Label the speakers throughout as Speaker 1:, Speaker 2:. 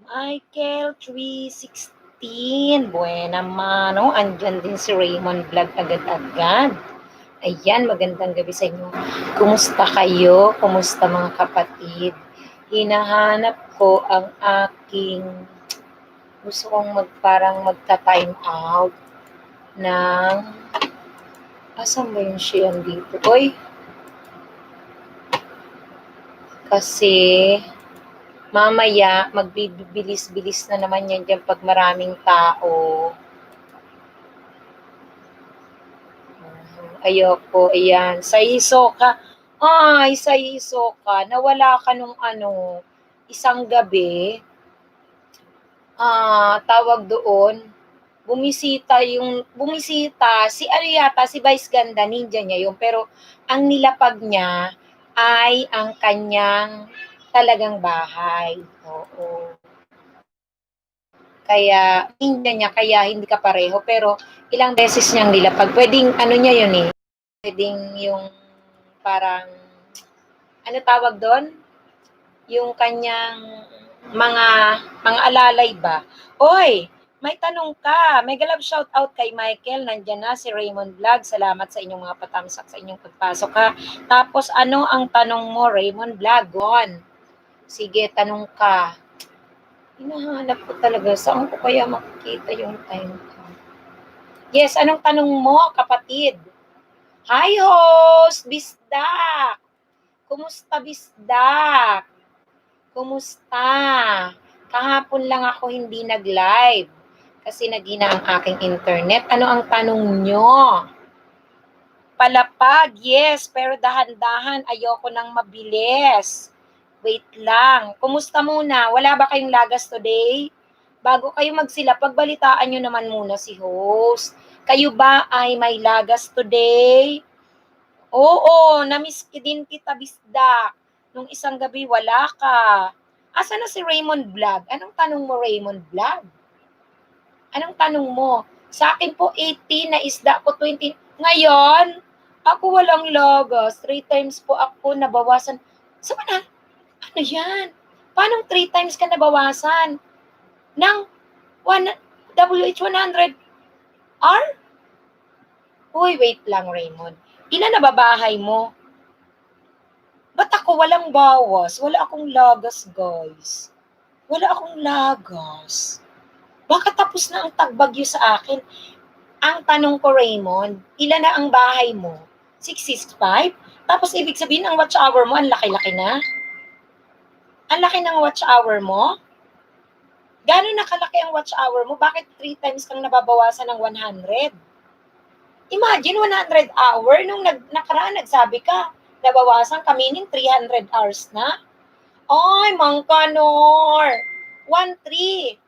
Speaker 1: Michael 316. Buena mano. Andyan din si Raymond Vlog agad-agad. Ayan, magandang gabi sa inyo. Kumusta kayo? Kumusta mga kapatid? Hinahanap ko ang aking gusto kong parang magta-time out ng asan ba yung shiyan dito? Oy, kasi mamaya magbibilis-bilis na naman yan dyan pag maraming tao. Ayoko, ayan. Sa iso ka. Ay, sa iso ka. Nawala ka nung isang gabi. Tawag doon. Bumisita si ano yata, si Vice Ganda, ninja niya yun. Pero ang nilapag niya ay ang kanyang talagang bahay. Oo. Kaya, ninja niya, kaya hindi ka pareho. Pero ilang beses niyang nilapag. Pwedeng ano niya yun eh. Pwedeng yung parang, ano tawag doon? Yung kanyang mga alalay ba? Oy, may tanong ka. Mega love shout out kay Michael. Nandiyan na si Raymond Vlog. Salamat sa inyong mga patamsak sa inyong pagpasok ha. Tapos ano ang tanong mo, Raymond Vlog? Gon. Sige, tanong ka. Hinahanap ko talaga. Saan ko kaya makikita yung time ko? Yes, anong tanong mo, kapatid? Hi, host! Bisdak! Kumusta, Bisdak? Kumusta? Kahapon lang ako hindi nag-live kasi nagina ang aking internet. Ano ang tanong nyo? Palapag, yes, pero dahan-dahan. Ayoko nang mabilis. Wait lang. Kumusta muna? Wala ba kayong lagas today? Bago kayo magsila, pagbalitaan nyo naman muna si host. Kayo ba ay may lagas today? Oo, namiss din kita, Bisdak. Nung isang gabi, wala ka. Asa na si Raymond Vlog? Anong tanong mo, Raymond Vlog? Anong tanong mo? Sa akin po, 18 na isda ko 20. Ngayon, ako walang lagas. 3 times po ako nabawasan. Saan na? Ano yan? Paano 3 times ka nabawasan? Ng WH100R? Uy, wait lang, Raymond. Ilan na babahay mo? Ba't ako walang bawas? Wala akong lagas, guys. Wala akong lagas. Baka tapos na ang tagbagyo sa akin. Ang tanong ko, Raymond, ilan na ang bahay mo? 665? Tapos ibig sabihin, ang watch hour mo, ang laki-laki na? Ang laki ng watch hour mo? Gano'n na kalaki ang watch hour mo? Bakit 3 times kang nababawasan ng 100? Imagine, 100 hour. Nung nakaraan, nagsabi ka, nabawasan kami ng 300 hours na? Ay, Mang Kanor! 1,300.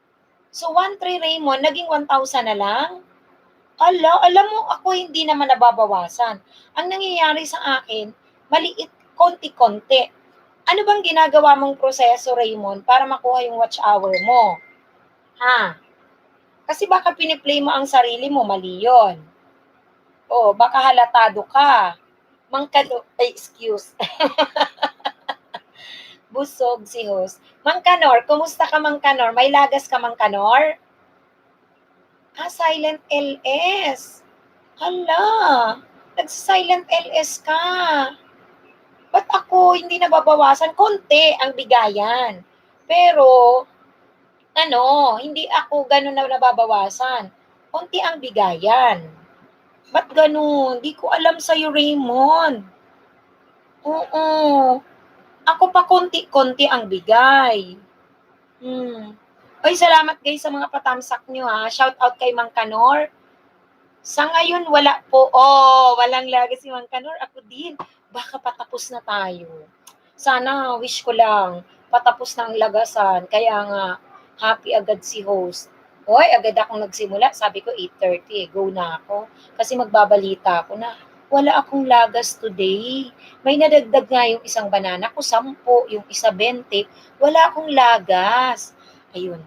Speaker 1: So, 1,300 Raymond, naging 1,000 na lang? Alam mo, ako hindi naman nababawasan. Ang nangyayari sa akin, maliit, konti-konti. Ano bang ginagawa mong proseso, Raymond, para makuha yung watch hour mo? Ha? Kasi baka piniplay mo ang sarili mo, mali yun. O, baka halatado ka. Excuse. Busog si host. Mang Kanor, kumusta ka, Mang Kanor? May lagas ka, Mang Kanor? Silent LS. Hala, nagsa-silent LS ka. Ba't ako hindi nababawasan? Konti ang bigayan. Pero, hindi ako ganun na nababawasan. Konti ang bigayan. Ba't ganun? Di ko alam sa'yo, Raymond. Oo. Ako pa konti-konti ang bigay. Oy, salamat guys sa mga patamsak nyo ha. Shout out kay Mang Kanor. Sa ngayon, wala po. Walang lagi si Mang Kanor. Ako din. Baka patapos na tayo. Sana, wish ko lang, patapos na ang lagasan. Kaya nga, happy agad si host. Hoy, agad akong nagsimula. Sabi ko, 8:30. Go na ako. Kasi magbabalita ako na wala akong lagas today. May nadagdag nga yung isang banana ko, 10. Yung isa, 20. Wala akong lagas. Ayun.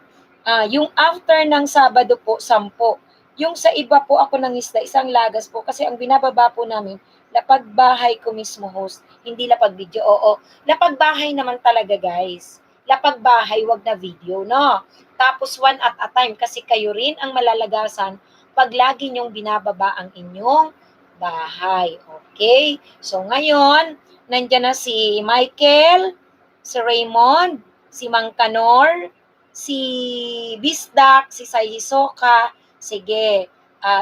Speaker 1: Yung after ng Sabado po, 10. Yung sa iba po ako ng isda, isang lagas po. Kasi ang binababa po namin, lapag bahay ko mismo, host. Hindi lapag video. Oo. Lapag bahay naman talaga, guys. lapag bahay, wag na video, no? Tapos one at a time kasi kayo rin ang malalagasan pag lagi niyong binababa ang inyong bahay. Okay? So ngayon, nandiyan na si Michael, si Raymond, si Mang Kanor, si Bisdak, si Sayisoka. Sige,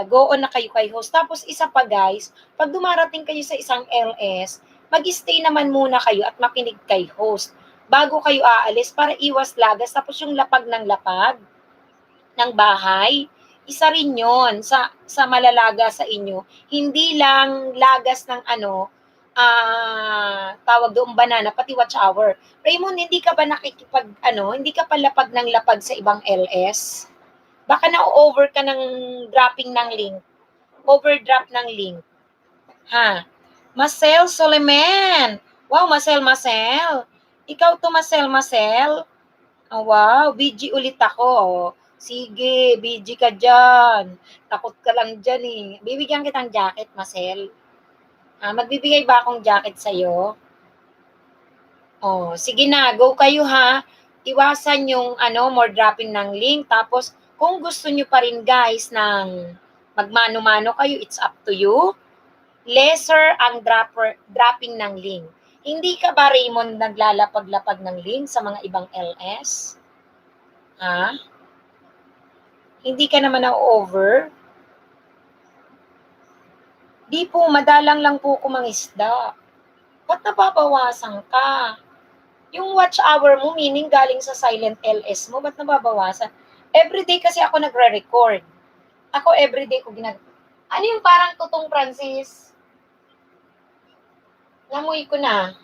Speaker 1: go on na kayo kay host. Tapos isa pa guys, pag dumarating kayo sa isang LS, mag-stay naman muna kayo at makinig kay host bago kayo aalis para iwas lagas. Tapos yung lapag ng lapag ng bahay, isa rin yon sa malalaga sa inyo. Hindi lang lagas ng tawag doong banana, pati watch hour. Raymond, hindi ka ba hindi ka pa lapag ng lapag sa ibang LS? Baka na-over ka ng dropping ng link. Overdrap ng link. Ha? Marcel Soleman. Wow, Marcel. Ikaw to, Marcel. Oh, wow, BG ulit ako. Sige, BG ka dyan. Takot ka lang dyan eh. Bibigyan kitang jacket, Marcel. Magbibigay ba akong jacket sa'yo? Oh, sige na, go kayo ha. Iwasan yung more dropping ng link. Tapos, kung gusto nyo pa rin guys ng magmano-mano kayo, it's up to you. Lesser ang dropping ng link. Hindi ka ba, Raymond, naglalapag-lapag ng link sa mga ibang LS? Ha? Hindi ka naman na-over? Di po, madalang lang po kumangisda. Ba't nababawasan ka? Yung watch hour mo, meaning galing sa silent LS mo, ba't nababawasan? Everyday kasi ako nagre-record. Ako everyday ko ginagawa. Ano yung parang tutong Francis? Namuy ko na.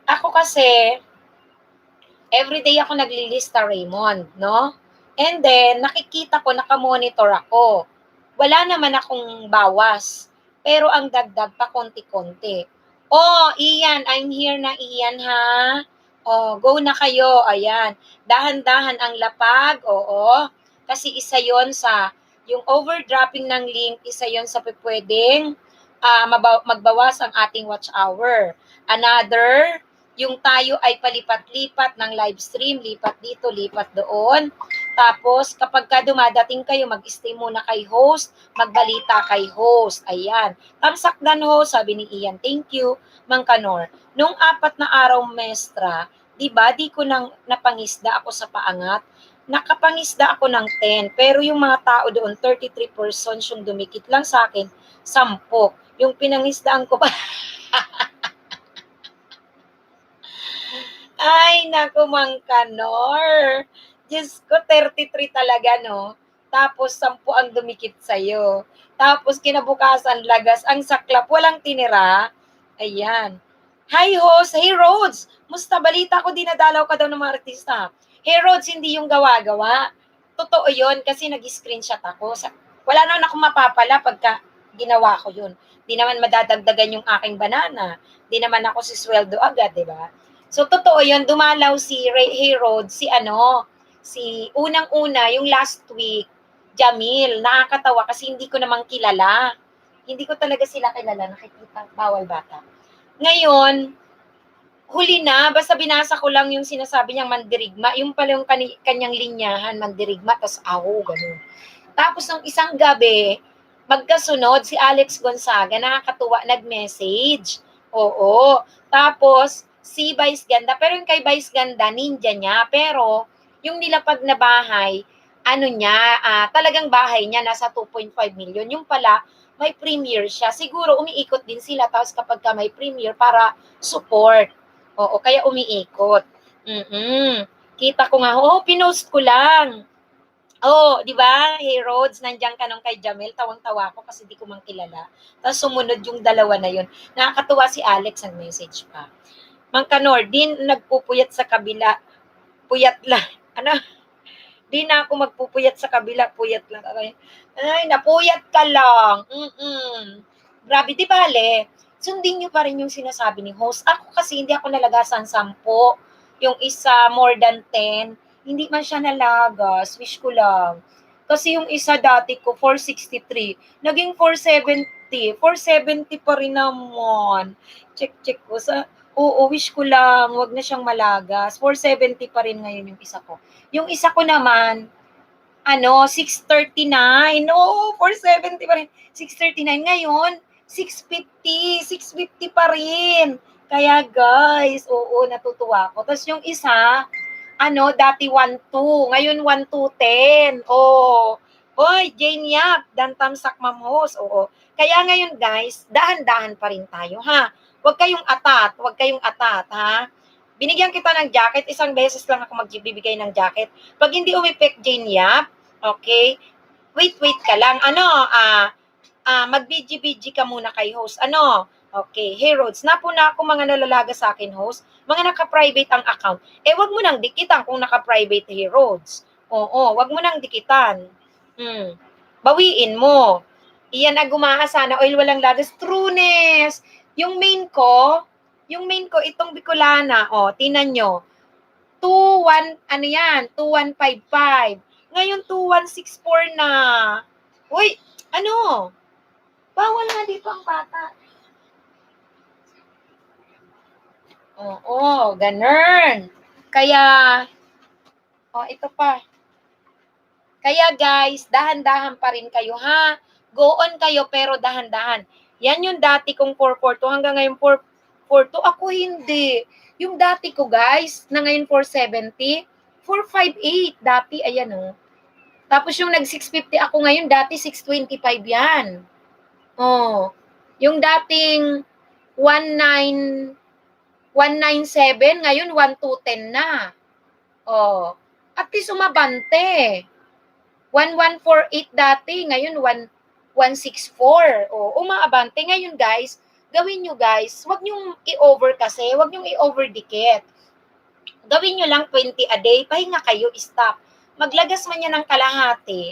Speaker 1: Ako kasi, everyday ako naglilista, Raymond, no? And then, nakikita ko, nakamonitor ako. Wala naman akong bawas. Pero ang dagdag pa konti-konti. Oh, Ian, I'm here na, Ian, ha? Oh, go na kayo. Ayan. Dahan-dahan ang lapag. Oo. Kasi isa yon sa, yung overdropping ng link, isa yon sa pwedeng magbawas ang ating watch hour. Another, yung tayo ay palipat-lipat ng live stream, lipat dito, lipat doon. Tapos, kapag ka dumadating kayo, mag-stay muna kay host, magbalita kay host. Ayan. Tamsakdan host, sabi ni Ian. Thank you, Mang Kanor. Nung 4 na araw, mestra, di ko napangisda ako sa paangat. Nakapangisda ako ng 10. Pero yung mga tao doon, 33 persons yung dumikit lang sa akin, 10. Yung pinangisdaan ko pa, ay, naku, Mang Kanor. Diyos ko, 33 talaga, no? Tapos, 10 ang dumikit sa'yo. Tapos, kinabukasan, lagas. Ang saklap, walang tinira. Ayan. Hi, host. Hey, Rhodes. Musta? Balita ko, dinadalaw ka daw ng mga artista. Hey, Rhodes, hindi yung gawa-gawa. Totoo yun, kasi nag-screenshot ako. Wala naman akong mapapala pagka ginawa ko yun. Di naman madadagdagan yung aking banana. Di naman ako si sweldo agad, di ba? So, totoo yun, dumalaw si Ray Road, si unang-una, yung last week, Jamil, nakakatawa kasi hindi ko namang kilala. Hindi ko talaga sila kilala, nakikita, bawal bata. Ngayon, huli na, basta binasa ko lang yung sinasabi niyang mandirigma, yung pala yung kanyang linyahan, mandirigma, tas ganun. Tapos, nung isang gabi, magkasunod, si Alex Gonzaga, nakakatuwa, nag-message. Oo. Tapos, si Vice Ganda, pero yung kay Vice Ganda, ninja niya, pero yung nilapag na bahay, talagang bahay niya, nasa 2.5 million. Yung pala, may premiere siya. Siguro, umiikot din sila, tapos kapag ka may premiere, para support. Oo, kaya umiikot. Kita ko nga, pinost ko lang. Oh, di ba? Hey, Rhodes, nandiyan ka nung kay Jamel. Tawang-tawa ako kasi di ko mang kilala. Tapos sumunod yung dalawa na yun. Nakakatuwa si Alex ang message pa. Mang Kanor, din nagpupuyat sa kabila. Puyat lang. Di na ako magpupuyat sa kabila. Puyat lang. Ay, napuyat ka lang. Grabe, di bale. Sundin nyo pa rin yung sinasabi ni host. Ako kasi hindi ako nalagasan 10. Yung isa more than 10. Hindi man siya nalagas. Wish ko lang. Kasi yung isa dati ko, 463. Naging 470. 470 pa rin naman. Check ko sa... Oo, wish ko lang, wag na siyang malagas. 470 pa rin ngayon yung isa ko. Yung isa ko naman, 639. Oo, 470 pa rin. 639 ngayon, 650 pa rin. Kaya guys, oo, natutuwa ako. Tapos yung isa, dati 1.2, ngayon 1.210. Oo. Oy, Jane Yap, Dan Tamsak Mamos. Oo. Kaya ngayon guys, dahan-dahan pa rin tayo, ha? Huwag kayong atat, ha? Binigyan kita ng jacket, isang beses lang ako magbibigay ng jacket. Pag hindi umipek, Jane Yap, okay? Wait ka lang. Mag-BG-BG ka muna kay host. Okay, hey Rhodes, napuna ako mga nalalaga sa akin host, mga naka-private ang account. Wag mo nang dikitan kung naka-private, hey Rhodes. Oo, wag mo nang dikitan. Bawiin mo. Iyan ang gumaasa na oil walang lagas. Trueness. Yung main ko, itong Bicolana, tinan nyo. 21, 2155. Ngayon, 2164 na. Uy, bawal nga dito ang bata. Oo, ganun. Kaya, ito pa. Kaya guys, dahan-dahan pa rin kayo, ha? Go on kayo, pero dahan-dahan. Yan yung dati kong 442. Hanggang ngayon 442. Ako hindi. Yung dati ko guys, na ngayon 470, 458. Dati, ayan o. Tapos yung nag-650 ako ngayon, dati 625 yan. Yung dating 197, ngayon 1210 na. At least umabante. 1148 dati, ngayon 1164. Umaabante. Ngayon guys, gawin nyo guys, wag nyo i-over kasi, wag nyo i-overdikit. Gawin nyo lang 20 a day, pahinga kayo, stop. Maglagas man yan ng kalahati,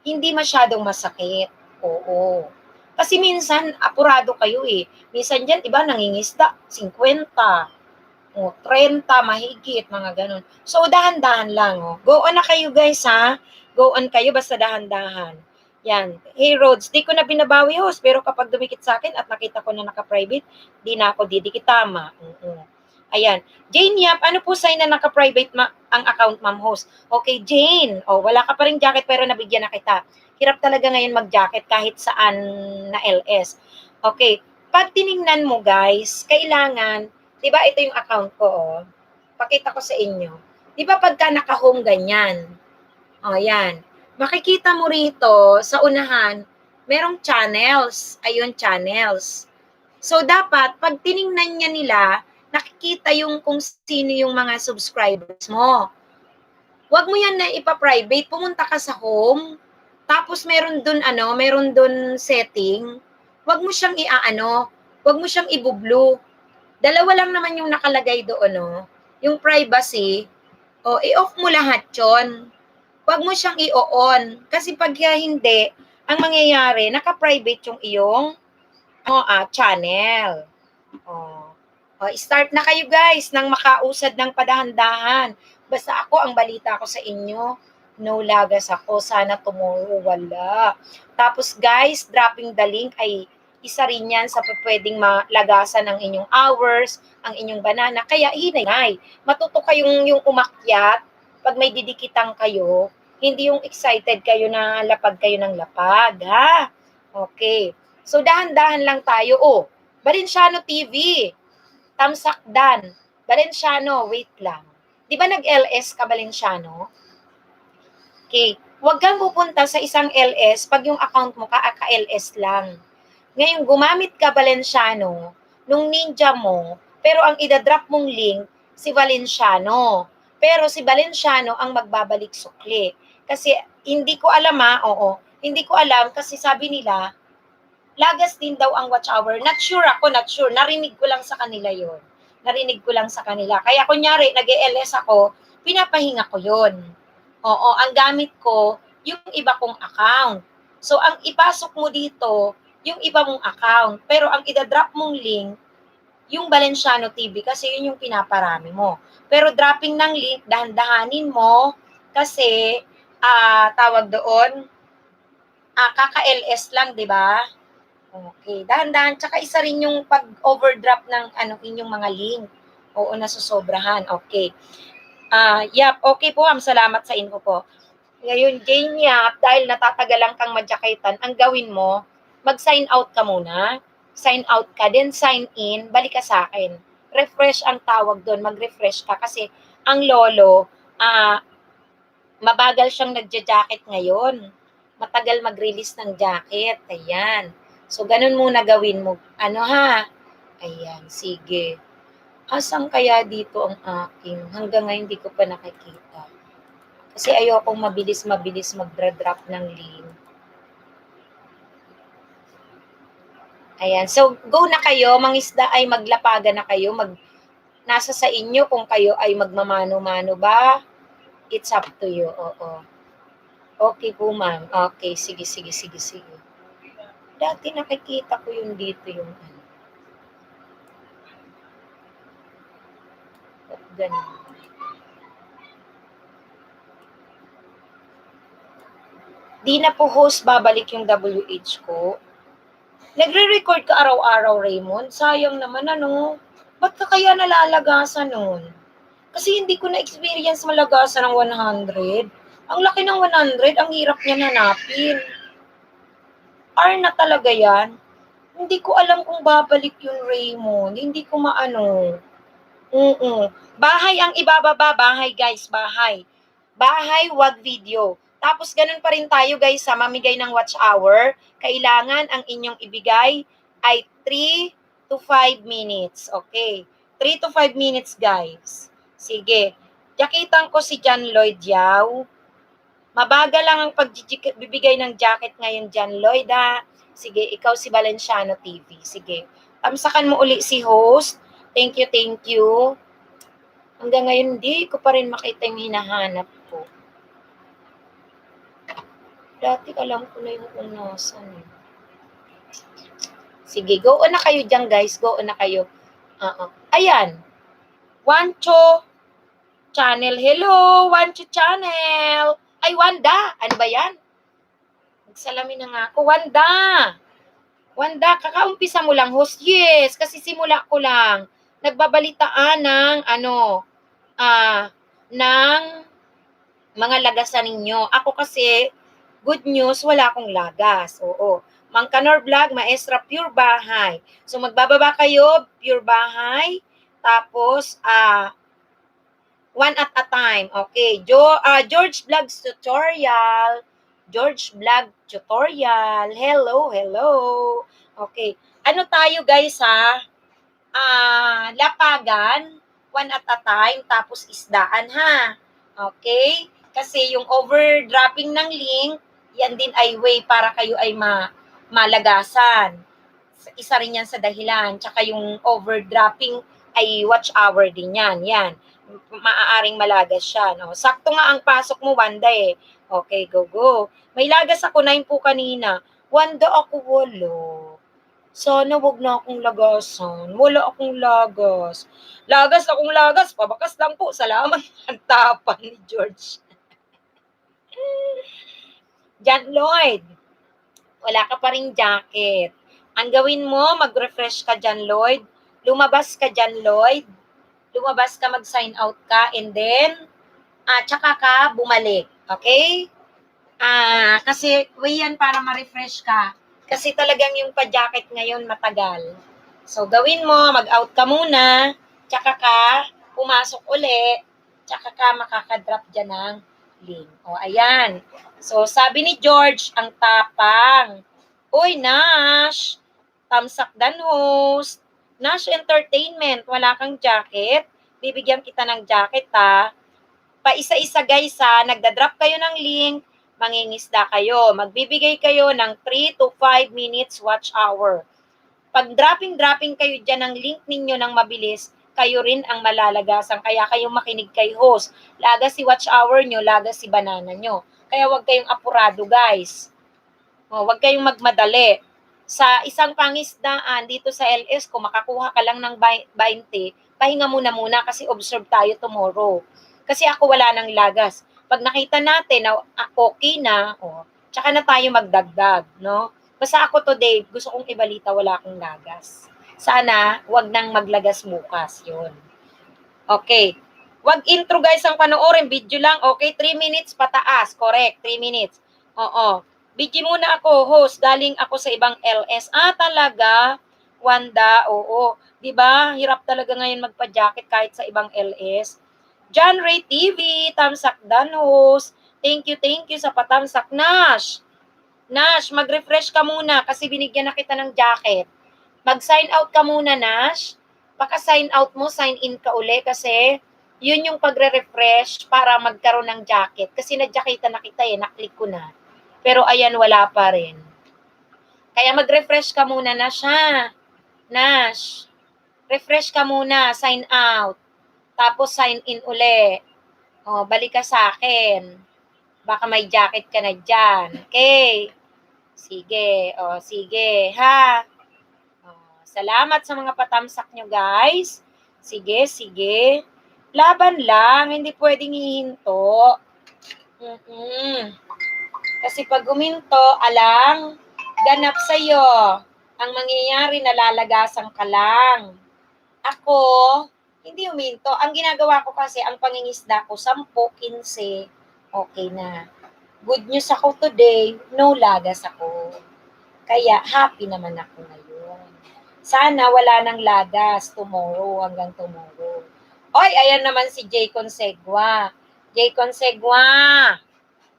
Speaker 1: hindi masyadong masakit. Oo. Kasi minsan, apurado kayo eh. Minsan dyan, iba nangingisda, 50, 30, mahigit, mga ganun. So, dahan-dahan lang. Go on na kayo guys, ha? Go on kayo, basta dahan-dahan. Yan. Hey, Rhodes, di ko na binabawi host, pero kapag dumikit sa akin at nakita ko na naka-private, di na ako didikit, tama. Ayan. Jane Yap, ano po sa'yo na naka-private ang account, ma'am host? Okay, Jane. Wala ka pa rin jacket pero nabigyan na kita. Hirap talaga ngayon mag-jacket kahit saan na LS. Okay. Pag tiningnan mo guys, kailangan, di ba ito yung account ko, pakita ko sa inyo. Di ba pagka naka-home ganyan, yan. Makikita mo rito sa unahan, merong channels. Ayun, channels. So, dapat, pag tiningnan niya nila, nakikita yung kung sino yung mga subscribers mo. Huwag mo yan na ipa-private. Pumunta ka sa home, tapos meron dun setting. Huwag mo siyang huwag mo siyang i-blue. Dalawa lang naman yung nakalagay doon, yung privacy. I-off mo lahat yon. Huwag mo siyang i-on. Kasi pag hindi, ang mangyayari, naka-private yung iyong channel. Start na kayo guys nang makausad ng padahan-dahan. Basta ako, ang balita ko sa inyo, no lagas ako. Sana tomorrow wala. Tapos guys, dropping the link ay isa rin yan sa pwedeng malagasan ng inyong hours, ang inyong banana. Kaya hinay, matuto kayong yung umakyat pag may didikitan kayo. Hindi yung excited kayo na lapag kayo ng lapag, ha? Okay. So, dahan-dahan lang tayo. Balenciano TV. Tamsak Dan. Balenciano, wait lang. Di ba nag-LS ka, Balenciano? Okay. Huwag kang pupunta sa isang LS pag yung account mo ka-LS lang. Ngayon, gumamit ka, Balenciano, nung ninja mo, pero ang idadrop mong link, si Valenciano. Pero si Valenciano ang magbabalik sukli. Kasi hindi ko alam hindi ko alam kasi sabi nila, lagas din daw ang watch hour. Not sure. Narinig ko lang sa kanila yon. Kaya kunyari, nag-LS ako, pinapahinga ko yon. Ang gamit ko, yung iba kong account. So, ang ipasok mo dito, yung iba mong account. Pero ang idadrop mong link, yung Balenciano TV, kasi yun yung pinaparami mo. Pero dropping ng link, dahan-dahanin mo, kasi, tawag doon, kaka-LS lang, di ba? Okay, dahan-dahan. Tsaka isa rin yung pag-overdraft ng inyong mga link. Oo, nasusobrahan. Okay. Yap, okay po, ma'am. Salamat sa info po. Ngayon, Jane Yap, dahil natatagalan kang madyakitan, ang gawin mo, mag-sign out ka muna. Sign out ka, then sign in, balik ka sa akin. Refresh ang tawag doon, mag-refresh ka kasi ang lolo, mabagal siyang nagja-jacket ngayon. Matagal mag-release ng jacket. Ayan. So, ganun muna gawin mo. Ano ha? Ayan, sige. Asan kaya dito ang akin? Hanggang ngayon hindi ko pa nakikita. Kasi ayokong mabilis-mabilis magdra-drop ng link. Ayan. So, go na kayo. Mangisda ay maglapagan na kayo. Nasa sa inyo kung kayo ay magmamano-mano ba. It's up to you. Oo. Okay po, ma'am. Okay. Sige, sige, sige, sige. Dati nakikita ko yung dito yung ganun. Di na po host babalik yung WH ko. Nagre-record ka araw-araw, Raymond. Sayang naman, ano? Ba't ka kaya nalalagasan nun? Kasi hindi ko na-experience malagasan ng 100. Ang laki ng 100, ang hirap niya hanapin. R na talaga yan. Hindi ko alam kung babalik yung Raymond. Hindi ko maano. Bahay ang ibababa. Bahay, guys. Bahay. Bahay, wag video. Tapos ganun pa rin tayo guys sa mamigay ng watch hour. Kailangan ang inyong ibigay ay 3 to 5 minutes. Okay. 3 to 5 minutes guys. Sige. Jakitan ko si John Lloyd Yao. Mabagal lang ang pagbibigay ng jacket ngayon John Lloyd ha. Sige, ikaw si Valenciano TV. Sige. Tamsakan mo uli si host. Thank you, thank you. Hanggang ngayon, hindi ko pa rin makita yung hinahanap ko. Dati alam ko na yung kung nasan. Sige, go on na kayo dyan, guys. Go on na kayo. Ayan. Wancho Channel. Hello, Wancho Channel. Ay, Wanda. Ano ba yan? Nagsalamin na nga ako. Wanda. Wanda, kakaumpisa mo lang host. Yes, kasi simula ko lang. Nagbabalitaan ng ng mga lagasan ninyo. Ako kasi, good news, wala akong lagas. Oo. Mang Kanor Vlog, Maestra Pure Bahay. So, magbababa kayo, Pure Bahay. Tapos, one at a time. Okay. George Vlogs Tutorial. George Vlog Tutorial. Hello, hello. Okay. Ano tayo, guys, ha? Lapagan, one at a time, tapos isdaan, ha? Okay? Kasi yung overdropping ng link, yan din ay way para kayo ay malagasan. Isa rin yan sa dahilan. Tsaka yung overdropping ay watch hour din yan. Yan. Maaaring malagas siya. No? Sakto nga ang pasok mo, Wanda eh. Okay, go, go. May lagas ako 9 po kanina. Wanda ako 8. Sana wag na akong lagasan. Wala akong lagas. Lagas akong lagas. Pabakas lang po. Salamat. Ang tapan ni George. John Lloyd. Wala ka pa rin jacket. Ang gawin mo, mag-refresh ka John Lloyd. Lumabas ka John Lloyd. Lumabas ka, mag-sign out ka. And then, tsaka ka bumalik. Okay? Kasi way yan para ma-refresh ka. Kasi talagang yung pa-jacket ngayon matagal. So, gawin mo, mag-out ka muna, tsaka ka, pumasok uli, tsaka ka makakadrop dyan ng link. O, ayan. So, sabi ni George, ang tapang. Uy, Nash, tamsak dan host. Nash Entertainment, wala kang jacket. Bibigyan kita ng jacket, ha. Pa-isa-isa, guys, ha. Nagda-drop kayo ng link, mangingisda kayo. Magbibigay kayo ng 3 to 5 minutes watch hour. Pag dropping kayo dyan ng link ninyo ng mabilis, kayo rin ang malalagasan. Kaya kayo makinig kay host. Lagas si watch hour nyo, lagas si banana nyo. Kaya huwag kayong apurado, guys. Huwag kayong magmadali. Sa isang pangisdaan dito sa LS, kung makakuha ka lang ng 20, pahinga muna kasi observe tayo tomorrow. Kasi ako wala ng lagas. Pag nakita natin na okay na, tsaka na tayo magdagdag, no? Basta ako today, gusto kong ibalita, wala akong lagas. Sana, wag nang maglagas bukas. Yun. Okay. Wag intro guys ang panoorin. Video lang. Okay, 3 minutes pataas. Correct, 3 minutes. Oo. Video muna ako, host. Galing ako sa ibang LS. Ah, talaga? Wanda, oo. Diba? Hirap talaga ngayon magpa-jacket kahit sa ibang LS. John Ray TV, Tamsak Dan host. Thank you sa patamsak. Nash, mag-refresh ka muna kasi binigyan na kita ng jacket. Mag-sign out ka muna, Nash. Paka-sign out mo, sign in ka uli kasi yun yung pagre-refresh para magkaroon ng jacket. Kasi na-jacketa na kita na-click ko na. Pero ayan, wala pa rin. Kaya mag-refresh ka muna, Nash, ha? Nash, refresh ka muna, sign out. Tapos sign in uli. O, balik ka sa akin. Baka may jacket ka na dyan. Okay? Sige. O, sige, ha? Salamat sa mga patamsak nyo, guys. Sige. Laban lang, hindi pwedeng hihinto. Kasi pag guminto, alang, ganap sa'yo. Ang mangyayari, nalalagasan ka lang. Ako, hindi huminto. Ang ginagawa ko kasi, ang pangingisda ko, 10, 15, okay na. Good news ako today, no lagas ako. Kaya, happy naman ako ngayon. Sana wala nang lagas tomorrow hanggang tomorrow. Oy, ayan naman si Jay Consegua. Jay Consegua.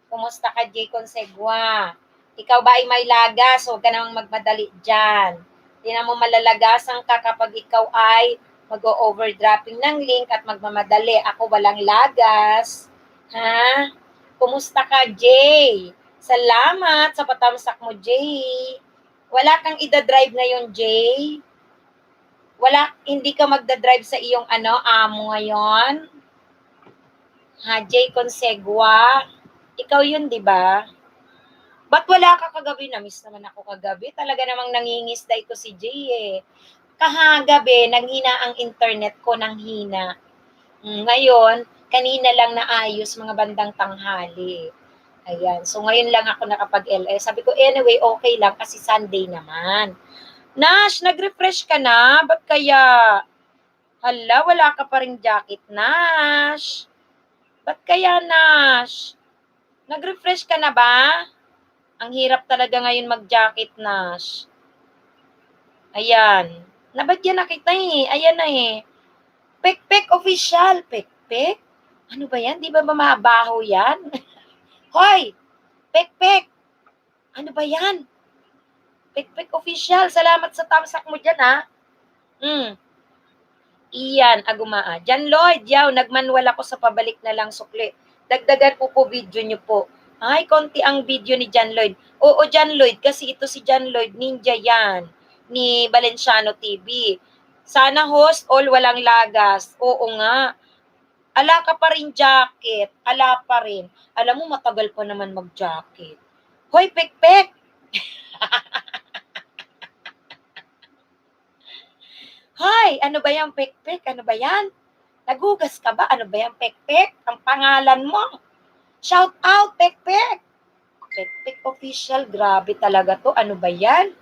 Speaker 1: Kumusta ka, Jay Consegua? Ikaw ba ay may lagas? Huwag ka namang magmadali dyan. Hindi na mo malalagasan ka kapag ikaw ay mag-overdrapping ng link at magmamadali. Ako walang lagas. Ha? Kumusta ka, Jay? Salamat sa patamsak mo, Jay. Wala kang ida-drive ngayon, Jay? Hindi ka magda-drive sa iyong amo ngayon? Ha, Jay Consegua? Ikaw yun, di ba? Ba't wala ka kagabi? Na-miss naman ako kagabi. Talaga namang nangingisda ito si Jay eh. Kahagabi, nanghina ang internet ko, nanghina. Ngayon, kanina lang naayos mga bandang tanghali. Ayan. So, ngayon lang ako nakapag-LS. Sabi ko, anyway, okay lang kasi Sunday naman. Nash, nag-refresh ka na? Ba't kaya? Hala, wala ka pa ring jacket, Nash. Ba't kaya, Nash? Nag-refresh ka na ba? Ang hirap talaga ngayon mag-jacket, Nash. Ayan. Nabagyan na kita eh. Ayan na eh. Pek-pek official. Pek-pek? Ano ba yan? Di ba mabaho yan? Hoy! Pek-pek! Ano ba yan? Pek-pek official. Salamat sa tamsak mo dyan, ha? Iyan, agumaa. Jan Lloyd, yaw, nagmanual ako sa pabalik na lang sukli. Dagdagan po video nyo po. Ay, konti ang video ni Jan Lloyd. Oo, Jan Lloyd, kasi ito si Jan Lloyd, ninja yan, ni Valenciano TV. Sana host, all walang lagas. Oo nga. Ala ka pa rin jacket. Ala pa rin. Alam mo, matagal pa naman mag-jacket. Hoy, pek-pek! Hoy, ano ba yan, pek-pek? Ano ba yan? Nagugas ka ba? Ano ba yan, pek-pek? Ang pangalan mo. Shout out, pek-pek! Pek-pek official, grabe talaga to. Ano ba yan?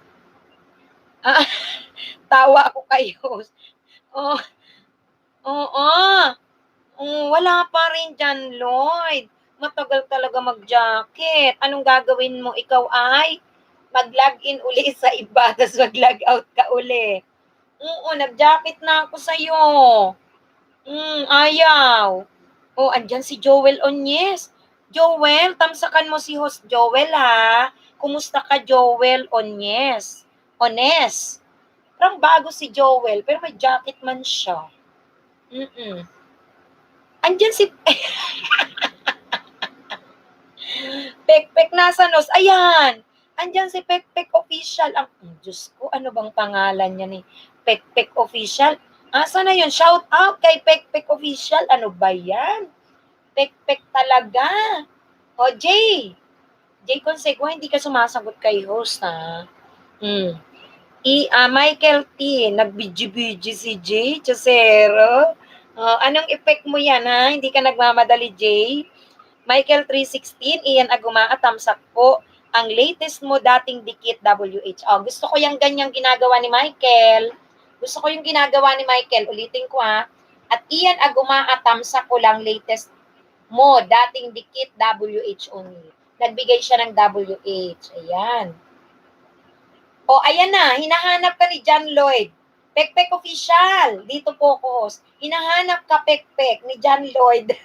Speaker 1: Tawa ako kayo. Oh, wala pa rin dyan, Lloyd. Matagal talaga mag-jacket. Anong gagawin mo? Ikaw ay mag-login uli sa iba, tapos mag-log out ka uli. Oo, nag-jacket na ako sa'yo. Ayaw. Andyan si Joel Onyes. Joel, tamsakan mo si host Joel, ha? Kumusta ka, Joel Onyes? Ones. Parang bago si Joel, pero may jacket man siya. Andyan si... Pek-pek nasa nos. Ayan. Andyan si Pek-pek official. Diyos ko, ano bang pangalan niya ni Pek-pek official? Asa na yun? Shout out kay Pek-pek official. Ano ba yan? Pek-pek talaga. Jay Consegua, hindi ka sumasagot kay host, ha? Michael T. Nagbidji-bidji si Jay Chasero. Anong effect mo yan, ha? Hindi ka nagmamadali, Jay? Michael 316, Ian Aguma, tamsak po. Ang latest mo dating dikit WH. Oh, gusto ko yung ganyang ginagawa ni Michael. Gusto ko yung ginagawa ni Michael. Ulitin ko ha. At iyan tamsa ko lang latest mo dating dikit WH only. Nagbigay siya ng WH. Ayan. O, ayan na. Hinahanap ka ni John Lloyd. Pekpek official. Dito po ko host. Hinahanap ka Pekpek ni John Lloyd.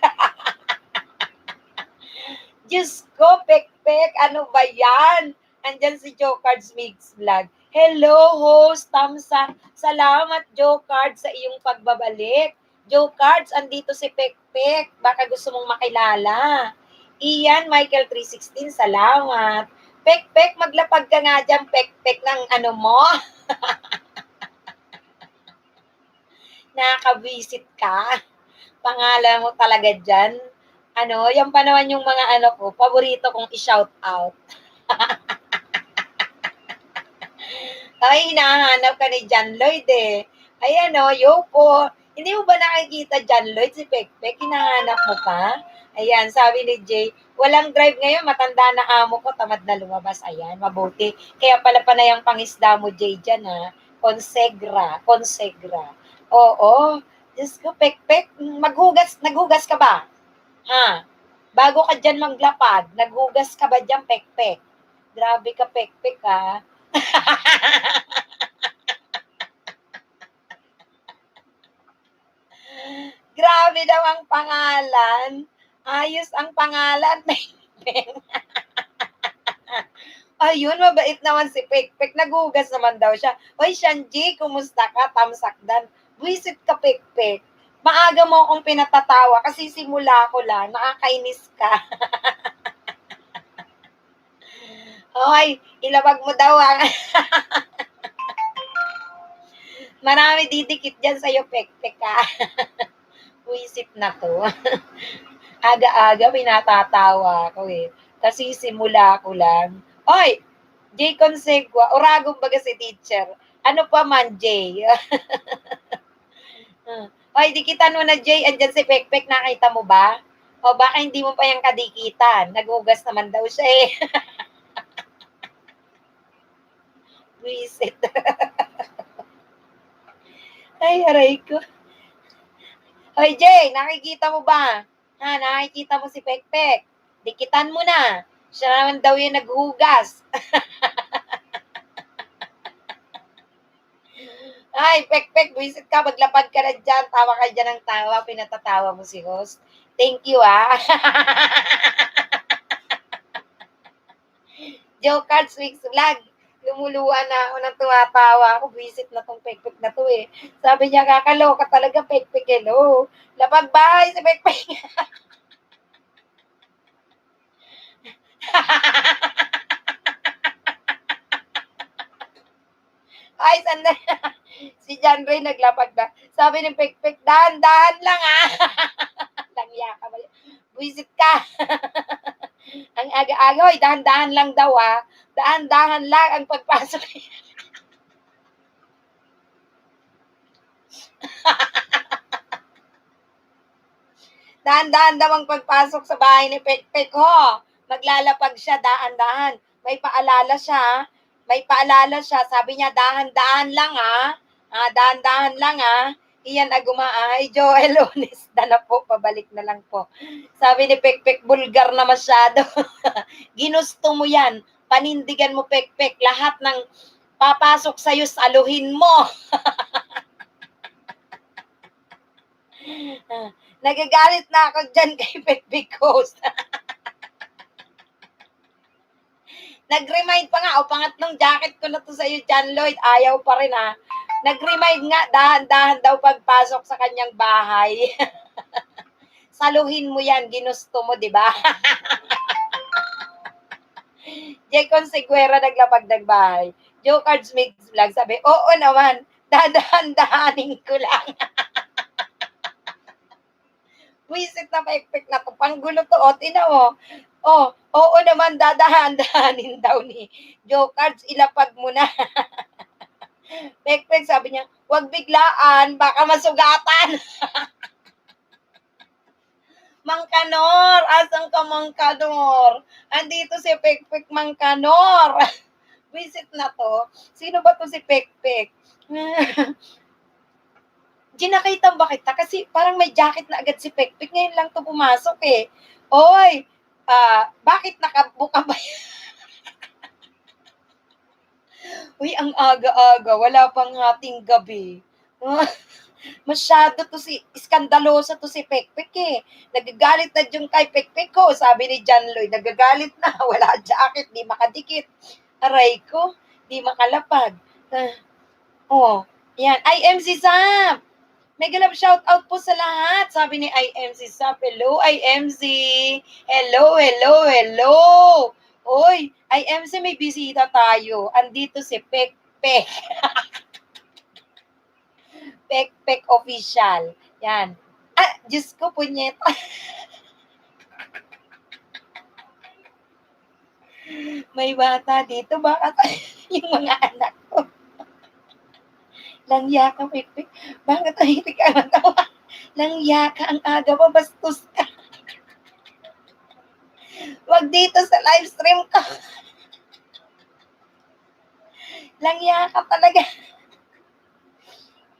Speaker 1: Diyos ko, Pekpek, ano ba yan? Andyan si Joe Cards Mix Vlog. Hello, host, Tamsa. Salamat, Joe Cards, sa iyong pagbabalik. Joe Cards, andito si Pekpek. Baka gusto mong makilala. Ian, Michael 316, salamat. Pekpek, maglapag ka nga dyan, Pekpek, ng ano mo. Nakaka-visit ka. Pangalan mo talaga dyan. Ano, yung pa naman yung mga ano ko, paborito kong i-shout out. Ay, hinahanap ka ni John Lloyd eh. Ayan o, yo po. Hindi mo ba nakikita John Lloyd si Pekpek? Hinahanap mo pa? Ayan, sabi ni Jay, walang drive ngayon, matanda na amo ko, tamad na lumabas. Ayan, mabuti. Kaya pala panay ang pangisda mo, Jay, dyan ha. Consegra. Oo. Diyos ko, Pekpek, naghugas ka ba? Ha? Bago ka dyan maglapag, naghugas ka ba dyan, Pekpek? Grabe ka, Pekpek, ha? Grabe daw ang pangalan. Ayos ang pangalan, Pekpek. Ayun, mabait naman si Pekpek. Naghugas naman daw siya. Hoy, Shanji, kumusta ka? Tamsakdan. Buisit ka, Pekpek. Maaga mo akong pinatatawa kasi simula ko lang, nakakainis ka. Hoy, ilabag mo daw ang... Marami didikit dyan sa'yo, Pekpek, ha? Buisit na to. Aga-aga, pinatatawa ko eh. Kasi simula ko lang. Hoy, Jay Consegua, oragong baga si teacher. Ano pa man, Jay? Hoy, dikitan mo na, Jay. Andyan si Pekpek, nakita mo ba? O baka hindi mo pa yung kadikitan. Naghugas naman daw siya eh. Visit. Ay, aray ko. Hoy, Jay, nakikita mo ba? Ha, nakikita mo si Pekpek. Dikitan mo na. Siya naman daw yung naghugas. Ay, Pekpek, visit ka, maglapag ka na dyan. Tawa ka dyan ng tawa, pinatatawa mo si host. Thank you, ah. Joe Cards Mix Vlog. Lumuluwa na ako ng tumatawa ako. Visit na tong Pekpek na to eh. Sabi niya, kakaloka talaga, Pekpek, hello. Lapag bahay si Pekpek. Ay, sandali. Si John Ray naglapag na. Sabi ng Pekpek, dahan-dahan lang ah. Langya ka ba? Visit ka. Ang aga-aga, oy, dahan-dahan lang daw ah. Dahan-dahan lang ang pagpasok. Dahan-dahan daw ang pagpasok sa bahay ni Pekpek ho. Maglalapag siya, dahan-dahan. May paalala siya. May paalala siya. Sabi niya, dahan-dahan lang ah. Dahan-dahan lang ah. Iyan aguma ay Joel honesta na po, pabalik na lang po. Sabi ni Pekpek, bulgar na masyado. Ginusto mo yan. Panindigan mo, Pekpek. Lahat ng papasok sa'yo, saluhin mo. Nagagalit na ako dyan kay Pekpek Host. Nag-remind pa nga, pangatlong jacket ko na to sa'yo, John Lloyd. Ayaw pa rin ha. Nag-remind nga, dahan-dahan daw pagpasok sa kanyang bahay. Saluhin mo yan, ginusto mo, di ba? Jecon Seguera naglapag ng bahay. Joe Cards Mix Vlog, sabi, oo naman, dadahan-dahanin ko lang. Wisit na Pekpek na to, panggulo to, tina mo. Oo naman, dadahan-dahanin daw ni Joe Cards, ilapag mo na. Pekpek, sabi niya, wag biglaan, baka masugatan. Mangkanor, asan ka Mangkanor? Andito si Pekpek Mangkanor. Visit na to. Sino ba to si Pekpek? Ginakita ba kita? Kasi parang may jacket na agad si Pekpek. Ngayon lang to pumasok eh. Oy, bakit nakabuka ba? Uy, ang aga-aga. Wala pang hating gabi. Masyado to iskandalosa to si Pekpek eh. Nagagalit na yung kay Pekpek ko. Sabi ni John Lloyd, nagagalit na. Wala jacket, di makadikit. Aray ko, di makalapag. Yan. IMC Sam! Mega love shout out po sa lahat. Sabi ni IMC Sam, hello IMC. Hello, hello, hello. Oy, IMC may bisita tayo. Andito si Pekpek. Pekpek official. Yan. Diyos ko, punyeta. May bata dito. Baka yung mga anak ko. Langya ka, Pekpek. Bakit tahimik ka ng tawa? Langya ka, ang aga pa, bastos ka. Wag dito sa live stream ko. Langya ka talaga.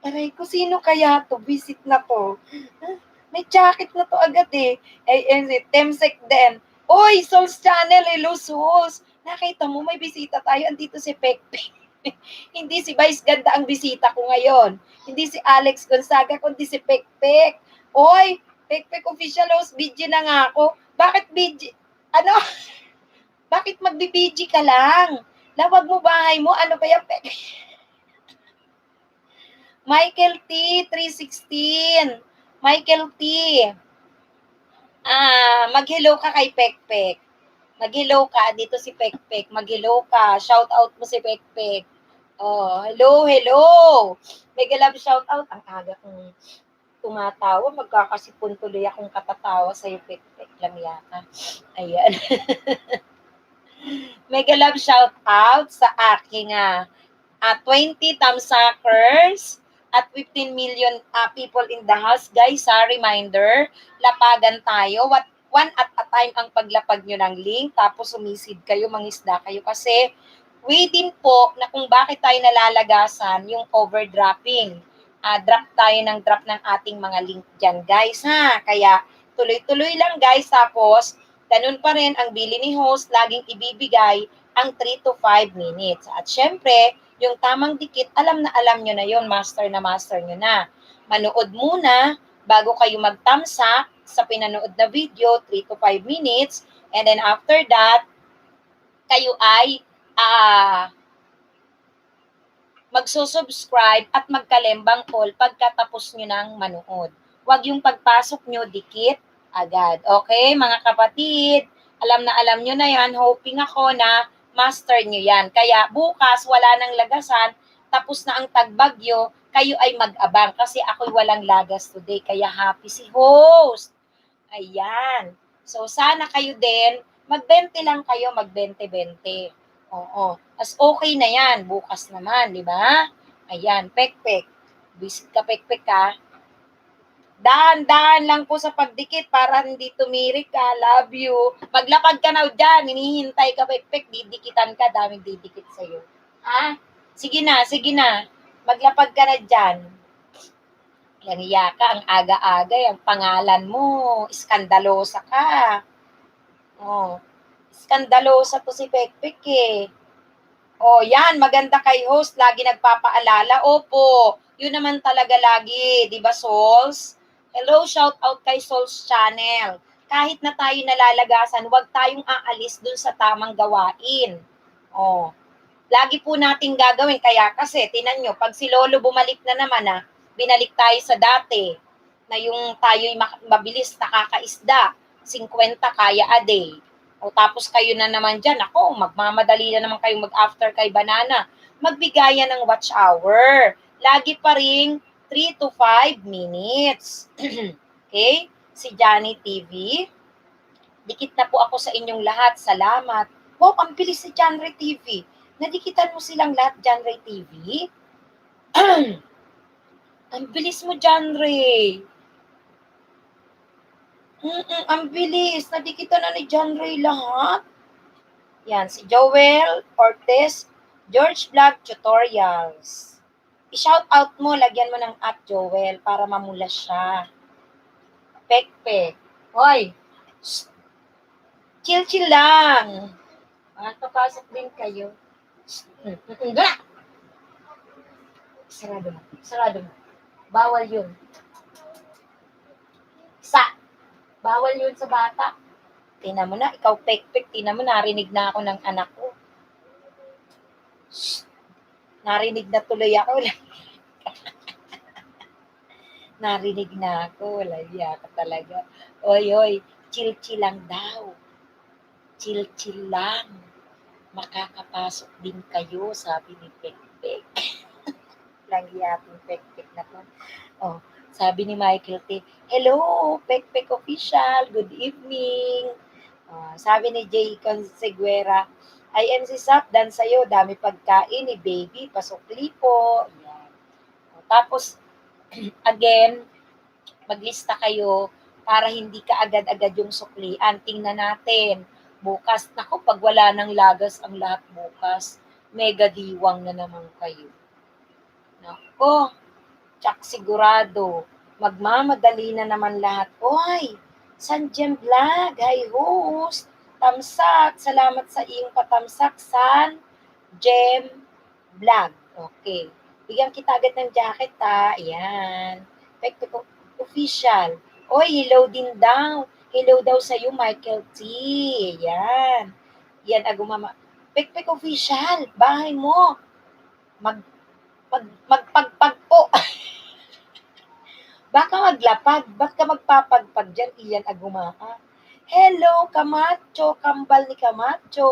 Speaker 1: Aray ko, sino kaya to? Visit na to. May jacket na to agad eh. Temsek din. Oy, Souls Channel, hello Souls. Nakita mo, may bisita tayo. Andito si Pekpek. Hindi si Vice Ganda ang bisita ko ngayon. Hindi si Alex Gonzaga, kundi si Pekpek. Oy, Pekpek official host, BG na nga ako. Bakit BG? Ano? Bakit magbi-BG ka lang? Lawag mo bahay mo, ano ba yan, Pekpek? Michael T, 316. Michael T. Mag-hello ka kay Pekpek. Mag-hello ka, dito si Pekpek. Mag-hello ka, shout out mo si Pekpek. Oh, hello, hello. Mega love shout out. Ang aga kong tumatawa, magkakasipon tuloy akong katatawa sa iyo, Pekpek. Lang yata. Ayan. Mega love shout out sa aking 20 thumbsuckers at 15 million people in the house. Guys, reminder, lapagan tayo. One at a time ang paglapag nyo ng link, tapos sumisid kayo, mangisda kayo. Kasi, way din po na kung bakit tayo nalalagasan yung overdrapping. Drop tayo ng drop ng ating mga link dyan, guys, ha? Kaya, tuloy-tuloy lang, guys. Tapos, ganun pa rin ang bili ni host, laging ibibigay ang 3 to 5 minutes. At syempre, yung tamang dikit, alam nyo na yon, master nyo na. Manood muna bago kayo mag-thumbs-up sa pinanood na video, 3 to 5 minutes. And then after that, kayo ay magsusubscribe at magkalembang all pagkatapos nyo ng manood. Huwag yung pagpasok nyo, dikit agad. Okay, mga kapatid? Alam nyo na yan. Hoping ako na master nyo yan. Kaya bukas, wala nang lagasan. Tapos na ang tagbagyo, kayo ay mag-abang. Kasi ako'y walang lagas today. Kaya happy si host. Ayan. So, sana kayo din, mag-20 lang kayo, mag-20-20. Oo. As okay na yan, bukas naman, di ba? Ayan, Pekpek. Visit ka, Pekpek, ha? Dahan-dahan lang po sa pagdikit para hindi tumirik ka. Love you. Maglapag ka na dyan. Hinihintay ka, Pekpek. Didikitan ka. Daming didikit sa'yo. Ha? Sige na, sige na. Maglapag ka na dyan. Langya ka, ang aga-aga, ang pangalan mo, iskandalosa ka. Oh, iskandalosa to si Pekpek eh. Oh, yan, maganda kay host, lagi nagpapaalala. Opo, yun naman talaga lagi, di ba, Souls? Hello, shout out kay Souls Channel. Kahit na tayo nalalagasan, huwag tayong aalis dun sa tamang gawain. Oh, lagi po nating gagawin. Kaya kasi, tinan nyo, pag si Lolo bumalik na naman binalik tayo sa dati, na yung tayo'y mabilis nakakaisda, 50 kaya a day. O tapos kayo na naman dyan, ako, magmamadali na naman kayo mag-after kay Banana. Magbigayan ng watch hour. Lagi pa ring 3 to 5 minutes. Okay? Si Johnny TV. Dikit na po ako sa inyong lahat. Salamat. Wow, ang bilis si Genre TV. Nadikitan mo silang lahat, Genre TV. Ang bilis mo, Genre. Ang bilis. Nadikita na ni John Ray lahat. Yan, si Joel Ortiz, George Vlog Tutorials. I-shout out mo, lagyan mo ng @Joel para mamula siya. Pekpek. Hoy, chill-chill lang. Papasok din kayo. Doon na! Sarado mo. Sarado mo. Bawal yun. Bawal yun sa bata. Tingnan mo na, ikaw pekpek. Tingnan mo, narinig na ako ng anak ko. Narinig na tuloy ako. Narinig na ako. Wala ka talaga. Oy, chill-chill lang daw. Chill-chill lang. Makakapasok din kayo, sabi ni Pekpek. Langya akong Pekpek na to. Oh, sabi ni Michael T. Hello, Pekpek Official. Good evening. Sabi ni Jay Conseguera, IMC Sap, dan sa'yo, dami pagkain ni baby, pasukli po. Yan. Tapos, again, maglista kayo para hindi ka agad-agad yung suklian. Tingnan natin. Bukas, naku, pag wala ng lagas ang lahat bukas, mega diwang na naman kayo. Naku, tsak sigurado, magmamadali na naman lahat. Oy, Sanjem Vlog, hi host, tamsak, salamat sa iyong patamsak, Sanjem Vlog. Okay, bigyan kita agad ng jacket ha, ayan. Pekpek Official. Oy, hello din daw. Hello daw sa iyo, Michael T. Yan. Yan, agumama. Pekpek Official, bahay mo. Magpagpag po. Baka maglapag. Baka magpapagpag dyan. Iyan agumaa. Hello, Camacho. Kambal ni Camacho.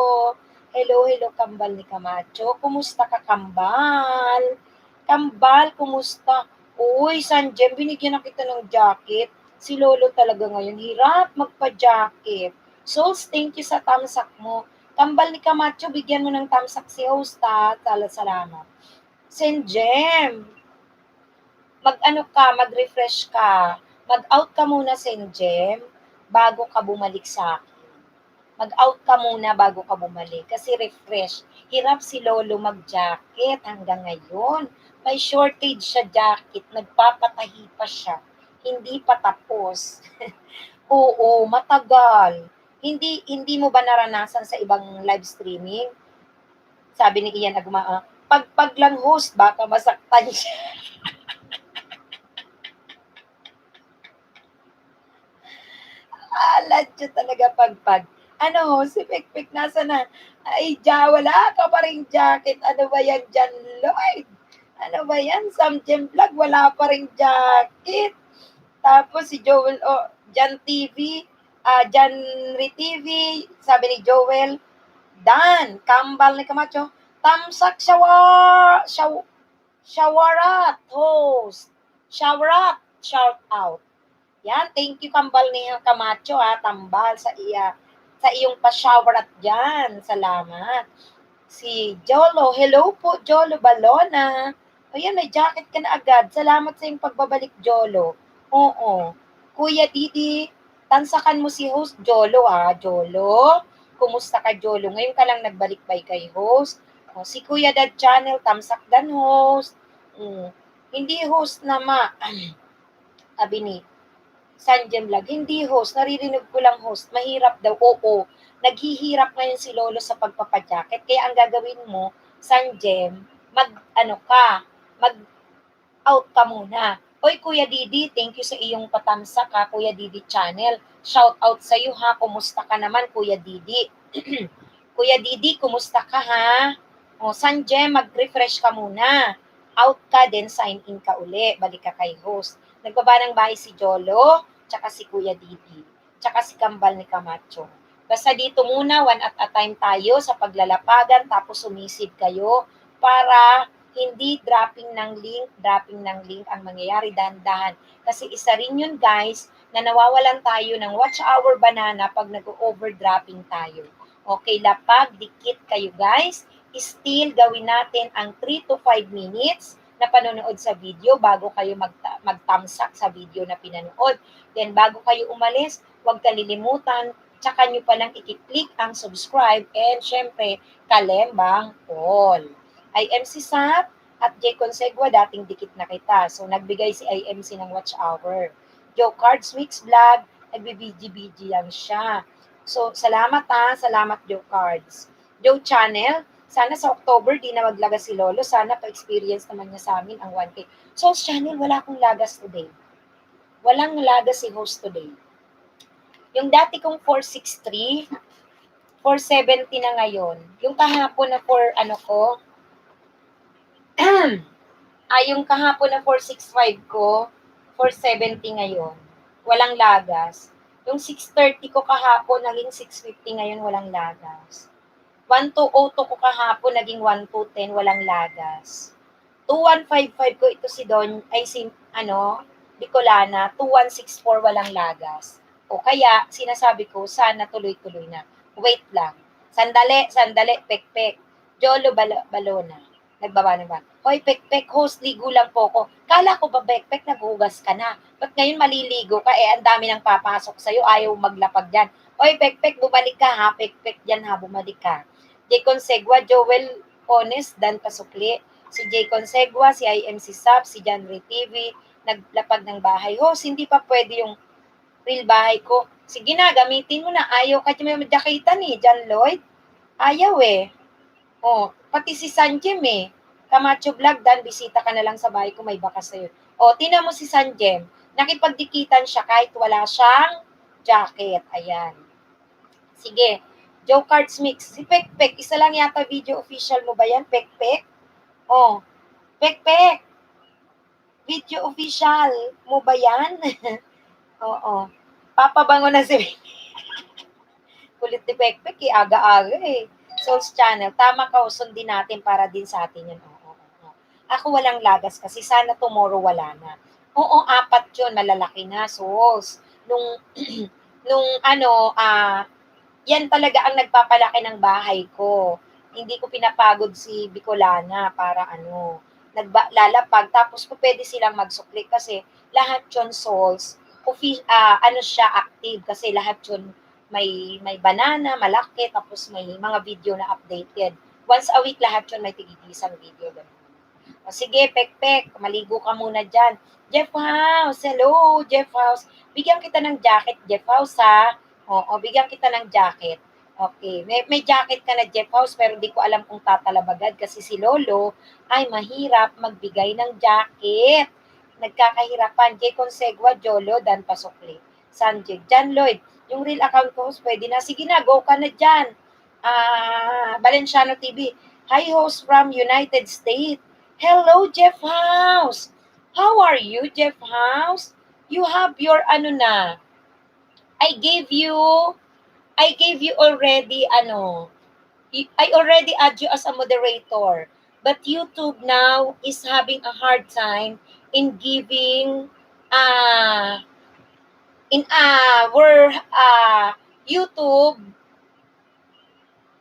Speaker 1: Hello, kambal ni Camacho. Kumusta ka, kambal? Kambal, kumusta? Uy, Sanjem, binigyan na kita ng jacket. Si Lolo talaga ngayon, hirap magpa-jacket. Souls, thank you sa tamsak mo. Kambal ni Camacho, bigyan mo ng tamsak si host ha. Salamat. Sanjem, mag-refresh ka. Mag-out ka muna, Sanjem, bago ka bumalik sa akin. Mag-out ka muna bago ka bumalik. Kasi refresh. Hirap si Lolo mag-jacket hanggang ngayon. May shortage siya jacket. Nagpapatahi pa siya. Hindi pa tapos. Oo, matagal. Hindi mo ba naranasan sa ibang live streaming? Sabi ni Ian Agmaa, pag lang host, baka masaktan siya. Alat siya talaga pagpag. Ano, si Pekpek nasa na? Ay, wala ka pa rin jacket. Ano ba yan dyan, Lloyd? Ano ba yan? Samjem Vlog, wala pa rin jacket. Tapos si Joel, Jan TV, Janry TV, sabi ni Joel, Dan, kambal ni Camacho, tamsak shawarat, host. Shawarat, shout out. Yan, thank you kambal ni Camacho tambal sa iyong pa-showerat diyan. Salamat. Si Jolo, hello po Jolo Balona. Ayan, may jacket ka na agad. Salamat sa iyong pagbabalik, Jolo. Oo. Kuya Didi, tansakan mo si host Jolo Jolo. Kumusta ka, Jolo? Ngayon ka lang nagbalik by kay host. Si Kuya Dad Channel, tamsak dan host. Hindi host na sabi ni Sanjem Vlog, hindi host, naririnig ko lang host, mahirap daw, oo, naghihirap ngayon si Lolo sa pagpapajacket, kaya ang gagawin mo, Sanjem, mag-out ka muna. Oy, Kuya Didi, thank you sa iyong patamsak Kuya Didi Channel, shout out sa iyo kumusta ka naman, Kuya Didi? Kuya Didi, kumusta ka Sanjem, mag-refresh ka muna, out ka, then sign in ka uli, balik ka kay host. Nagbaba ng bahay si Jolo, tsaka si Kuya Didi, tsaka si Kambal ni Camacho. Basta dito muna, one at a time tayo sa paglalapagan, tapos sumisid kayo para hindi dropping ng link ang mangyayari dahan-dahan. Kasi isa rin yun guys, na nawawalan tayo ng watch hour banana pag nag-overdropping tayo. Okay, lapag, dikit kayo guys. Still, gawin natin ang 3 to 5 minutes na panonood sa video bago kayo magtamsak sa video na pinanood. Then bago kayo umalis, huwag kalilimutan, tsaka nyo palang i-click ang subscribe and syempre, kalembang all. IMC Sap at J. Consegua, dating dikit na kita. So, nagbigay si IMC ng watch hour. Joe Cards Mix Vlog, nagbibiji-biji lang siya. So, salamat salamat Joe Cards. Joe Channel, sana sa October di na maglagas si Lolo. Sana pa-experience naman niya sa amin ang 1K. So, Channel, wala akong lagas today. Walang lagas si host today. Yung dati kong 463, 470 na ngayon. Yung kahapon na yung kahapon na 465 ko, 470 ngayon. Walang lagas. Yung 630 ko kahapon, naging 650 ngayon, walang lagas. 1202 ko kahapon, naging 1210, walang lagas. 2155 ko, ito si Bicolana, 2164, walang lagas. O kaya, sinasabi ko, sana tuloy-tuloy na. Wait lang. Sandali, pekpek. Jolo Balona. Nagbaba na ba? Hoy, pekpek, host, ligo lang po ko. Kala ko ba, pekpek, naghugas ka na? Ba't ngayon maliligo ka? Ang dami nang papasok sa'yo, ayaw maglapag dyan. Hoy, pekpek, bumalik ka ha, pekpek dyan ha, bumalik ka. J. Consegua, Joel Honest, Dan Pasukli. Si J. Consegua, si IMC Sap, si John Ray TV, naglapag ng bahay. Host, hindi pa pwede yung real bahay ko. Sige na, gamitin mo na. Ayaw ka dyan may madakitan John Lloyd. Ayaw pati si Sanjem Camacho Vlog, Dan, bisita ka na lang sa bahay ko, may bakas sa'yo. Tingnan mo si Sanjem. Nakipagdikitan siya kahit wala siyang jacket. Ayan. Sige. Joe Cards Mix. Si Pekpek, isa lang yata video official mo ba yan, Pekpek? Pekpek. Video official mo ba yan? Oo. Papabango na si kulit ni Pekpek aga-aga Souls Channel, tama ka, sundin natin para din sa atin yan. Ako walang lagas kasi sana tomorrow wala na. 4 yun, malalaki na, Souls. Yan talaga ang nagpapalaki ng bahay ko. Hindi ko pinapagod si Bicolana para lalapag. Tapos ko pwede silang magsukli kasi lahat yun, Souls, siya active kasi lahat yun may banana, malaki, tapos may mga video na updated. Once a week lahat yun may tigigisang video. Sige, Pekpek, maligo ka muna dyan. Jeff House, hello, Jeff House. Bigyan kita ng jacket, Jeff House, ha? Bigyan kita ng jacket. Okay, may jacket ka na, Jeff House, pero di ko alam kung tatalabagad kasi si Lolo ay mahirap magbigay ng jacket. Nagkakahirapan. J. Consegua, Jolo, Dan Pasukli. Sanjay, John Lloyd, yung real account ko, host, pwede na. Sige na, go ka na dyan. Valenciano TV. Hi, host from United States. Hello, Jeff House. How are you, Jeff House? You have your I gave you already I already add you as a moderator. But YouTube now is having a hard time in giving YouTube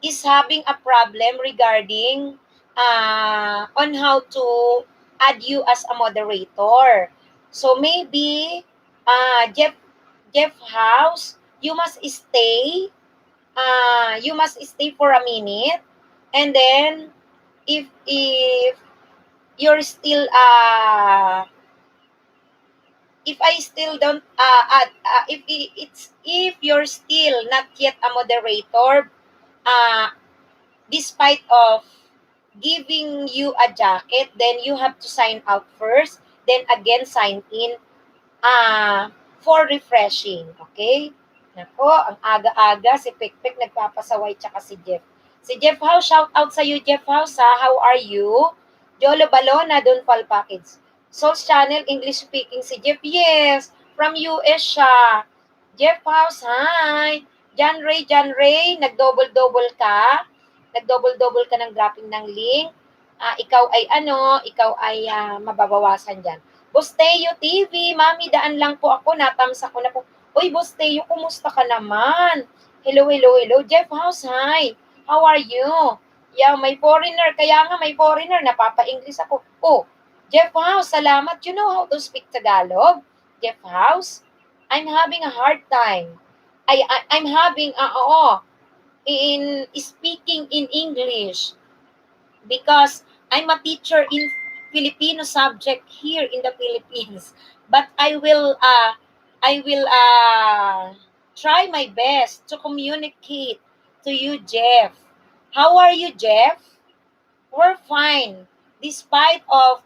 Speaker 1: is having a problem regarding on how to add you as a moderator. So maybe Jeff House, you must stay for a minute, and then if you're still if I still don't if you're still not yet a moderator, despite of giving you a jacket, then you have to sign out first, then again sign in for refreshing. Okay? Nako, ang aga-aga si Pekpek nagpapasaway tsaka si Jeff. Si Jeff House, shout out sa iyo, Jeff House, ha? How are you? Jolo Balona, Don Pal Package. Souls Channel, English speaking si Jeff. Yes, from US siya. Jeff House, hi. John Ray, nag-double ka. Nag-double ka ng dropping ng link. Ikaw ay mababawasan dyan. Bosteo TV, Mami, daan lang po ako, natamsa ko na po. Uy, Bosteo, kumusta ka naman? Hello. Jeff House, hi. How are you? Yeah, may foreigner. Kaya nga may foreigner. Napapa-English ako. Jeff House, salamat. You know how to speak Tagalog? Jeff House? I'm having a hard time. I'm having, in speaking in English because I'm a teacher in Filipino subject here in the Philippines. But I will try my best to communicate to you, Jeff. How are you, Jeff? We're fine. Despite of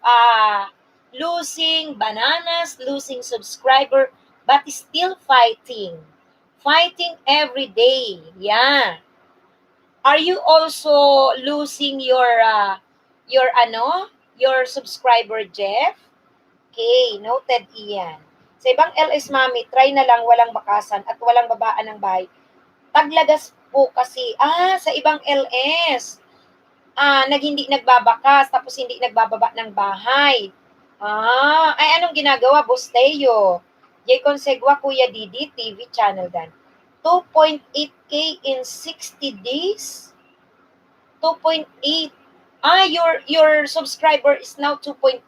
Speaker 1: losing bananas, losing subscriber, but still fighting. Fighting every day. Yeah. Are you also losing your your subscriber, Jeff? Okay, noted iyan. Sa ibang LS Mami, try na lang walang bakasan at walang babaan ng bahay. Taglagas po kasi. Sa ibang LS. Hindi nagbabakas, tapos hindi nagbababa ng bahay. Ay anong ginagawa, Bosteo? J. Consegua, Kuya Didi, TV channel dan. 2.8K in 60 days? 2.8. Your subscriber is now 2.8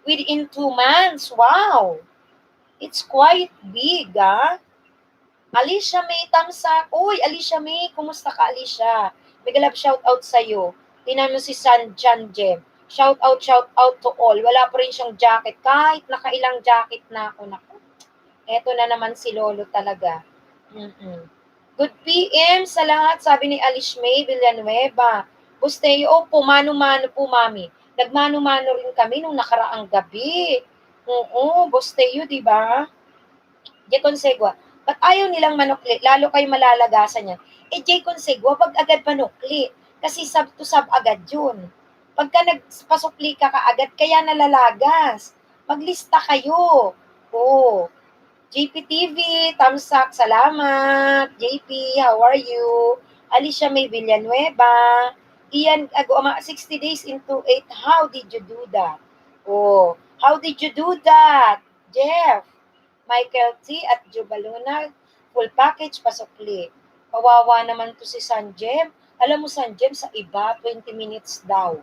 Speaker 1: within 2 months. Wow. It's quite big, Alicia May Tamsak. Uy, Alicia May, kumusta ka, Alicia? Mega love shout out sa'yo. Tinan mo si San Jan Jem. Shout out to all. Wala pa rin siyang jacket. Kahit nakailang jacket na ako. Naku. Eto na naman si Lolo talaga. Good PM sa lahat, sabi ni Alice May Villanueva. Busteo, opo, mano-mano po, mami. Nagmano-mano rin kami nung nakaraang gabi. Oo, Busteo, di ba? J. Consegua, ba't ayaw nilang manukli? Lalo kayo malalagasan yan. J. Consegua, wag agad manukli. Kasi sub to sub agad yun. Pagka nagpasukli ka kaagad, kaya nalalagas. Maglista kayo. JPTV, thumbs up, salamat. JP, how are you? Alicia May Villanueva. Ian, 60 days into 8. How did you do that? How did you do that? Jeff, Michael T. at Jubaluna, full package, pasukli. Kawawa naman to si Sanjem. Alam mo, Sanjem, sa iba, 20 minutes daw.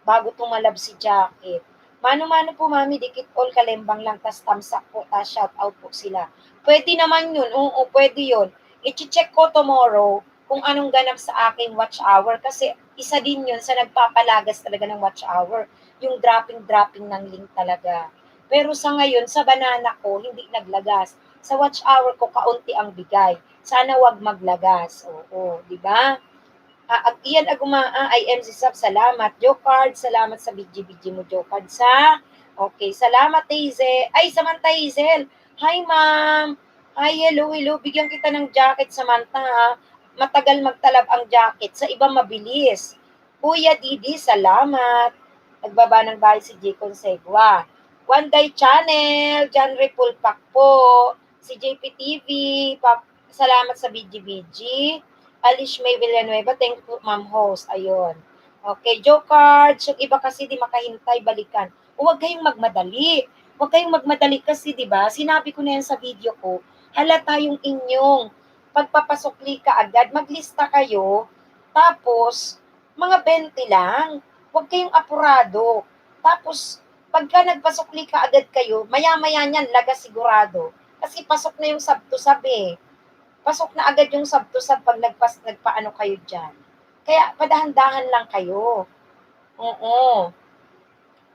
Speaker 1: Bago tumalab si jacket. Mano-mano po, mami, dikit all kalembang lang, tas tamsak po, tas shout out po sila. Pwede naman yun, oo, pwede yun. I-check ko tomorrow kung anong ganap sa aking watch hour kasi isa din yun sa nagpapalagas talaga ng watch hour. Yung dropping ng link talaga. Pero sa ngayon, sa banana ko, hindi naglagas. Sa watch hour ko, kaunti ang bigay. Sana wag maglagas. Oo, di ba? Iyan IMC Sub, salamat. Jokard, salamat sa BG mo, Jokard. Okay, salamat, Hazel. Ay, Samantha Hazel. Hi, ma'am. Hi, hello. Bigyan kita ng jacket, Samantha, ha. Matagal magtalab ang jacket. Sa iba, mabilis. Kuya Didi, salamat. Nagbaba ng bahay si J. Consegua. One Day Channel, John Repulpak po. Si JPTV, salamat sa BG. Alice May Villanueva, thank you, ma'am host. Ayun. Okay, joke cards. Yung iba kasi di makahintay, balikan. Huwag kayong magmadali. Huwag kayong magmadali kasi, di ba? Sinabi ko na yan sa video ko. Halata yung inyong pagpapasukli ka agad. Maglista kayo. Tapos, mga 20 lang. Huwag kayong apurado. Tapos, pagka nagpasukli ka agad kayo, maya-maya niyan, lagas sigurado. Kasi pasok na yung sub to sub eh. Pasok na agad yung sub to sub pag nagpaano kayo dyan. Kaya padahan-dahan lang kayo. Oo.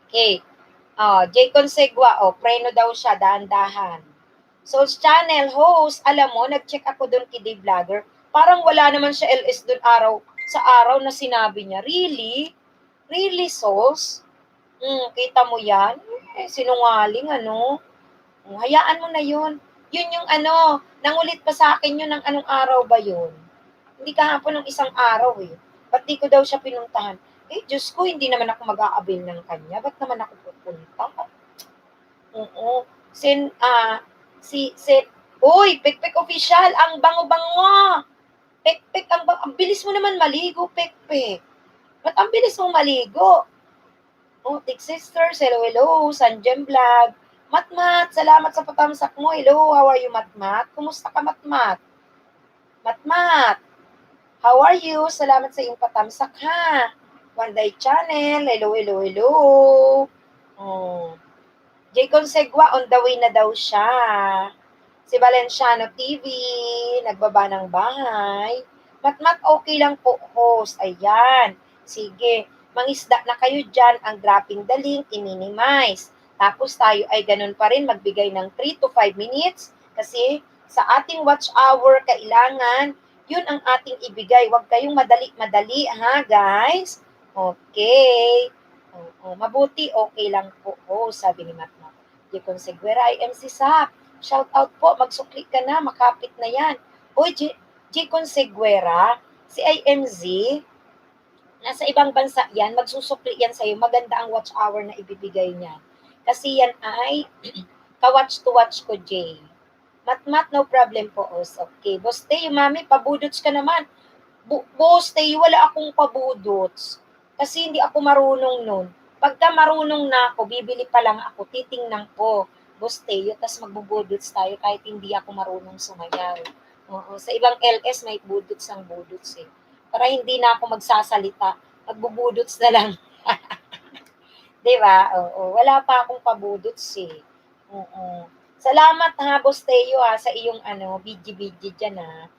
Speaker 1: Okay. J. Consegua, preno daw siya, dahan-dahan. Souls Channel host, alam mo, nag-check ako doon kay Dave Vlogger. Parang wala naman siya LS doon sa araw na sinabi niya. Really? Really, Souls? Kita mo yan? Sinungaling, ano? Hayaan mo na yun. Yun yung nangulit pa sa akin yun ng anong araw ba yun? Hindi kahapon ng isang araw eh. Ba't di ko daw siya pinuntahan? Diyos ko, hindi naman ako mag-aabil ng kanya. Ba't naman ako pupunta? Oo. Uy, Pekpek official, ang bango-bango. Pekpek, ang bilis mo naman maligo, Pekpek. Ba't ang bilis mong maligo? Tig Sisters, hello, Sanjem Vlog. Matmat, salamat sa patamsak mo. Hello, how are you, Matmat? Kumusta ka, Matmat? Matmat, how are you? Salamat sa iyong patamsak, ha? One Day Channel, hello. Oh. J. Consegua, on the way na daw siya. Si Valenciano TV, nagbaba ng bahay. Matmat, okay lang po, host. Ayan. Sige. Mangisda na kayo dyan. Ang dropping the link, i-minimize. Tapos tayo ay ganun pa rin, magbigay ng 3 to 5 minutes. Kasi sa ating watch hour, kailangan, yun ang ating ibigay. Huwag kayong madali-madali, ha, guys? Okay. Oo, mabuti, okay lang po, host, sabi ni Matmat. J. Conseguera, I am si Sap. Shout out po, magsukli ka na, makapit na yan. Uy, J. Conseguera, si IMZ, nasa ibang bansa yan, magsusukli yan sa'yo, maganda ang watch hour na ibibigay niyan. Kasi yan ay ka-watch to watch ko, J. Matmat, no problem po, os. Okay. Boss Teo, mami, pabudots ka naman. Boss Teo, wala akong pabudots. Kasi hindi ako marunong nun. Pagka marunong na ako, bibili pa lang ako, titingnan ko. Boss Teo, tas magbubudots tayo kahit hindi ako marunong sumayaw. Oo, sa ibang LS may budots ang budots eh. Para hindi na ako magsasalita, magbubudots na lang. 'Di ba? Oo, wala pa akong pabudots eh. Oo. Salamat ha, Boss Teo ha, sa iyong BG-BG dyan ha.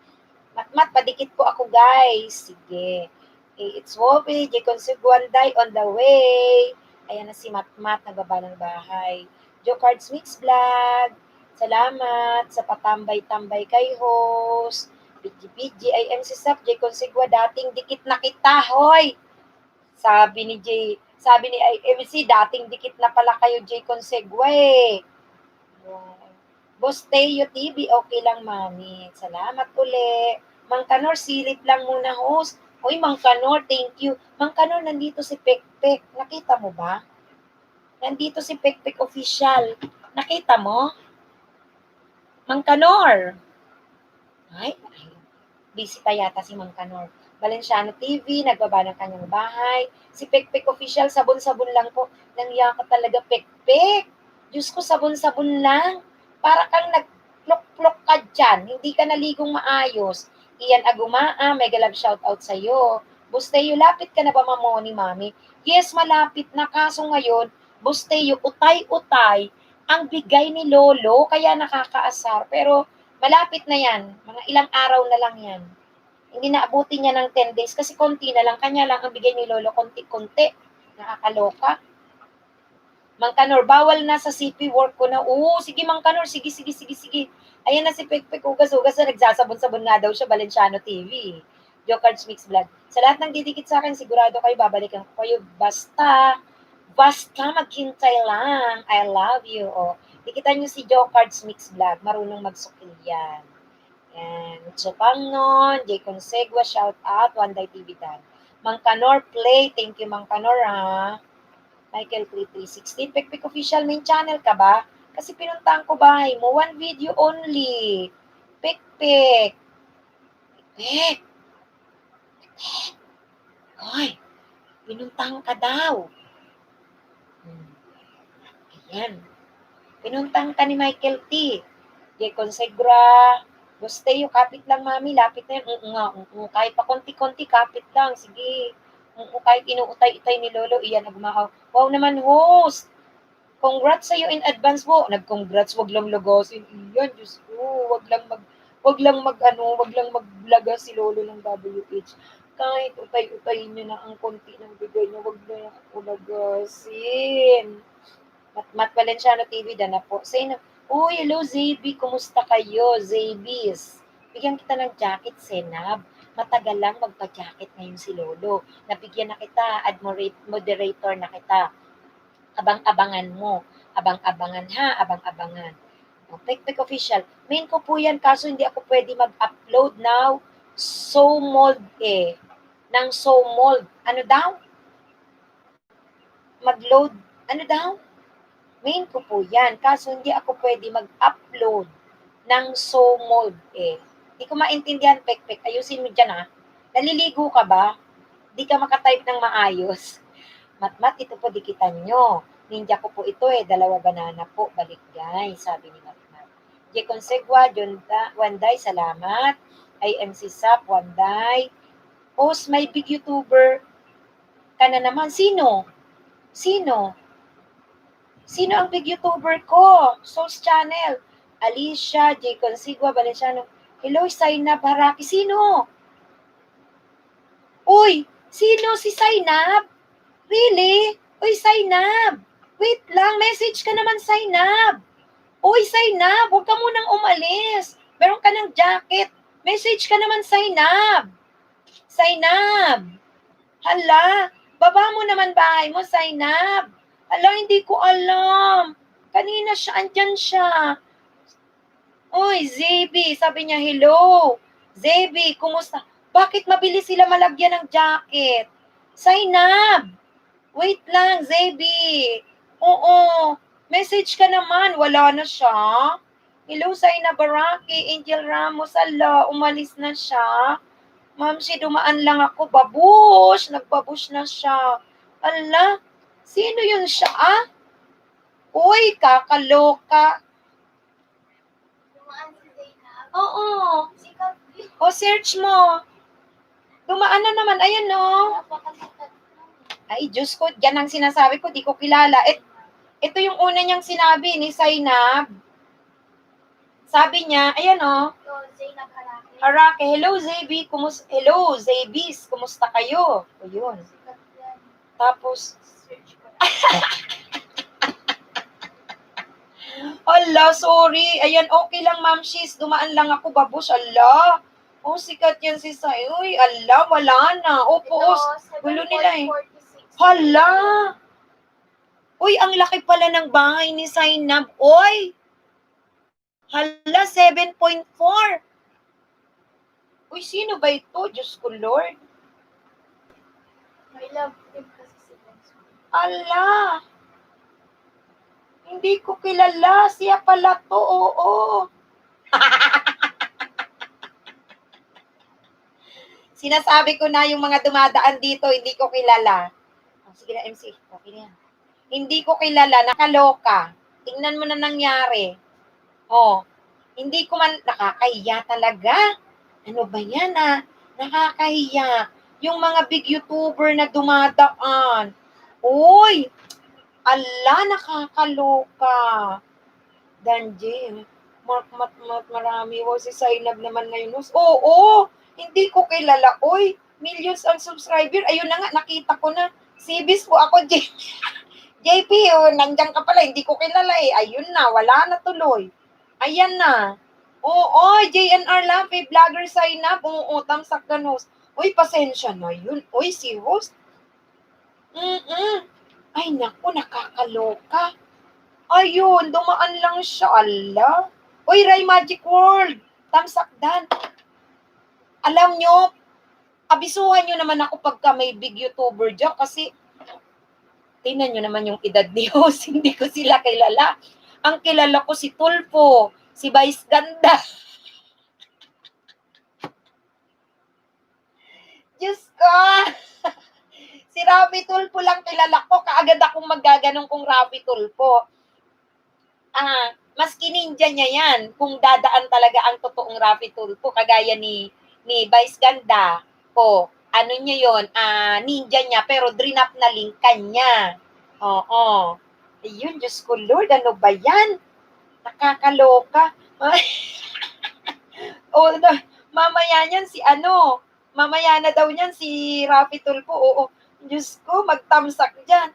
Speaker 1: Matmat, padikit po ako guys. Sige. Okay, it's Wobi, J. Consiguanday on the way. Ayan na si Matmat, nagbaba ng bahay. Joe Cards Mix Vlog. Salamat sa patambay-tambay kay host. BG, IM si Sap, J. Consigua, dating dikit na kita, hoy! Sabi ni IMC, dating dikit na pala kayo, J. Consigua eh. Boss Teo TV, okay lang, mami. Salamat uli. Mang Kanor, silip lang muna, host. Uy, Mang Kanor, thank you. Mang Kanor, nandito si Pekpek. Nakita mo ba? Nandito si Pekpek official. Nakita mo? Mang Kanor. Ay, busy pa yata si Mang Kanor. Valenciano TV, nagbaba ng kanyang bahay. Si Pekpek official, sabon-sabon lang po. Nangya ka talaga, Pekpek. Diyos ko, sabon-sabon lang. Para kang nagplok-plok ka dyan. Hindi ka naligong maayos. Iyan Agumaa, mega love shoutout sa'yo. Busteyo, lapit ka na ba mamoni, mami? Yes, malapit na. Kaso ngayon, Busteyo, utay-utay ang bigay ni Lolo, kaya nakakaasar. Pero malapit na yan. Mga ilang araw na lang yan. Hindi naabuti niya ng 10 days kasi konti na lang. Kanya lang ang bigay ni Lolo, konti-konti. Nakakaloka. Mang Kanor, bawal na sa CP work ko na. Oo, sige Mang Kanor, sige. Ayan na si Pekpek, ugas-ugas na nagsasabon-sabon nga daw siya, Valenciano TV. Jokards Mix Vlog. Sa lahat ng didikit sa akin, sigurado kayo, babalikan ko kayo. Basta maghintay lang. I love you. Oh. Dikitan nyo si Jokards Mix Vlog. Marunong magsukil yan. Yan. Chupangnon, J. Consegua, shout out, One Day TV Dan. Mang Kanor, play. Thank you, Mang Kanor, ha. Michael 3316. Pekpek official, main channel ka ba? Kasi pinuntahan ko bahay mo. One video only. Pekpek. Pekpek. Hoy, pinuntahan ka daw. Ayan. Pinuntahan ka ni Michael T. J. Consegra. Busteo, kapit lang, mami. Lapit na yan. Kahit pa konti-konti, kapit lang. Sige. Kahit inuutay-utay ni Lolo, iyan na gumahaw. Wow naman, host. Congrats sa iyo in advance po. Nag-congrats, wag lang lagasin. Iyan, Diyos ko. Wag lang maglaga si Lolo ng WH. Kahit utay-utayin niyo na ang konti ng bigay niya, wag na ako lagasin. Mat Valenciano TV na po. Say na, uy, hello ZB, kumusta kayo, ZBs? Bigyan kita ng jacket, Senab. Matagal lang magpa-jacket ngayon si Lolo. Nabigyan na kita, moderator na kita. Abang-abangan mo. Abang-abangan ha, abang-abangan. Pekpek official. Main ko po yan, kaso hindi ako pwede mag-upload now. So mold eh. Nang so mold. Ano daw? Mag-load. Ano daw? Main ko po yan, kaso hindi ako pwede mag-upload ng so mold eh. Hindi ko maintindihan, Pekpek. Ayusin mo dyan ha. Naliligo ka ba? Hindi ka makatype ng maayos. Matmat, ito po dikitan nyo. Ninja ko po ito eh, 2 banana po. Balik guys, sabi ni Matmat. J. Consegua, Wanday, salamat. IMC Sap, Wanday. Host, may big YouTuber ka na naman. Sino? Sino ang big YouTuber ko? Soul's Channel. Alicia, J. Consigua, Valenciano. Hello, Zainab Haraki. Sino? Uy, sino si Zainab? Really? Uy, Zainab. Wait lang, message ka naman, Zainab. Uy, Zainab, huwag ka munang umalis. Meron ka ng jacket. Message ka naman, Zainab. Zainab. Hala, baba mo naman bahay mo, Zainab. Hala, hindi ko alam. Kanina siya, andyan siya. Uy, Zebi, sabi niya, hello. Zebi, kumusta? Bakit mabilis sila malagyan ng jacket? Zainab, wait lang, Zebi. Oo, message ka naman, wala na siya. Hello, Zainab Baraki, Angel Ramos, ala, umalis na siya. Ma'am, si dumaan lang ako, babush, nagbabush na siya. Ala, sino yun siya, ah? Uy, kakaloka. Oo. O, search mo. Dumaan na naman. Ayan, no. Ay, Diyos ko, yan ang sinasabi ko. Di ko kilala. Ito yung una niyang sinabi ni Zainab. Sabi niya, ayan, no.
Speaker 2: Zainab Haraki.
Speaker 1: Harake, hello, Zebi. Hello, Zebis. Kumusta kayo? O, yun. Tapos, ala, sorry. Ayan, okay lang, Ma'am Shiz. Dumaan lang ako, babos. Ala. Oh, sikat yan si Sai. Uy, ala, wala na. Opo, gulo nila eh. Hala. Uy, ang laki pala ng bahay ni Zainab. Uy. Hala, 7.4. Uy, sino ba ito? Diyos ko, Lord.
Speaker 2: My love him kasi si Benzo.
Speaker 1: Ala. Hindi ko kilala. Siya pala to, oo. Sinasabi ko na yung mga dumadaan dito, hindi ko kilala. Oh, sige na, MC. Okay na yan. Hindi ko kilala, nakaloka. Tingnan mo na nangyari. Oh, hindi ko man, nakakahiya talaga. Ano ba yan, ah? Nakakahiya. Yung mga big YouTuber na dumadaan. Uy, ala, nakakaloka. Danji, marami. Wow, si Zainab naman ngayon. Oo, hindi ko kilala. Uy, millions ang subscriber. Ayun na nga, nakita ko na. Sibis po ako, JP, oh, nandiyan ka pala. Hindi ko kilala eh. Ayun na, wala na tuloy. Ayan na. Oo, JNR Lampi, vlogger Zainab. Oo, tamsak ganos. Uy, pasensya na yun. Uy, si host. Ay, naku, nakakaloka. Ayun, dumaan lang siya. Ala. Uy, Ray Magic World. Tamsak dan. Alam nyo, abisuhan nyo naman ako pagka may big YouTuber dyan kasi tingnan nyo naman yung edad ni host. Hindi ko sila kilala. Ang kilala ko si Tulfo, si Vice Ganda. Diyos ko! Si Rafi Tulfo lang kilala ko. Kaagad akong magaganong kung Rafi Tulfo. Maski ninja niya yan. Kung dadaan talaga ang totoong Rafi Tulfo, kagaya ni Vice Ganda. O, ano niya yon, ninja niya, pero drinap na link kanya. Oo. Ayun, Diyos ko, Lord, ano ba yan? Nakakaloka. O, mamaya niyan si ano, mamaya na daw niyan si Rafi Tulfo. Oo, Diyos ko, magtamsak dyan.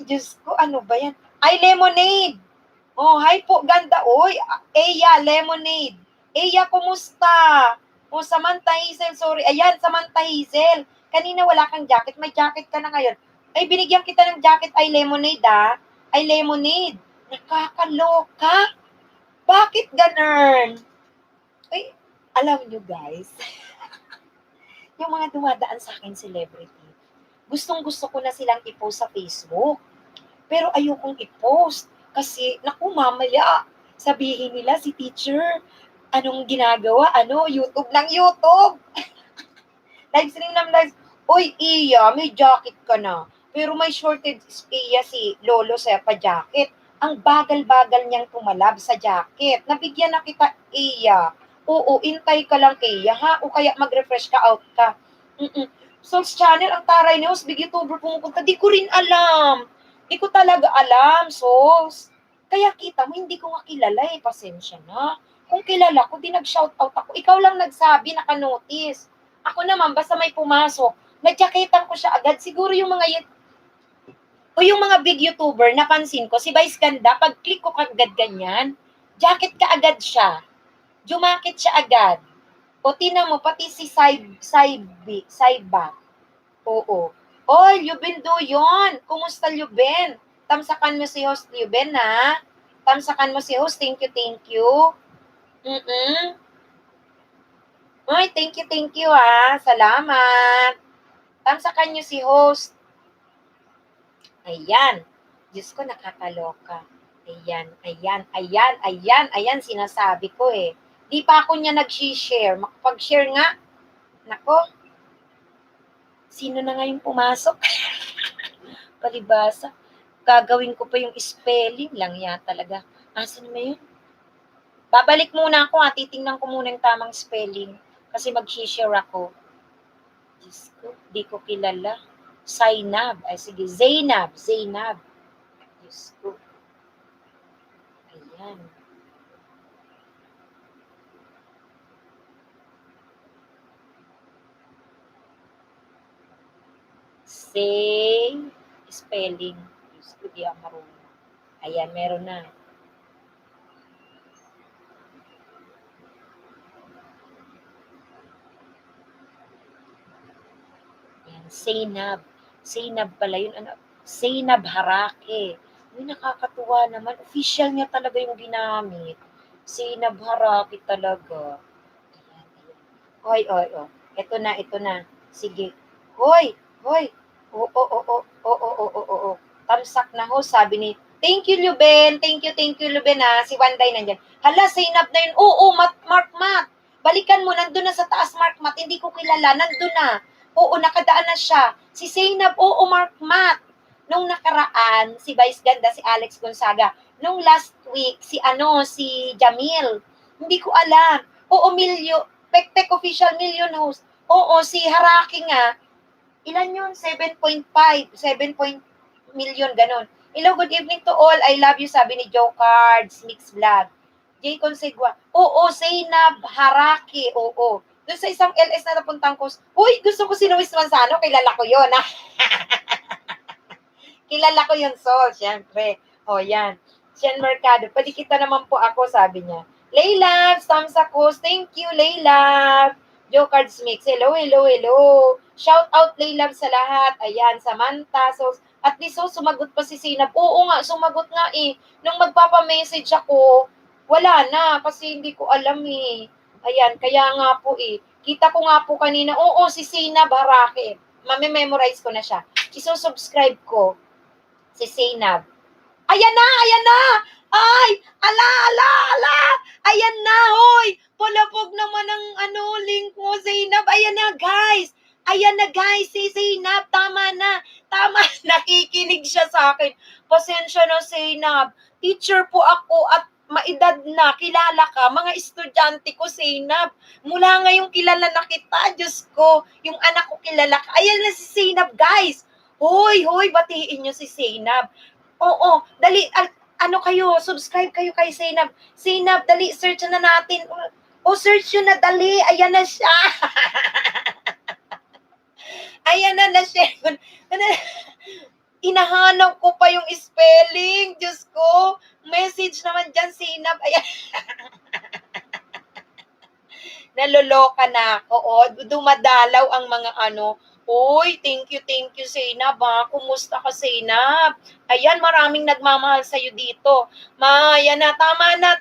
Speaker 1: Diyos ko, ano ba yan? Ay, Lemonade. Oh, hi po, ganda. Oy, Eya, Lemonade. Eya, kumusta? Oh, Samantha Hazel, sorry. Ayan, Samantha Hazel. Kanina wala kang jacket, may jacket ka na ngayon. Ay, binigyan kita ng jacket, ay Lemonade, ah. Ay, Lemonade. Nakakaloka. Bakit ganun? Ay, alam nyo guys, yung mga dumadaan sa akin celebrity, gustong-gusto ko na silang i-post sa Facebook. Pero ayokong i-post. Kasi, naku, mamaya, sabihin nila si teacher, anong ginagawa? Ano, YouTube ng YouTube. Live stream ng live. Uy, Iya, may jacket ka na. Pero may shortage Iya si Lolo sa pa-jacket. Ang bagal-bagal niyang tumalab sa jacket. Nabigyan na kita, Iya. Oo, intay ka lang, Iya, ha? O kaya mag-refresh ka, out ka. Soul's Channel, ang taray ni host, big YouTuber pumupunta. Di ko rin alam. Di ko talaga alam, sos. Kaya kita mo, hindi ko nga kilala eh. Pasensya na. Kung kilala ko, di nag-shoutout ako. Ikaw lang nagsabi, naka-notice. Ako naman, basta may pumasok, nadyaketan ko siya agad. Siguro yung mga o yung mga big YouTuber, napansin ko, si Vice Ganda, pag click ko kagad ganyan, jacket ka agad siya. Jumakit siya agad. O tinan mo, pati si Saiba. Oo. Oy, Luben do yon. Kumusta Luben? Tamsakan mo si host Luben, ha? Tamsakan mo si host. Thank you, thank you. Ay, thank you, ha? Salamat. Tamsakan niyo si host. Ayan. Diyos ko, nakakaloka. Ayan, sinasabi ko eh. Di pa ako niya nag-share. Makapag-share nga. Nako, sino na nga yung pumasok? Palibasa. Gagawin ko pa yung spelling lang yan talaga. Asan na yun? Babalik muna ako ha. Titingnan ko muna yung tamang spelling. Kasi mag-share ako. Diyos ko, di ko kilala. Zainab. Ay sige, Zainab. Diyos ko. Ayan. Say, spelling. Diyos ko, di ako marunong. Ayan, meron na. Ayan, Zainab pala yun. Ano? Zainab Harake. Uy, nakakatuwa naman. Official niya talaga yung ginamit. Zainab Harake talaga. Ayan. Oy. Ito na. Sige. Hoy. Oo. Tamsak na ho, sabi ni, thank you, Luben, ha. Si Wanday nandyan. Hala, Zainab na yun. Oo, Mark Mat. Balikan mo, nandun na sa taas, Mark Mat. Hindi ko kilala, nandun na. Oo, nakadaan na siya. Si Zainab, oo, Mark Mat. Nung nakaraan, si Vice Ganda, si Alex Gonzaga. Nung last week, si Jamil. Hindi ko alam. Oo, Pekpek official million host. Oo, si Haraki nga. Ilan yun? 7.5. 7 million, ganun. Hello, good evening to all. I love you, sabi ni Joe Cards, Mix Vlog. Jay Consegua. Oo, Zainab Haraki. Oo. Doon sa isang LS na napuntang ko, uy, gusto ko si Luis Manzano. Kilala ko yun, ha? Kilala ko yun, so, syempre. O, yan. Sian Mercado. Padikita naman po ako, sabi niya. Layla, Samsakos. Thank you, Layla. Joe Cards Mix. Hello. Shout out, Layla, sa lahat. Ayan, Samantha. So, at least, so, sumagot pa si Sinab. Oo nga, sumagot nga eh. Nung magpapa-message ako, wala na, kasi hindi ko alam eh. Ayan, kaya nga po eh. Kita ko nga po kanina, oo, si Sinab Harake. Mame-memorize ko na siya. Iso-subscribe ko si Zainab. Ayan na! Ay! Ala! Ayan na, hoy! Palabog naman ang link mo, Zainab. Ayan na, guys. Si Zainab, tama na. Nakikinig siya sa akin. Pasensya na, Zainab. Teacher po ako at maedad na, kilala ka, mga estudyante ko, Zainab. Mula ngayong kilala na kita, Diyos ko, yung anak ko kilala ka. Ayan na si Zainab, guys. Hoy, batiin nyo si Zainab. Oo, dali, subscribe kayo kay Zainab. Zainab, dali, search na natin. Search yun na, dali. Ayan na siya. Ayan na siya. Inahanap ko pa yung spelling. Diyos ko. Message naman dyan, Zainab. Ayan. Naloloka na ako. Dumadalaw ang mga Uy, thank you, Zainab, ha? Kumusta ka, Zainab? Ayan, maraming nagmamahal sa'yo dito. Ayan na, tama na.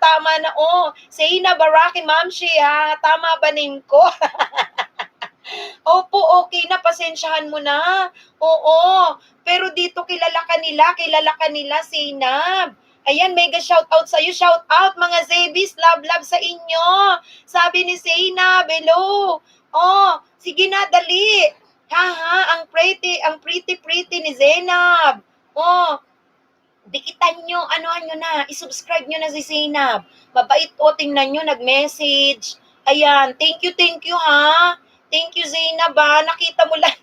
Speaker 1: Zainab, Baraki, Mamshi, ha? Tama ba name ko? Opo, okay na, pasensyahan mo na. Oo, pero dito kilala ka nila, Zainab. Ayan, mega shoutout sa'yo. Shoutout, mga Zebis, love sa inyo. Sabi ni Zainab, hello. Sige na, dali. Ang pretty ni Zainab. Dikitan nyo, nyo na, isubscribe nyo na si Zainab. Mabait po, tingnan nyo, nag-message. Ayan, thank you, ha. Thank you, Zainab, ha. Nakita mo lang.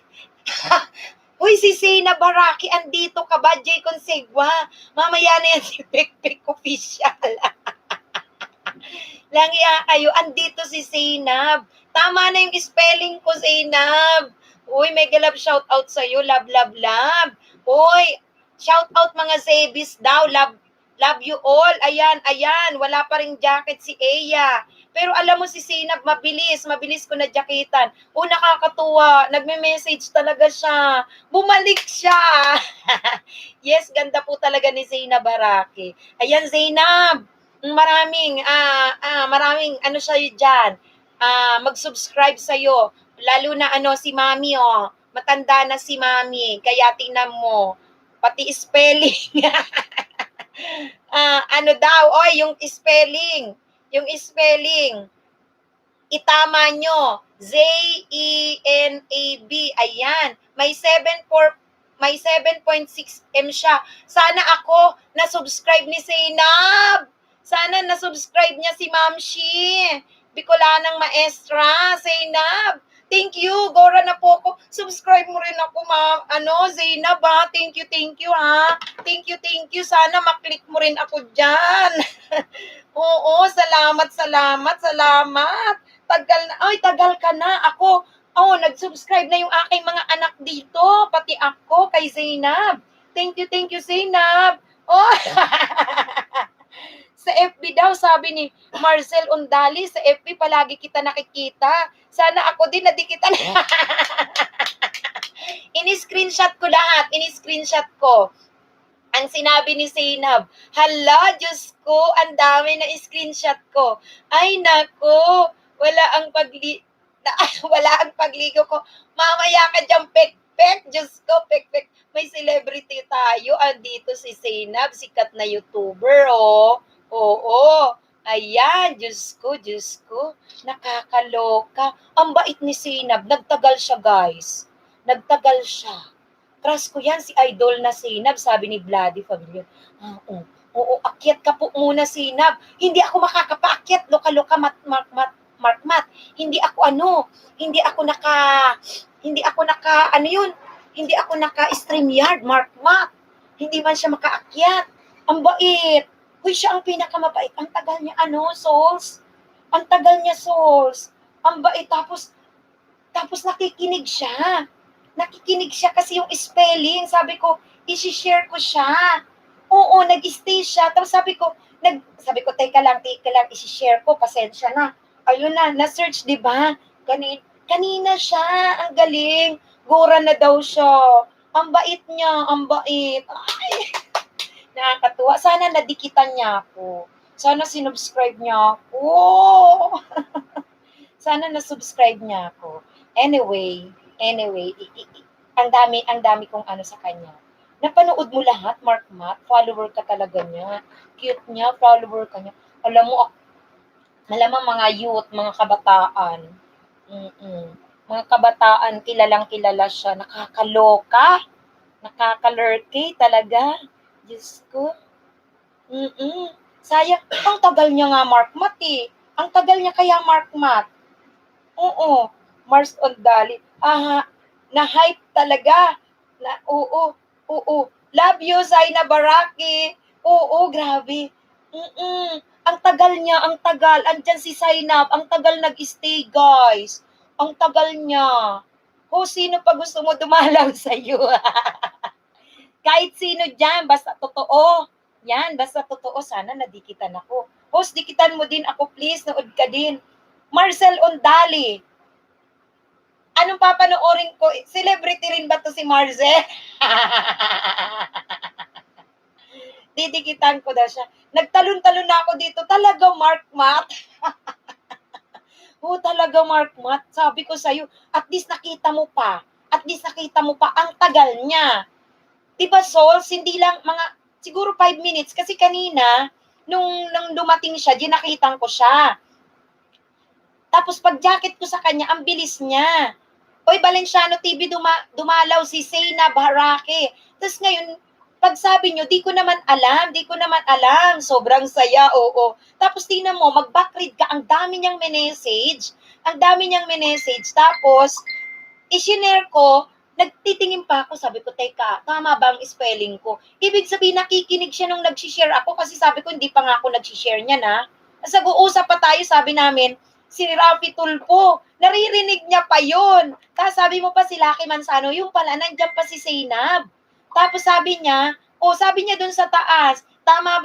Speaker 1: Uy, si Sina Baraki, andito ka ba? Jay Consegwa. Mamaya na yan si Pekpek Official. Langiya kayo, andito si Zainab. Tama na yung spelling ko, Zainab. Uy, mega love shoutout sa'yo. Love, love, love. Uy, shoutout mga Zebis daw. Love you all. Ayan, ayan. Wala pa ring jacket si Eya. Pero alam mo si Zainab, mabilis ko na jacketan. Nakakatuwa. Nagme-message talaga siya. Bumalik siya. Yes, ganda po talaga ni Zainab Baraki. Ayan, Zainab. Maraming ano sa'yo dyan. Mag-subscribe sa'yo. Lalo na si Mami, matanda na si Mami. Kaya tingnan mo. Pati spelling. Ano daw, yung spelling. Yung spelling. Itama nyo. Zenab. Ayan. May 7.6 M siya. Sana ako na-subscribe ni Zainab. Sana na-subscribe niya si Mamshi. Bicolanang Maestra. Zainab. Thank you. Gora na po ako. Subscribe mo rin ako, Zainab, ha. Thank you, ha. Thank you. Sana maklik mo rin ako dyan. Oo, salamat. Tagal ka na. Ako, nag-subscribe na yung aking mga anak dito. Pati ako kay Zainab. Thank you, Zainab. Sa FB daw, sabi ni Marcel Undali, sa FB palagi kita nakikita. Sana ako din, nadikita na. Ini-screenshot ko lahat. Ko. Ang sinabi ni Zainab, hala, Diyos ko, ang dami na screenshot ko. Ay, nako, wala ang pagligo ko. Mamaya ka dyan, pek. Diyos ko, pek. May celebrity tayo. Andito si Zainab, sikat na YouTuber, Oo. Ayan, Diyos ko. Nakakaloka. Ang bait ni Zainab. Nagtagal siya, guys. Trust ko yan, si idol na Zainab, sabi ni Bloody Familiar. Oo, akyat ka po muna, Zainab. Hindi ako makakapaakyat. Loka, mat. Hindi ako naka-StreamYard, mat. Hindi man siya makaakyat. Ang bait. Uy, siya ang pinakamabait. Ang tagal niya, Souls. Ang bait. Tapos nakikinig siya kasi yung spelling, sabi ko, i-share ko siya. Oo, nag-stay siya. Tapos sabi ko, teka lang, i-share ko, pasensya na. Ayun na-search, di ba? Kanina siya, ang galing. Gora na daw siya. Ang bait niya. Ay, nakakatuwa. Sana nadikitan niya ako. Sana sinubscribe niya ako. Sana na-subscribe niya ako. Anyway, ang dami kong sa kanya. Napanood mo lahat, Mark Matt? Follower ka talaga niya. Cute niya, follower ka niya. Alam mo, mga youth, mga kabataan. Mga kabataan, kilala siya. Nakakaloka. Nakakalurky talaga. Diyos ko. Sayang, ang tagal niya nga, Mark Matt, eh. Ang tagal niya kaya, Mark Matt. Oo. Mars Ondali. Na-hype talaga. Oo. Love you, Zainab Baraki. Oo, grabe. Ang tagal niya, Andyan si Zainab. Ang tagal nag-stay, guys. Ang tagal niya. Sino pa gusto mo dumalaw sa'yo? Kahit sino dyan, basta totoo. Yan, basta totoo. Sana nadikitan ako. Dikitan mo din ako, please. Nood ka din. Marcel Ondali. Anong papanoorin ko? Celebrity rin ba to si Marcel? Didikitan ko daw siya. Nagtalon-talon na ako dito. Talaga, Mark Matt. Talaga, Mark Matt. Sabi ko sa'yo, at least nakita mo pa. Ang tagal niya. Diba, Souls? Hindi lang siguro 5 minutes. Kasi kanina, nung dumating siya, dinakitan ko siya. Tapos pag jacket ko sa kanya, ang bilis niya. Valenciano TV, dumalaw si Zainab Baraki. Tapos ngayon, pag sabi nyo, di ko naman alam. Sobrang saya, oo. Tapos tingnan mo, mag-backread ka, ang dami niyang message. Tapos, i-share ko, Nagtitingin pa ako, sabi ko, teka, tama ba ang spelling ko? Ibig sabihin, nakikinig siya nung nag-share ako kasi sabi ko, hindi pa nga ako nag-share niya na. Nag-uusap pa tayo, sabi namin, si Rafi Tulfo, naririnig niya pa yun. Tapos sabi mo pa si Lucky Manzano, yung pala, nandiyan pa si Zainab. Tapos sabi niya dun sa taas, tama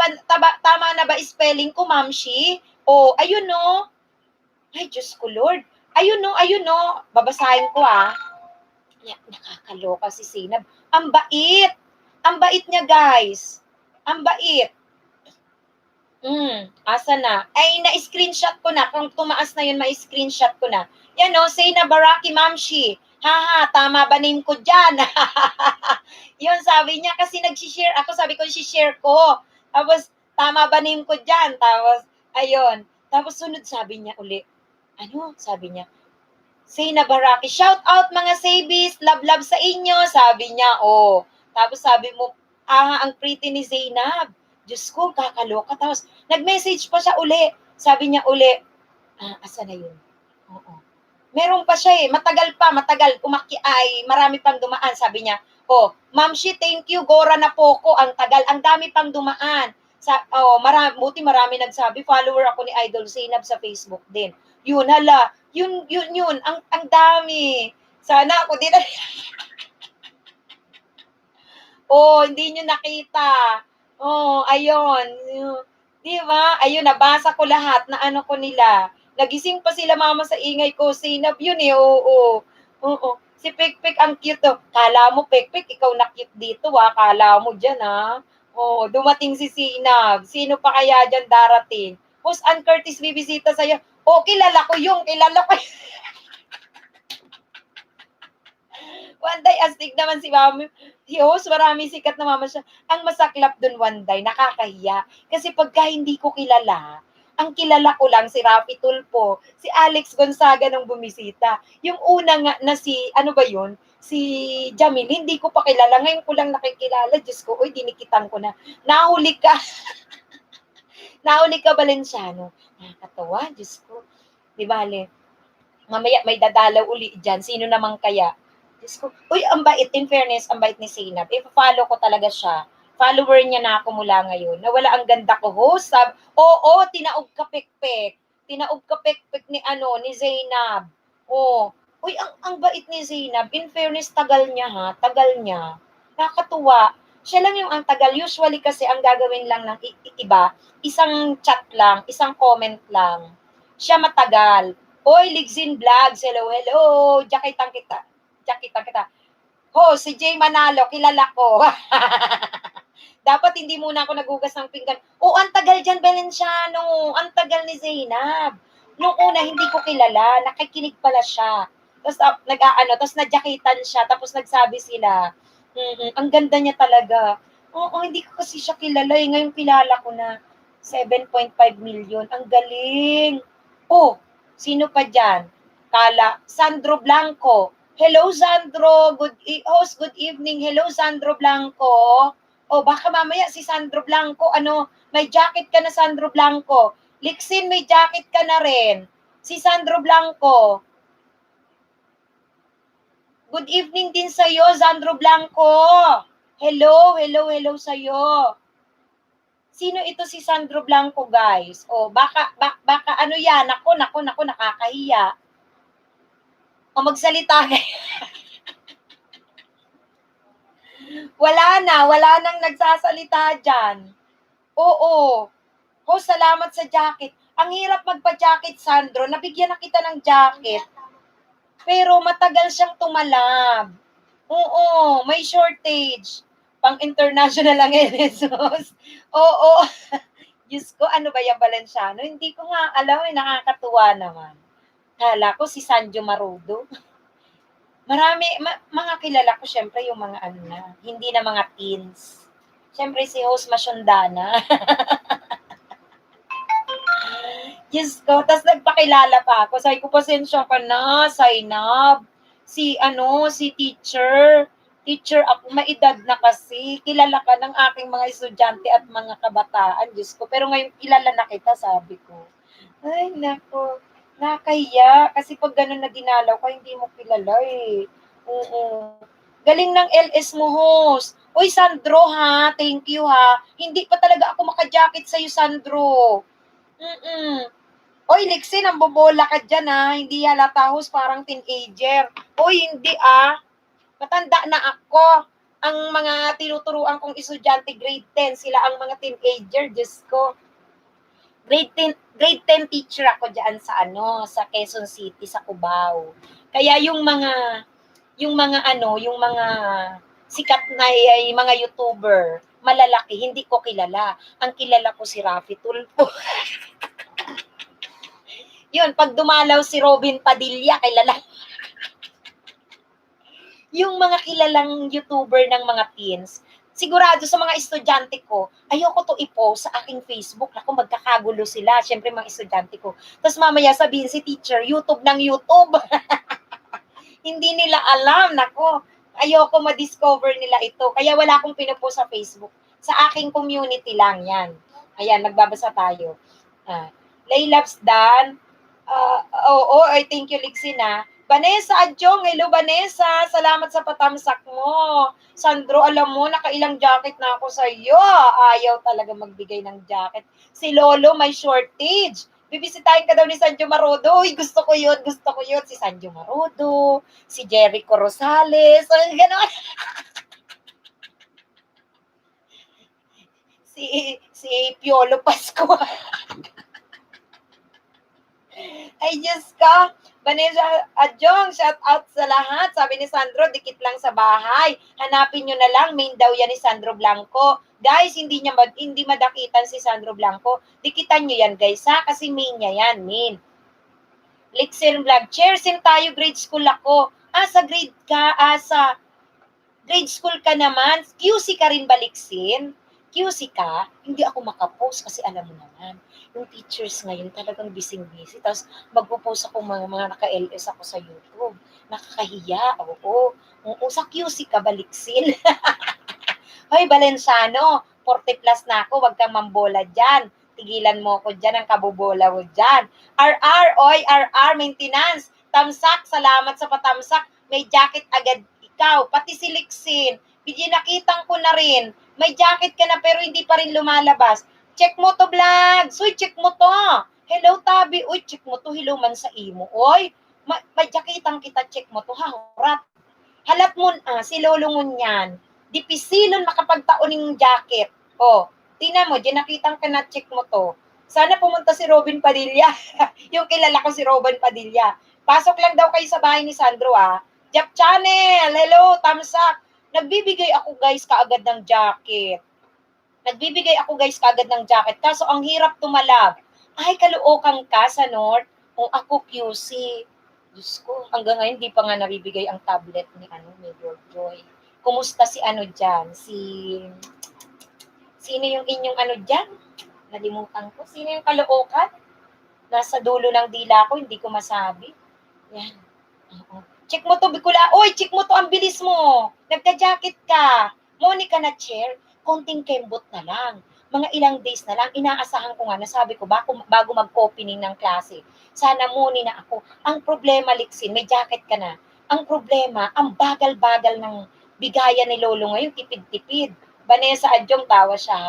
Speaker 1: na ba spelling ko, Mamshi? Ayun no. Ay, Diyos ko, Lord. Ayun no. Babasahin ko nakakaloka si Zainab. Ang bait. Ang bait niya, guys. Ang bait. Asa na? Ay, na-screenshot ko na. Kung tumaas na yun, ma-screenshot ko na. Yan o, Zainab Baraki Mamshi. Haha, tama ba name ko dyan? Yun, sabi niya, kasi nag-share ako, sabi ko, share ko. Tapos, tama ba name ko dyan? Tapos, ayun. Tapos, sunod, sabi niya uli. Ano? Sabi niya, Zainab Baraki, shout out mga Sabis, love sa inyo, sabi niya, Tapos sabi mo, ang pretty ni Zainab. Diyos ko, kakaloka. Tapos, nag-message pa siya uli. Sabi niya uli, asa na yun? Oo. Meron pa siya matagal, marami pang dumaan. Sabi niya, Mamshi, thank you, Gora na po ko, ang tagal, ang dami pang dumaan. Buti marami nagsabi, follower ako ni Idol Zainab sa Facebook din. Yun, hala, yun, ang dami. Sana ako din. Hindi nyo nakita. Ayun. Di ba? Ayun, nabasa ko lahat na ano ko nila. Nagising pa sila mama sa ingay ko. Zainab yun oo. Si Pekpek ang cute. Kala mo, Pekpek, ikaw na cute dito Kala mo dyan dumating si Zainab. Sino pa kaya dyan darating? Host Ann Curtis bibisita sa'yo. Kilala ko yung. One day, astig naman si mami. Si host, marami sikat na mama siya. Ang masaklap dun one day, nakakahiya. Kasi pagka hindi ko kilala, ang kilala ko lang si Rafi Tulfo, si Alex Gonzaga nung bumisita. Yung una nga na si, ano ba yun? Si Jamil, hindi ko pa kilala. Ngayon ko lang nakikilala. Diyos ko, dinikitan ko na. Nahuli ka. Nahuli ka, Valenciano. Nakakatawa, Diyos ko. Di ba, mamaya may dadalaw uli dyan. Sino naman kaya? Diyos ko, ang bait, in fairness, ang bait ni Zainab. I-follow ko talaga siya. Follower niya na ako mula ngayon. Nawala ang ganda ko, host. Tinaog ka pekpek. Tinaog ka pekpek ni Zainab. Ang bait ni Zainab. In fairness, tagal niya Tagal niya. Nakakatuwa. Siya lang yung ang tagal. Usually kasi ang gagawin lang ng iba, isang chat lang, isang comment lang. Siya matagal. Ligzin Vlogs, hello. Jakitang kita. Si Jay Manalo, kilala ko. Dapat hindi muna ako nagugas ng pinggan. Ang tagal dyan, Valenciano. Ang tagal ni Zainab. Nung una, hindi ko kilala. Nakikinig pala siya. Tapos, tapos nadyakitan siya. Tapos nagsabi sila, ang ganda niya talaga. Hindi ko kasi siya kilala. Ngayon kilala ko na 7.5 million. Ang galing. Sino pa dyan? Sandro Blanco. Hello, Sandro. Good evening. Hello, Sandro Blanco. Baka mamaya si Sandro Blanco, may jacket ka na, Sandro Blanco. Lixin, may jacket ka na rin. Si Sandro Blanco. Good evening din sa'yo, Sandro Blanco. Hello sa'yo. Sino ito si Sandro Blanco, guys? Baka ano yan? Naku, nakakahiya. Magsalita kayo. wala nang nagsasalita dyan. Salamat sa jacket. Ang hirap magpa-jacket, Sandro. Nabigyan na kita ng jacket. Pero matagal siyang tumalab. May shortage. Pang-international ang NSOS. Diyos ko, ano ba yung Valenciano? Hindi ko nga alam, nakakatuwa naman. Kala ko si Sanjo Marudo. Marami, mga kilala ko, syempre, yung mga hindi na mga teens. Syempre, si host Masyondana. Diyos ko, tapos nagpakilala pa ako. Sabi ko, pasensya ka na, Zainab. Si teacher. Teacher ako, maedad na kasi. Kilala ka ng aking mga estudyante at mga kabataan. Diyos ko, pero ngayon kilala na kita, sabi ko. Ay, nako. Nakakahiya. Kasi pag gano'n na dinalaw ka, hindi mo kilala . Galing ng LS mo, host. Uy, Sandro, ha? Thank you, ha? Hindi pa talaga ako maka-jacket sa'yo, Sandro. Uy, Lixie, nambobola ka dyan, ha? Hindi halata, host, parang teenager. Uy, hindi, matanda na ako. Ang mga tinuturuan kong estudyante, grade 10, sila ang mga teenager, Diyos ko. Grade 10 teacher ako diyan sa sa Quezon City, sa Cubao. Kaya yung mga sikat na mga YouTuber, malalaki, hindi ko kilala. Ang kilala ko si Rafi Tulfo. Yun, pag dumalaw si Robin Padilla, kilala. Yung mga kilalang YouTuber ng mga teens, sigurado sa mga estudyante ko, ayoko to i-post sa aking Facebook. Naku, magkakagulo sila. Siyempre, mga estudyante ko. Tapos mamaya sabihin si teacher, YouTube ng YouTube. Hindi nila alam. Naku, ayoko ma-discover nila ito. Kaya wala akong pinupost sa Facebook. Sa aking community lang yan. Ayan, magbabasa tayo. Laylabs Dan. Oo, I thank you, Lixina. Vanessa Adjong, hello Vanessa, salamat sa patamsak mo. Sandro, alam mo, nakailang jacket na ako sa iyo. Ayaw talaga magbigay ng jacket. Si Lolo, may shortage. Bibisitahin ka daw ni Sanjo Marodo. Uy, gusto ko yun. Si Sanjo Marodo, si Jericho Rosales, gano'n. Si Piolo Pascual. Ay, Diyos ka. Vanessa Adjong, shout out sa lahat. Sabi ni Sandro, dikit lang sa bahay. Hanapin nyo na lang, main daw yan ni Sandro Blanco. Guys, hindi madakitan si Sandro Blanco. Dikitan nyo yan, guys, ha? Kasi main niya yan, main. Lixin Vlog, Chersin tayo, grade school ako. Sa grade school ka naman. QC ka rin ba, Lixin? QC ka, hindi ako makapost kasi alam mo naman, yung teachers ngayon talagang busy-busy. Tapos magpo-post ako mga naka-LS ako sa YouTube. Nakakahiya, oo. Sa QC ka, baliksin. Hoy, Valenciano, 40 plus na ako, wag kang mambola dyan. Tigilan mo ako dyan, ang kabobola mo dyan. RR, maintenance. Tamsak, salamat sa patamsak. May jacket agad ikaw, pati si Lixin. Nakitang ko na rin. May jacket ka na pero hindi pa rin lumalabas. Check mo to, vlog. Uy, check mo to. Hello, Tabi. Uy, check mo to. Hello man sa imo. Uy, may jacketang kita. Check mo to, ha? Hurat. Halat mo, si Lolongon yan. Di pisilon makapagtaon ng jacket. Tingnan mo, nakitang ka na, check mo to. Sana pumunta si Robin Padilla. Yung kilala ko si Robin Padilla. Pasok lang daw kayo sa bahay ni Sandro, Jap Channel, hello, thumbs up. Nagbibigay ako guys kaagad ng jacket. Kaso ang hirap tumalab. Ay, kaluokan ka sa North. Ako QC. Diyos ko, hanggang ngayon di pa nga nabibigay ang tablet ni Major Joy. Kumusta si dyan? Sino yung inyong dyan? Nalimutan ko. Sino yung kaluokan? Nasa dulo ng dila ko, hindi ko masabi. Yan. Check mo to, Bicula. Oy, check mo to, ang bilis mo. Nagka-jacket ka. Monica na chair, konting kembot na lang. Mga ilang days na lang, inaasahan ko nga, nasabi ko, bago mag-opening ng klase, sana muni na ako. Ang problema, Lixin, may jacket ka na. Ang problema, ang bagal-bagal ng bigayan ni Lolo ngayon, tipid-tipid. Vanessa Adjong, tawa siya.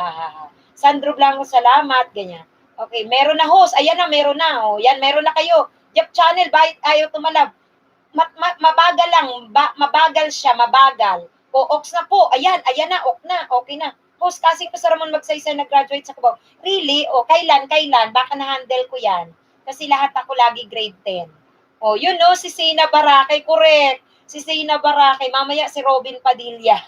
Speaker 1: Sandro Blanco, salamat, ganyan. Okay, meron na host. Ayan na, meron na. Yan, meron na kayo. Jap Channel, bakit ayaw tumalab? Mabagal lang, mabagal siya, mabagal. Ox na po, ayan na, ok na, okay na. Host, kasing pa sa Ramon Magsaysay nag-graduate sa Cubao. Really? Kailan? Baka na-handle ko yan. Kasi lahat ako lagi grade 10. Yun no, si Sina Barakay, correct. Si Sina Barakay, mamaya si Robin Padilla.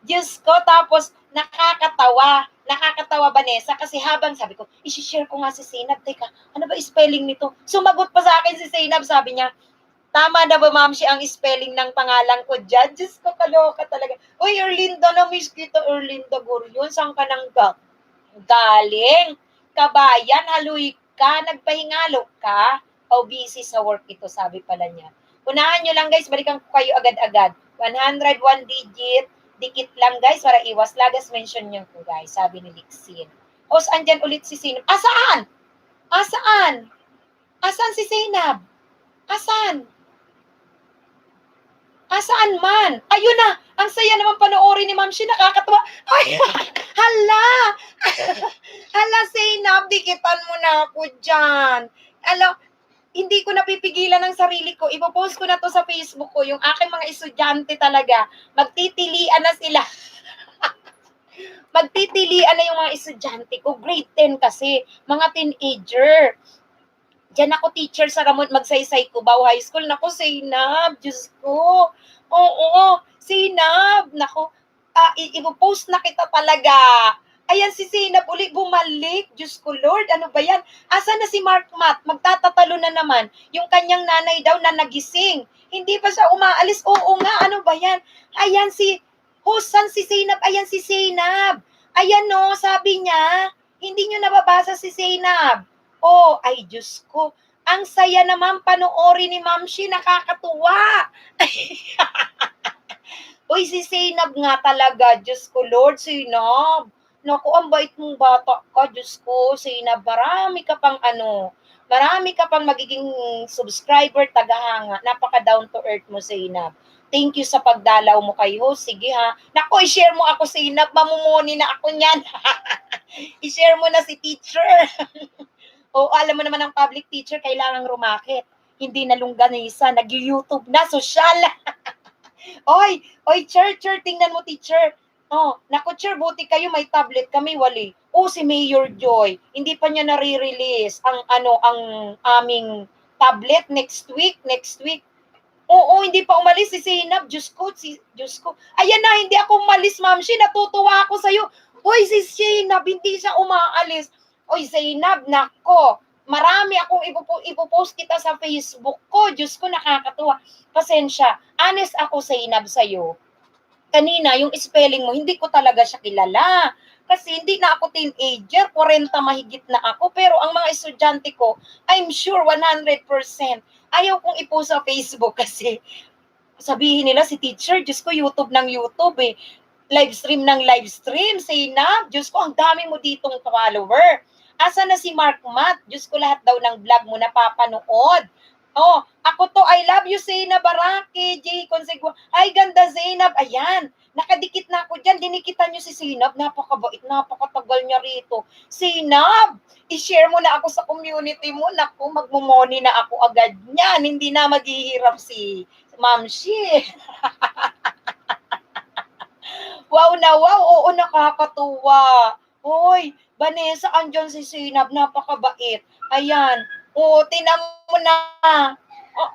Speaker 1: Diyos ko, tapos nakakatawa, Vanessa, kasi habang sabi ko, isi-share ko nga si Zainab, teka, ano ba spelling nito? Sumagot pa sa akin si Zainab, sabi niya, tama na ba, ma'am, ang spelling ng pangalan ko dyan? Diyos ko, kaloka talaga. Uy, Erlinda, na-miss kita, Erlinda Gurion, saan ka nang galing? Kabayan, haluy ka, nagpahingalo ka, busy sa work ito, sabi pala niya. Unahan nyo lang, guys, balikan ko kayo agad-agad. 101 digit, dikit lang guys para iwas lagas mention niyo ko guys, sabi ni Lixin. Andyan ulit si Zainab. Saan? Saan si Zainab? Asan? Saan man? Ayun na, ang saya naman panoorin ni Ma'am Shi, nakakatawa. Ay, hala! Hala, Zainab, dikitan mo na ako dyan. Alam, hindi ko napipigilan ang sarili ko. Ipopost ko na to sa Facebook ko. Yung aking mga estudyante talaga, magtitilian na sila. Magtitilian na yung mga estudyante ko. Grade 10 kasi, mga teenager. Diyan ako teacher sa Ramon Magsaysay Cubao High School. Naku, Zainab, Diyos ko. Oo, Zainab, naku, ipopost na kita talaga. Ayan si Zainab uli bumalik. Diyos ko, Lord, ano ba yan? Asa na si Mark Matt? Magtatatalo na naman. Yung kanyang nanay daw na nagising. Hindi pa siya umaalis. Oo nga, ano ba yan? Ayan si Husan si Zainab. Ayan si Zainab. Ayan no, sabi niya, hindi nyo nababasa si Zainab. Oh, ay Diyos ko. Ang saya naman panoorin ni Ma'am Shi, nakakatuwa. Uy, si Zainab nga talaga, Diyos ko, Lord, Zainab. Naku, ang bait mong bata ka, Diyos ko, Zainab, marami ka pang marami ka pang magiging subscriber, tagahanga. Napaka down to earth mo, Zainab. Thank you sa pagdalaw mo kayo. Sige ha. Naku, i-share mo ako, Zainab. Mamumuni na ako niyan. I-share mo na si teacher. O alam mo naman ang public teacher, kailangang rumakit. Hindi na longganisa, nag-YouTube na, social. Oy, Cher, tingnan mo, teacher. Oh, naku, Cher, buti kayo may tablet, kami wali. Oh, si Mayor Joy, hindi pa niya nare-release ang aming tablet next week. Oo, hindi pa umalis si Zainab. Diyos ko. Ayan na, hindi ako umalis, Ma'am Shi. Natutuwa ako sa'yo. Uy, si Zainab, hindi siya umaalis. Uy, Zainab, nako. Marami akong ipopost kita sa Facebook ko. Diyos ko, nakakatuwa. Pasensya. Honest ako, Zainab, sa'yo. Kanina, yung spelling mo, hindi ko talaga siya kilala. Kasi hindi na ako teenager, 40 mahigit na ako. Pero ang mga estudyante ko, I'm sure 100%. Ayaw kong ipost sa Facebook kasi sabihin nila si teacher, Diyos ko, YouTube ng YouTube eh. Live stream ng live stream, Zainab, Diyos ko, ang dami mo ditong follower. Asa na si Mark Matt? Diyos ko, lahat daw ng vlog mo napapanood. Oh, ako to, I love you, Zainab Baraki, J. Consegua. Ay, ganda, Zainab. Ayan, nakadikit na ako dyan. Dinikitan nyo si Zainab. Napakabait, napakatagal niya rito. Zainab, i-share mo na ako sa community mo. Naku, magmumoni na ako agad niyan. Hindi na maghihirap si Ma'am Shi. Wow na wow, oo, nakakatuwa. Hoy, Vanessa, andyan si Zainab, napakabait. Ayan, oo, tinan mo na. Oh,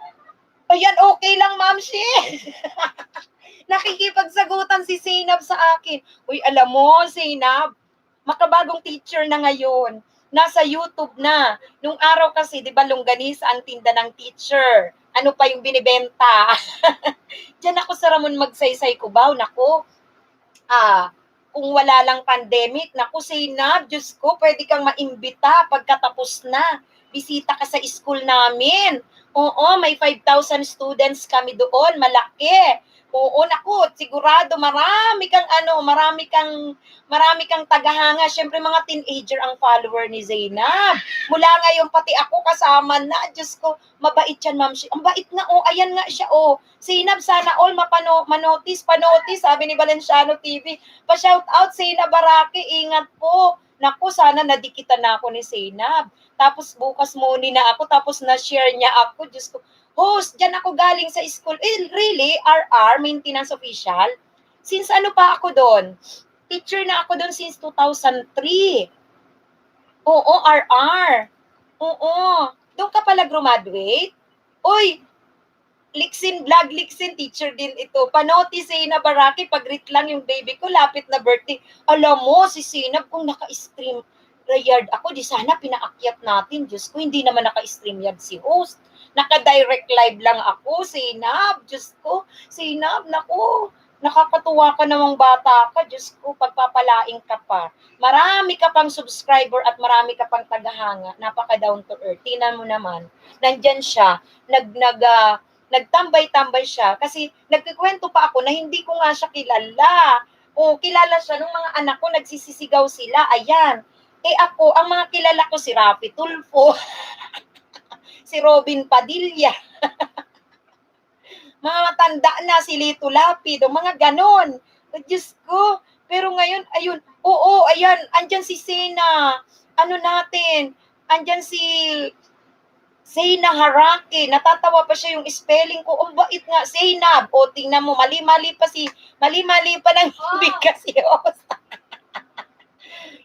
Speaker 1: ayan, okay lang, Ma'am Shi. Nakikipagsagutan si Zainab sa akin. Uy, alam mo, Zainab, makabagong teacher na ngayon. Nasa YouTube na. Nung araw kasi, di ba, longganisa ang tinda ng teacher. Ano pa yung binibenta? Diyan ako sa Ramon Magsaysay Cubao. Naku, kung wala lang pandemic, naku, Zainab, Diyos ko, pwede kang maimbita pagkatapos na. Bisita ka sa school namin. Oo, may 5,000 students kami doon, malaki. Oo, naku, sigurado marami kang tagahanga. Syempre mga teenager ang follower ni Zainab. Mula ngayon pati ako kasama na. Diyos ko, mabait yan, Ma'am. Ang bait nga, oh, ayan nga siya, oh. Zainab, sana all panotis, sabi ni Valenciano TV. Pa-shout out, Zainab Baraki, ingat po. Naku, sana nadikitan na ako ni Zainab. Tapos bukas muni na ako, tapos na-share niya ako. Diyos ko, host, dyan ako galing sa school. Really? RR, maintenance official? Since ano pa ako doon? Teacher na ako doon since 2003. Oo, RR. Oo. Doon ka pala graduate? Uy, Liksin, teacher din ito. Panotis Zainab Baraki, pag-greet lang yung baby ko, lapit na birthday. Alam mo, si Zainab, kung naka-stream yard ako, di sana pinaakyat natin. Diyos ko, hindi naman naka-stream yard si host. Naka-direct live lang ako, Zainab. Diyos ko, Zainab, naku, nakakatuwa ka namang bata ka. Diyos ko, pagpapalaing ka pa. Marami ka pang subscriber at marami ka pang tagahanga. Napaka down to earth. Tingnan mo naman. Nandyan siya. Nagtambay-tambay siya kasi nagkikwento pa ako na hindi ko nga siya kilala. O, kilala siya nung mga anak ko, nagsisisigaw sila. Ayan. Ako, ang mga kilala ko si Rafi Tulfo, si Robin Padilla. Mga matanda na si Lito Lapid, o mga ganon. O, Diyos ko. Pero ngayon, ayun, oo, ayan, andyan si Sena. Ano natin? Andyan si Seyna Harake. Natatawa pa siya yung spelling ko. Ang bait nga, Seynab. O, tingnan mo, mali-mali pa ng bigkas yun.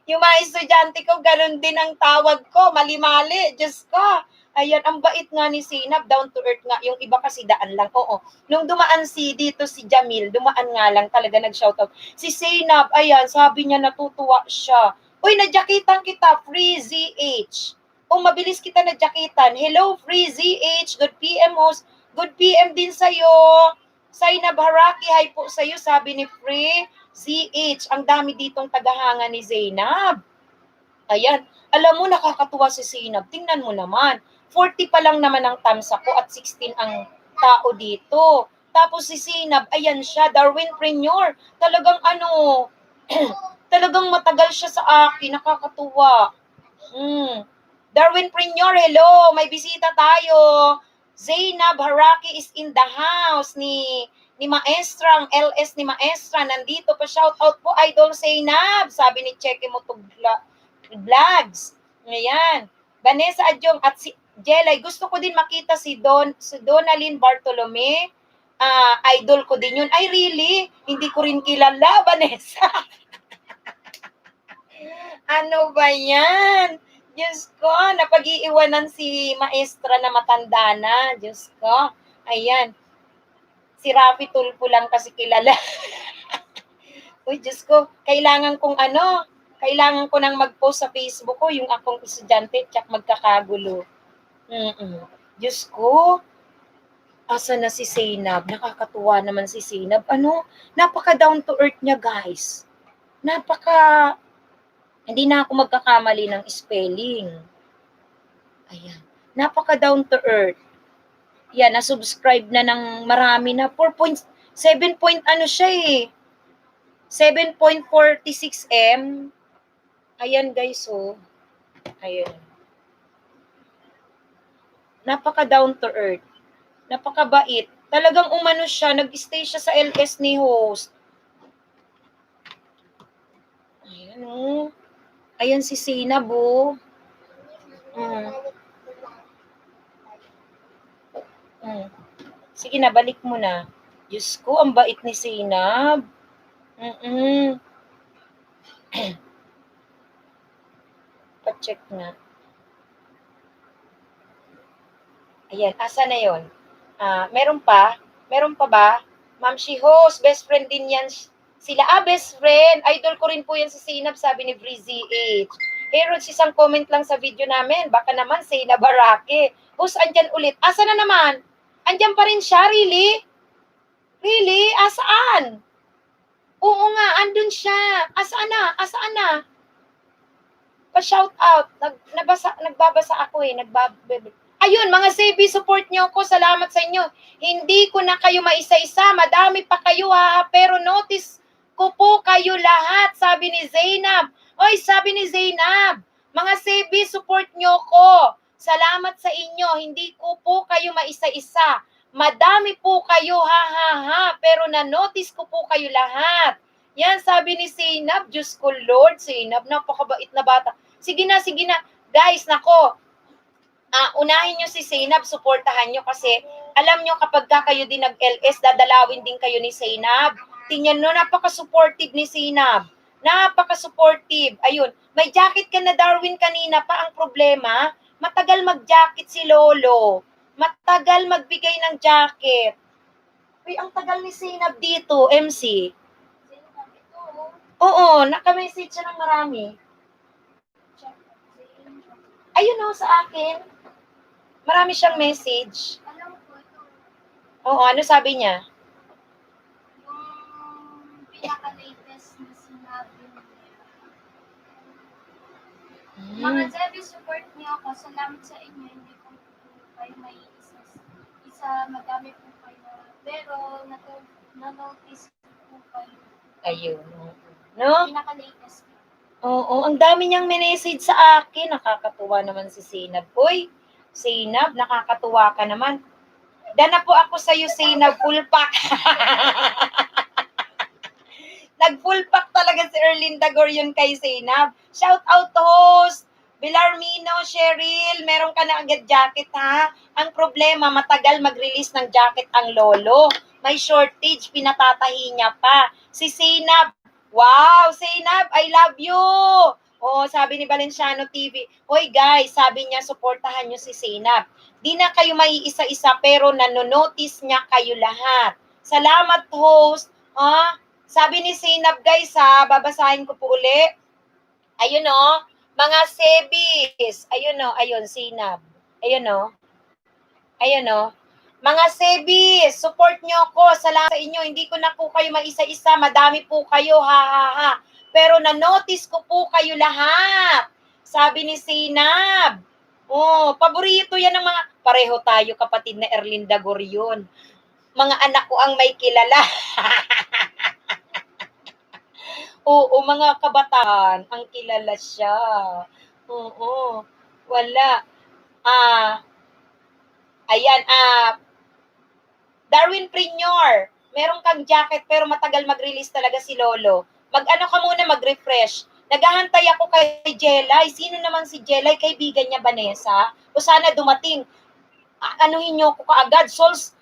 Speaker 1: Yung mga estudyante ko, ganun din ang tawag ko. Mali-mali. Diyos ko. Ayan, ang bait nga ni Sinab, down to earth nga. Yung iba kasi daan lang. Oo. Nung dumaan dito si Jamil, dumaan nga lang talaga nag-shoutout. Si Sinab, ayan, sabi niya natutuwa siya. Uy, nadyakitan kita, Free ZH. O, mabilis kita nadyakitan. Hello, Free ZH. Good PM host. Good PM din sa'yo. Sainab Haraki, hi po sa'yo, sabi ni Free ZH. Ang dami ditong tagahanga ni Zainab. Ayan. Alam mo, nakakatuwa si Zainab. Tingnan mo naman. 40 pa lang naman ang tamsa ko at 16 ang tao dito. Tapos si Zainab, ayan siya, Darwinpreneur. Talagang talagang matagal siya sa akin. Nakakatuwa. Darwinpreneur, hello. May bisita tayo. Zainab Haraki is in the house ni Maestra, ang LS ni Maestra, nandito pa, shout out po, Idol Zainab, sabi ni Cheque mo to vlogs. Ayan. Vanessa Adjong at si Jelay, gusto ko din makita si Donalyn Bartolome. Idol ko din yun. Ay, really? Hindi ko rin kilala, Vanessa. Ano ba yan? Diyos ko, napag-iiwanan si Maestra na matanda na. Diyos ko. Ayan. Si Rafi Tulfo lang kasi kilala. Uy, Diyos ko, kailangan ko nang mag-post sa Facebook ko, yung akong estudyante, tsak magkakagulo. Diyos ko, asa na si Zainab? Nakakatuwa naman si Zainab. Napaka down to earth niya, guys. Hindi na ako magkakamali ng spelling. Ayan. Napaka down to earth. Yan, na-subscribe na ng marami na. 4.7 siya eh. 7.46 M. Ayan guys, oh. Ayan. Napaka down to earth. Napakabait. Talagang umano siya, nag-stay siya sa LS ni host. Ayan, oh. Ayan si Zainab, oh. Sige na, balik mo na. Diyos ko, ang bait ni Zainab. Pa-check na. Ayan, asa na yon? Meron pa? Meron pa ba? Ma'am, she host, best friend din yan sila. Best friend. Idol ko rin po yan si Zainab, sabi ni Breezy H. Hey, Rods, isang comment lang sa video namin. Baka naman, Zainab Harake. Host, andyan ulit. Asa na naman? Andyan pa rin siya, really? Really? Asaan? Oo nga, andun siya. Asaan na? Pa-shout out. Nagbabasa ako eh. Ayun, mga CB, support nyo ko. Salamat sa inyo. Hindi ko na kayo maisa-isa. Madami pa kayo ha. Pero notice ko po kayo lahat. Sabi ni Zainab. Oy, sabi ni Zainab. Mga CB, support nyo ko. Salamat sa inyo. Hindi ko po kayo maisa-isa. Madami po kayo, ha. Pero na-notice ko po kayo lahat. Yan, sabi ni Zainab. Diyos ko, Lord, Zainab, napakabait na bata. Sige na. Guys, nako. Unahin nyo si Zainab, suportahan nyo kasi alam nyo kapag kayo din nag-LS, dadalawin din kayo ni Zainab. Tingnan nyo, napaka-supportive ni Zainab. Napaka-supportive. Ayun, may jacket ka na, Darwin, kanina pa. Ang problema, matagal mag-jacket si Lolo. Matagal magbigay ng jacket. Uy, ang tagal ni Zainab dito, MC. Oo, naka-message siya ng marami. Ayun sa akin. Marami siyang message. Oo, ano sabi niya?
Speaker 2: Yung pinaka-latest na sinabi niya. Mga Zebi, support niyo ako. Salamat sa inyo. Hindi ko kayo may isa madami po kayo. Pero na-notice po kayo.
Speaker 1: Ayun. No?
Speaker 2: Pinaka-latest.
Speaker 1: Oo, ang dami niyang message sa akin. Nakakatuwa naman si Zainab. Uy, Zainab, nakakatuwa ka naman. Dana po ako sa'yo, Zainab, full pack. Nag-full pack talaga si Erlinda Gorion kay Zainab. Shout out to host Bilarmino, Cheryl, meron ka na agad jacket ha. Ang problema, matagal mag-release ng jacket ang lolo. May shortage, pinatatahi niya pa. Si Zainab, wow, Zainab, I love you. Oh, sabi ni Valenciano TV, hoy guys, sabi niya, suportahan niyo si Zainab. Di na kayo maiisa-isa, pero nanonotice niya kayo lahat. Salamat host. Sabi ni Zainab guys ha, babasahin ko po uli. Ayun o, mga sebis. Ayun o, ayun, Zainab. Ayun o. Ayun o. Mga sebis, support nyo ako. Salamat sa inyo. Hindi ko na po kayo maisa-isa. Madami po kayo, ha ha ha. Pero na-notice ko po kayo lahat. Sabi ni Zainab. Oh, paborito yan ng mga, pareho tayo kapatid na Erlinda Gorion. Mga anak ko ang may kilala. Oo, mga kabataan, ang kilala siya. Oo, wala. Ayan, Darwin Prignor, meron kang jacket pero matagal mag-release talaga si Lolo. Mag-ano ka muna, mag-refresh. Naghahantay ako kay Jelay. Sino naman si Jelay? Kaibigan niya, Vanessa? O sana dumating. Anuhin niyo ko kaagad. Sols,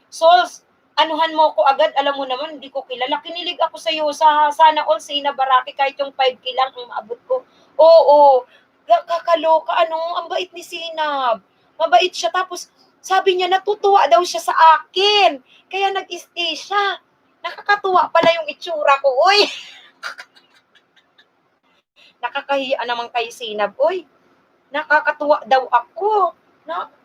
Speaker 1: anuhan mo ko agad. Alam mo naman, hindi ko kilala. Kinilig ako sa iyo. Sana all say na Baraki kahit yung 5K lang ang maabot ko. Oo, kakaloka. Ang bait ni Sinab. Mabait siya. Tapos, sabi niya, natutuwa daw siya sa akin. Kaya nag-stay siya. Nakakatuwa pala yung itsura ko. Uy! Nakakahiya naman kay Sinab. Uy, nakakatuwa daw ako.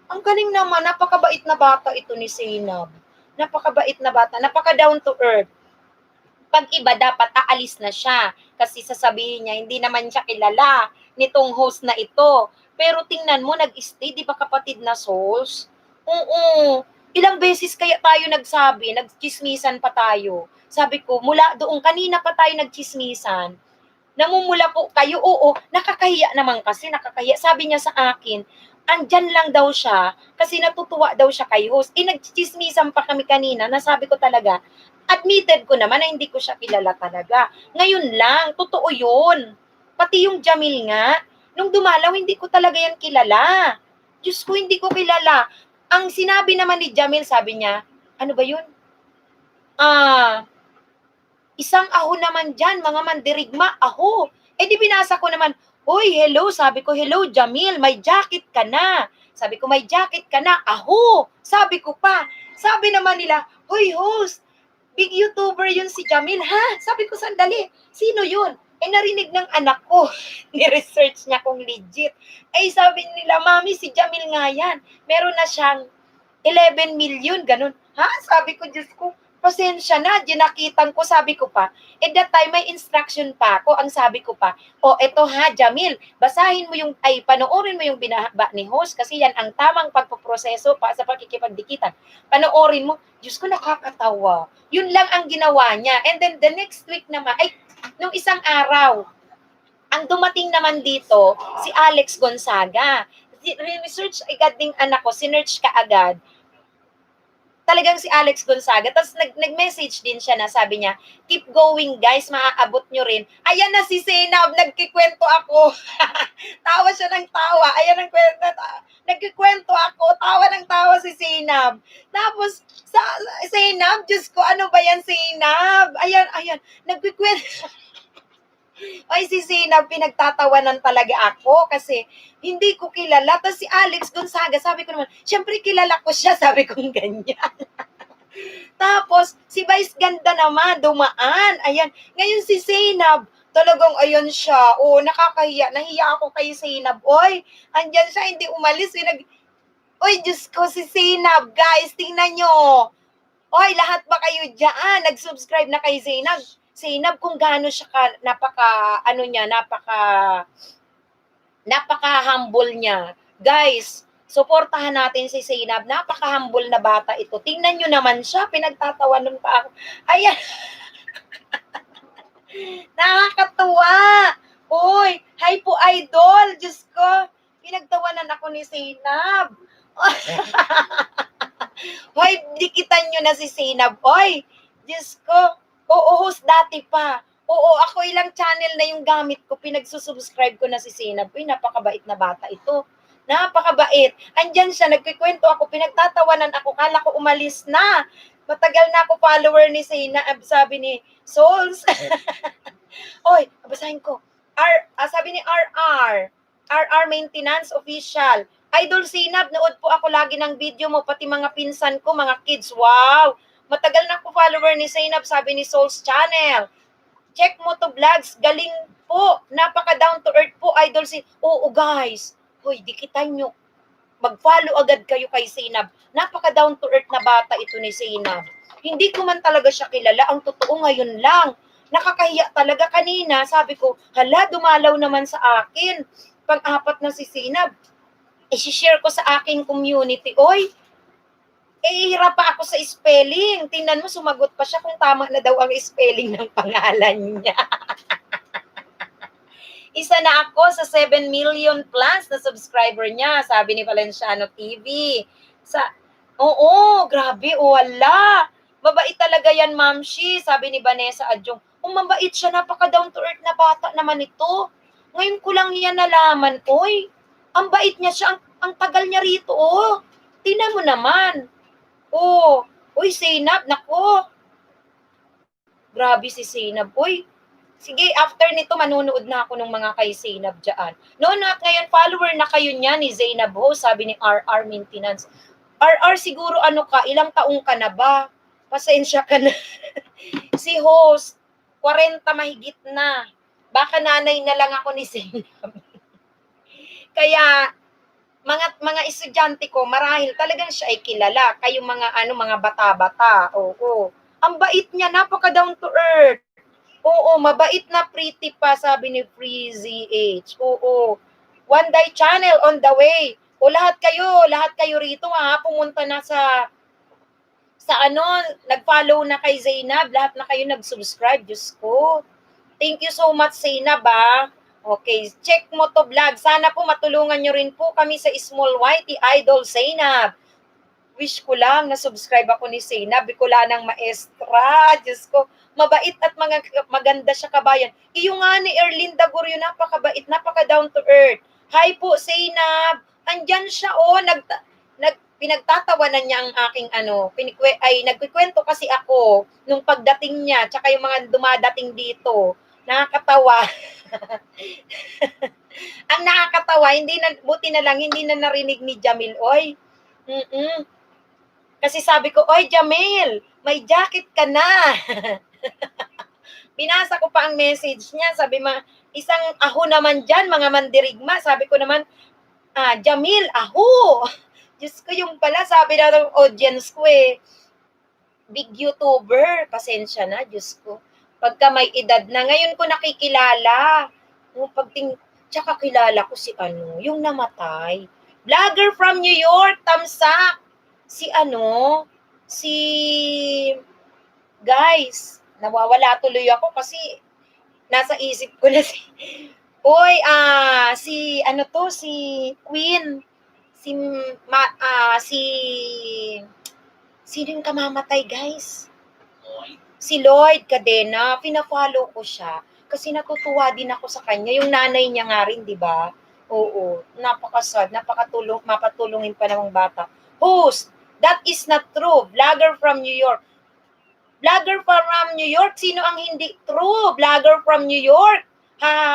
Speaker 1: Ang galing naman, napakabait na bata ito ni Zainab. Napakabait na bata, napaka down to earth. Pag iba, dapat aalis na siya. Kasi sasabihin niya, hindi naman siya kilala nitong host na ito. Pero tingnan mo, nag-stay, di ba kapatid na souls? Oo. Ilang beses kaya tayo nagsabi, nagchismisan pa tayo. Sabi ko, mula doon, kanina pa tayo nagchismisan. Namumula po kayo, oo, nakakahiya naman kasi, nakakahiya. Sabi niya sa akin, andyan lang daw siya kasi natutuwa daw siya kay host. Nagchismisan pa kami kanina, nasabi ko talaga, admitted ko naman na hindi ko siya kilala talaga. Ngayon lang, totoo yun. Pati yung Jamil nga, nung dumalaw, hindi ko talaga yan kilala. Diyos ko, hindi ko kilala. Ang sinabi naman ni Jamil, sabi niya, ano ba yun? Isang aho naman dyan, mga mandirigma, aho. Di binasa ko naman, hoy, hello, sabi ko, hello, Jamil, may jacket ka na. Sabi ko, may jacket ka na, aho. Sabi ko pa, sabi naman nila, hoy, host, big YouTuber yun si Jamil, ha? Sabi ko, sandali, sino yun? Narinig ng anak ko, ni-research niya kung legit. Sabi nila, mami, si Jamil nga yan. Meron na siyang 11 million, ganun. Ha? Sabi ko, Diyos ko, pasensya na, dinakitan ko, sabi ko pa. That time, may instruction pa ako, ang sabi ko pa, eto ha, Jamil, basahin mo yung, panoorin mo yung binahaba ni host, kasi yan ang tamang pagpoproseso pa sa pagkikipagdikitan. Panoorin mo, Diyos ko, nakakatawa. Yun lang ang ginawa niya. And then, the next week naman, nung isang araw, ang dumating naman dito, si Alex Gonzaga. Research agad ding anak ko, sinearch ka agad, talagang si Alex Gonzaga. Tapos nag-message din siya na sabi niya, keep going guys, maaabot nyo rin. Ayan na si Zainab, nagkikwento ako. Tawa siya ng tawa. Ayan ang kwento. Nagkikwento ako, tawa ng tawa si Zainab. Tapos, sa Zainab, Diyos ko, ano ba yan Zainab? Ayan, nagkikwento. Ay, si Zainab, pinagtatawanan talaga ako kasi hindi ko kilala. Tapos si Alex Gonzaga, sabi ko naman, syempre kilala ko siya, sabi kong ganyan. Tapos, si Vice Ganda naman, dumaan. Ayan. Ngayon si Zainab, talagang ayan siya. Nakakahiya. Nahiya ako kay Zainab. Oy, andyan siya, hindi umalis. Oy, Diyos ko, si Zainab. Guys, tingnan nyo. Oy, lahat ba kayo dyan? Nag-subscribe na kay Zainab. Zainab, kung gaano siya napaka-humble niya. Guys, suportahan natin si Zainab. Napaka-humble na bata ito. Tingnan nyo naman siya. Pinagtatawanan pa ako. Ayan. Nakakatuwa. Uy, hi po idol. Diyos ko. Pinagtawanan ako ni Zainab. Hoy, dikitan nyo na si Zainab. Hoy, Diyos ko. Oo, host dati pa. Oo, ako ilang channel na yung gamit ko. Pinagsusubscribe ko na si Zainab. Uy, napakabait na bata ito. Napakabait. Andyan siya, nagkikwento ako, pinagtatawanan ako. Kala ko umalis na. Matagal na ako follower ni Zainab. Sabi ni Souls. Oy, basahin ko. Sabi ni RR Maintenance Official. Idol Sinab, nood po ako lagi ng video mo, pati mga pinsan ko, mga kids. Wow! Matagal na ako follower ni Zainab, sabi ni Souls Channel. Check mo to vlogs, galing po. Napaka down to earth po, Idol Sinab. Oo, guys. Hoy, dikitan nyo. Mag-follow agad kayo kay Zainab. Napaka down to earth na bata ito ni Zainab. Hindi ko man talaga siya kilala. Ang totoo ngayon lang. Nakakahiya talaga kanina. Sabi ko, hala, dumalaw naman sa akin. Pang-apat na si Zainab. I-share ko sa aking community. Oy, hirap pa ako sa spelling. Tingnan mo, sumagot pa siya kung tama na daw ang spelling ng pangalan niya. Isa na ako sa 7 million plus na subscriber niya, sabi ni Valenciano TV. Oo, grabe, wala. Mabait talaga yan, Ma'am Shi, sabi ni Vanessa Adjong. Mabait siya, napaka down to earth na bata naman ito. Ngayon ko lang yan nalaman, oy. Ang bait niya siya, ang tagal niya rito, oh. Tingnan mo naman. Oh, uy, Zainab, nako. Grabe si Zainab, uy. Sige, after nito, manunood na ako ng mga kay Zainab dyan. Noon at ngayon, follower na kayo niya ni Zainab Ho, sabi ni RR Maintenance. RR, siguro ano ka, ilang taong ka na ba? Pasensya ka na. Si host, 40 mahigit na. Baka nanay na lang ako ni Zainab. Kaya, mga estudyante ko, marahil talagang siya ay kilala. Kayong mga bata-bata. Oo. Ang bait niya, napaka down to earth. Oo, mabait na pretty pa, sabi ni Freezy H. Oo. One Day Channel on the way. O lahat kayo rito pumunta na sa nag-follow na kay Zainab, lahat na kayo nag-subscribe, Diyos ko. Thank you so much, Zainab, Okay, check mo to vlog. Sana po matulungan nyo rin po kami sa Small Whitey Idol Zainab. Wish ko lang na subscribe ako ni Zainab, Bicolanang Maestra. Diyos ko, mabait at maganda siya kabayan. Iyo nga ni Erlinda Gurio, napakabait, napaka down to earth. Hi po, Zainab. Andyan siya, pinagtatawanan niya ang aking nagkikwento kasi ako nung pagdating niya, tsaka yung mga dumadating dito. Nakakatawa. Ang nakakatawa, buti na lang, hindi na narinig ni Jamil, oy. Kasi sabi ko, oy Jamil, may jacket ka na. Binasa ko pa ang message niya, sabi isang aho naman dyan, mga mandirigma. Sabi ko naman, Jamil, aho. Diyos ko, yung pala, sabi na ng audience ko big YouTuber, pasensya na, Diyos ko. Pagka may edad na, ngayon ko nakikilala. Tsaka kilala ko si yung namatay. Vlogger from New York, tamsak. Guys, nawawala tuloy ako kasi nasa isip ko na si Queen, sino yung kamamatay, guys? Si Lloyd Cadena, pina-follow ko siya kasi natutuwa din ako sa kanya. Yung nanay niya nga rin, di ba? Oo, napakasad, mapatulungin pa namang bata. Host, that is not true. Vlogger from New York. Vlogger from New York? Sino ang hindi true? Vlogger from New York?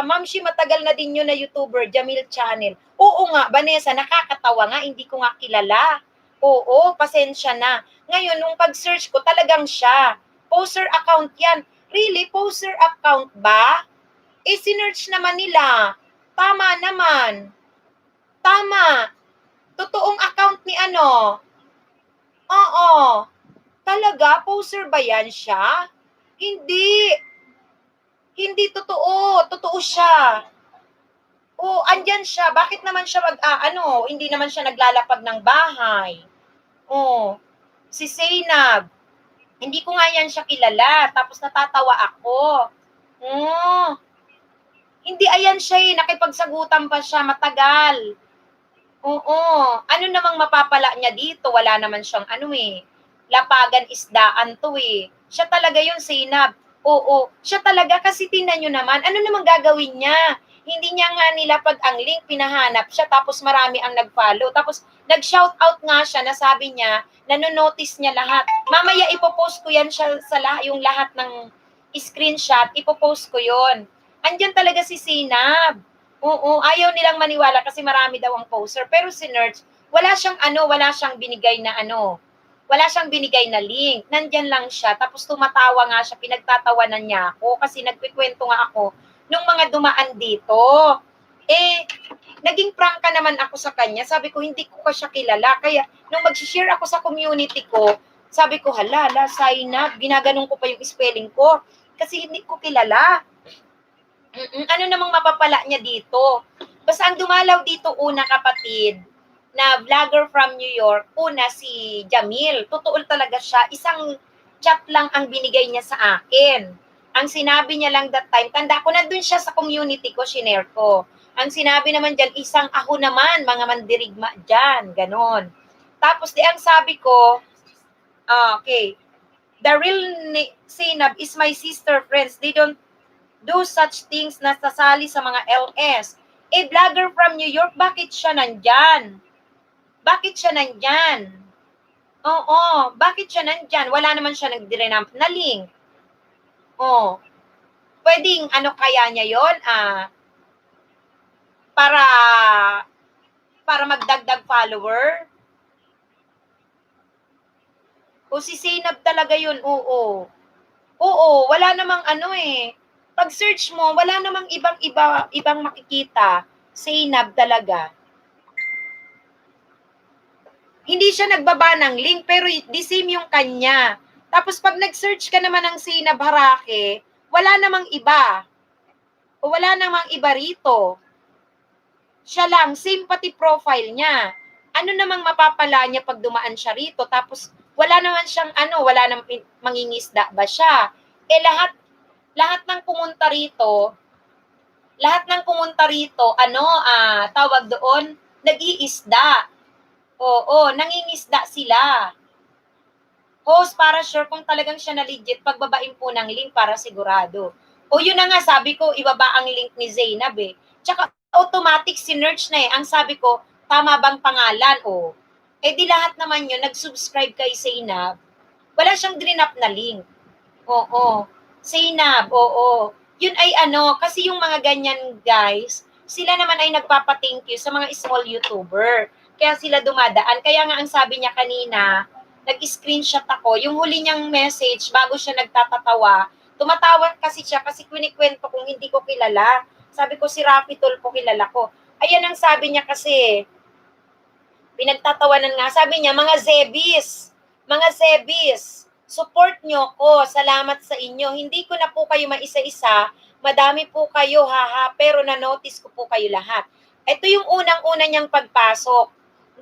Speaker 1: Ma'am Shi, matagal na din yun na YouTuber, Jamil Channel. Oo nga, Vanessa, nakakatawa nga, hindi ko nga kilala. Oo, pasensya na. Ngayon, nung pag-search ko, talagang siya. Poster account yan. Really? Poster account ba? Sinearch naman nila. Tama naman. Tama. Totoong account ni Oo. Talaga? Poser ba yan siya? Hindi. Hindi totoo. Totoo siya. Andyan siya. Bakit naman siya hindi naman siya naglalapag ng bahay. Si Zainab. Hindi ko nga yan siya kilala. Tapos natatawa ako. Hindi ayan siya nakipagsagutan pa siya matagal. Oo. Ano namang mapapala niya dito? Wala naman siyang ano eh. Lapagan isdaan to eh. Siya talaga yun, Zainab. Oo. Siya talaga kasi tingnan nyo naman. Ano namang gagawin niya? Hindi niya nga nilapag ang link, pinahanap siya, tapos marami ang nag-follow. Tapos nag-shoutout nga siya na sabi niya, nanonotice niya lahat. Mamaya ipopost ko yan siya sa yung lahat ng screenshot, ipopost ko yon. Andyan talaga si Zainab. Oo, ayaw nilang maniwala kasi marami daw ang poster. Pero si Nerds, wala siyang binigay na wala siyang binigay na link. Nandyan lang siya. Tapos tumatawa nga siya, pinagtatawanan niya ako kasi nagkikwento nga ako nung mga dumaan dito. Eh, naging prangka naman ako sa kanya. Sabi ko, hindi ko pa siya kilala. Kaya, nung mag-share ako sa community ko, sabi ko, hala, Zainab, ginaganong ko pa yung spelling ko. Kasi hindi ko kilala. Ano namang mapapala niya dito? Basta ang dumalaw dito una, kapatid, na vlogger from New York, una si Jamil. Totoo talaga siya. Isang chat lang ang binigay niya sa akin. Ang sinabi niya lang that time, tanda ko na dun siya sa community ko, shinare ko. Ang sinabi naman dyan, isang ako naman, mga mandirigma dyan, ganon. Tapos di ang sabi ko, okay, the real Zainab is my sister friends. They don't do such things na sasali sa mga LS. Eh, vlogger from New York, bakit siya nandyan? Bakit siya nandyan? Oo, bakit siya nandyan? Wala naman siya nag-renamp na link. Oh, pwedeng ano kaya niya yon? Para magdagdag follower? O si Zainab talaga yun, oo. Oo, wala namang ano eh. Pag search mo, wala namang ibang makikita. Zainab talaga. Hindi siya nagbaba ng link, pero the same yung kanya. Tapos pag nag-search ka naman ng Zainab Harake, wala namang iba. O wala namang iba rito. Siya lang, same pati profile niya. Ano namang mapapala niya pag dumaan siya rito? Tapos wala naman siyang wala namang mangingisda ba siya? Eh lahat ng pumunta rito, tawag doon, nag-iisda. Oo, nangingisda sila. Host, para sure kung talagang siya na legit, pagbabain po ng link para sigurado. O yun na nga, sabi ko, ibaba ang link ni Zainab eh. Tsaka automatic sinerch na eh. Ang sabi ko, tama bang pangalan? O, eh di lahat naman yun, nag-subscribe kay Zainab. Wala siyang drinap na link. Oo. Zainab, oo. Yun ay kasi yung mga ganyan guys, sila naman ay nagpapa-thank you sa mga small YouTuber. Kaya sila dumadaan. Kaya nga ang sabi niya kanina, nag-screenshot ako, yung huli niyang message bago siya nagtatatawa, tumatawa kasi siya kasi kwento kung hindi ko kilala. Sabi ko si Rafi Tulfo kilala ko. Ayan ang sabi niya kasi, pinagtatawanan nga. Sabi niya, mga Zebis, support nyo ko. Salamat sa inyo. Hindi ko na po kayo maisa-isa. Madami po kayo, haha. Pero na-notice ko po kayo lahat. Ito yung unang-una niyang pagpasok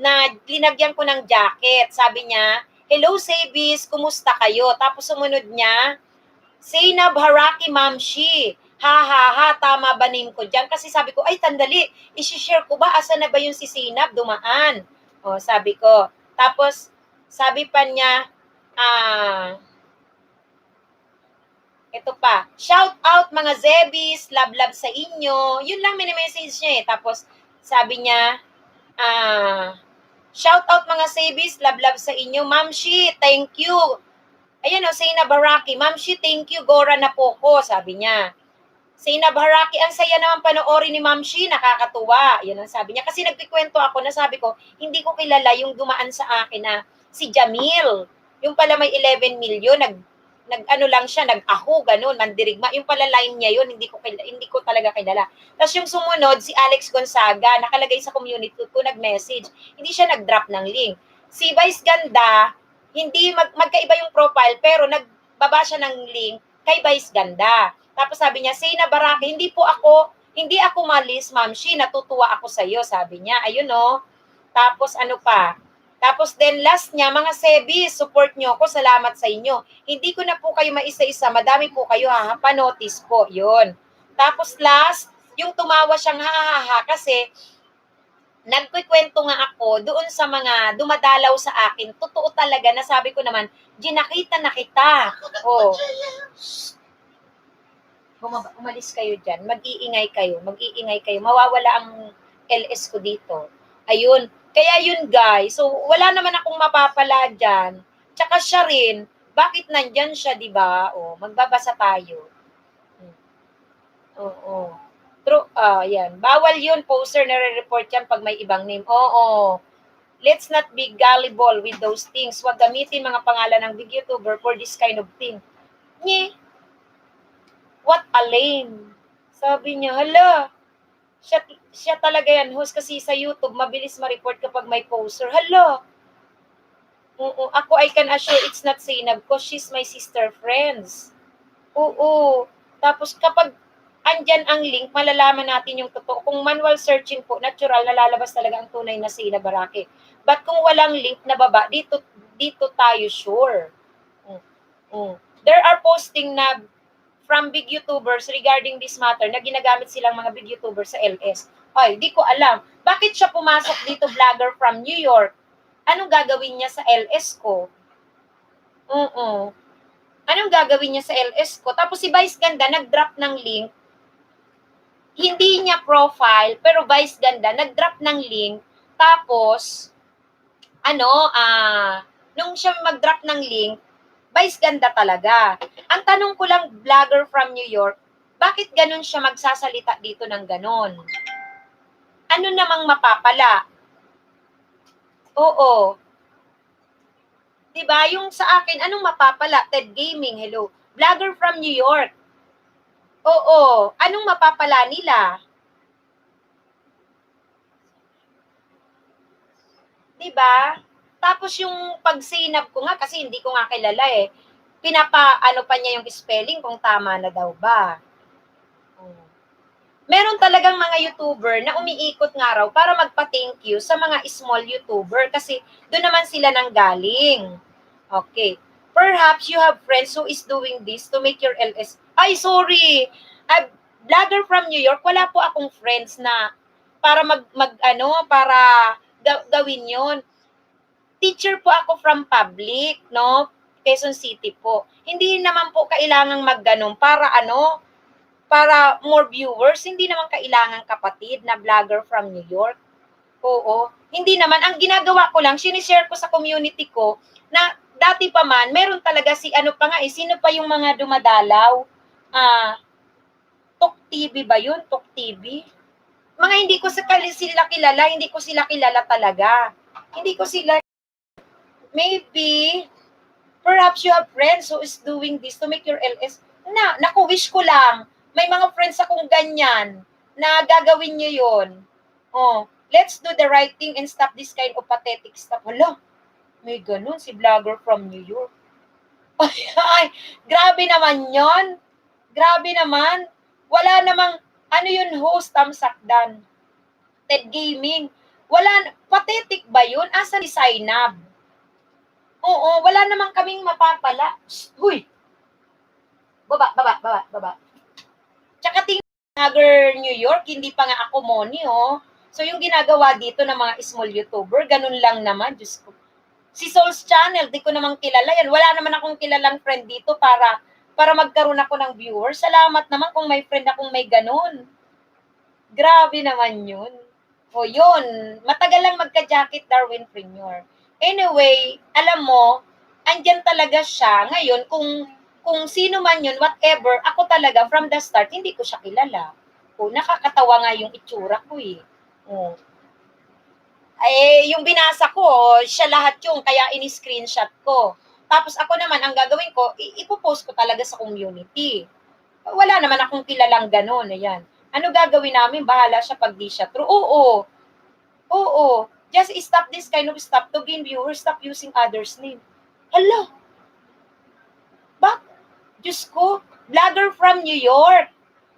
Speaker 1: na linagyan ko ng jacket. Sabi niya, hello Zebis, kumusta kayo? Tapos sumunod niya, Zainab Harake Mamshi. Ha ha ha, tama ba name ko dyan? Kasi sabi ko, ay tandali, isi-share ko ba? Asa na ba yung si Zainab? Dumaan. O, sabi ko. Tapos, sabi pa niya, ito pa, shout out mga Zebis, love sa inyo. Yun lang mini-message niya eh. Tapos, sabi niya, shout out mga Zebis, love sa inyo. Mamshi, thank you. Ayan o, Zainab Harake, Mamshi, thank you, Gora na po ko, sabi niya. Zainab Harake, ang saya naman panoorin ni Mamshi, nakakatuwa. Yun ang sabi niya. Kasi nagkikwento ako na sabi ko, hindi ko kilala yung dumaan sa akin na si Jamil. Yung pala may 11 million, lang siya, nag-aho, ganun, mandirigma. Yung pala line niya yun, hindi ko talaga kilala. Tapos yung sumunod, si Alex Gonzaga, nakalagay sa community ko, nag-message. Hindi siya nag-drop ng link. Si Vice Ganda, hindi magkaiba yung profile, pero nagbaba siya ng link kay Vice Ganda. Tapos sabi niya, Zainab Harake, hindi ako malis, Ma'am Shi, natutuwa ako sa iyo, sabi niya. Ayun oh. Tapos ano pa? Tapos then last niya, mga Sebi, support niyo ako, salamat sa inyo. Hindi ko na po kayo maisa-isa, madami po kayo, pa-notice po, 'yon. Tapos last, yung tumawa siyang ha kasi nagkukwento nga ako doon sa mga dumadalaw sa akin. Totoo talaga na sabi ko naman, ginakita na kita. Oh. Umalis kayo dyan. Mag-iingay kayo. Mawawala ang LS ko dito. Ayun. Kaya yun guys. So, wala naman akong mapapala dyan. Tsaka siya rin. Bakit nandyan siya, di ba? Oh, magbabasa tayo. Oo. True. Yan. Bawal yun. Poster na re-report yan pag may ibang name. Oo. Let's not be gullible with those things. Huwag gamitin mga pangalan ng big YouTuber for this kind of thing. Nye. What a lame. Sabi niya, hala, siya talaga yan, host, kasi sa YouTube, mabilis ma-report kapag may poster. Hala, oo, ako, I can assure it's not Zainab because she's my sister friends. Oo, tapos kapag andyan ang link, malalaman natin yung totoo. Kung manual searching po, natural, nalalabas talaga ang tunay na Zainab Barake. But kung walang link na baba, dito tayo sure. There are posting na from big YouTubers regarding this matter na ginagamit silang mga big YouTubers sa LS. Ay, di ko alam. Bakit siya pumasok dito, vlogger from New York? Anong gagawin niya sa LS ko? Oo. Anong gagawin niya sa LS ko? Tapos si Vice Ganda nag-drop ng link. Hindi niya profile, pero Vice Ganda nag-drop ng link. Tapos, nung siya mag-drop ng link, Vice Ganda talaga. Ang tanong ko lang, vlogger from New York, bakit ganun siya magsasalita dito ng ganun? Ano namang mapapala? Oo. Diba? Yung sa akin, anong mapapala? Ted Gaming, hello. Vlogger from New York. Oo. Anong mapapala nila? Diba? Tapos yung pag-sinab ko nga, kasi hindi ko nga kilala eh, pa niya yung spelling kung tama na daw ba. Meron talagang mga YouTuber na umiikot nga raw para magpa-thank you sa mga small YouTuber kasi doon naman sila nanggaling. Okay. Perhaps you have friends who is doing this to make your LS. Ay, sorry. Vlogger from New York, wala po akong friends na para para gawin yon. Teacher po ako from public, no? Quezon City po. Hindi naman po kailangang magganon para more viewers, hindi naman kailangan kapatid na vlogger from New York. Oo. Hindi naman. Ang ginagawa ko lang, sinishare ko sa community ko na dati pa man, meron talaga sino pa yung mga dumadalaw? Tok TV ba yun? Tok TV? Mga hindi ko sila kilala talaga. Hindi ko sila, maybe, perhaps you have friends who is doing this to make your LS. Naku, wish ko lang. May mga friends akong ganyan na gagawin nyo yun. Oh, let's do the right thing and stop this kind of pathetic stuff. Hala, may ganun si vlogger from New York. Ay, grabe naman yon. Grabe naman. Wala namang, yun, host, Tamsakdan. Ted Gaming. Pathetic ba yun? Asa ni Zainab? Oo, wala namang kaming mapapala. Huy! Baba. Tsaka tingnan, New York, hindi pa nga ako money, oh. So, yung ginagawa dito ng mga small YouTuber, ganun lang naman, Diyos ko. Si Soul's Channel, di ko namang kilala yan. Wala naman akong kilalang friend dito para magkaroon ako ng viewers. Salamat naman kung may friend akong may ganun. Grabe naman yun. O yun, matagal lang magka-jacket Darwin Premier. Anyway, alam mo, andyan talaga siya. Ngayon, kung sino man yun, whatever, ako talaga, from the start, hindi ko siya kilala. O, nakakatawa nga yung itsura ko eh. O. Yung binasa ko, siya lahat yung, kaya in-screenshot ko. Tapos ako naman, ang gagawin ko, ipopost ko talaga sa community. Wala naman akong kilalang ganon, ayan. Ano gagawin namin? Bahala siya pag di siya true. Oo. Just stop this kind of stuff to gain viewers. Stop using others' name. Hala. Diyos ko, vlogger from New York.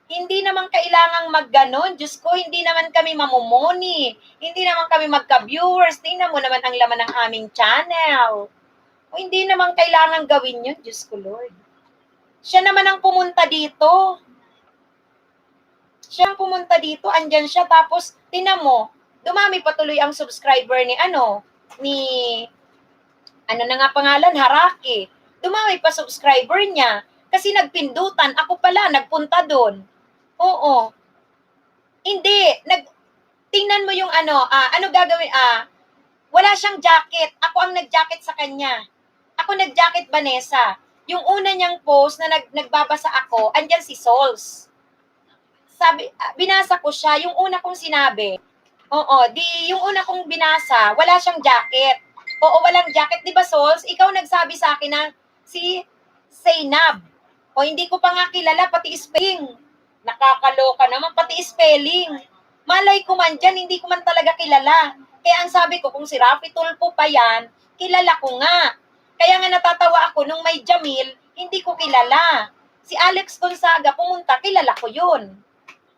Speaker 1: Hindi naman kailangang magganon. Diyos ko, hindi naman kami mamumoni. Hindi naman kami magka-viewers. Tingnan mo naman ang laman ng aming channel. O, hindi naman kailangang gawin yun. Diyos ko, Lord. Siya naman ang pumunta dito. Andyan siya, tapos, tingnan mo, dumami patuloy ang subscriber ni ano na nga pangalan, Haraki. Dumami pa subscriber niya. Kasi nagpindutan, ako pala, nagpunta doon. Oo. Hindi, tingnan mo yung ano gagawin, wala siyang jacket. Ako ang nag-jacket sa kanya. Ako nag-jacket, Vanessa. Yung una niyang post na nagbabasa ako, andyan si Sols. Sabi, binasa ko siya, yung una kong sinabi. Oo, yung una kong binasa, wala siyang jacket. Oo, walang jacket. Di ba, Sols? Ikaw nagsabi sa akin na si Zainab. O, hindi ko pa nga kilala, pati spelling. Nakakaloka naman, pati spelling. Malay ko man dyan, hindi ko man talaga kilala. Kaya ang sabi ko, kung si Rafi Tulfo pa yan, kilala ko nga. Kaya nga natatawa ako, nung may Jamil, hindi ko kilala. Si Alex Gonzaga pumunta, kilala ko yun.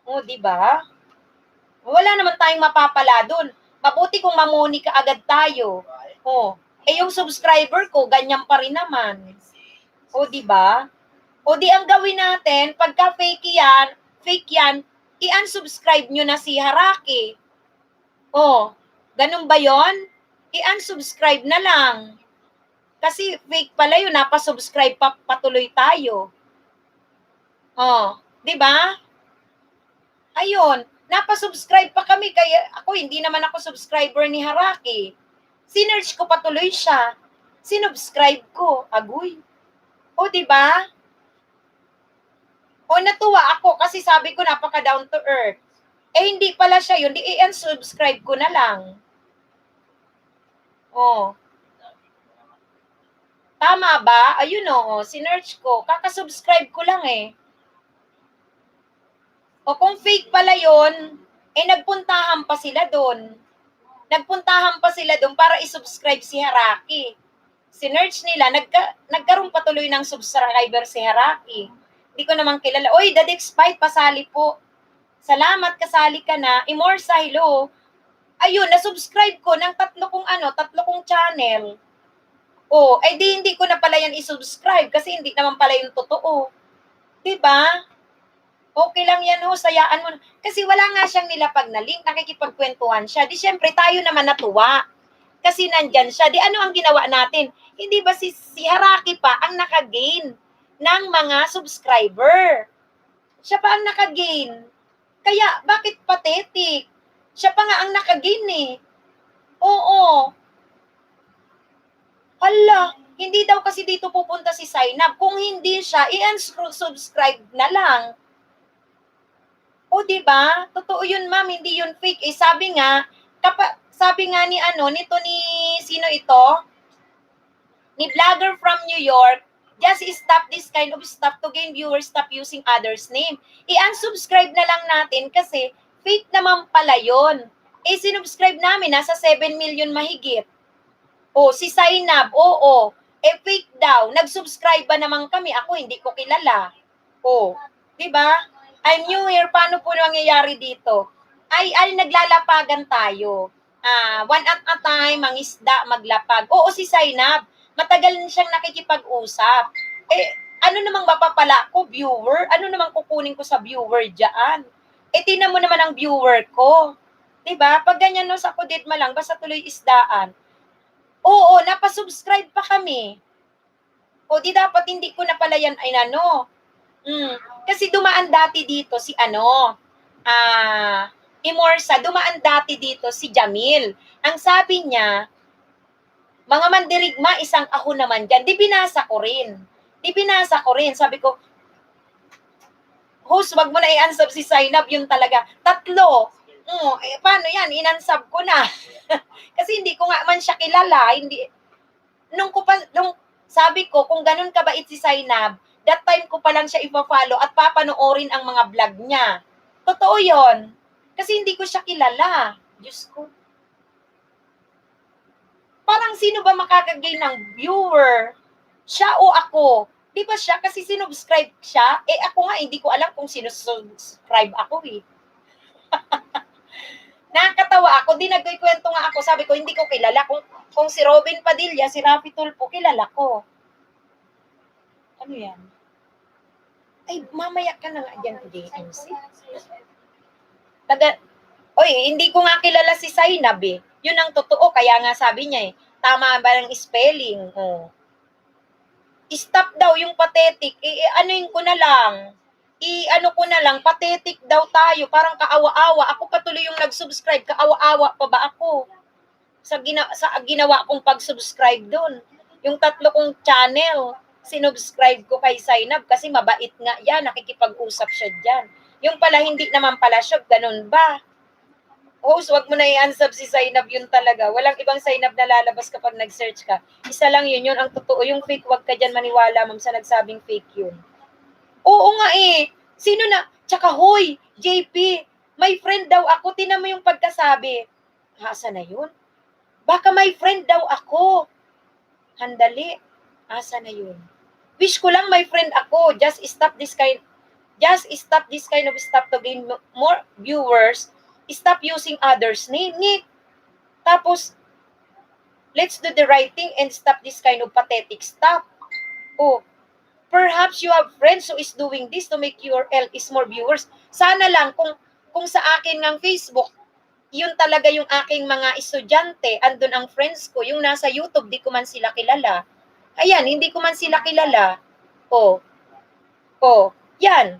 Speaker 1: O, di ba? Wala naman tayong mapapala dun. Mabuti kung mamuni ka agad tayo. O, yung subscriber ko, ganyan pa rin naman. O, di ba? O, di ang gawin natin, pagka fake yan, i-unsubscribe nyo na si Haraki. O, ganun ba yon? I-unsubscribe na lang. Kasi fake pala yun, napasubscribe pa patuloy tayo. O, di ba? Ayun, napasubscribe pa kami, kaya ako, hindi naman ako subscriber ni Haraki. Sinearch ko patuloy siya. Sinubscribe ko. Agoy. O, di ba? O, natuwa ako kasi sabi ko napaka down to earth. Hindi pala siya yun. Di i-unsubscribe ko na lang. O. Tama ba? Ayun o. Sinearch ko. Kakasubscribe ko lang eh. O kung fake pala yun, nagpuntahan pa sila doon. Nagpuntahan pa sila doon para i-subscribe si Haraki. Sinearch nila, nagkaroon patuloy ng subscriber si Haraki. Hindi ko naman kilala. Oy, Dadix Fight, pasali po. Salamat, kasali ka na. Imorsa, hello. Ayun, na-subscribe ko ng tatlo kong channel. Oh, hindi ko na pala yan i-subscribe kasi hindi naman pala yung totoo. Diba? Okay lang yan ho, sayaan mo. Kasi wala nga siyang nilapag na link, nakikipagkwentuhan siya. Di syempre, tayo naman natuwa. Kasi nandyan siya. Di ano ang ginawa natin? Hindi ba si Haraki pa ang nakagain ng mga subscriber? Siya pa ang nakagain. Kaya, bakit pathetic? Siya pa nga ang nakagain eh. Oo. Hala, hindi daw kasi dito pupunta si Zainab. Kung hindi siya, i-unsubscribe na lang. O, di ba? Totoo yun, ma'am, hindi yun fake. Sabi nga, sabi nga nito ni sino ito? Ni vlogger from New York, just stop this kind of stuff to gain viewers, stop using others' name. I-unsubscribe na lang natin kasi fake naman pala yun. Sinubscribe namin, nasa 7 million mahigit. O, si Zainab, oo. Fake daw. Nag-subscribe ba naman kami? Ako, hindi ko kilala. O, di ba? I'm new here. Paano po nangyayari dito? Ay, naglalapagan tayo. One at a time, ang isda, maglapag. Oo, si Zainab. Matagal na siyang nakikipag-usap. Ano namang mapapala ko, viewer? Ano namang kukunin ko sa viewer dyan? Tingnan mo naman ang viewer ko. Diba? Pag ganyan no, sa Kudit lang, basta tuloy isdaan. Oo, napasubscribe pa kami. O, di dapat hindi ko na pala yan ay Kasi dumaan dati dito si Imorsa, dumaan dati dito si Jamil. Ang sabi niya, mga mandirigma, isang ako naman dyan. Di binasa ko rin. Sabi ko, host, wag mo na i-unsub si Zainab, yun talaga. 3. Paano yan? In-unsub ko na. Kasi hindi ko nga man siya kilala. Nung sabi ko, kung ganun kabait si Zainab, that time ko pa lang siya ipa-follow at papanoorin ang mga vlog niya. Totoo yon. Kasi hindi ko siya kilala. Diyos ko. Parang sino ba makakagain ng viewer? Siya o ako? Di ba siya? Kasi sinubscribe siya. Ako nga, hindi ko alam kung sinusubscribe ako eh. Nakakatawa ako. Di nagkikwento nga ako. Sabi ko, hindi ko kilala. Kung si Robin Padilla, si Rafi Tulfo, kilala ko. Ano yan? Ay, mamaya ka na nga dyan, JMC. Oy, hindi ko nga kilala si Zainab eh. Yun ang totoo, kaya nga sabi niya eh, tama ba ng spelling? Oh. Stop daw yung pathetic. Anuin ko na lang. I-ano ko na lang, pathetic daw tayo, parang kaawa-awa. Ako patuloy yung nag-subscribe, kaawa-awa pa ba ako? Sa ginawa kong pag-subscribe doon. Yung 3 kong channel, sinubscribe ko kay Zainab kasi mabait nga yan, nakikipag-usap siya dyan. Yung pala, hindi naman pala siya, ganun ba? Host, wag mo na i-unsub si Zainab, yun talaga. Walang ibang Zainab na lalabas kapag nag-search ka. Isa lang yun, yun ang totoo. Yung fake, wag ka dyan maniwala, ma'am, sa nagsabing fake yun. Oo nga eh. Sino na? Tsaka, hoy, JP, may friend daw ako. Tinan mo yung pagkasabi. Asa na yun? Baka may friend daw ako. Handali. Asa na yun? Wish ko lang may friend ako. Just stop this kind of stuff to gain more viewers. Stop using others' name. Tapos, let's do the right thing and stop this kind of pathetic stuff. Oh, perhaps you have friends who is doing this to make your is more viewers. Sana lang kung sa akin ng Facebook, yun talaga yung aking mga estudyante, andun ang friends ko, yung nasa YouTube, di ko man sila kilala. Ayan, hindi ko man sila kilala. Oh, yan.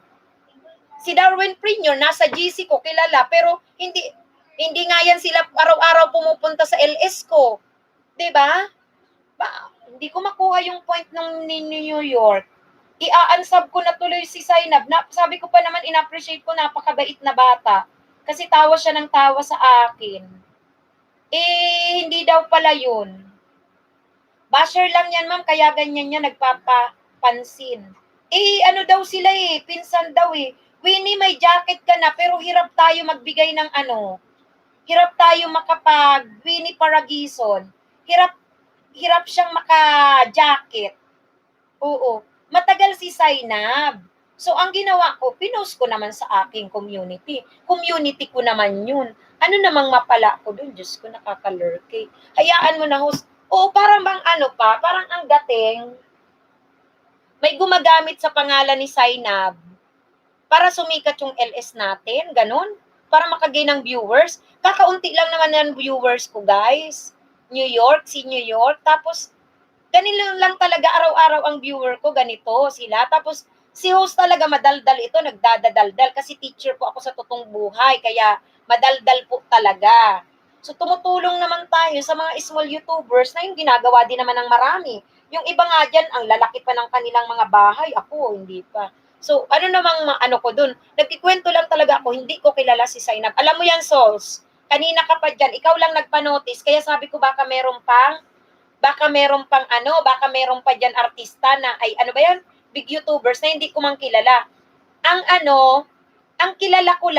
Speaker 1: Si Darwin Priño, nasa GC ko, kilala, pero hindi nga yan sila araw-araw pumupunta sa LS ko. 'Di ba? Hindi ko makuha yung point ng New York. I-unsub ko na tuloy si Zainab. Sabi ko pa naman, in-appreciate ko, napakabait na bata. Kasi tawa siya ng tawa sa akin. Hindi daw pala yun. Basher lang yan, ma'am, kaya ganyan niya nagpapapansin. Ano daw sila pinsan daw Winnie, may jacket ka na, pero hirap tayo magbigay ng hirap tayo Winnie Paragison. Hirap siyang maka-jacket. Oo. Matagal si Zainab. So, ang ginawa ko, pinost ko naman sa aking community. Community ko naman yun. Ano namang mapala ko dun? Diyos ko, nakakalurke. Hayaan mo na, host. Oo, parang bang parang ang dating, may gumagamit sa pangalan ni Zainab para sumikat yung LS natin, ganun. Para makagain ng viewers. Kakaunti lang naman ng viewers ko, guys. New York. Tapos, ganito lang talaga araw-araw ang viewer ko, ganito sila. Tapos, si host talaga madaldal ito, nagdadaldal kasi teacher po ako sa totoong buhay, kaya madaldal po talaga. So, tumutulong naman tayo sa mga small YouTubers na yung ginagawa din naman ng marami. Yung iba nga dyan, ang lalaki pa ng kanilang mga bahay, ako, hindi pa. So, ano namang ko dun? Nagkikwento lang talaga ako, hindi ko kilala si Zainab. Alam mo yan, Sols, kanina ka pa dyan, ikaw lang nagpa-notice, kaya sabi ko baka meron pang baka meron pa dyan artista na, big YouTubers na hindi ko man kilala. Ang kilala ko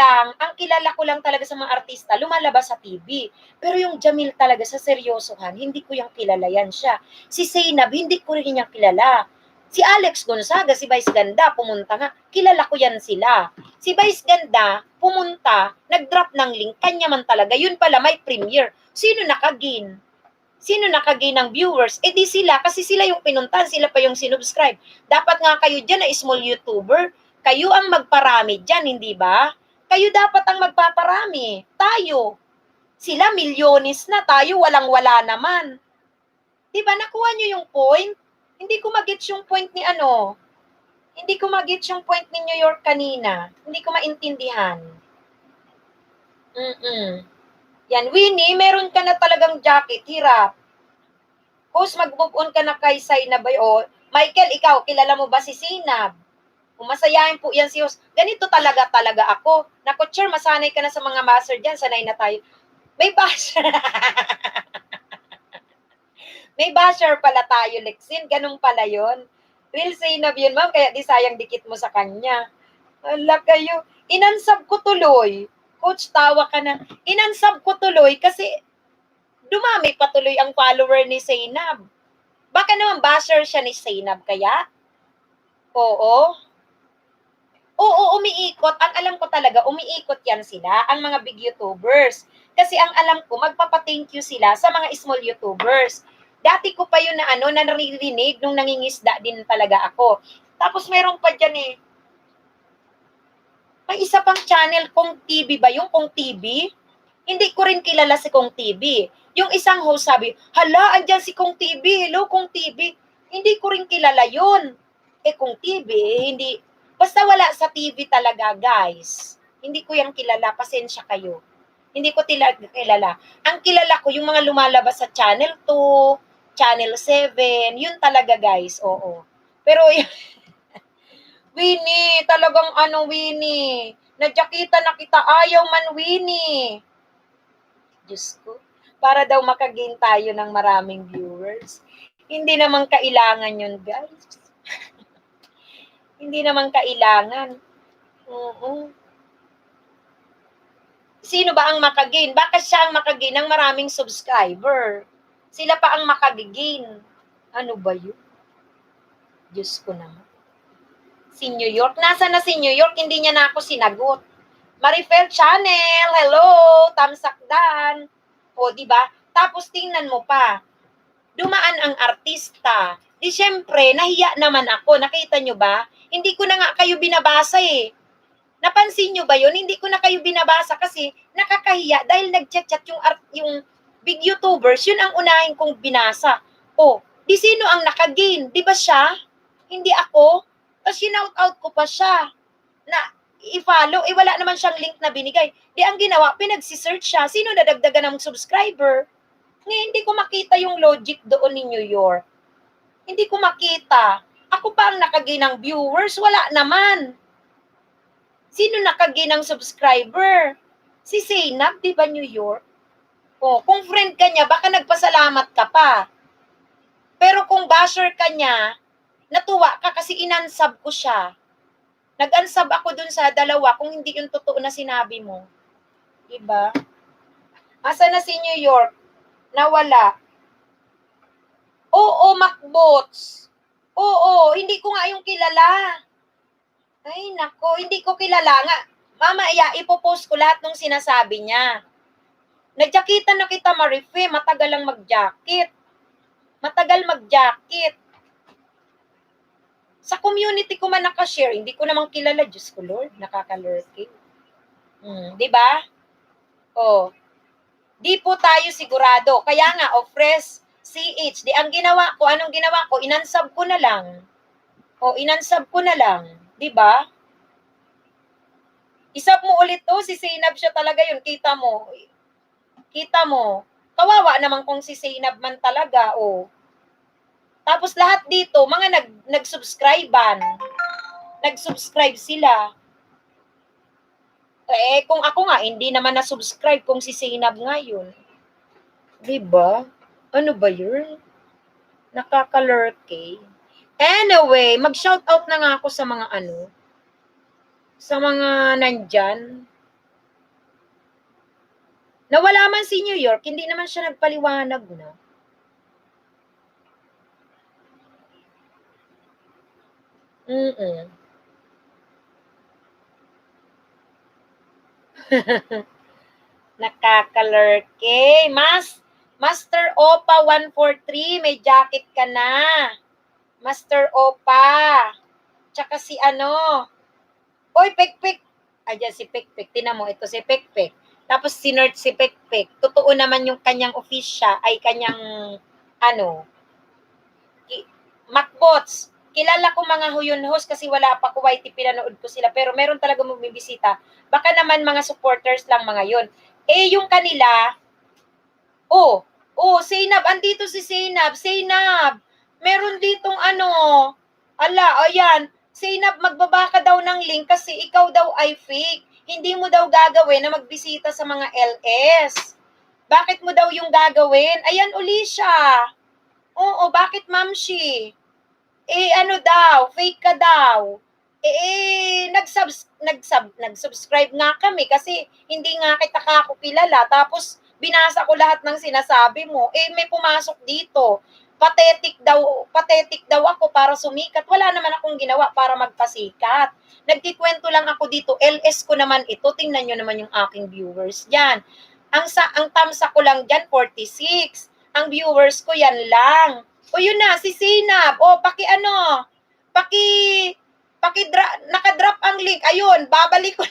Speaker 1: lang talaga sa mga artista, lumalabas sa TV. Pero yung Jamil talaga sa seryosohan, hindi ko yung kilala yan siya. Si Zainab, hindi ko rin niya kilala. Si Alex Gonzaga, si Vice Ganda, pumunta nga. Kilala ko yan sila. Si Vice Ganda, pumunta, nag-drop ng link, kanya man talaga. Yun pala, may premiere. Sino nakagin ng viewers? Di sila, kasi sila yung pinuntan, sila pa yung sinubscribe. Dapat nga kayo dyan na small YouTuber, kayo ang magparami dyan, hindi ba? Kayo dapat ang magpaparami. Tayo. Sila milyones na, tayo walang-wala naman. Di ba, nakuha nyo yung point? Hindi ko mag-gets yung point ni Hindi ko mag-gets yung point ni New York kanina. Hindi ko maintindihan. Yan, Winnie, meron ka na talagang jacket, hirap. Host, mag-move on ka na kay Zainab. Michael, ikaw, kilala mo ba si Zainab? Masayahin po yan si host. Ganito talaga ako. Naku, sure, masanay ka na sa mga master dyan. Sanay na tayo. May basher. May basher pala tayo, Lexin. Ganun pala yon. Real Zainab yun, ma'am. Kaya di sayang dikit mo sa kanya. Wala kayo. Inansab ko tuloy. Coach, tawa ka na. Inansab ko tuloy kasi dumami patuloy ang follower ni Zainab. Baka naman basher siya ni Zainab kaya? Oo, umiikot. Ang alam ko talaga, umiikot yan sila, ang mga big YouTubers. Kasi ang alam ko, magpapa-thank you sila sa mga small YouTubers. Dati ko pa yun na naririnig nung nangingisda din talaga ako. Tapos meron pa dyan may isa pang channel, Kong TV ba yung Kong TV? Hindi ko rin kilala si Kong TV. Yung isang host sabi, hala, andyan si Kong TV. Hello, Kong TV. Hindi ko rin kilala yun. Kung TV, hindi. Basta wala sa TV talaga, guys. Hindi ko yan kilala. Pasensya kayo. Hindi ko kilala. Ang kilala ko, yung mga lumalabas sa Channel 2, Channel 7, yun talaga, guys. Oo. Pero, Winnie, talagang Winnie. Nadyakitan na kita, ayaw man, Winnie. Diyos ko. Para daw makagain tayo ng maraming viewers. Hindi naman kailangan yun, guys. Hindi naman kailangan. Oo. Sino ba ang makagain? Bakit siya ang makagain ng maraming subscriber? Sila pa ang makagain. Ano ba yun? Diyos ko naman. Si New York. Nasaan na si New York? Hindi niya na ako sinagot. Marifel Channel, hello, Tamsakdan. O, di ba? Tapos tingnan mo pa. Dumaan ang artista. Di syempre, nahiya naman ako. Nakita nyo ba? Hindi ko na nga kayo binabasa eh. Napansin nyo ba yun? Hindi ko na kayo binabasa kasi nakakahiya dahil nag-chat-chat yung big YouTubers, yun ang unahin kong binasa. O, di sino ang nakagain? Di ba siya? Hindi ako. Tapos shinout out ko pa siya na i-follow. Wala naman siyang link na binigay. Di ang ginawa, pinagsisearch siya. Sino nadagdagan ng subscriber? Ngayon, hindi ko makita yung logic doon ni New York. Hindi ko makita. Ako pa ang nakagain ng viewers? Wala naman. Sino nakagain ng subscriber? Si Zainab, di ba, New York? O, kung friend ka niya, baka nagpasalamat ka pa. Pero kung basher ka niya, natuwa ka kasi inansab ko siya. Nag-unsub ako dun sa dalawa kung hindi yung totoo na sinabi mo. Diba? Asa na si New York? Nawala. Oo, Macbots. Oo, hindi ko nga yung kilala. Ay, nako, hindi ko kilala nga. Mamaya, ipopost ko lahat ng sinasabi niya. Nagjakitan na kita, Marife. Matagal lang mag-jacket. Matagal mag-jacket. Sa community ko man nakashare, hindi ko namang kilala. Diyos ko, Lord, nakaka-lurking. Di ba? Oh. Di po tayo sigurado. Kaya nga, fresh CH. Di ang ginawa ko, anong ginawa ko? Inansab ko na lang. Inansab ko na lang. Di ba? Isab mo ulit to, si Zainab siya talaga yun. Kita mo. Kita mo. Kawawa naman kung si Zainab man talaga, Tapos lahat dito, mga nag-subscribean. Nag-subscribe sila. Kung ako nga, hindi naman na-subscribe kung si Zainab nga yun. Diba? Ano ba yun? Nakaka-lurky. Anyway, mag-shoutout na nga ako sa mga sa mga nandyan. Nawala man si New York, hindi naman siya nagpaliwanag na. Nakaka-lurky. Master Opa 143, may jacket ka na. Master Opa. Tsaka si Oy, Pekpek. Ayan si Pekpek. Tingnan mo, ito si Pekpek. Tapos sinert si Pekpek. Totoo naman yung kanyang official, ay kanyang, Macbots. Kilala ko mga Huyun host kasi wala pa ko YT, pinanood ko sila. Pero meron talaga bumibisita. Baka naman mga supporters lang mga yun. Yung kanila, Zainab, andito si Zainab. Zainab, meron ditong ayan, Zainab, magbaba ka daw ng link kasi ikaw daw ay fake. Hindi mo daw gagawin na magbisita sa mga LS. Bakit mo daw yung gagawin? Ayan, uli siya. Oo, bakit, Mamshi? Fake ka daw. Nag-subscribe nga kami kasi hindi nga kita kakukilala. Tapos, binasa ko lahat ng sinasabi mo. May pumasok dito. Pathetic daw ako para sumikat. Wala naman akong ginawa para magpasikat. Nagkikwento lang ako dito. LS ko naman ito. Tingnan nyo naman yung aking viewers dyan. Ang tamsa ko lang dyan, 46. Ang viewers ko, yan lang. Yun na, si Zainab. Nakadrop ang link. Ayun, babalik ko.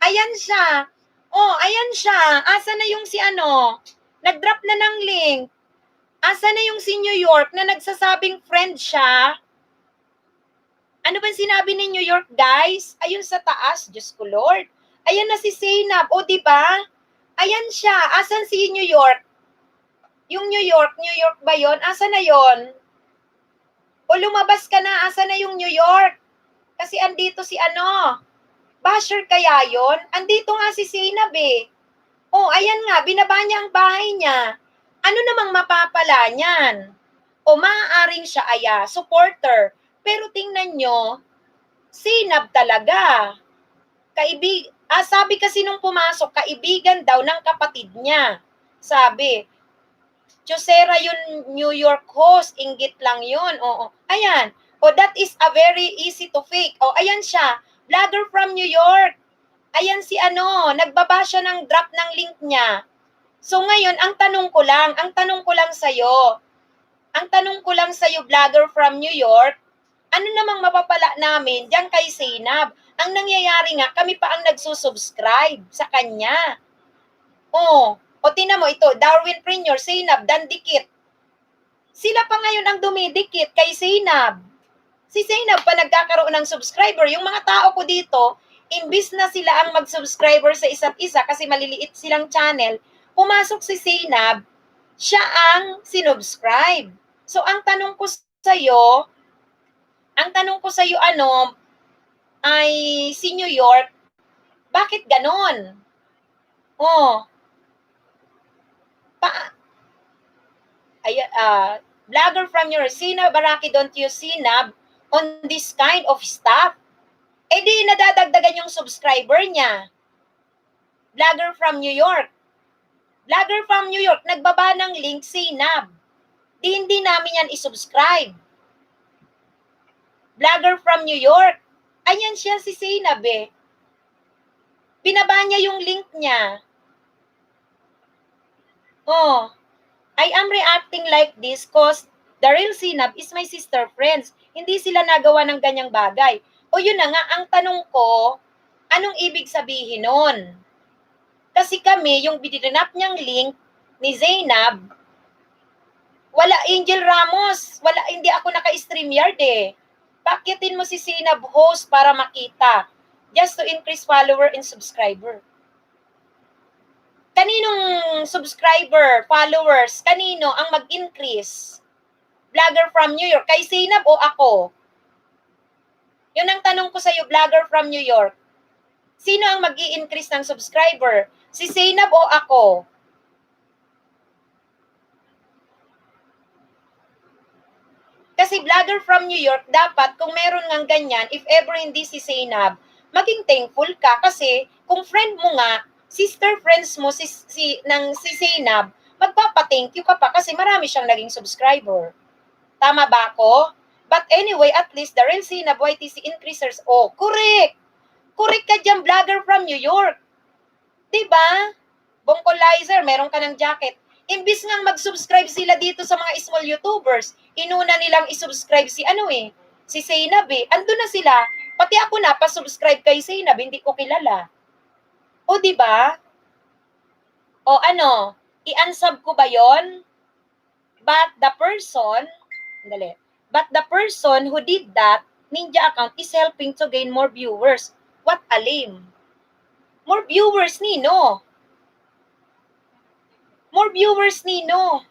Speaker 1: Ayan siya. Oh, ayan siya. Asa na yung si ano? Nag-drop na ng link. Asa na yung si New York na nagsasabing friend siya? Ano ba sinabi ni New York, guys? Ayun sa taas. Diyos ko, Lord. Ayan na si Zainab. O, diba? Ayan siya. Asan si New York? Yung New York ba yon? Asa na yon? O lumabas ka na, asa na yung New York? Kasi andito si ano, basher kaya yon? Andito nga si Zainab eh. O, ayan nga, binaba niya ang bahay niya. Ano namang mapapala niyan? O maaaring siya supporter. Pero tingnan nyo, Zainab talaga. Sabi kasi nung pumasok, kaibigan daw ng kapatid niya. Sabi, Chosera yun New York host, inggit lang yun. Oo. Ayan. O, that is a very easy to fake. O, ayan siya. Vlogger from New York. Ayan si ano, nagbaba siya ng drop ng link niya. So ngayon, ang tanong ko lang sa'yo, vlogger from New York, ano namang mapapala namin diyan kay Zainab? Ang nangyayari nga, kami pa ang nagsusubscribe sa kanya. O tingnan mo ito, Darwin Premier, Zainab, dandikit. Sila pa ngayon ang dumidikit kay Zainab. Si Zainab pa nagkakaroon ng subscriber. Yung mga tao ko dito, imbis na sila ang mag-subscriber sa isa't isa kasi maliliit silang channel, pumasok si Zainab, siya ang sinubscribe. So, ang tanong ko sa'yo, ay si New York, bakit ganon? Oh, vlogger from your Sinab, Baraki, don't use Sinab on this kind of stuff. Eh di, nadadagdagan yung subscriber niya. Vlogger from New York, nagbaba ng link Sinab. Hindi namin yan isubscribe. Vlogger from New York, ayan siya si Zainab eh. Binaba niya yung link niya. I am reacting like this cause the real Zainab is my sister friends. Hindi sila nagawa ng ganyang bagay. O yun na nga, ang tanong ko, anong ibig sabihin nun? Kasi kami, yung bidinap niyang link ni Zainab, wala Angel Ramos, hindi ako naka-StreamYard eh. Pakitin mo si Zainab host para makita. Just to increase follower and subscriber. Kaninong subscriber, followers, kanino ang mag-increase? Vlogger from New York, kay Zainab o ako? Yun ang tanong ko sa'yo, vlogger from New York. Sino ang mag-i-increase ng subscriber? Si Zainab o ako? Kasi vlogger from New York, dapat kung meron ng ganyan, if ever hindi si Zainab, maging thankful ka kasi kung friend mo nga, sister friends mo si Zainab, magpapa-thank you ka pa kasi marami siyang naging subscriber. Tama ba ako? But anyway, at least the real Zainab YTC increasers, correct! Correct ka dyan, vlogger from New York. Diba? Bongkolizer, meron ka ng jacket. Imbis nga mag-subscribe sila dito sa mga small YouTubers, inuna nilang isubscribe si Zainab eh. Andun na sila. Pati ako na, pa-subscribe kay Zainab, hindi ko kilala. O diba? O ano, i-unsub ko ba yon? But the person who did that ninja account is helping to gain more viewers. What a lame. More viewers, Nino. More viewers, Nino.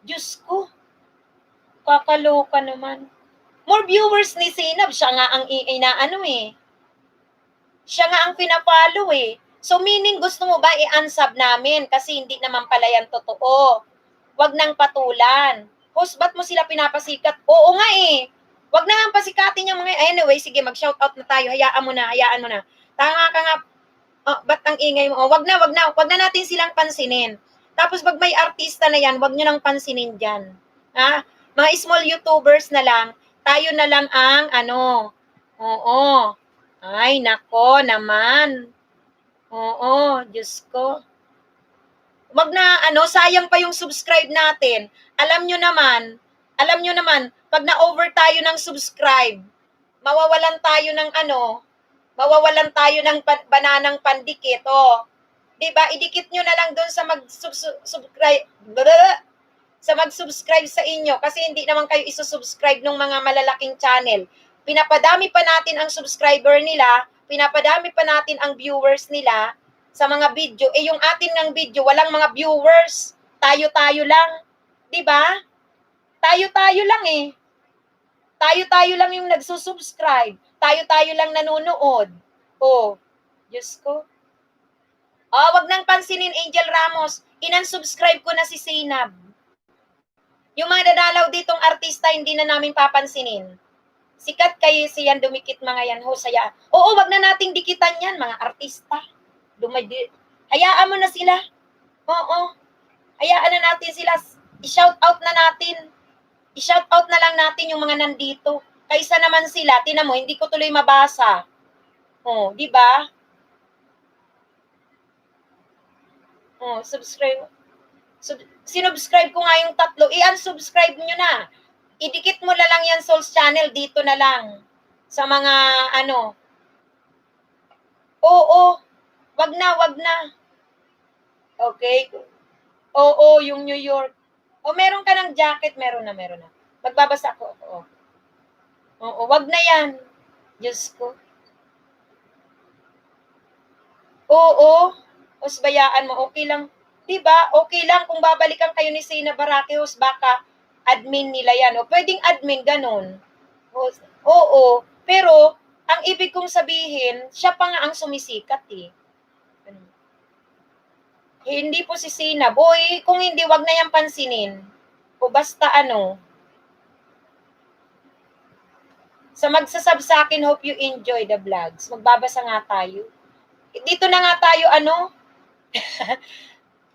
Speaker 1: Diyos ko. Kakaloka naman. More viewers ni Zainab. Siya nga ang inaano eh. Siya nga ang pinafollow eh. So meaning gusto mo ba i-unsub namin kasi hindi naman pala yan totoo. Wag nang patulan. Host, ba't mo sila pinapasikat? Oo nga eh. Wag na nga pasikatin yung mga, anyway, sige, mag-shoutout na tayo. Hayaan mo na. Tanga ka nga. Ba't ang ingay mo? Wag na natin silang pansinin. Tapos pag may artista na yan, wag nyo nang pansinin dyan. Ha? Mga small YouTubers na lang, tayo na lang ang Oo. Ay, nako naman. Oo, Diyos ko. Wag na, sayang pa yung subscribe natin. Alam nyo naman, pag na-over tayo ng subscribe, mawawalan tayo ng bananang pandikit, 'Di ba? Idikit nyo na lang doon sa mag-subscribe sa mag-subscribe sa inyo kasi hindi naman kayo isusubscribe ng mga malalaking channel. Pinapadami pa natin ang subscriber nila, pinapadami pa natin ang viewers nila sa mga video. Eh yung atin ng video, walang mga viewers. Tayo-tayo lang. 'Di ba? Tayo-tayo lang eh. Tayo-tayo lang yung nagsusubscribe. Tayo-tayo lang nanonood. Oh, Diyos ko. Oh, wag nang pansinin Angel Ramos. Inan-subscribe ko na si Zainab. Yung mga dadalaw ditong artista, hindi na namin papansinin. Sikat kayo siyan, dumikit mga yan, ho, saya. Oo, wag na nating dikitan yan, mga artista. Hayaan mo na sila. Oo, hayaan na natin sila. I-shout out na natin. I-shout out na lang natin yung mga nandito. Kaysa naman sila, tinan mo, hindi ko tuloy mabasa. Oh, di ba? Oh, subscribe. Sinubscribe ko nga yung 3. I-unsubscribe nyo na. Idikit mo na lang yan Souls Channel dito na lang. Sa mga ano. Oo. Wag na. Okay. Oo, yung New York. O meron ka ng jacket, meron na. Magbabasa ko. Oo, wag na yan. Diyos ko. Oo. Usbayaan mo, okay lang. Diba? Okay lang kung babalikan kayo ni Sina Barakeos, baka admin nila yan. O pwedeng admin, ganun. Oo. Pero, ang ibig kong sabihin, siya pa nga ang sumisikat eh. Hindi po si Sina. Boy, kung hindi, wag na yan pansinin. O basta ano. Sa magsasab sa akin, hope you enjoy the vlogs. Magbabasa nga tayo. Dito na nga tayo, ano,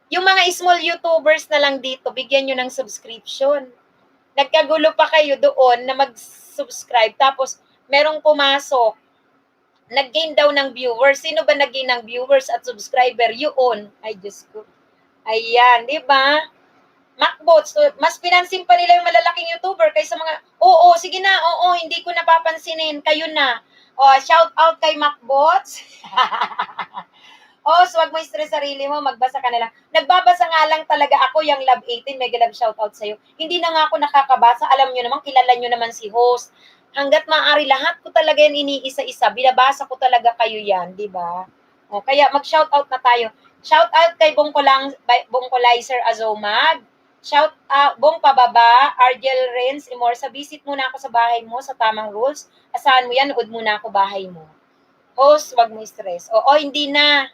Speaker 1: yung mga small YouTubers na lang dito, bigyan nyo ng subscription. Nagkagulo pa kayo doon na mag-subscribe, tapos merong pumasok, nag-gain daw ng viewers. Sino ba nag-gain ng viewers at subscriber? Yun. Ay, Diyos ko. Ayan, di ba? Macbots, mas pinansin pa nila yung malalaking YouTuber kaysa mga, sige na, hindi ko napapansinin, kayo na. Shout out kay Macbots. So wag mo i-stress sarili mo, magbasa ka na lang. Nagbabasa nga lang talaga ako, yung Love 18, mega love shoutout sa'yo. Hindi na nga ako nakakabasa, alam nyo naman, kilala nyo naman si host. Hanggat maaari, lahat ko talaga yan iniisa-isa, binabasa ko talaga kayo yan, di ba? Kaya mag-shoutout na tayo. Shoutout kay Bongkolizer Azomag. Shout out, Bong Pababa, Argel Renz, Imorsa, visit muna ako sa bahay mo sa tamang rules. Asahan mo yan, nood muna ako bahay mo. Host, wag mo stress. Hindi na.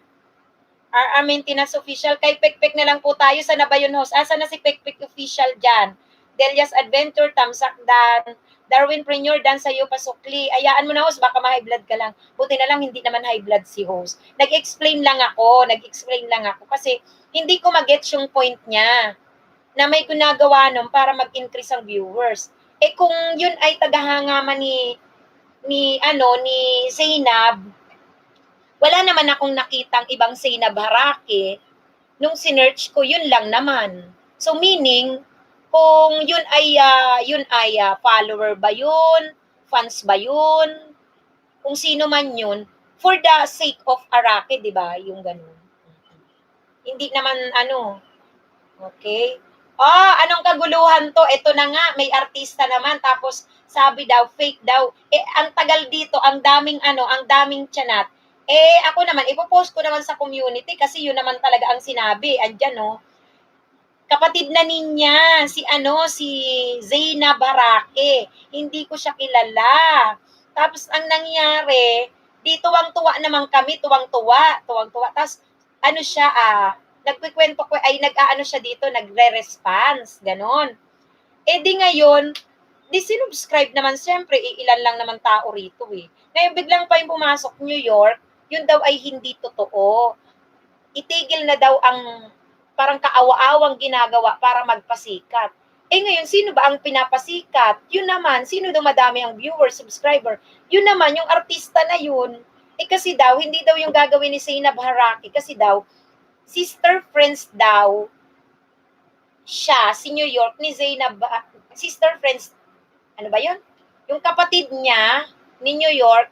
Speaker 1: RR Maintenance Official. Kay Pekpek na lang po tayo. Sana ba yun, host? Asa na si Pekpek Official dyan? Delia's Adventure, Tamsak Dan, Darwin Preneur, Dan sa'yo, Pasukli. Ayaan mo na, host. Baka ma-high blood ka lang. Buti na lang, hindi naman high blood si host. Nag-explain lang ako. Kasi hindi ko mag-get yung point niya na may ginagawa nun para mag-increase ang viewers. Kung yun ay tagahanga man ni Zainab, wala naman akong nakitang ibang Zainab Harake. Nung sinearch ko, yun lang naman. So meaning, kung yun ay follower ba yun, fans ba yun, kung sino man yun, for the sake of Arake, di ba? Yung ganun. Hindi naman okay? Anong kaguluhan to? Ito na nga, may artista naman, tapos sabi daw, fake daw. Ang tagal dito, ang daming tiyanat. Ako naman, ipopost ko naman sa community kasi yun naman talaga ang sinabi. Andyan, kapatid na niya, si Zainab Harake. Hindi ko siya kilala. Tapos, ang nangyari, di tuwang-tuwa naman kami, tuwang-tuwa. Tapos, siya, nagkikwento ko, siya dito, nagre-response, ganon. Di ngayon, sinubscribe naman, siyempre, ilan lang naman tao rito eh. Ngayon, biglang pa yung pumasok New York, yun daw ay hindi totoo. Itigil na daw ang parang kaawa-awang ginagawa para magpasikat. Ngayon, sino ba ang pinapasikat? Yun naman, sino dumadami ang viewer, subscriber? Yun naman, yung artista na yun. Kasi daw, hindi daw yung gagawin ni Zainab Harake, kasi daw, sister friends daw siya, si New York, ni Zainab, sister friends, ano ba yun? Yung kapatid niya, ni New York,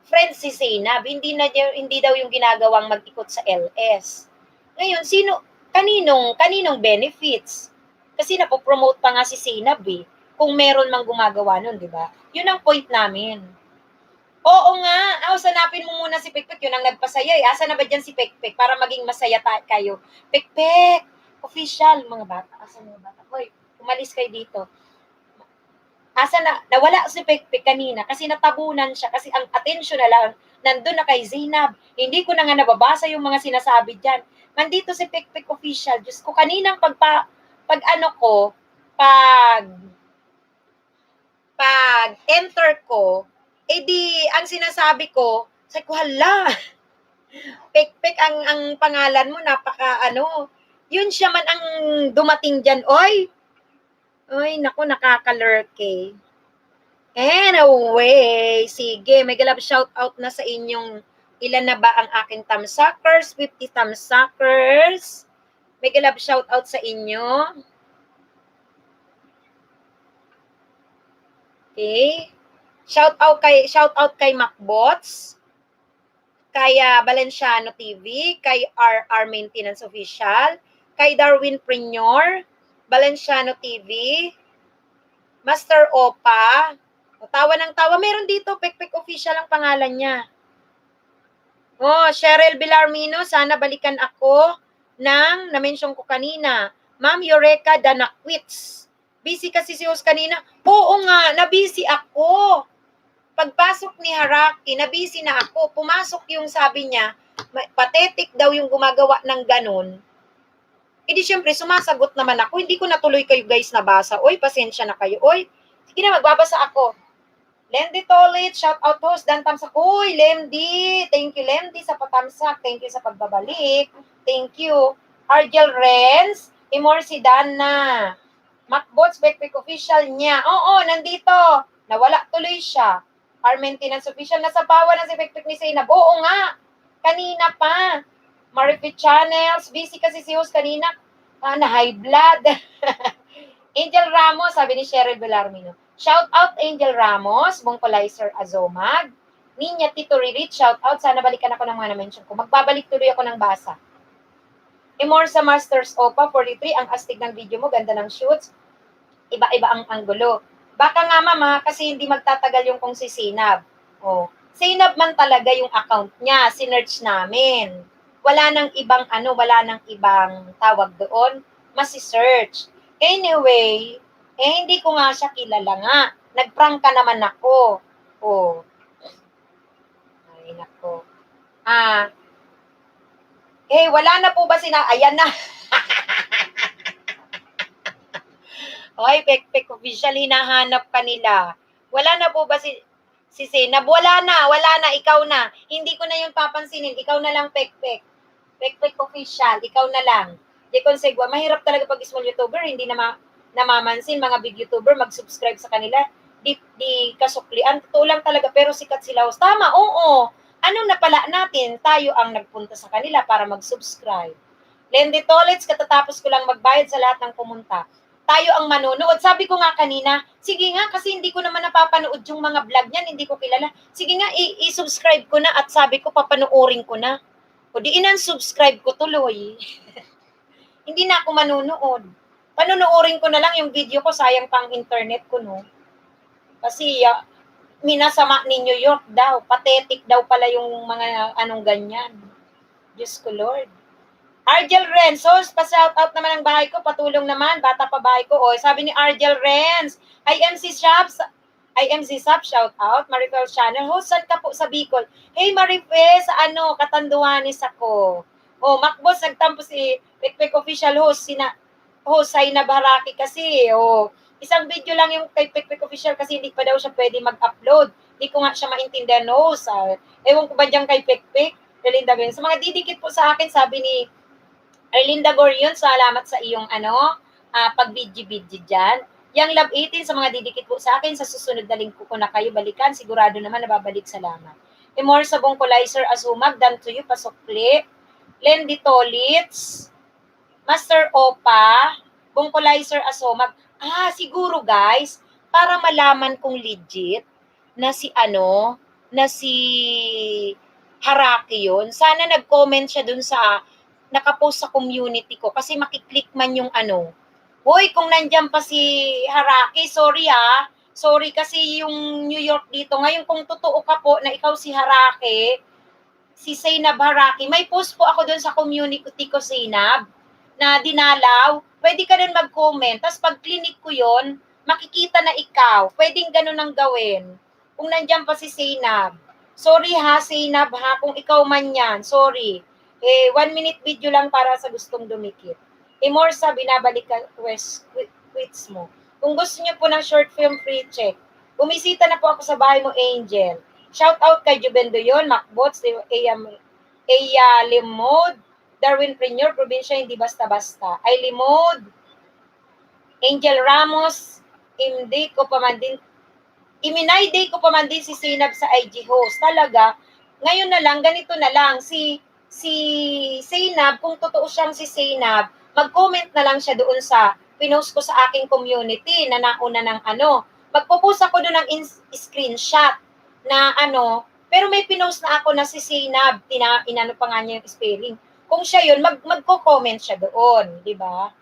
Speaker 1: friend si Zainab, hindi daw yung ginagawang mag-ikot sa LS. Ngayon, kaninong benefits? Kasi napopromote pa nga si Zainab eh, kung meron mang gumagawa nun, di ba? Yun ang point namin. Oo nga, sanapin mo muna si Pekpek, yun ang nagpasaya eh. Asa na ba dyan si Pekpek para maging masaya kayo? Pekpek, official, mga bata. Asa mga bata? Hoy, umalis kayo dito. Asa na, nawala si Pekpek kanina kasi natabunan siya kasi ang atensyon na lang nandun na kay Zainab. Hindi ko na nga nababasa yung mga sinasabi dyan. Nandito si Pekpek official. Diyos ko, kaninang pag enter ko, ang sinasabi ko, sa ko, hala, Pekpek ang pangalan mo, yun siya man ang dumating dyan, oy, naku, nakakalurke. Anyway, sige, may galap shout out na sa inyong ilan na ba ang aking thumbsuckers? 50 thumbsuckers. May galap shout out sa inyo. Okay. Shout out kay Macbots, kay Valenciano TV, kay RR Maintenance Official, kay Darwin Prenyor, Valenciano TV, Master Opa, tawa ng tawa. Meron dito, Pekpek Official ang pangalan niya. Cheryl Villarmino, sana balikan ako na-mention ko kanina. Ma'am Eureka Danakwits. Busy kasi si host kanina. Oo nga, na-busy ako. Pagpasok ni Haraki, na-busy na ako. Pumasok yung sabi niya, pathetic daw yung gumagawa ng ganun. Di syempre, sumasagot naman ako. Hindi ko natuloy kayo guys nabasa. Oy, pasensya na kayo. Oy, sige na, magbabasa ako. Lendy Tolit, shout out host, Dan Tamsak. Uy, Lendy. Thank you, Lendy, sa patamsak. Thank you sa pagbabalik. Thank you. Argel Renz, Imor si Dana. Macbots, Pekpek Official niya. Oo, nandito. Nawala tuloy siya. Our maintenance official, nasa pawa na si Pekpek ni Zainab. Oo nga, kanina pa. Maripit Channels, busy kasi si host kanina. Na high blood. Angel Ramos, sabi ni Cheryl Villarmino. Shout out Angel Ramos, Bongkolizer Azomag. Ninya Tito Ririt, shout out. Sana balikan ako ng mga na-mention ko. Magbabalik tuloy ako ng basa. Imorsa Masters Opa 43, ang astig ng video mo, ganda ng shoots. Iba-iba ang anggulo. Baka nga mama, kasi hindi magtatagal yung kung si Zainab. Zainab man talaga yung account niya, sinerch namin. Wala nang ibang tawag doon, masi-search. Anyway, hindi ko nga siya kilala nga. Nag-prank ka naman ako. Ay, nako. Wala na po ba ayan na. Hoy, Pekpek Official, hinahanap ka nila. Wala na po ba si Zainab? Wala na, ikaw na. Hindi ko na yun papansinin. Ikaw na lang, Pekpek. Pekpek Official, ikaw na lang. Di konsegwa, mahirap talaga pag small YouTuber, hindi namamansin, mga big YouTuber, mag-subscribe sa kanila, di kasuklian, totoo lang talaga, pero sikat sila. Tama, oo. Ano na pala natin? Tayo ang nagpunta sa kanila para mag-subscribe. Lendy Tolets, katatapos ko lang magbayad sa lahat ng pumunta. Tayo ang manonood. Sabi ko nga kanina, sige nga, kasi hindi ko naman napapanood yung mga vlog niyan, hindi ko kilala. Sige nga, i-subscribe ko na at sabi ko, papanoorin ko na. O di inan-subscribe ko tuloy. Hindi na ako manunood. Panonoorin ko na lang yung video ko, sayang pang internet ko, no? Kasi, minasama ni New York daw. Pathetic daw pala yung mga anong ganyan. Diyos ko, Lord. Argel Renz, pa-shout out naman ang bahay ko, patulong naman, bata pa bahay ko. Sabi ni Argel Renz, IMC Shop, shout out, Marifel Channel, host, saan ka po sa Bicol? Hey Marifel, sa Katanduanes ako. Macboss, nagtampo si Pekpek Official host, Zainab Haraki kasi, isang video lang yung kay Pekpek Official kasi hindi pa daw siya pwede mag-upload. Hindi ko nga siya maintindihan, host. Ewan ko ba dyan kay Pekpek? Relinda Gorion. Sa mga didikit po sa akin, sabi ni Relinda Gorion, salamat sa iyong pag-video dyan. Yang Love 18 sa mga didikit po sa akin, sa susunod na link ko na kayo balikan, sigurado naman nababalik, salamat. Imor sa Bongkolizer Azumag, done to you, pasukli. Lendy Tolits, Master Opa, Bongkolizer Azumag. Siguro guys, para malaman kung legit na si na si Haraki yun. Sana nag-comment siya dun sa nakapost sa community ko kasi makiklik man yung ano. Hoy, kung nandyan pa si Haraki, sorry ah. Sorry kasi yung New York dito. Ngayon kung totoo ka po na ikaw si Haraki, si Zainab Haraki, may post po ako dun sa community ko, Zainab, na dinalaw. Pwede ka rin mag-comment. Tapos pag clinic ko yon, makikita na ikaw. Pwedeng ganun ang gawin. Kung nandyan pa si Zainab. Sorry ha, Zainab ha, kung ikaw man yan. Sorry. 1 minute video lang para sa gustong dumikit. Imorsa, binabalik ka quits mo. Kung gusto niyo po ng short film free check, bumisita na po ako sa bahay mo, Angel. Shout out kay Jubendo yon, Macbots, Eya Limod, Darwin Premier, probinsya hindi basta-basta. Ay Limod, Angel Ramos, Imday ko pa man din, Iminay day ko pa man din si Zainab sa IG host. Talaga, ngayon na lang, ganito na lang, si Zainab, kung totoo siyang si Zainab, mag-comment na lang siya doon sa pinost ko sa aking community na nauna ng ano. Magpo-post ako doon ng screenshot na ano, pero may pinost na ako na si Zainab, inano pa nga niya yung spelling. Kung siya yun, magko-comment siya doon, di ba?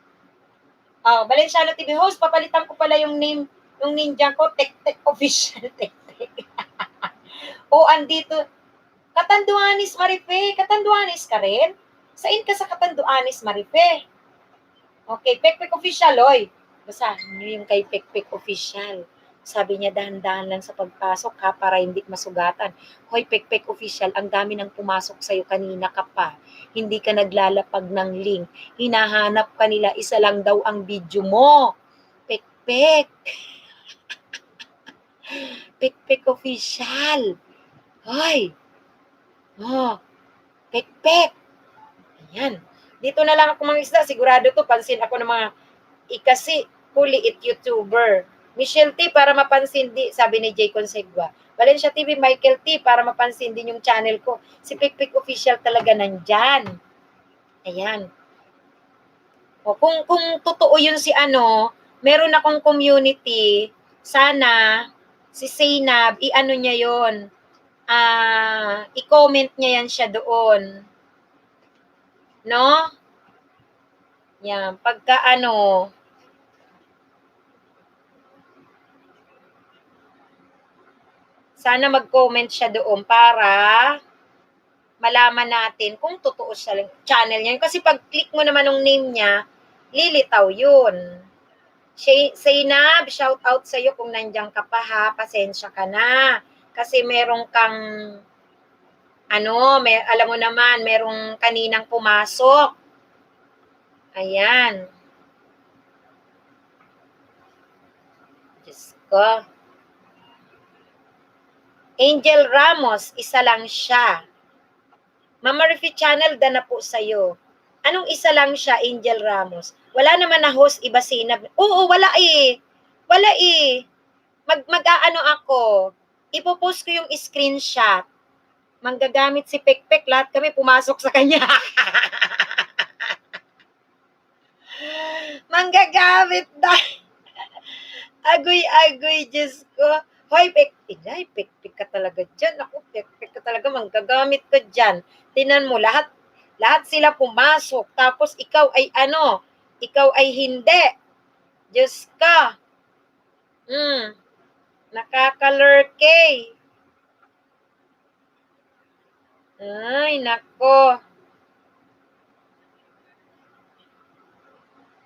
Speaker 1: Valenciano TV host, papalitan ko pala yung name yung ninja ko, Tek official, Tek. Andito, Katanduanis Marife, Katanduanis ka rin? Sain ka sa Katanduanis Marife? Okay, Pekpek official, oy. Basahin niyo yung kay Pekpek official. Sabi niya, dahan-dahan lang sa pagpasok ha, para hindi masugatan. Hoy, Pekpek official, ang dami nang pumasok sa'yo kanina ka pa. Hindi ka naglalapag ng link. Hinahanap ka nila, isa lang daw ang video mo. Pekpek. Pekpek official. Hoy. Pekpek. Ayan. Dito na lang ako mga isda. Sigurado to, pansin ako ng mga ikasi, kuliit YouTuber. Michelle T, para mapansin di, sabi ni Jay Consegua. Valencia TV, Michael T, para mapansin din yung channel ko. Si Pekpek official talaga nandyan. Ayan. Kung totoo yun si ano, meron akong community, sana si Zainab, i-ano niya yon, i-comment niya yan siya doon. No? Yan, pagka ano, sana mag-comment siya doon para malaman natin kung totoo siya channel niya. Kasi pag click mo naman ng name niya, lilitaw yun. Zainab, shout out sa'yo kung nandiyan ka pa ha, pasensya ka na. Kasi merong kang, alam mo naman, merong kaninang pumasok. Ayan. Diyos ko. Angel Ramos, isa lang siya. Mama Rifi Channel, dana po sa'yo. Anong isa lang siya, Angel Ramos? Wala naman na host, iba Zainab. Oo, wala eh. Wala eh. Mag-aano ako. Ipopost ko yung screenshot. Manggagamit si Pekpek, lahat kami pumasok sa kanya. Manggagamit na. Agoy-agoy, Diyos ko. Hoy, Pekpek ka talaga dyan. Ako, Pekpek ka talaga, manggagamit ka dyan. Tinan mo, lahat sila pumasok. Tapos ikaw ay ikaw ay hindi. Diyos ka. Nakakalurkay. Ay, nako.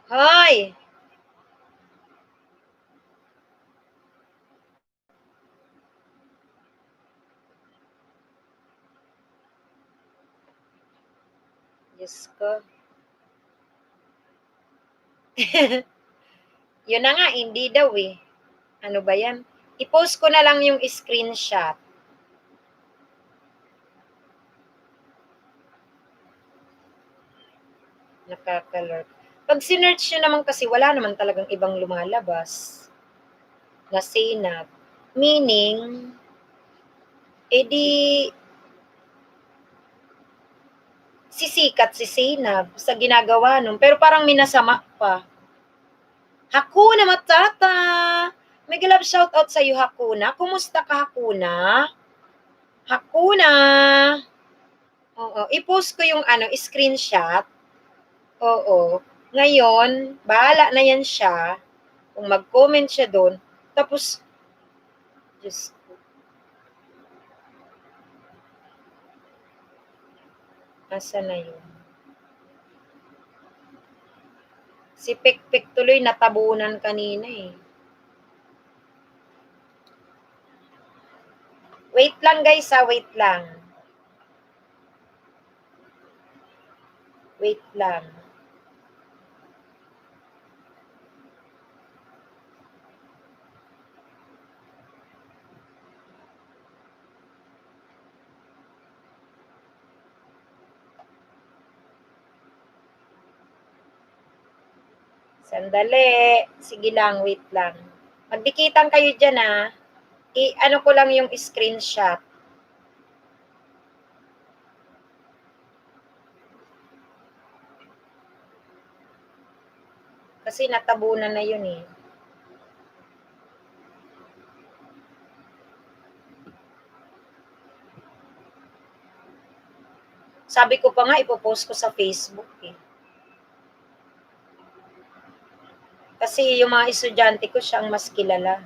Speaker 1: Hoy. Diyos ko. Yun na nga, hindi daw eh. Ano ba yan? I-post ko na lang yung screenshot. Nakakalurk. Pag sinearch nyo naman kasi, wala naman talagang ibang lumalabas na Zainab. Meaning, edi sisikat si Zainab sa ginagawa nun. Pero parang minasama pa. Hakuna Matata! Mega love shoutout sa'yo, Hakuna. Kumusta ka, Hakuna? Hakuna. Oo, i-post ko yung screenshot. Oo. Ngayon, bahala na yan siya. Kung mag-comment siya doon. Tapos, Diyos ko. Asa na yun? Si Pekpek tuloy natabunan kanina eh. Wait lang guys wait lang. Wait lang. Sandali. Sige lang, wait lang. Magdikitan kayo dyan I-ano ko lang yung screenshot. Kasi natabunan na yun eh. Sabi ko pa nga, ipopost ko sa Facebook eh. Kasi yung mga estudyante ko siyang mas kilala.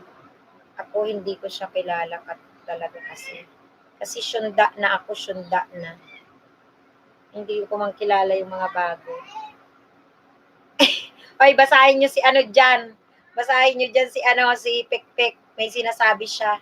Speaker 1: Ako hindi ko siya kilala talaga kasi. Kasi syunda na ako, syunda na. Hindi ko man kilala yung mga bago. Oy, basahin nyo si dyan. Basahin nyo dyan si Pekpek. May sinasabi siya.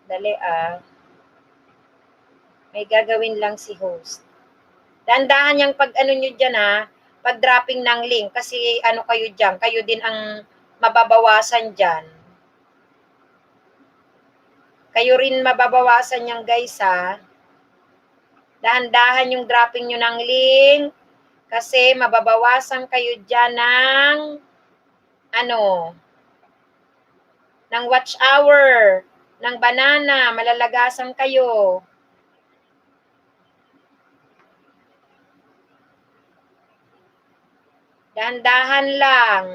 Speaker 1: Dali May gagawin lang si host. Dandahan yung pag nyo dyan pag dropping ng link. Kasi kayo dyan, kayo din ang mababawasan dyan. Kayo rin mababawasan yan guys Dahan-dahan yung dropping nyo ng link. Kasi mababawasan kayo dyan ng watch hour, ng banana, malalagasan kayo. Dahan-dahan lang.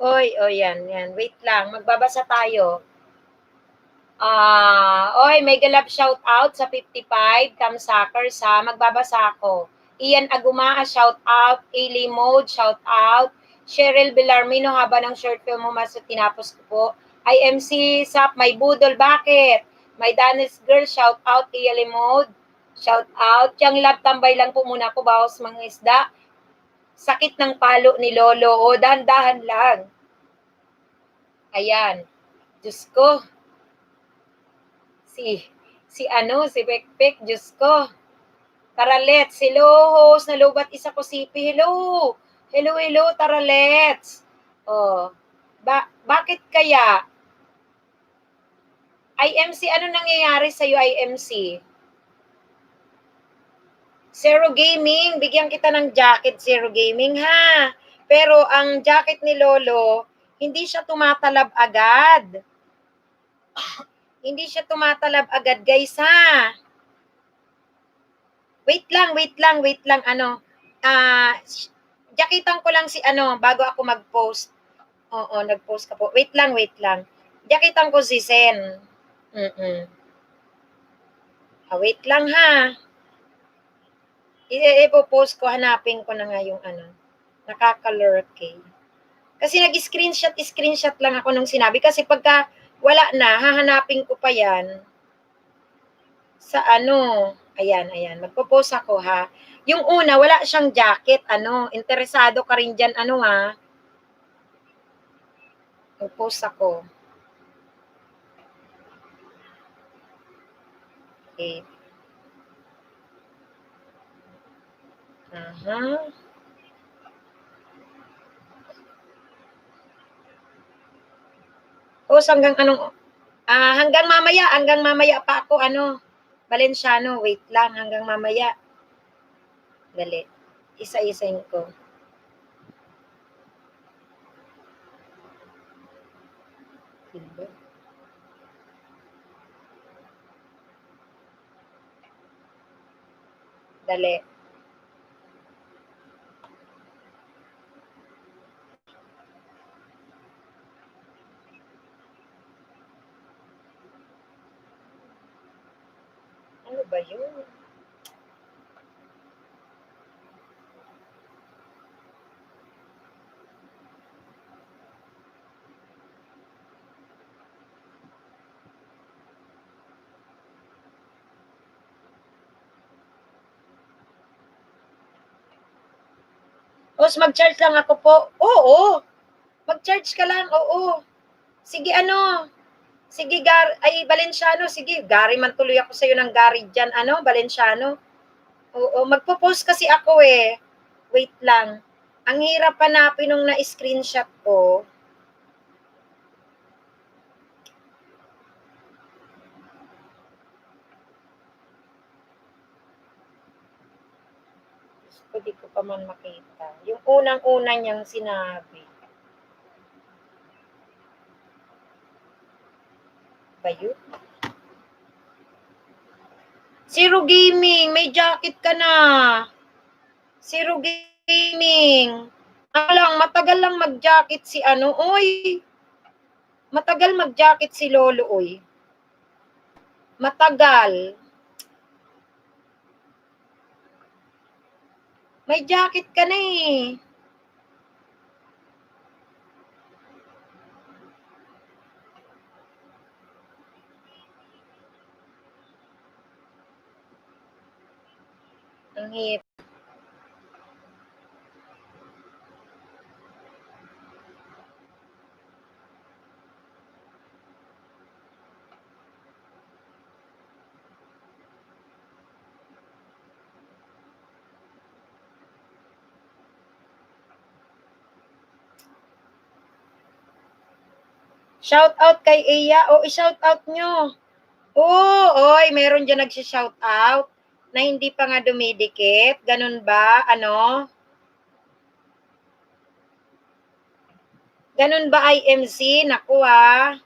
Speaker 1: Oy, yan. Wait lang, magbabasa tayo. Oy, may galap shout out sa 55 Kamsakers magbabasa ako. Ian Agumaa, shout out. Ailey Mode, shout out. Cheryl Villarmino, haba ng short film mo mas tinapos ko po. IMC Sap, may budol, bakit? May Danis Girl, shout out. Ailey Mode, shout out. Yang lab, tambay lang po muna ako, bawas mga isda. Sakit ng palo ni Lolo, dahan-dahan lang. Ayan. Diyos ko. Si Pekpek, Diyos ko. Taralets, hello host, nalubat isa ko sipi, hello. Hello, Taralets. Oh, bakit kaya? IMC, ano nangyayari sa'yo, IMC? Zero Gaming, bigyan kita ng jacket, Zero Gaming, ha? Pero ang jacket ni Lolo, hindi siya tumatalab agad. Hindi siya tumatalab agad, guys, ha? Wait lang, ano. Jacketan ko lang si ano, bago ako mag-post. Oo, nag-post ka po. Wait lang. Jacketan ko si Sen. Wait lang, ha? Ipo-post ko, hanapin ko na nga yung ano. Nakaka-lurk. Kasi nag-screenshot lang ako nung sinabi. Kasi pagka wala na, hahanapin ko pa yan sa ano. Ayan. Magpo-post ako, ha. Yung una, wala siyang jacket. Ano, interesado ka rin dyan, ano, ha. Magpo-post ako. Okay. Aha. Post hanggang anong, hanggang mamaya pa ako, ano, Valenciano, wait lang, hanggang mamaya. Dali. Isa-isain ko. Dali. Ano ba yun? Boss, mag-charge lang ako po. Oo. Mag-charge ka lang, oo. Sige, ano. Sige, Valenciano. Sige, Gary man tuloy ako sa'yo ng Gary dyan. Ano, Valenciano. Oo, magpo-post kasi ako eh. Wait lang. Ang hirap hanapin nung na-screenshot ko. Hindi ko pa man makita. Yung unang-una niyang sinabi. Ba yun? Zero Gaming, may jacket ka na. Zero Gaming. Matagal lang mag-jacket si ano. Uy, matagal mag-jacket si Lolo, uy. Matagal. May jacket ka na eh. Ang hit. Shout out kay Iya. O, i-shout out nyo. Oy, meron dyan nag-shout out na hindi pa nga dumidikit. Ganun ba? Ano? Ganun ba, IMC? Naku, ah.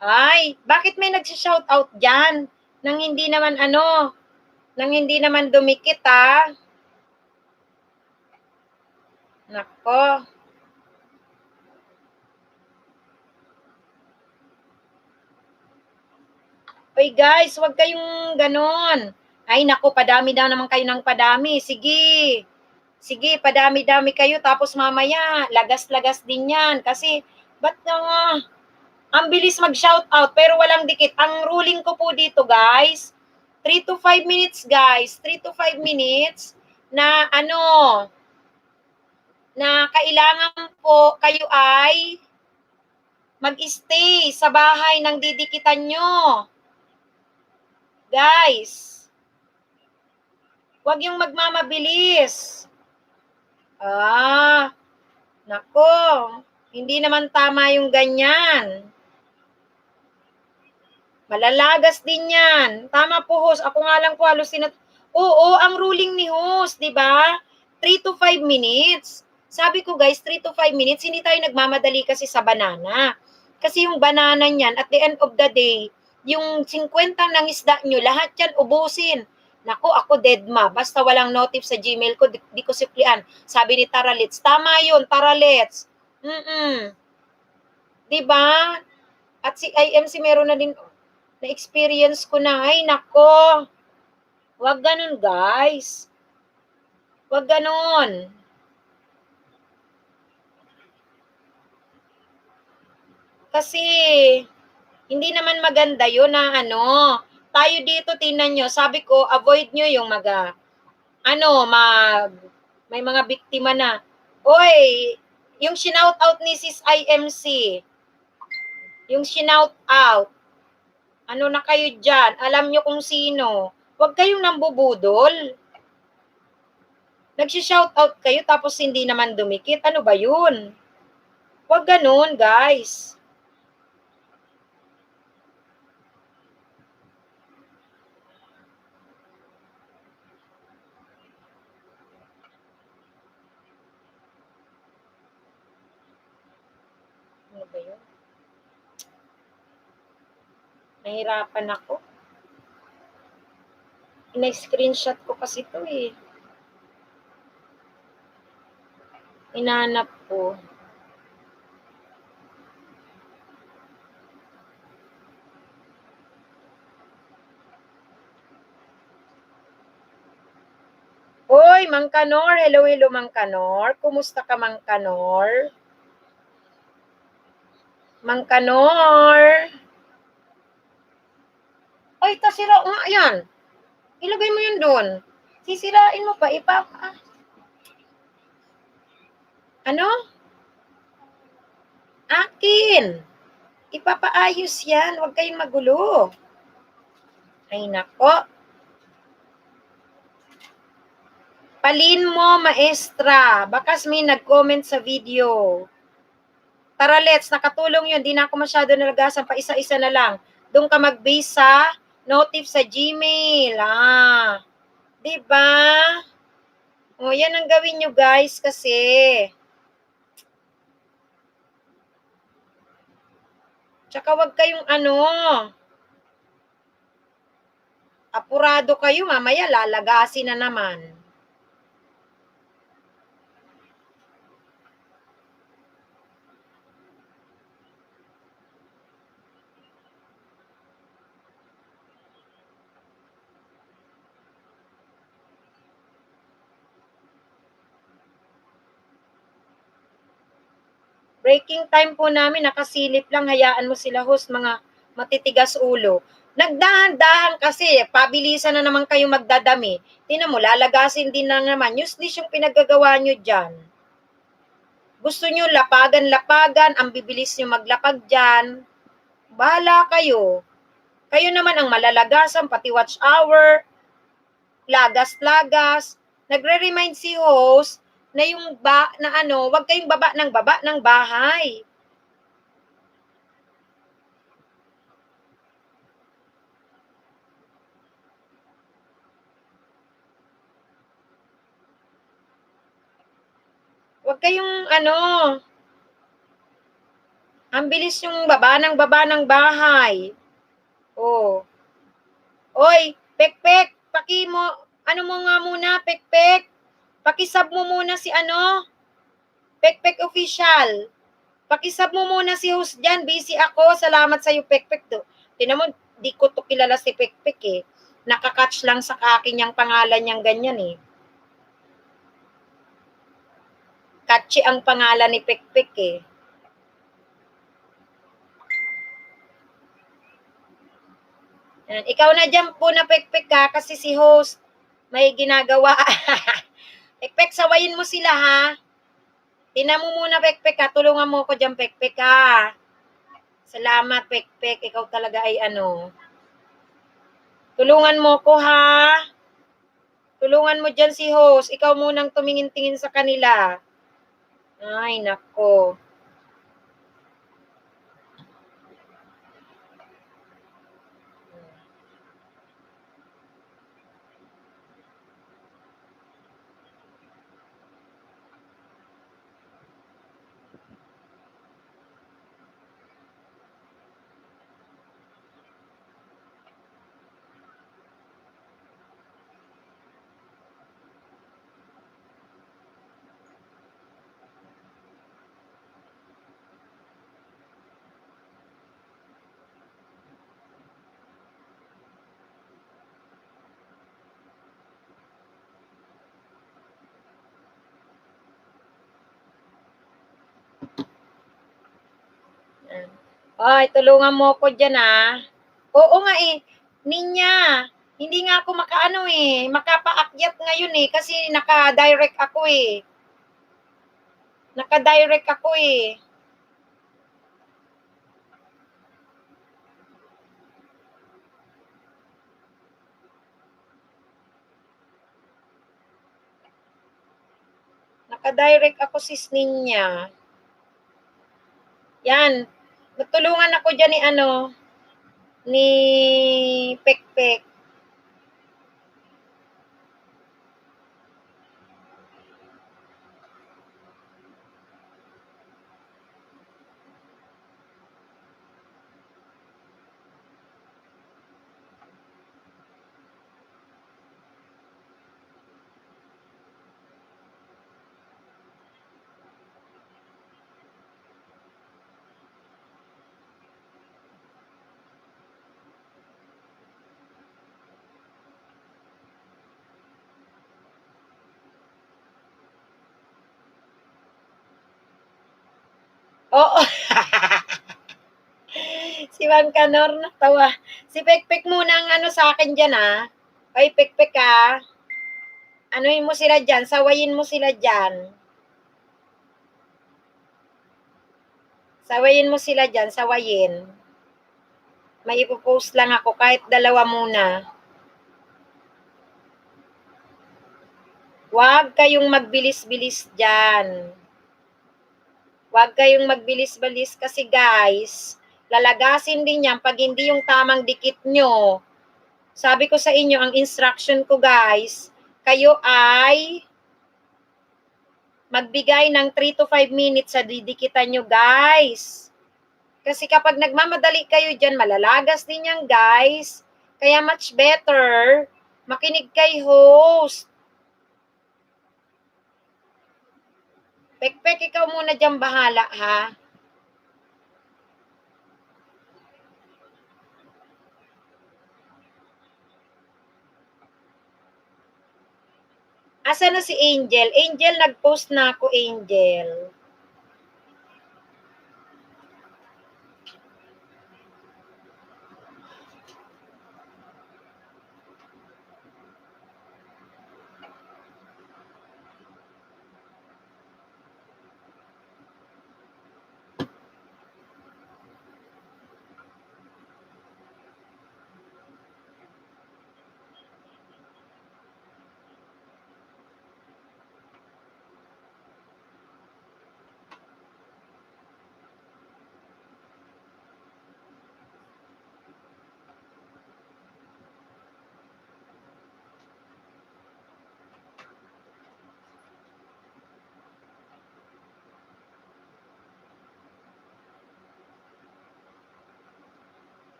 Speaker 1: Ay, bakit may nag-shout out dyan? Nang hindi naman ano, nang hindi naman dumikit, ah. Nako. Oy guys, wag kayong ganon. Ay, naku, padami daw naman kayo ng padami. Sige. Sige, padami-dami kayo. Tapos mamaya, lagas-lagas din yan. Kasi, ba't ang bilis mag-shoutout pero walang dikit. Ang ruling ko po dito, guys, 3 to 5 minutes, guys. 3 to 5 minutes na na kailangan po kayo ay mag-stay sa bahay ng didikitan nyo. Guys, huwag yung magmamabilis. Nako, hindi naman tama yung ganyan. Malalagas din yan. Tama po, host. Ako nga lang po halos Oo, ang ruling ni host, di ba? 3 to 5 minutes. Sabi ko guys, 3 to 5 minutes, hindi tayo nagmamadali kasi sa banana. Kasi yung banana niyan, at the end of the day, yung 50 ng isda nyo, lahat yan ubusin. Nako, ako deadma. Basta walang notif sa Gmail ko, di ko suklian. Sabi ni Taralets, tama yun, Taralets. Diba? At si IMC meron na din, na-experience ko na. Ay, nako. Wag ganun, guys. Wag ganun. Kasi, hindi naman maganda yun na tayo dito, tingnan nyo, sabi ko, avoid nyo yung may mga biktima na. Oy, yung shinout out ni Sis IMC, yung shinout out, ano na kayo dyan, alam nyo kung sino, huwag kayong nambubudol. Nag-shout out kayo tapos hindi naman dumikit, ano ba yun? Huwag ganun, guys. Ano ba yun? Nahirapan ako. Ina-screenshot ko kasi ito eh. Inanap ko. Hoy, Mang Kanor. Hello, hello, Mang Kanor. Kumusta ka, Mang Kanor? Mang Kanor. Ay, tasira nga yan. Ilagay mo yun doon. Sisirain mo pa, Ano? Akin. Ipapaayos yan. Huwag kayong magulo. Ay, nako. Palin mo, maestra. Bakas may nag-comment sa video. Tara, let's. Nakatulong yun. Di na ako masyado nalagasan. Pa isa-isa na lang. Doon ka mag-base sa notif sa Gmail. Diba? O, yan ang gawin nyo, guys, kasi. Tsaka wag kayong apurado kayo, mamaya lalagasin na naman. Breaking time po namin, nakasilip lang, hayaan mo sila host, mga matitigas ulo. Nagdahan-dahan kasi, pabilisan na naman kayo magdadami. Tingnan mo, lalagasin din na naman. Useless yung pinaggagawa nyo dyan. Gusto nyo lapagan-lapagan, ang bibilis nyo maglapag dyan. Bahala kayo. Kayo naman ang malalagasan, pati watch hour, lagas-lagas. Nagre-remind si host na wag kayong baba ng bahay. Wag kayong ang bilis yung baba ng bahay. Oh. Oy, Pekpek, mo nga muna, Pekpek. Pakisub mo muna si Pekpek official. Pakisub mo muna si host dyan. Busy ako. Salamat sa'yo, Pekpek. Tinan mo, di ko to kilala si Pekpek eh. nakakatch lang sa akin yung pangalan niyang ganyan eh. Catchy ang pangalan ni Pekpek eh. Yan. Ikaw na dyan po na Pekpek ka kasi si host may ginagawa. Pekpek, sawayin mo sila ha. Tingnan mo muna Pekpek ha. Tulungan mo ko dyan Pekpek ha. Salamat Pekpek. Ikaw talaga ay ano. Tulungan mo ko ha. Tulungan mo dyan si host. Ikaw munang tumingin-tingin sa kanila. Ay, nako. Ay, tulungan mo ko dyan ah. Oo nga eh. Ninya, hindi nga ako makaano eh. Makapaakyat ngayon eh. Kasi naka-direct ako eh. Naka-direct ako eh. Naka-direct ako sis Ninya. Yan. Tulungan ako dyan ni ano. Ni Pekpek. Oo. Si Mang Kanor natawa. Si Pekpek muna ang ano sa akin dyan ah. Ay, Pekpek ah. Anuhin mo sila dyan. Sawayin mo sila dyan. Sawayin mo sila dyan. Sawayin. May ipopost lang ako. Kahit dalawa muna. Huwag kayong magbilis-bilis dyan. Huwag kayong magbilis-bilis kasi guys, lalagasin din yan pag hindi yung tamang dikit nyo. Sabi ko sa inyo, ang instruction ko guys, kayo ay magbigay ng 3 to 5 minutes sa didikitan nyo guys. Kasi kapag nagmamadali kayo dyan, malalagas din yan guys. Kaya much better, makinig kay host. Pekpek, ikaw muna dyan bahala ha. Asa na si Angel? Angel, nag-post na ako, Angel.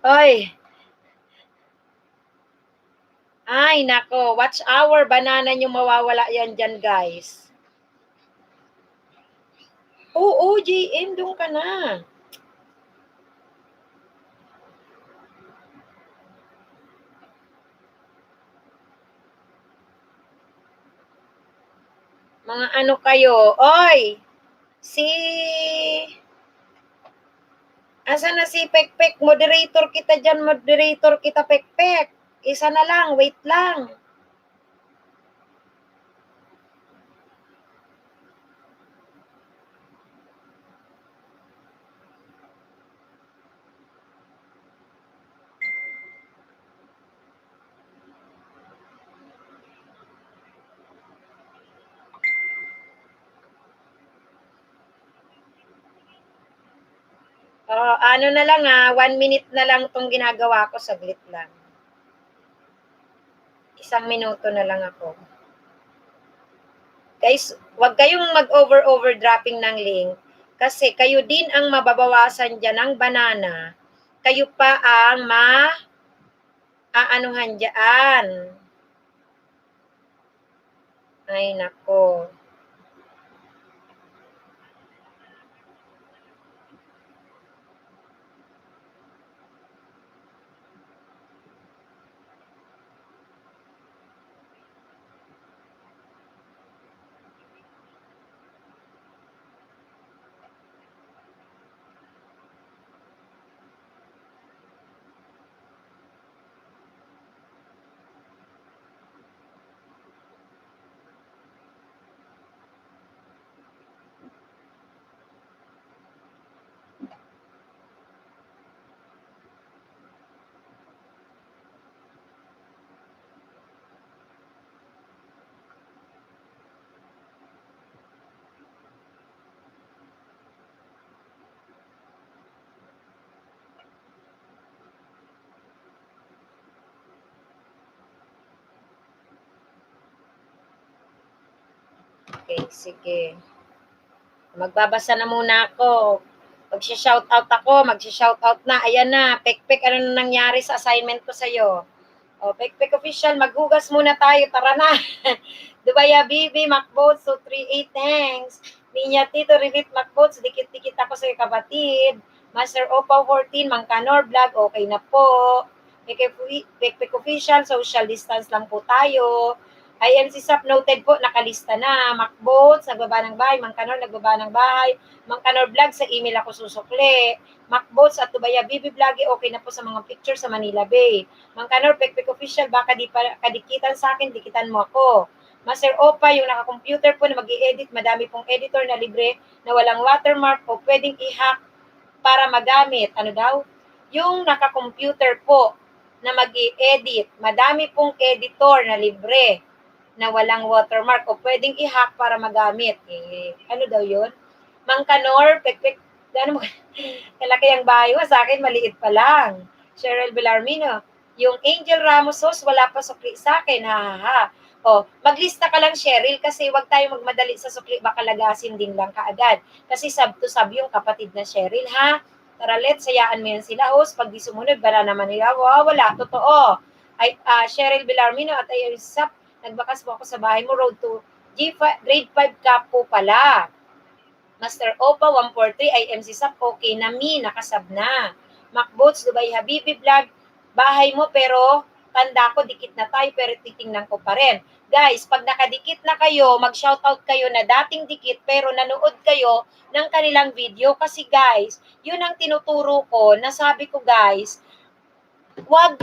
Speaker 1: Oy. Ay, nako. Watch hour. Banana nyo mawawala yan dyan, guys. Oo, JM, doon ka na. Mga ano kayo? Oy, si... Asa na si Pekpek? Moderator kita dyan, moderator kita, Pekpek. Isa na lang, wait lang. Ano na lang 1 minute na lang tong ginagawa ko, saglit lang. 1 minuto na lang ako. Guys, wag kayong mag-over-dropping ng link kasi kayo din ang mababawasan dyan ng banana. Kayo pa ang aanuhan dyan. Ay, nako. Okay, sige. Magbabasa na muna ako. Magsha-shoutout ako, magsha-shoutout na. Ayan na, Pekpek, ano na nangyari sa assignment ko sa'yo? O, Pekpek official, maghugas muna tayo. Tara na. Dubaya Bibi, Macboats, 238, thanks. Ninya Tito, Rivit Macboats, dikit-dikit ako sa kapatid. Master Opa 14, Mangkanor Vlog, okay na po. Pekpek official, social distance lang po tayo. IMC SAP noted po, nakalista na. Macboats, nagbaba ng bahay. Mangkanor, nagbaba ng bahay. Mangkanor Vlog, sa email ako susukli. Macboats at Tubaya Bibi Vlog, okay na po sa mga picture sa Manila Bay. Mangkanor, Pekpek official, baka di pa kadikitan sa akin, dikitan mo ako. Master Opa, yung naka-computer po na mag-i-edit, madami pong editor na libre na walang watermark o pwedeng i-hack para magamit. Ano daw? Yung naka-computer po na mag-i-edit, madami pong editor na libre na walang watermark o pwedeng i-hack para magamit. Ano daw yun? Mangkanor, Pekpek, gano'n mo, kalaki ang bahay mo, sa akin maliit pa lang. Cheryl Villarmino, yung Angel Ramos sauce, wala pa sukli sa akin, ha. O, maglista ka lang, Cheryl, kasi wag tayo magmadali sa sukli, baka lagasin din lang kaagad. Kasi sub to sub yung kapatid na Cheryl, ha. Tara, let's, sayaan mo yan sila, host. Pag di sumunod, bara naman nila, wala, totoo. Ay, Cheryl Villarmino at ayun, sap, nagbakas mo ako sa bahay mo, road to grade 5 ka po pala. Master Opa 143, IMC SAP, okay na mi, nakasab na. Macboats, Dubai Habibi Vlog, bahay mo pero tanda ko, dikit na tayo pero titingnan ko pa rin. Guys, pag nakadikit na kayo, mag-shoutout kayo na dating dikit pero nanood kayo ng kanilang video kasi guys, yun ang tinuturo ko, nasabi ko guys, wag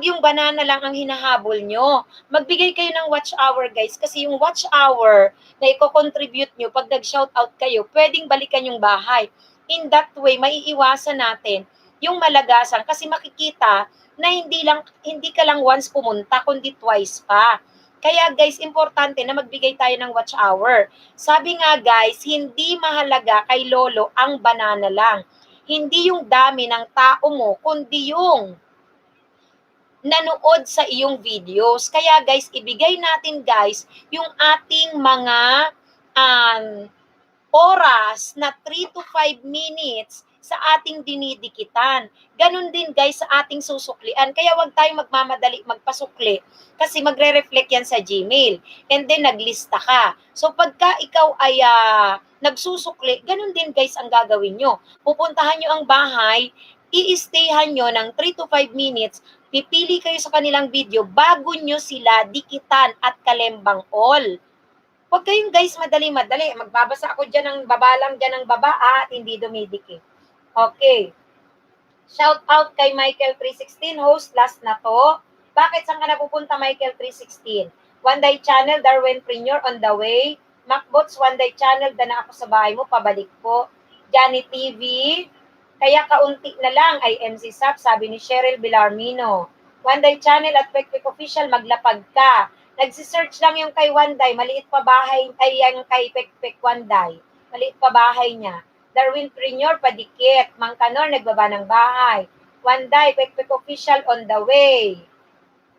Speaker 1: yung banana lang ang hinahabol nyo. Magbigay kayo ng watch hour, guys, kasi yung watch hour na i-contribute nyo pag nag-shoutout kayo, pwedeng balikan yung bahay. In that way, maiiwasan natin yung malagasan kasi makikita na hindi ka lang once pumunta, kundi twice pa. Kaya guys, importante na magbigay tayo ng watch hour. Sabi nga guys, hindi mahalaga kay Lolo ang banana lang. Hindi yung dami ng tao mo, kundi yung nanood sa iyong videos. Kaya guys, ibigay natin guys yung ating mga oras na 3 to 5 minutes sa ating dinidikitan. Ganun din guys sa ating susuklian. Kaya wag tayong magmamadali magpasukli kasi magre-reflect yan sa Gmail. And then naglista ka. So pagka ikaw ay nagsusukli, ganun din guys ang gagawin nyo. Pupuntahan nyo ang bahay, i-stayhan nyo ng 3 to 5 minutes, pipili kayo sa kanilang video bago nyo sila dikitan at kalembang all. Huwag kayong guys madali-madali. Magbabasa ako dyan ng babalang dyan ng baba at hindi dumidikit. Okay. Shout out kay Michael316, host, last na to. Bakit saan ka napupunta, Michael316? One Day Channel, Darwin Premier on the way. Macbots, One Day Channel, dana ako sa bahay mo, pabalik po. Johnny TV, kaya kaunti na lang ay MC Sap, sabi ni Cheryl Villarmino. One Day Channel at Pekpek Official, maglapag ka. Nagsisearch lang yung kay One Day, maliit pa bahay, ay yung kay Pekpek One Day. Maliit pa bahay niya. Darwin Premier, padikit. Mang Kanor, nagbaba ng bahay. One Day, Pekpek Official on the way.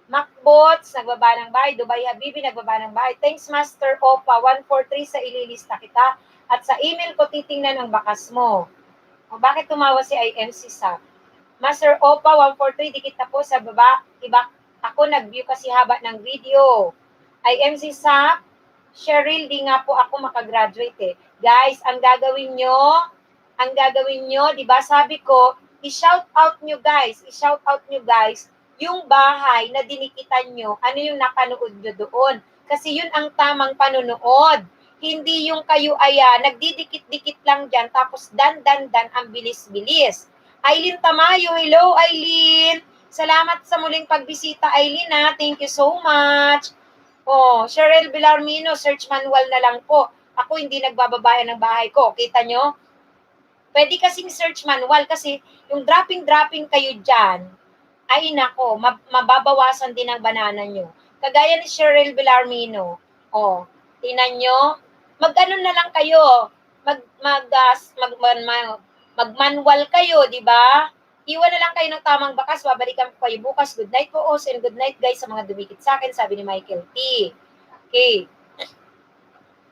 Speaker 1: Macbots, nagbaba ng bahay. Dubai Habibi, nagbaba ng bahay. Thanks Master Opa, 143 sa ililista kita. At sa email ko titingnan ang bakas mo. O bakit tumawa si IMC Sap? Master Opa, 143, dikit na po sa baba. Iba, ako nag-view kasi haba ng video. IMC Sap, Cheryl, di nga po ako makagraduate eh. Guys, ang gagawin nyo, di ba sabi ko, i-shout out nyo guys, yung bahay na dinikitan nyo, ano yung napanood nyo doon. Kasi yun ang tamang panonood. Hindi yung kayo ay nagdidikit-dikit lang dyan, tapos dan ang bilis-bilis. Aileen Tamayo, hello Aileen. Salamat sa muling pagbisita Aileen ha, thank you so much. Oh, Cheryl Villarmino, search manual na lang po. Ako hindi nagbababayan ng bahay ko. Kita nyo? Pwede kasing search manual kasi yung dropping kayo dyan, ay nako, mababawasan din ang banana nyo. Kagaya ni Cheryl Villarmino. Oh, tinan nyo? Mag-ano na lang kayo. Mag-manual kayo, di ba? Iwan na lang kayo ng tamang bakas, babalikan ko kayo bukas. Good night po, Os, and good night guys sa mga dumikit sa akin, sabi ni Michael T. Okay.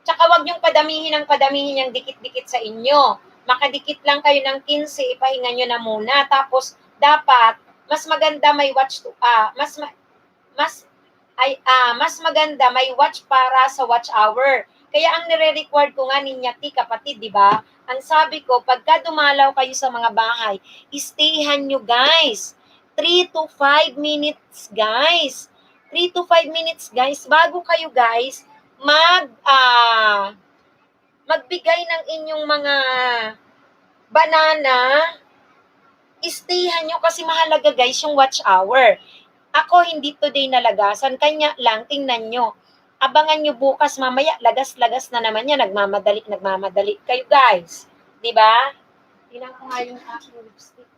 Speaker 1: Tsaka wag niyong padamihin yung dikit-dikit sa inyo. Makadikit lang kayo ng 15, ipahinga nyo na muna. Tapos, dapat, mas maganda may watch to, mas maganda may watch para sa watch hour. Kaya ang nire-record ko nga ninyati, kapatid, di ba? Ang sabi ko, pagka dumalaw kayo sa mga bahay, stayhan nyo guys. 3 to 5 minutes guys. 3 to 5 minutes guys. Bago kayo guys, magbigay ng inyong mga banana, stayhan nyo kasi mahalaga guys yung watch hour. Ako hindi today nalagasan, kanya lang, tingnan nyo. Abangan nyo bukas, mamaya, lagas-lagas na naman yan, nagmamadali kayo guys. Diba? Tingnan ko nga yung aking lipstick.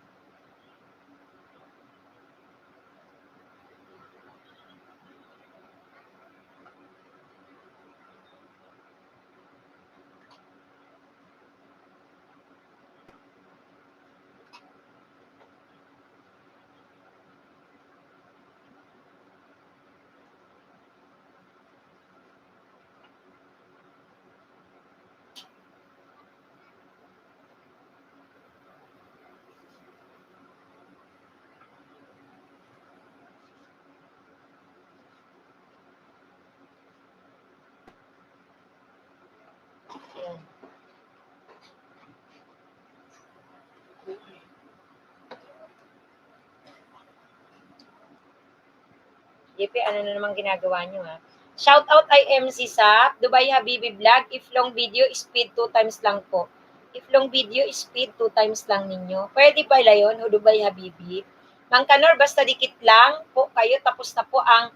Speaker 1: Ayan. Yepe, ano na naman ginagawa nyo ha? Shout out ay MC Sap, Dubai Habibi Vlog, if long video, speed 2 times lang po. If long video, speed 2 times lang ninyo. Pwede ba yun, o Dubai Habibi? Mang Kanor, basta dikit lang po kayo, tapos na po ang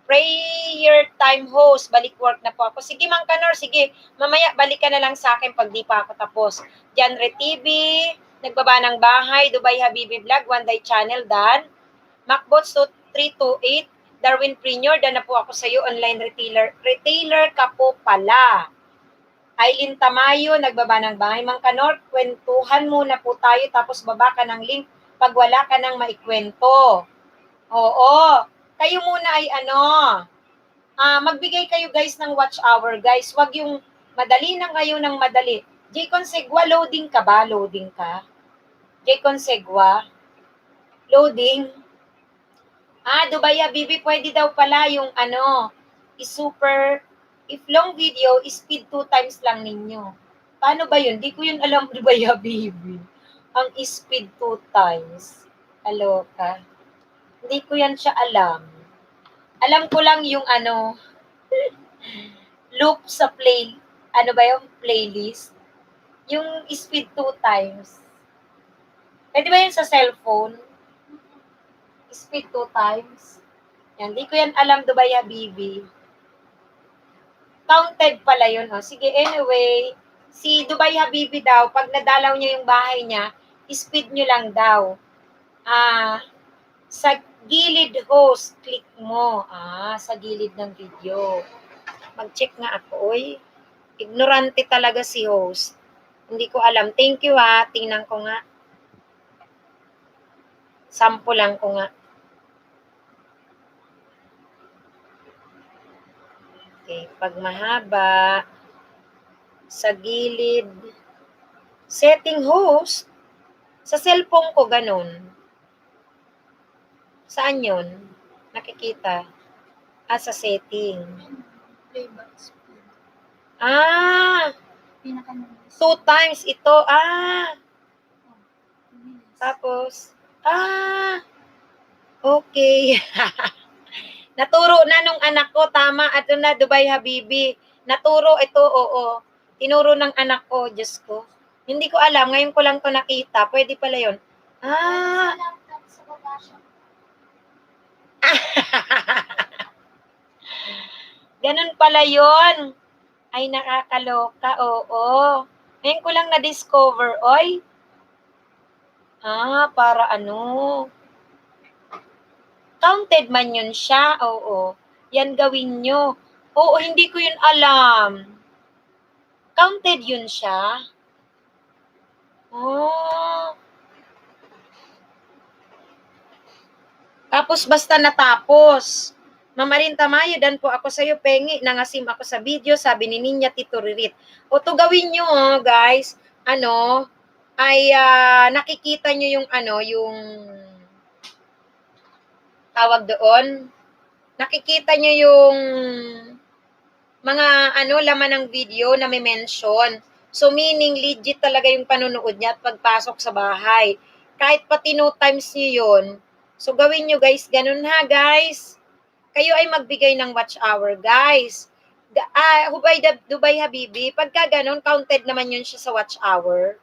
Speaker 1: prayer time host. Balik work na po ako. Sige, Mang Kanor, sige. Mamaya, balik ka na lang sa akin pag di pa ako tapos. Janre TV, nagbaba ng bahay, Dubai Habibi Vlog, One Day Channel, Dan. Macbots 328, Darwin Premier, dan na po ako sa iyo, online retailer. Retailer ka po pala. Aileen Tamayo, nagbaba ng bahay. Mang Kanor, kwentuhan muna po tayo, tapos baba ka ng link pag wala ka nang maikwento. Oo. Kayo muna ay magbigay kayo guys ng watch hour, guys. Wag yung madali na kayo ng madali. J. Consegua, loading ka ba? Loading ka? J. Consegua. Loading. Dubai Habibi, pwede daw pala yung is-super, if long video, speed 2 times lang ninyo. Paano ba yun? Di ko yun alam, Dubai Habibi. Ang speed 2 times. Aloka. Hindi ko yan siya alam. Alam ko lang yung loop sa playlist. Yung speed 2 times. Pwede ba yun sa cellphone? Speed 2 times. Yan, di ko yan alam, Dubai Habibi. Counted pala yun. Sige, anyway, si Dubai Habibi daw, pag nadalaw niya yung bahay niya, speed nyo lang daw. Sa gilid host, click mo. Sa gilid ng video. Mag-check nga ako, oy. Ignorante talaga si host. Hindi ko alam. Thank you tingnan ko nga. Sample lang ko nga. Okay, pag mahaba, sa gilid, setting host, sa cellphone ko ganun. Saan yun? Nakikita. Sa setting.
Speaker 2: Playback speed. Pinaka-mabilis.
Speaker 1: 2 times ito.
Speaker 2: Mabilis.
Speaker 1: Tapos, okay. Naturo na nung anak ko, tama, ato na, Dubai Habibi. Naturo ito, oo. Tinuro ng anak ko, Diyos ko. Hindi ko alam, ngayon ko lang to nakita. Pwede pala yun.
Speaker 2: Sa laptop, sa baba siya.
Speaker 1: Ganun pala yun. Ay, nakakaloka, oo. Ngayon ko lang na-discover, oy. Para counted man yun siya, oo. Yan gawin nyo. Oo, hindi ko yun alam. Counted yun siya. Tapos basta natapos. Mamarin Tamayo, dan po ako sa'yo, pengi, nangasim ako sa video, sabi ni Ninya Tito Ririt. O to gawin nyo, guys, nakikita nyo yung yung tawag doon. Nakikita nyo yung mga laman ng video na may mention. So meaning legit talaga yung panonood niya at pagpasok sa bahay. Kahit pati 2 times nyo yun. So gawin nyo guys, ganun ha guys. Kayo ay magbigay ng watch hour guys. Dubai Habibi, pagka ganun, counted naman yun siya sa watch hour.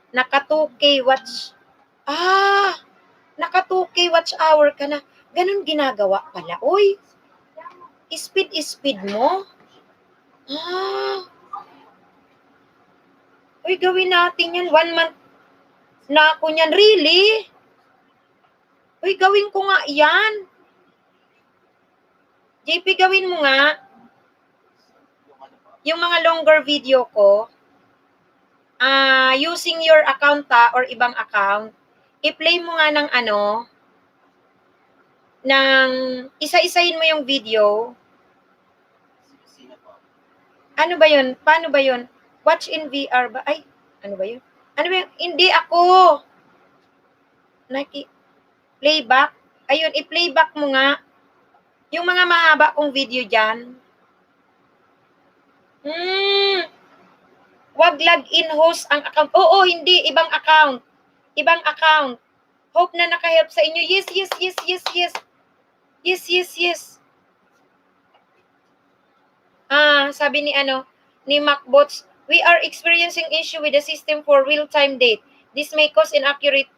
Speaker 1: Naka 2K watch. Naka 2K watch hour ka na. Ganun ginagawa pala. Uy, speed mo. Uy, gawin natin yan. 1 month na ako niyan. Really? Uy, gawin ko nga yan. JP, gawin mo nga. Yung mga longer video ko, using your account or ibang account, i-play mo nga ng isa-isahin mo yung video. Ano ba yun? Paano ba yun? Watch in VR ba? Ay, ano ba yun? Ano ba yun? Hindi ako. Playback? Ayun, i-playback mo nga. Yung mga mahaba kong video dyan. Wag login host ang account. Oo, hindi. Ibang account. Ibang account. Hope na nakahelp sa inyo. Yes. Sabi ni MacBots, we are experiencing issue with the system for real-time date. This may cause inaccurate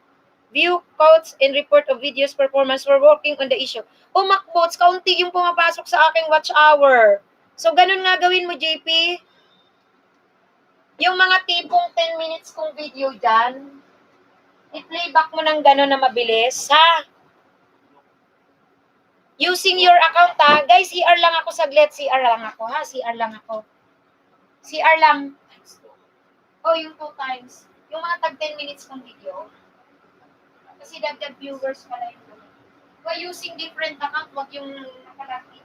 Speaker 1: view codes and report of videos performance. We're working on the issue. MacBots, kaunti yung pumapasok sa aking watch hour. So, ganun nga gawin mo, JP. Yung mga tipong 10 minutes kong video dyan, i-playback mo ng gano'n na mabilis, ha? Using your account, ha? Guys, CR lang ako saglit. CR lang ako, ha? CR lang ako. CR lang. Yung 2 times. Yung mga tag 10 minutes kong video. Kasi dagdag viewers pala yun. Using different account, wag yung nakalagin.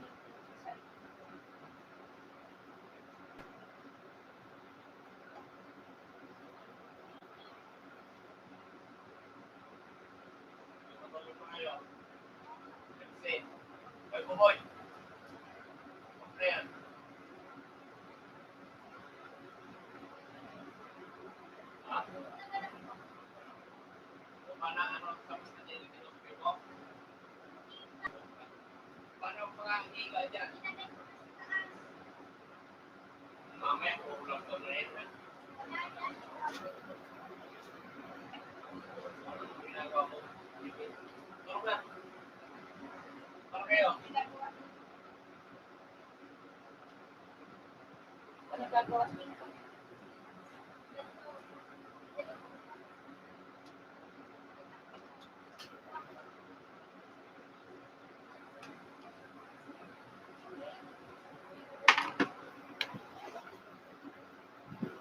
Speaker 1: Ano gagawa?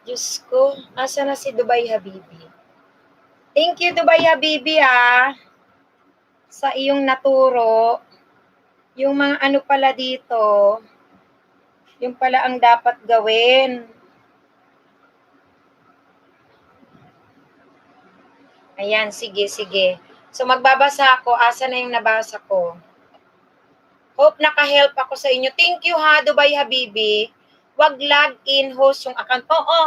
Speaker 1: Diyos ko, asa na si Dubai Habibi? Thank you, Dubai Habibi, sa iyong naturo. Yung mga ano pala dito, yung pala ang dapat gawin. Ayan, sige, sige. So, magbabasa ako. Asa na yung nabasa ko? Hope naka-help ako sa inyo. Thank you ha, Dubai Habibi. Wag log-in host yung account. Oo,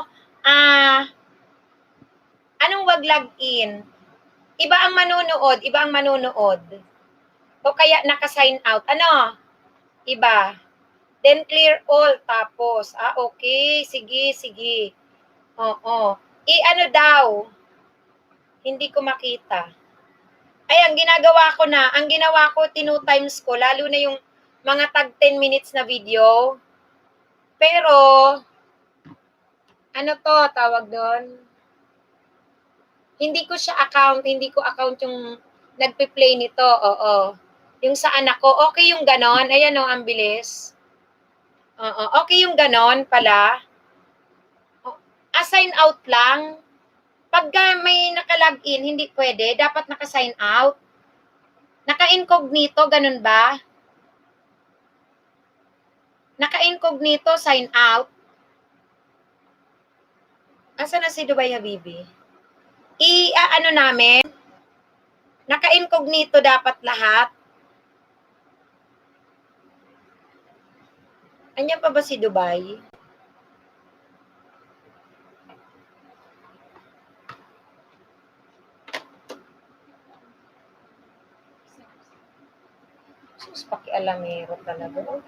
Speaker 1: anong wag log-in? Iba ang manonood, iba ang manonood. O kaya naka-sign out. Ano? Iba. Then clear all. Tapos, okay. Sige, sige. Oo. I-ano daw? Hindi ko makita. Ayan, ginagawa ko na. Ang ginawa ko, 2 times ko. Lalo na yung mga tag 10 minutes na video. Pero, ano to, tawag doon? Hindi ko siya account. Hindi ko account yung nagpe-play nito. Oo. Yung sa anak ko, okay yung ganon. Ayan o, ang bilis. Oo. Okay yung ganon pala. Assign out lang. Pagka may naka-login, hindi pwede. Dapat naka-sign out. Naka-incognito, ganun ba? Naka-incognito, sign out. Asa na si Dubai Habibi? Ano namin? Naka-incognito dapat lahat. Anyan pa ba si Dubai? Sus, pakialamero talaga.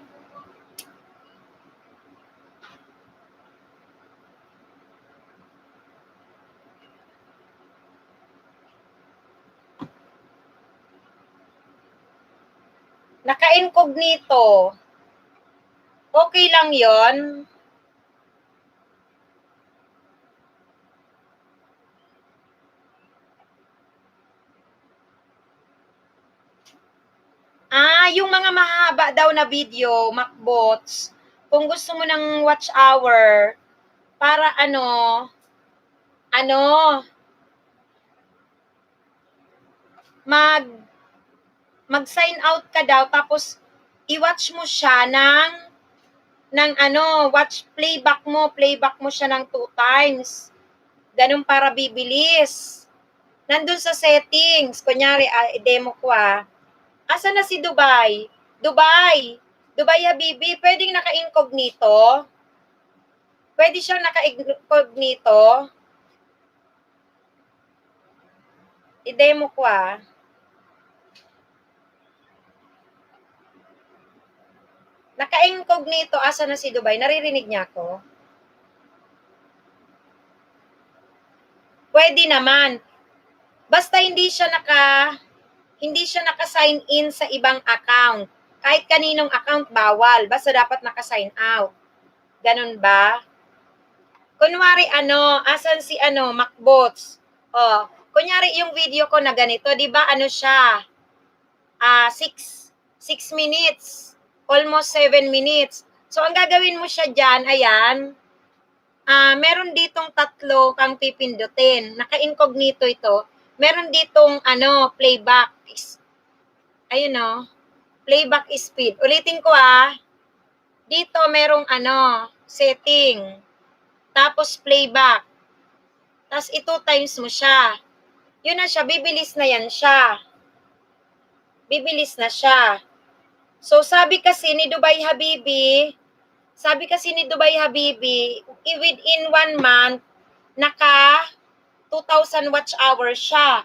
Speaker 1: Naka-incognito. Okay lang yon. Yung mga mahaba daw na video, MacBots, kung gusto mo ng watch hour, para mag-sign out ka daw, tapos i-watch mo siya ng watch playback mo siya ng 2 times. Ganun para bibilis. Nandun sa settings, kunyari, demo ko Asa na si Dubai? Dubai Habibi, pwedeng naka-incognito? Pwede siyang naka-incognito? I-demo ko Naka-incognito, asa na si Dubai? Naririnig niya ako? Pwede naman. Basta hindi siya naka-sign in sa ibang account. Kahit kaninong account, bawal. Basta dapat naka-sign out. Ganun ba? Kunwari, asan si MacBots? Kunyari yung video ko na ganito, di ba siya? 6 minutes. Almost 7 minutes. So, ang gagawin mo siya dyan, ayan, meron ditong 3 kang pipindutin. Naka-incognito ito. Meron ditong playback. Ayun playback speed. Ulitin ko Dito merong setting. Tapos playback. Tapos 2 times mo siya. Yun na siya, bibilis na yan siya. bibilis na siya. So, sabi kasi ni Dubai Habibi, within 1 month, naka 2,000 watch hour siya.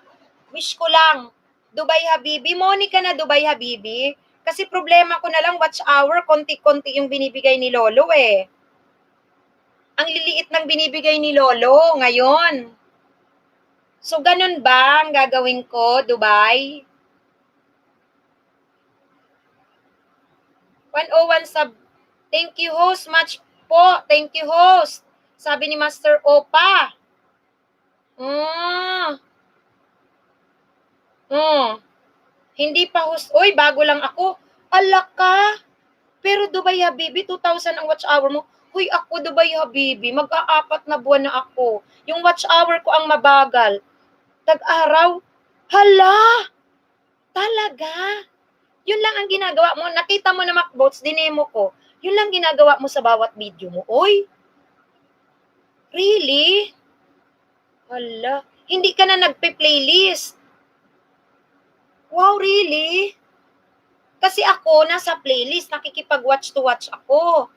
Speaker 1: Wish ko lang, Dubai Habibi, Monica na Dubai Habibi, kasi problema ko na lang watch hour, konti-konti yung binibigay ni Lolo eh. Ang liliit ng binibigay ni Lolo ngayon. So, ganun ba ang gagawin ko, Dubai? 101 sub. Thank you, host. Much po. Thank you, host. Sabi ni Master Opa. Hindi pa host. Uy, bago lang ako. Ala ka. Pero Dubai Habibi, 2,000 ang watch hour mo. Huy, ako Dubai Habibi, mag-aapat na buwan na ako. Yung watch hour ko ang mabagal. Tag-araw. Hala! Talaga? Yun lang ang ginagawa mo. Nakita mo na MacBots, dinemo ko. Yun lang ginagawa mo sa bawat video mo. Oy! Really? Hala. Hindi ka na nagpe-playlist. Wow, really? Kasi ako, nasa playlist, nakikipag-watch to watch ako.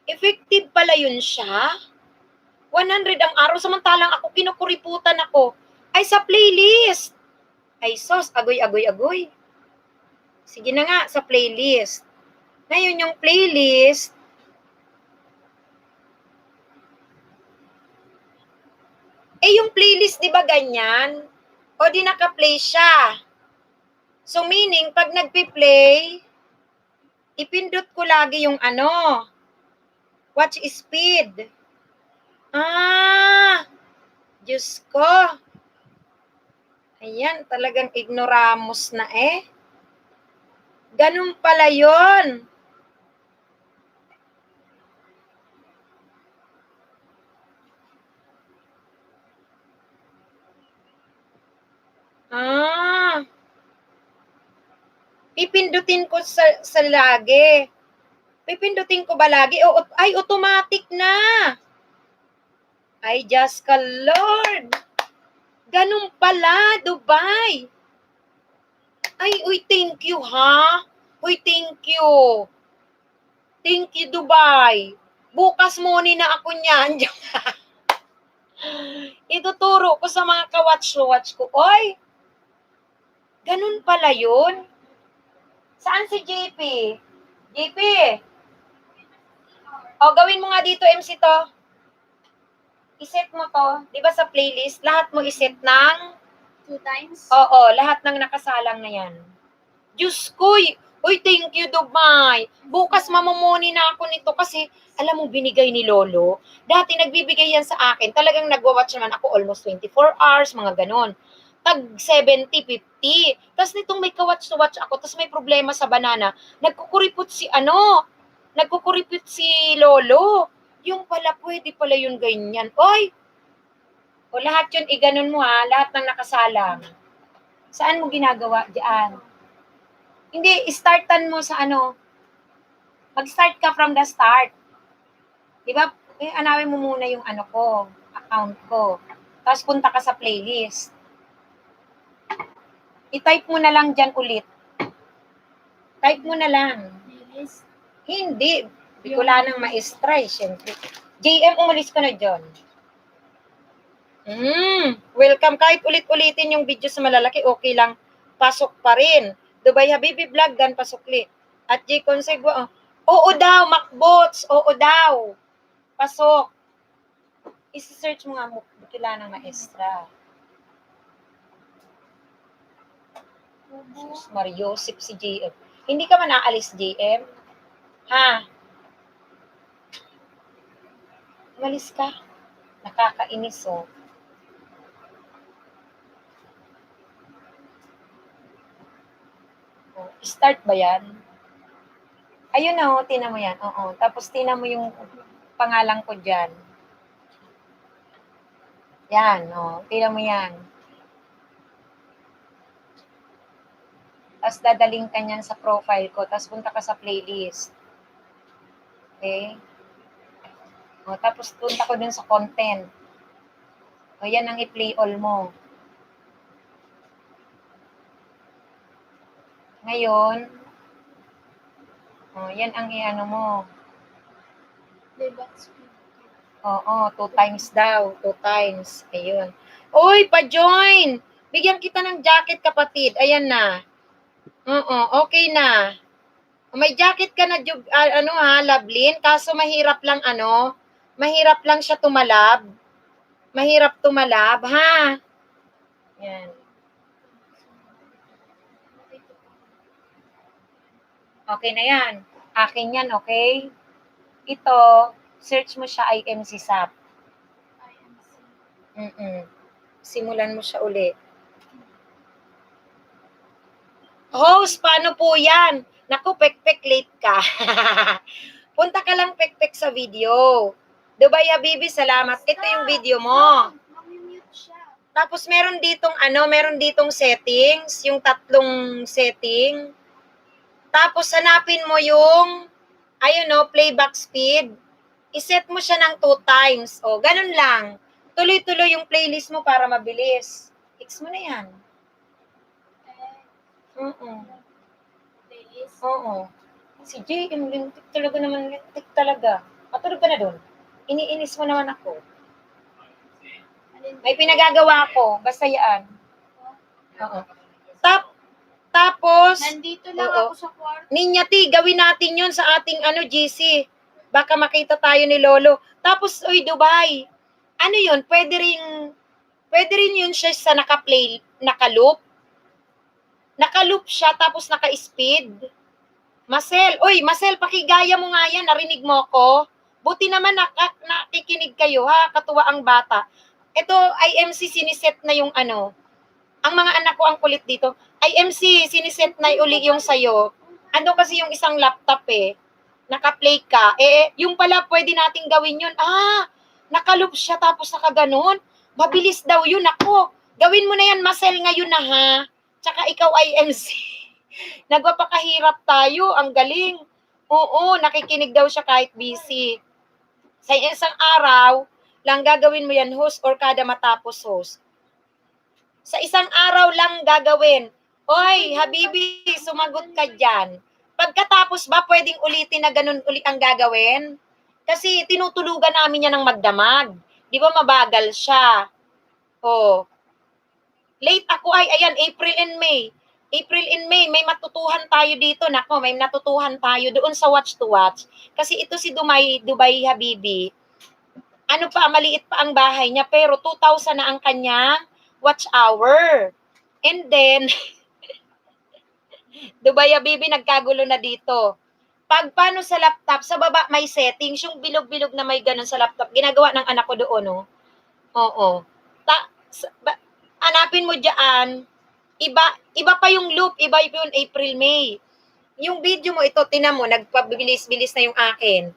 Speaker 1: Effective pala yun siya. 100 ang araw, samantalang ako, kinukuriputan ako. Ay, sa playlist. Ay, sos, agoy. Sige na nga, sa playlist. Ngayon, yung playlist, yung playlist, di ba ganyan? O di naka-play siya. So, meaning, pag nagpi-play, ipindot ko lagi yung watch speed. Diyos ko. Ayan, talagang ignoramos na eh. Ganun pala yun. Pipindutin ko sa lagi. Pipindutin ko ba lagi? Ay, automatic na. Ay, just ka, Lord. Ganun pala, Dubai. Ay, uy, thank you, ha? Uy, thank you. Thank you, Dubai. Bukas muni na ako niyan. Ituturo ko sa mga ka-watch ko. Oy, ganun pala yun. Saan si JP? JP? Gawin mo nga dito, MC to. Iset mo to. Di ba sa playlist, lahat mo iset ng
Speaker 2: 2 times?
Speaker 1: Oo, lahat ng nakasalang na yan. Diyos ko, uy, thank you, Dubai. Bukas mamumuni na ako nito kasi, alam mo, binigay ni Lolo. Dati nagbibigay yan sa akin. Talagang nagwa-watch naman ako almost 24 hours, mga ganon. Tag 70, 50. Tapos nitong may ka-watch to watch ako, tapos may problema sa banana, nagkukuripot si Lolo. Yung pala, pwede pala yung ganyan. Oy! O lahat yun, iganon mo ha, lahat ng nakasalang. Saan mo ginagawa? Diyan. Hindi, startan mo sa mag-start ka from the start. Diba? Anawin mo muna yung account ko. Tapos punta ka sa playlist. I-type mo na lang dyan ulit. Type mo na lang.
Speaker 2: Playlist?
Speaker 1: Hindi. Wala nang maestra eh, syempre. JM, umalis ka na dyan. Welcome. Kahit ulit-ulitin yung video sa malalaki, okay lang. Pasok pa rin. Dubai Habibi Vlog, dan pasukli. At J. Consegwa, oo daw, MacBots. Oo daw. Pasok. Isi-search mo nga mo, kailangan ng maestra. Mariosip si JM. Hindi ka man aalis, JM? Ha? Umalis ka. Nakakainis, oh. Start ba yan? Ayun na, tina mo yan. Oo. Tapos tina mo yung pangalan ko dyan. Yan, tina mo yan. Tapos dadaling ka niyan sa profile ko. Tapos punta ka sa playlist. Okay? Tapos punta ko dun sa content. Yan ang i-play all mo. Ngayon, yan ang i-ano mo.
Speaker 2: Playback speed.
Speaker 1: Oo, 2 times daw. 2 times. Ayun. Uy, pa-join! Bigyan kita ng jacket, kapatid. Ayan na. Oo, okay na. May jacket ka na, Lovelyn. Kaso mahirap lang, mahirap lang siya tumalab. Mahirap tumalab, ha? Yan. Okay na yan. Akin yan, okay? Ito, search mo siya IMC SAP.
Speaker 2: IMC.
Speaker 1: Simulan mo siya uli. Host, paano po yan? Naku, pek-pek, late ka. Punta ka lang pek-pek sa video. Dubai Habibi, salamat. Ito yung video mo.
Speaker 2: Mamimute siya.
Speaker 1: Tapos meron ditong settings, yung 3 setting. Tapos hanapin mo yung, playback speed. I-set mo siya ng 2 times. O, ganun lang. Tuloy-tuloy yung playlist mo para mabilis. Fix mo na yan.
Speaker 2: Playlist.
Speaker 1: Oo. Si Jay, lintik talaga naman, lintik talaga. Matulog ka na doon. Iniinis mo naman ako. May pinagagawa ko, basta yan. Oo. Tapos,
Speaker 2: Nandito lang
Speaker 1: oo.
Speaker 2: ako sa kwarto.
Speaker 1: Ninyati, gawin natin yun sa ating GC. Baka makita tayo ni Lolo. Tapos, Dubai. Ano yun? Pwede rin yun siya sa naka-loop. Naka-loop siya, tapos naka-speed. Marcel, pakigaya mo nga yan. Narinig mo ko? Buti naman nakikinig kayo, ha? Katuwa ang bata. Ito, IMC, siniset na yung Ang mga anak ko ang kulit dito. IMC, siniset na uli yung sayo. Ano kasi yung isang laptop naka-play ka. Yung pala pwede nating gawin yun. Naka-loop siya tapos nakaganon. Mabilis daw yun. Ako, gawin mo na yan, Marcel, ngayon na, ha? Tsaka ikaw, IMC. Nagpapakahirap tayo. Ang galing. Oo, nakikinig daw siya kahit busy. Sa isang araw, lang gagawin mo yan, host, or kada matapos, host. Sa isang araw lang gagawin. Oy, Habibi, sumagot ka dyan. Pagkatapos ba, pwedeng ulitin na ganun uli ang gagawin? Kasi tinutulugan namin yan ng magdamag. Di ba mabagal siya? Late ako ayan, April and May. April and May, may matutuhan tayo dito. Nako, may natutuhan tayo doon sa Watch to Watch. Kasi ito si Dubai Habibi. Maliit pa ang bahay niya, pero 2,000 na ang kanyang watch hour. And then, Dubai Habibi, nagkagulo na dito. Paano sa laptop, sa baba may settings, yung bilog-bilog na may ganun sa laptop. Ginagawa ng anak ko doon, no? Oo. Hanapin mo dyan, iba pa yung loop, iba yung April, May. Yung video mo ito, tinan mo, nagpabilis-bilis na yung akin.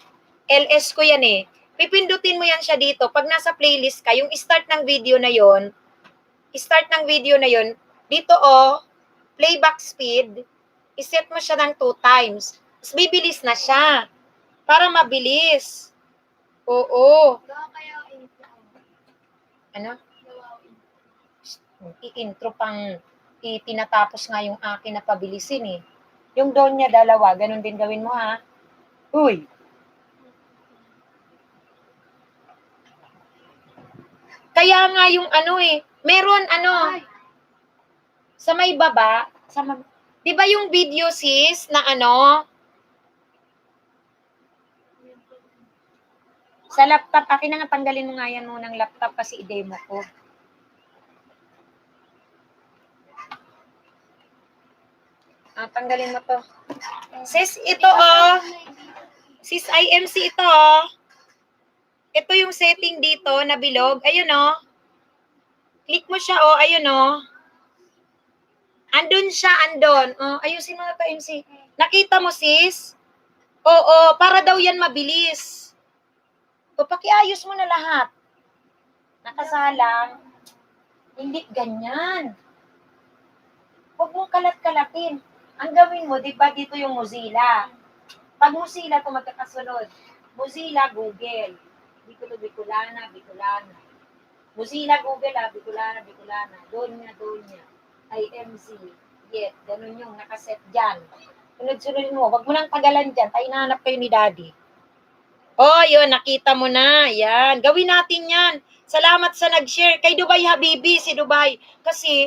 Speaker 1: LS ko yan Pipindutin mo yan siya dito. Pag nasa playlist ka, yung start ng video na yon, dito playback speed, iset mo siya ng 2 times. Tapos bibilis na siya. Para mabilis. Oo. Ano? I-intro pang itinatapos nga yung akin na pabilisin Yung doon niya 2, ganun din gawin mo, ha? Uy! Kaya nga yung meron sa may baba, di ba yung video sis na sa laptop, akin na nga tanggalin mo nga yan munang laptop kasi i-demo ko. Tanggalin mo to. Sis, ito sis IMC ito Ito yung setting dito na bilog. Ayun Click mo siya ayun Andun siya, andun. Ayusin mo na to, MC. Nakita mo, sis? Oo, para daw yan mabilis. Pakiayos mo na lahat. Nakasalang. Hindi ganyan. Huwag mong kalat-kalatin. Ang gawin mo, di ba dito yung Mozilla? Pag Mozilla, ito magkakasunod. Mozilla, Google. Bicolana. Mozilla, Google, Bicolana. Donya. IMC. Yet, ganun yung nakaset dyan. Sunod-sunod mo. Wag mo nang tagalan dyan. Tayo nahanap kayo ni Daddy. Oh, yun. Nakita mo na. Yan. Gawin natin yan. Salamat sa nag-share. Kay Dubai Habibi, si Dubai. Kasi,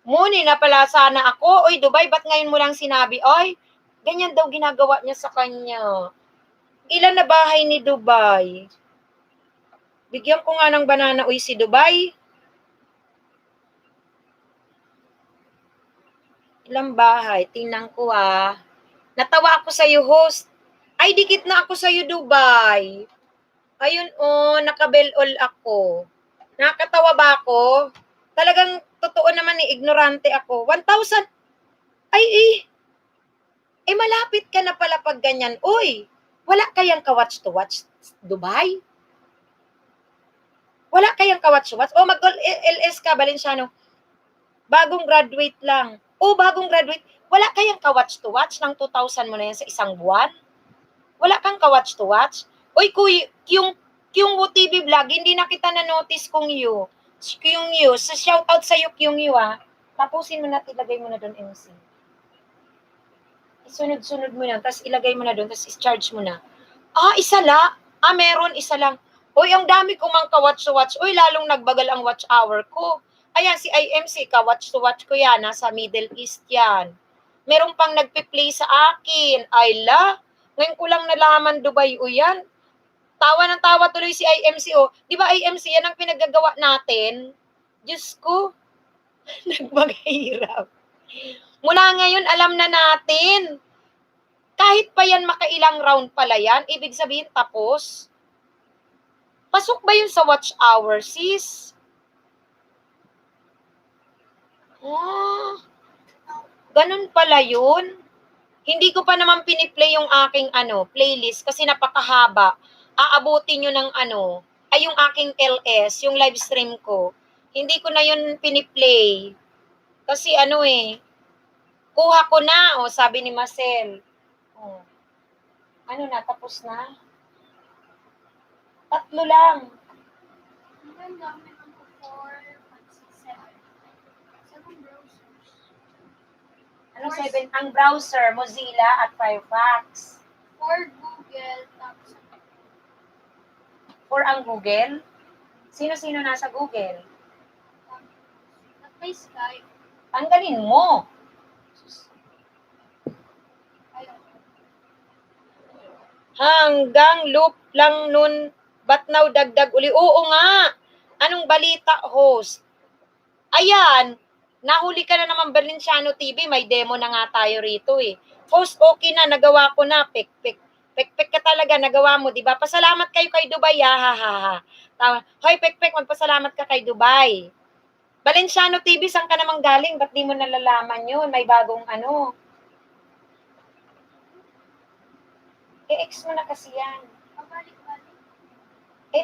Speaker 1: muni na pala sana ako. Oy, Dubai, ba't ngayon mo lang sinabi? Oy, ganyan daw ginagawa niya sa kanya. Ilan na bahay ni Dubai? Bigyan ko nga ng banana, uy, si Dubai. Ilang bahay? Tingnan ko Natawa ako sa'yo, host. Ay, dikit na ako sa'yo, Dubai. Ayun, nakabell all ako. Nakakatawa ba ako? Talagang totoo naman ignorante ako. 1,000. Ay, malapit ka na pala pag ganyan. Uy, wala kayang ka-watch to watch, Dubai? Wala kayang ka-watch to watch? Mag-LS ka, Valenciano. Bagong graduate lang. Bagong graduate. Wala kayang ka-watch to watch ng 2,000 mo na yan sa isang buwan? Wala kang ka-watch to watch? Uy, yung TV vlog, hindi na kita na-notice kung you. Sa shoutout sa'yo, Kyung Yu, tapusin mo na, ilagay mo na doon, MC. Isunod-sunod mo na, tapos ilagay mo na doon, tapos i-charge mo na. Isa lang? Meron, isa lang. Uy, ang dami ko mang ka-watch to watch. Uy, lalong nagbagal ang watch hour ko. Ayan, si IMC, ka-watch to watch ko yan, nasa Middle East yan. Meron pang nagpe-play sa akin. Ngayon ko lang nalaman, Dubai, o yan. Tawa ng tawa tuloy si IMC, Di ba IMC, yan ang pinagagawa natin? Diyos ko, nagmaghirap. Mula ngayon, alam na natin. Kahit pa yan makailang round pala yan, ibig sabihin tapos. Pasok ba yun sa watch hour, sis? Ganun pala yun. Hindi ko pa naman piniplay yung aking playlist kasi napakahaba. Aabutin nyo ng yung aking LS, yung live stream ko. Hindi ko na yun piniplay. Kasi kuha ko na, sabi ni Marcel. Tapos na? 3 lang.
Speaker 2: Ang dami ng 4, 5, 6, 7 browsers.
Speaker 1: 7? Ang browser, Mozilla at Firefox.
Speaker 2: 4 Google, tapos
Speaker 1: 4 ang Google? Sino-sino nasa Google?
Speaker 2: at may Skype.
Speaker 1: Tanggalin mo.
Speaker 2: Ayun.
Speaker 1: Hanggang loop lang nun, ba't now dagdag uli? Oo nga. Anong balita, host? Ayan, nahuli ka na naman, Valenciano TV, may demo na nga tayo rito Host, okay na, nagawa ko na, pek ka talaga, nagawa mo, di ba? Pasalamat kayo kay Dubai, ha. Hoy, pek, magpasalamat ka kay Dubai. Valenciano TV, saan ka namang galing? Ba't di mo nalalaman yun? May bagong I-X mo na kasi yan.
Speaker 2: Pabalik-balik.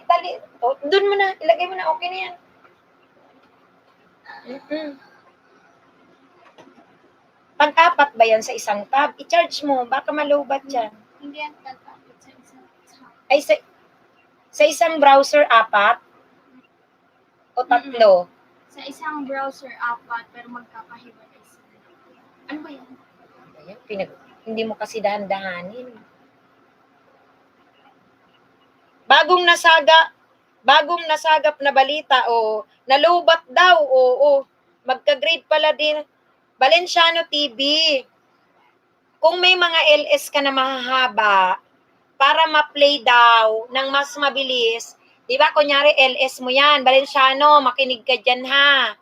Speaker 1: Tali. Doon mo na. Ilagay mo na. Okay na yan. Pang-apat ba yan sa isang tab? I-charge mo. Baka malobat yan.
Speaker 2: Hindi yan tatapit sa isang tab.
Speaker 1: Ay, sa isang browser, 4? O 3?
Speaker 2: Sa isang browser, 4, pero magkakahiwalay sila. Ano ba yan?
Speaker 1: Ayan, hindi mo kasi dahan-dahanin. Bagong nasagap na balita, nalubat daw, magka-grade pala din. Valenciano TV, kung may mga LS ka na mahahaba, para ma-play daw ng mas mabilis, di ba, kunyari LS mo yan, Valenciano, makinig ka dyan ha.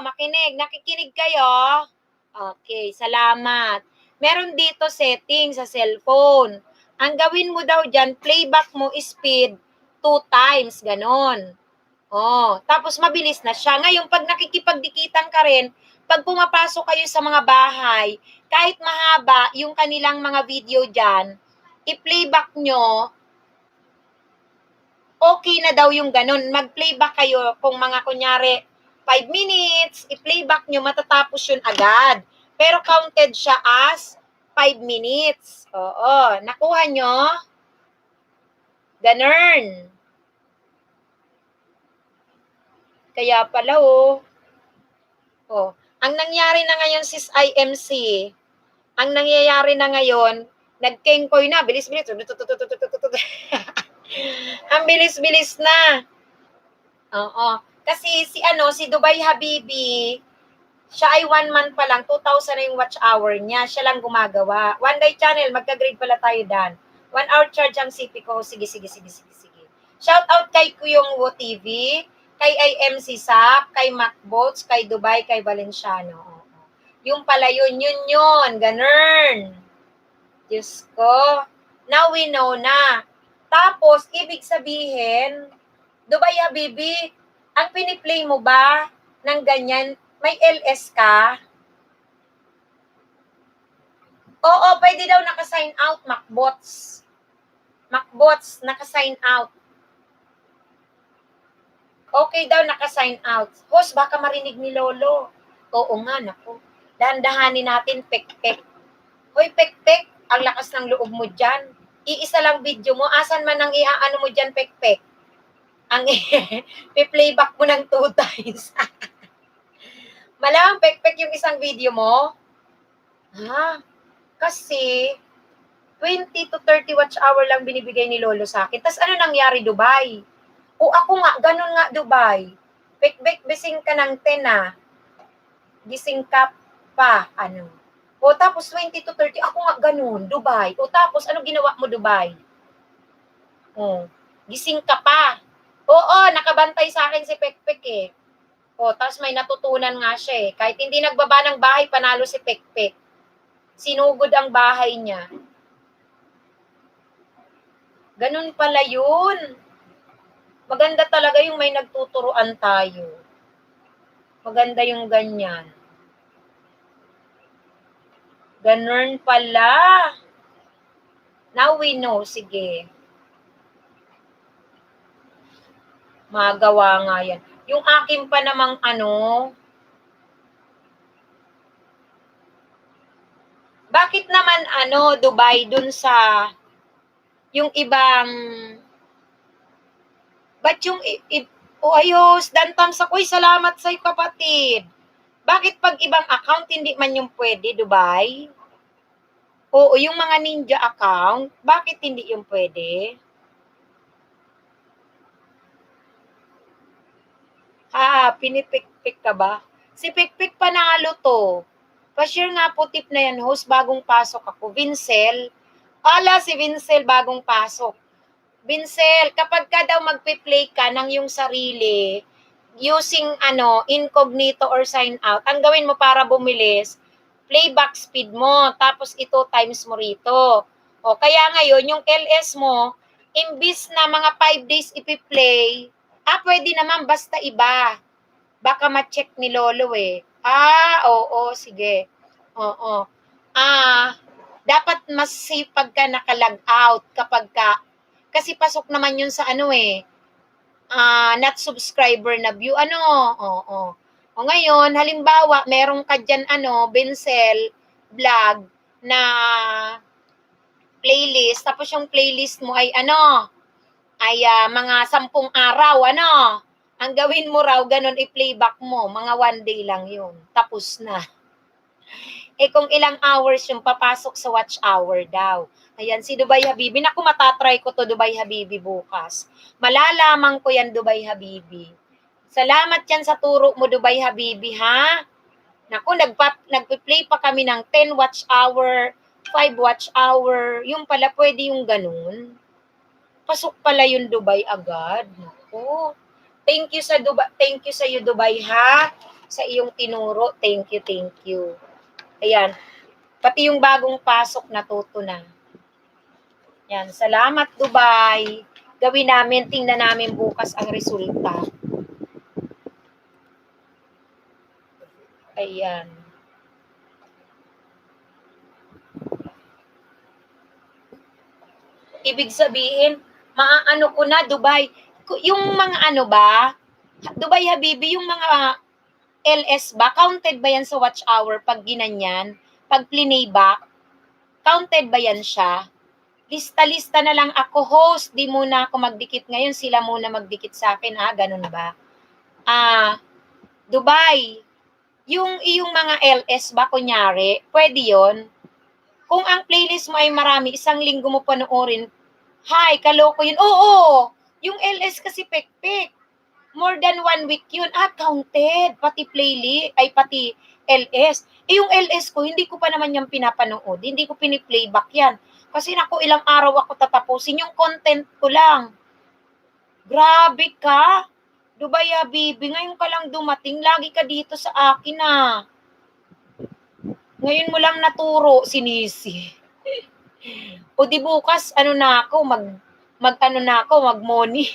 Speaker 1: Makinig, nakikinig kayo? Okay, salamat. Meron dito setting sa cellphone. Ang gawin mo daw dyan, playback mo speed 2 times, ganon. Tapos mabilis na siya. Ngayon, pag nakikipagdikitan ka rin, pag pumapasok kayo sa mga bahay, kahit mahaba yung kanilang mga video dyan, i-playback nyo, okay na daw yung ganon. Mag-playback kayo kung mga kunyari 5 minutes, i-playback nyo, matatapos yun agad. Pero counted siya as 5 minutes. Nakuha nyo? Ganun. Kaya pala Ang nangyari na ngayon, sis IMC, ang nangyayari na ngayon, nagkengkoy na, bilis-bilis. Ang bilis-bilis na. Oo. Kasi si Dubai Habibi, siya ay 1 month pa lang, 2,000 na yung watch hour niya. Siya lang gumagawa. One Day Channel, magka-grade pala tayo dan. 1 hour charge ang CP ko. Sige. Shout out kay Kuyong Wo TV, kay IMC Sap, kay Macboats, kay Dubai, kay Valenciano. Oo. Yung pala yun. Ganun. Diyos ko. Now we know na. Tapos, ibig sabihin, Dubai Habibi, ang piniplay mo ba ng ganyan, may LS ka? Oo, pwede daw naka-sign out, Macbots. Macbots, naka-sign out. Okay daw, naka-sign out. Host, baka marinig ni Lolo. Oo nga, naku. Dahan-dahanin natin, pek-pek. Hoy, pek-pek, ang lakas ng loob mo dyan. Iisa lang video mo, asan man ang iaano mo dyan, pek-pek? Ang playback mo ng 2 times. Malang, pek-pek yung isang video mo? Ha? Kasi, 20 to 30 watch hour lang binibigay ni Lolo sa akin. Tapos ano nangyari, Dubai? O ako nga, ganun nga, Dubai. Pek-pek, bising ka ng 10 ah. Gising ka pa, ano. O tapos 20 to 30, ako nga ganun, Dubai. O tapos, ano ginawa mo, Dubai? O, gising ka pa. Oo, nakabantay sa akin si Pekpek eh. O, tapos may natutunan nga siya eh. Kahit hindi nagbaba ng bahay, panalo si Pekpek. Sinugod ang bahay niya. Ganun pala yun. Maganda talaga yung may nagtuturuan tayo. Maganda yung ganyan. Ganun pala. Now we know. Sige. Magawa nga yan. Yung akin pa namang bakit naman Dubai dun sa yung ibang ba't yung ayos, Dan Tamsak, uy, salamat sa'yo kapatid. Bakit pag ibang account hindi man yung pwede, Dubai? Oo, yung mga ninja account, bakit hindi yung pwede? Pinipik-pik ka ba? Si Pikpik panalo to. Pa-share nga po tip na yan, host, bagong pasok ako. Vincel, si Vincel bagong pasok. Vincel, kapag ka daw magpe-play ka ng yung sarili, using incognito or sign out, ang gawin mo para bumilis, playback speed mo, tapos ito times mo rito. O, kaya ngayon, yung LS mo, imbis na mga 5 days ipi-play, pwede naman basta iba. Baka ma-check ni Lolo eh. Oo, sige. Oo. Dapat mas safe pagka naka-log out kapag kasi pasok naman yun sa not subscriber na view. Oo. O ngayon, halimbawa, meron ka dyan, Vincel vlog na playlist, tapos yung playlist mo ay mga 10 araw, ang gawin mo raw, ganun, i-playback mo, mga 1 day lang yun, tapos na. Kung ilang hours yung papasok sa watch hour daw. Ayan, si Dubai Habibi. Naku, matatry ko to, Dubai Habibi, bukas. Malalaman ko yan, Dubai Habibi. Salamat yan sa turo mo, Dubai Habibi, ha? Naku, nagpe-play pa kami ng 10 watch hour, 5 watch hour. Yung pala, pwede yung ganun. Pasok pala yung Dubai agad. Naku. Thank you sa iyo, Dubai, ha? Sa iyong tinuro. Thank you. Ayan. Pati yung bagong pasok natuto na. Yan. Salamat, Dubai. Gawin namin, tingnan namin bukas ang resulta. Ayan. Ibig sabihin, maaano ko na, Dubai. Yung mga Dubai Habibi, yung mga LS ba, counted ba yan sa watch hour pag ginanyan? Pag plinayback, counted ba yan siya? Lista-lista na lang ako, host, di muna ako magdikit ngayon, sila muna magdikit sa akin, ganun ba? Dubai, Yung iyong mga LS ba, kunyari, pwede yon. Kung ang playlist mo ay marami, isang linggo mo panoorin, hi, kaloko yun. Oo, yung LS kasi pek-pek. More than 1 week yun. Counted. Pati playlist, ay pati LS. Yung LS ko, hindi ko pa naman yung pinapanood. Hindi ko piniplayback yan. Kasi naku, ilang araw ako tatapusin. Yung content ko lang. Grabe ka. Dubai Bibi, ngayon ka lang dumating. Lagi ka dito sa akin Ngayon mo lang naturo, sinisi. O di bukas, ano na ako, mag-money.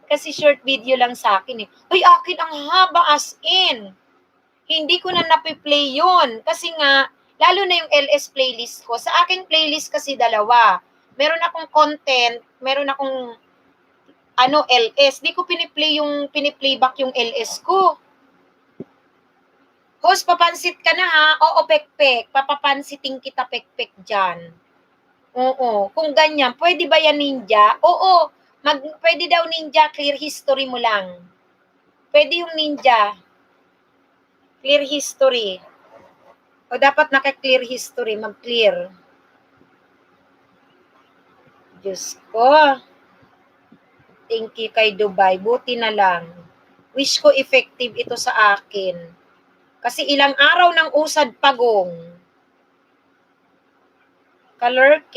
Speaker 1: Kasi short video lang sa akin Uy, akin ang haba as in. Hindi ko na napiplay yun. Kasi nga, lalo na yung LS playlist ko. Sa aking playlist kasi dalawa. Meron akong content, meron akong LS. Di ko piniplayback yung LS ko. Host, papansit ka na ha. Oo, pekpek. Papapansiting kita pekpek dyan. Oo. Kung ganyan, pwede ba yan ninja? Oo. Pwede daw ninja, clear history mo lang. Pwede yung ninja. Clear history. O dapat naka-clear history, mag-clear. Diyos ko. Thank you kay Dubai. Buti na lang. Wish ko effective ito sa akin. Kasi ilang araw ng usad pagong. Color K.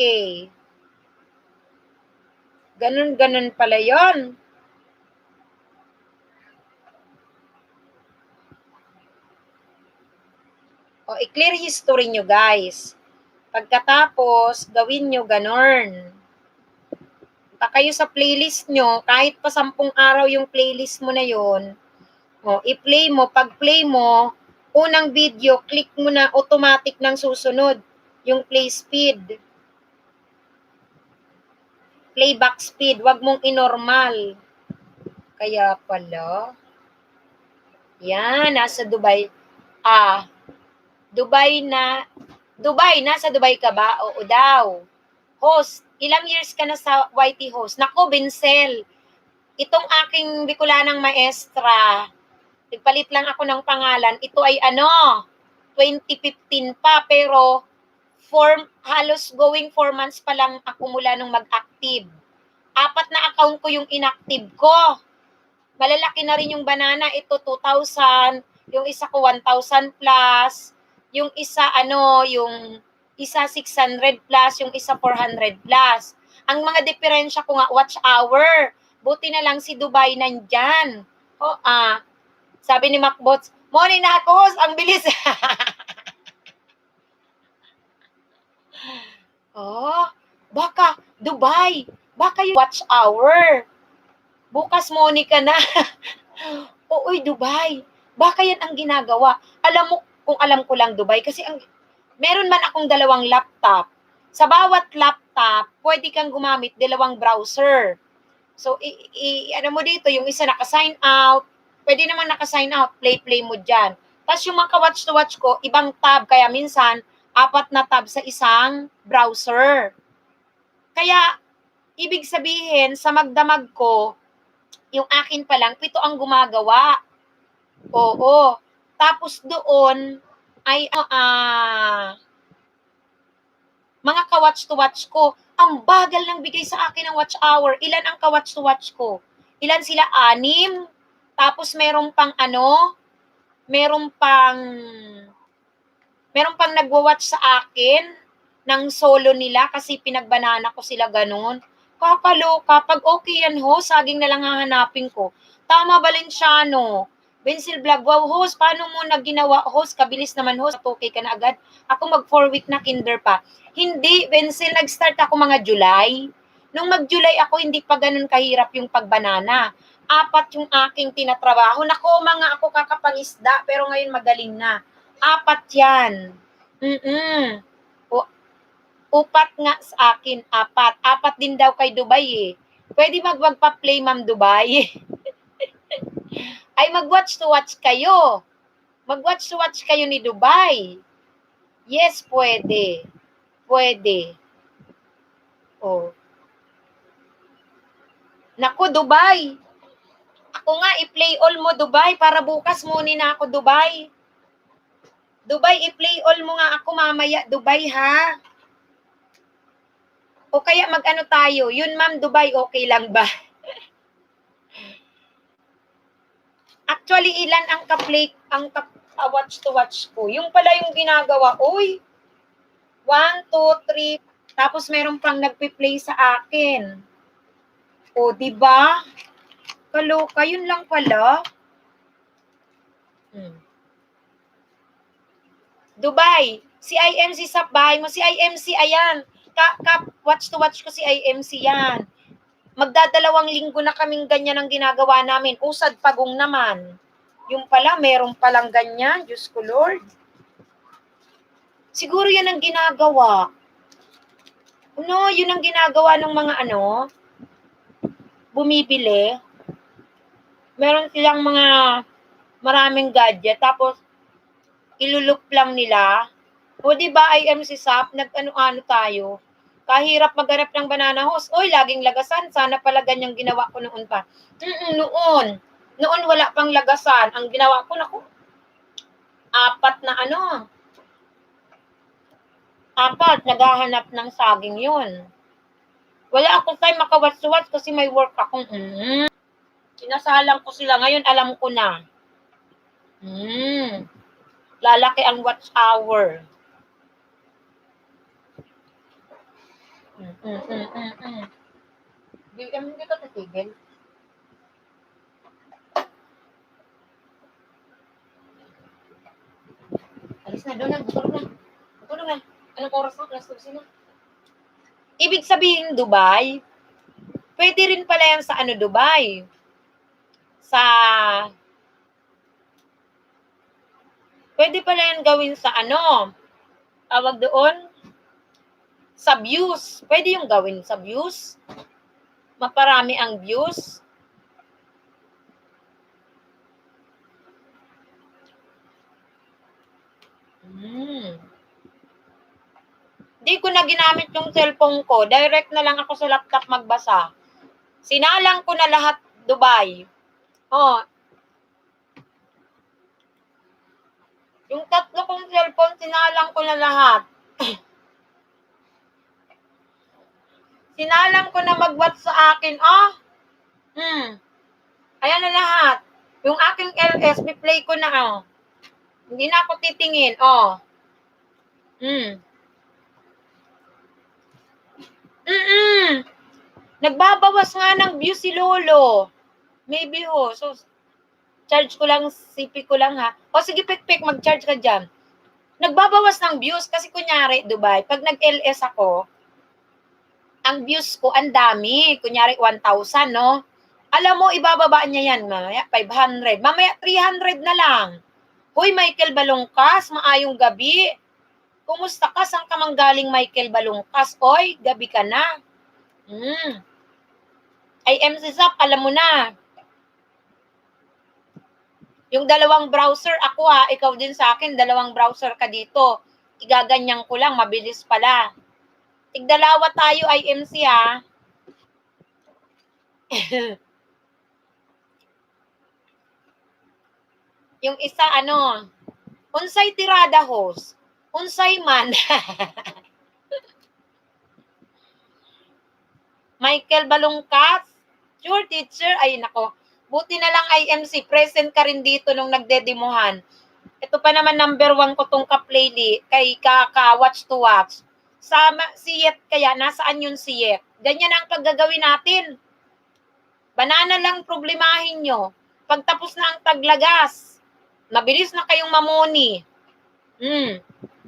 Speaker 1: Ganun pala yon. O, i-clear history nyo, guys. Pagkatapos, gawin nyo ganun. Pa kayo sa playlist nyo, kahit pa 10 araw yung playlist mo na yon, i-play mo. Pag play mo, unang video, click mo na automatic ng susunod. Yung play speed. Playback speed. Wag mong inormal. Kaya pala. Yan, nasa Dubai. Dubai, nasa Dubai ka ba? Oo daw. Host, ilang years ka na sa YT host? Nako, Vincel. Itong aking Bicolanang maestra, nagpalit lang ako ng pangalan. Ito ay 2015 pa, pero halos going 4 months pa lang ako mula nung mag-active. 4 na account ko yung inactive ko. Malalaki na rin yung banana. Ito 2,000, yung isa ko 1,000 plus, yung isa yung isa 600 plus, yung isa 400 plus. Ang mga diferensya ko nga, watch hour. Buti na lang si Dubai nandyan. Sabi ni Macbots, morning na ako, ang bilis. Baka, Dubai, baka yung watch hour. Bukas Monica na. Uy, Dubai, baka yan ang ginagawa. Alam mo, kung alam ko lang Dubai, kasi meron man akong 2 laptop. Sa bawat laptop, pwede kang gumamit 2 browser. So, mo dito, yung isa naka-sign out, pwede naman naka-sign out, play mo dyan. Tapos yung mga watch to watch ko, ibang tab, kaya minsan, 4 na tab sa isang browser. Kaya, ibig sabihin, sa magdamag ko, yung akin pa lang, 7 ang gumagawa. Oo. Tapos doon, ay, mga ka-watch to watch ko, ang bagal ng bigay sa akin ng watch hour. Ilan ang ka-watch to watch ko? Ilan sila? 6. Tapos meron pang meron pang nagwa-watch sa akin ng solo nila kasi pinagbanana ko sila ganun. Kakaloka. Pag okay yan, host, saging na lang hahanapin ko. Tama, Valenciano. Bensil Vlog, wow, host, paano mo na ginawa, host? Kabilis naman, host. Okay ka na agad. Ako mag 4 week na kinder pa. Hindi, Bensil, nag-start ako mga July. Nung mag-July ako, hindi pa ganun kahirap yung pagbanana. 4 yung aking tinatrabaho. Nako, mga ako kakapangisda, pero ngayon magaling na. 4 yan. Upat nga sa akin, 4. 4 din daw kay Dubai Pwede magpa-play, Ma'am Dubai. Ay, mag-watch to watch kayo. Mag-watch to watch kayo ni Dubai. Yes, pwede. Pwede. Naku, Dubai. Ako nga, i-play all mo, Dubai, para bukas muna na ako, Dubai. Dubai, i-play all mo nga ako mamaya, Dubai, ha? O kaya mag-ano tayo? Yun, ma'am, Dubai, okay lang ba? Actually, ilan ang ka-play, ang watch to watch ko? Yung pala yung ginagawa, uy, 1, 2, 3, tapos meron pang nagpi-play sa akin. O, di ba? Kaloka, yun lang pala. Dubai, si IMC sa bahay mo. Si IMC, ayan. Watch to watch ko si IMC yan. Magdadalawang linggo na kaming ganyan ang ginagawa namin. Usad pagong naman. Yung pala, meron palang ganyan. Diyos ko, Lord. Siguro yan ang ginagawa. No, yun ang ginagawa ng mga bumibili. Meron silang mga maraming gadget. Tapos, ilulup lang nila. O diba, IMC SAP, nag-ano-ano tayo. Kahirap maghanap ng banana hose. Oy, laging lagasan. Sana pala ganyang ginawa ko noon pa. Noon. Noon wala pang lagasan. Ang ginawa ko, naku, 4 na 4, naghahanap ng saging yun. Wala akong time makawats-wats kasi may work akong, sinasalang ko sila. Ngayon, alam ko na. Lalaki ang watch hour. Hindi ka titigil. Alis na, doon na, tulog na. Anong oras na? Alas 12 na. Ibig sabihin, Dubai, pwede rin pala yan sa Dubai. Pwede pala yan gawin sa tawag doon, sa views. Pwede yung gawin sa views. Maparami ang views. Di ko na ginamit yung cellphone ko. Direct na lang ako sa laptop magbasa. Sinalang ko na lahat, Dubai. Yung 3 kong cellphone, sinalang ko na lahat. Sinalang ko na mag-watch sa akin. Ayan na lahat. Yung aking LS, play ko na. Hindi na ako titingin. Nagbabawas nga ng view si Lolo. Maybe So, charge ko lang, CP ko lang ha. Sige, pik-pik, mag-charge ka dyan. Nagbabawas ng views kasi kunyari, Dubai, pag nag-LS ako, ang views ko, ang dami. Kunyari, 1,000, no? Alam mo, ibababa niya yan, mamaya 500. Mamaya 300 na lang. Hoy, Michael Balongkas, maayong gabi. Kumusta ka? Saan ka manggaling, Michael Balongkas? Oy, gabi ka na. IMC SAP, alam mo na. Yung 2 browser, ako ikaw din sa akin, 2 browser ka dito. Igaganyan ko lang, mabilis pala. Tigdalawa tayo, IMC Yung isa, unsay tirada host. Unsay man. Michael Balongkas. Sure, teacher. Ay, nako. Buti na lang IMC. Present ka rin dito nung nagdedemohan. Ito pa naman number 1 ko tong ka-playlist. Kay watch to watch. Si Yet kaya, nasaan yun si Yet? Ganyan ang paggagawin natin. Banana lang problemahin nyo. Pagtapos na ang taglagas, mabilis na kayong mamoni.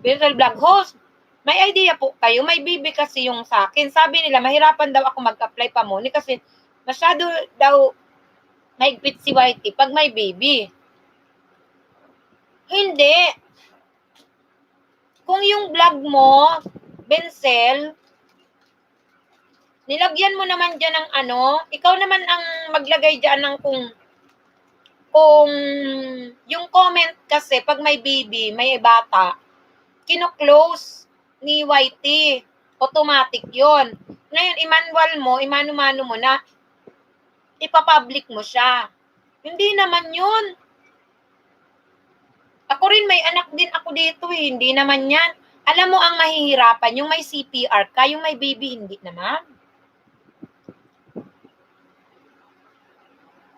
Speaker 1: Virtual blog host, may idea po kayo, may baby kasi yung sa akin. Sabi nila, mahirapan daw ako mag-apply pa muni kasi masyado daw mahigpit si YT pag may baby. Hindi. Kung yung blog mo, Bencel, nilagyan mo naman dyan ng ikaw naman ang maglagay dyan ng kung yung comment kasi pag may baby, may bata, kino-close ni YT. Automatic yon. Ngayon, imano-mano mo na ipapublic mo siya. Hindi naman yun. Ako rin, may anak din ako dito eh. Hindi naman yan. Alam mo ang mahihirapan, yung may CPR ka, yung may baby, hindi naman.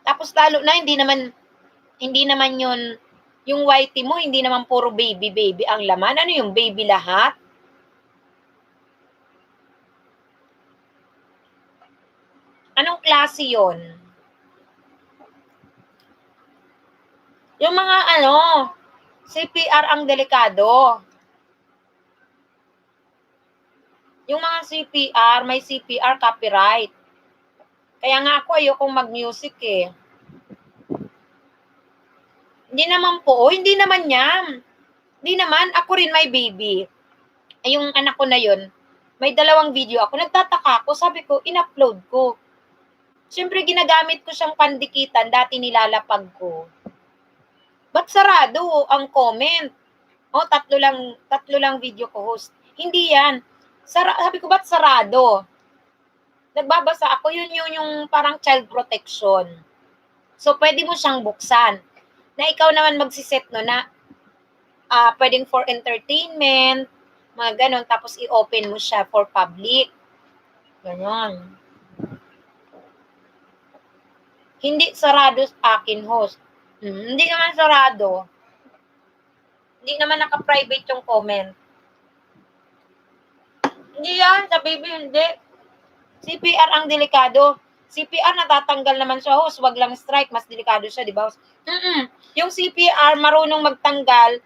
Speaker 1: Tapos lalo na, hindi naman yun, yung whitey mo, hindi naman puro baby ang laman. Ano yung baby lahat? Anong klase yun? Yung mga CPR ang delikado. Yung mga CPR, may CPR copyright. Kaya nga ako ayokong mag-music eh. Hindi naman po, hindi naman yan. Hindi naman, ako rin may baby. Ay, yung anak ko na yun, may 2 video ako. Nagtataka ako, sabi ko, in-upload ko. Siyempre, ginagamit ko siyang pandikitan, dati nilalapag ko. Ba't sarado ang comment? Oh, 3 lang video ko host. Hindi yan. Sabi ko, ba't sarado? Nagbabasa ako, yun yung parang child protection. So, pwede mo siyang buksan. Na ikaw naman magsiset no na pwedeng for entertainment, mga ganon, tapos i-open mo siya for public. Ganon. Hindi sarado sa akin, host. Hindi naman sarado. Hindi naman naka-private yung comment. Hindi yan, sa baby, hindi. CPR ang delikado. CPR natatanggal naman siya, host. Wag lang strike, mas delikado siya, di ba, host? Yung CPR, marunong magtanggal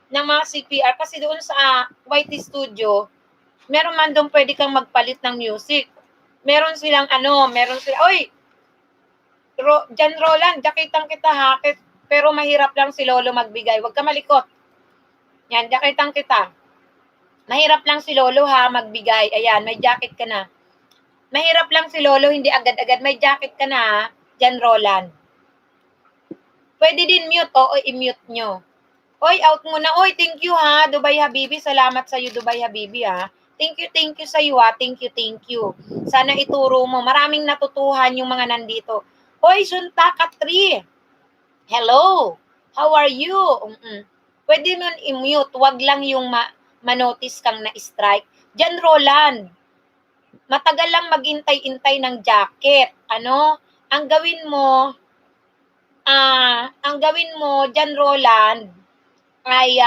Speaker 1: ng mga CPR kasi doon sa YT Studio, meron man doon pwede kang magpalit ng music. Meron silang oy, Jan Roland, jakitang kita ha, pero mahirap lang si Lolo magbigay. Huwag ka malikot. Yan, jakitang kita. Mahirap lang si Lolo ha, magbigay. Ayan, may jacket ka na. Mahirap lang si Lolo, hindi agad-agad. May jacket ka na ha, Jan Roland. Pwede din mute, oo, i-mute nyo. Oy, out muna. Oy, thank you ha, Dubai Habibi. Salamat sa iyo, Dubai Habibi ha. Thank you sa iyo ha. Thank you. Sana ituro mo. Maraming natutuhan yung mga nandito. Oy, Sunta Katri. Hello. How are you? Pwede mo i-mute. Wag lang yung manotice kang na-strike. Jan Roland, matagal lang maghintay-intay ng jacket. Ang gawin mo, Jan Roland, ay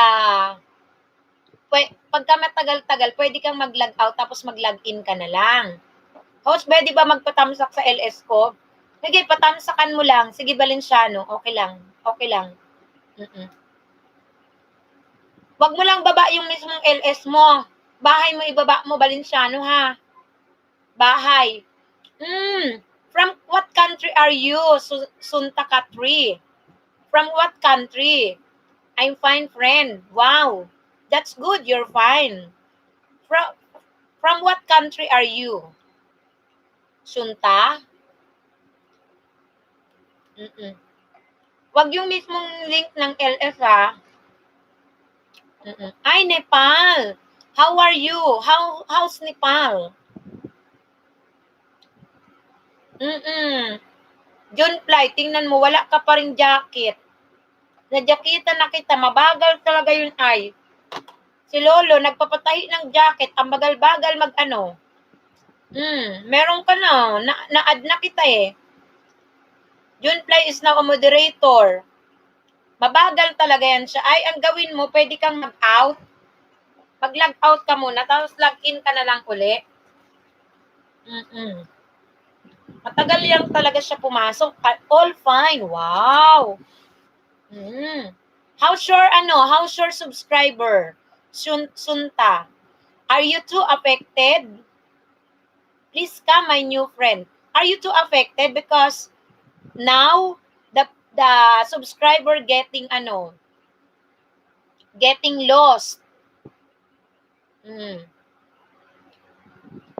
Speaker 1: pagka matagal-tagal, pwede kang mag-log out tapos mag-log in ka na lang. Host, pwede ba magpatamsak sa LS ko? Sige, patamsakan mo lang. Sige, Valenciano. Okay lang. Wag mo lang baba yung mismong LS mo. Bahay mo, ibaba mo, Valenciano, ha? Bahay. From what country are you, Sunta Katri? From what country? I'm fine, friend. Wow. That's good, you're fine. From what country are you? Sunta? Wag yung mismong link ng LS ha. Ay, Nepal. How are you? How's Nepal? John Fly, tingnan mo, wala ka pa ring jacket. Najakita na kita, mabagal talaga yun ay. Si Lolo, nagpapatahi ng jacket, ang bagal-bagal meron ka na-add na kita eh. John Fly is now a moderator. Mabagal talaga yan siya. Ay, ang gawin mo, pwede kang mag-out. Mag-log out ka muna, tapos log in ka na lang uli. Matagal lang talaga siya pumasok. All fine. Wow. How sure subscriber? Sunta. Are you too affected? Please come, my new friend. Are you too affected? Because now, the subscriber getting lost.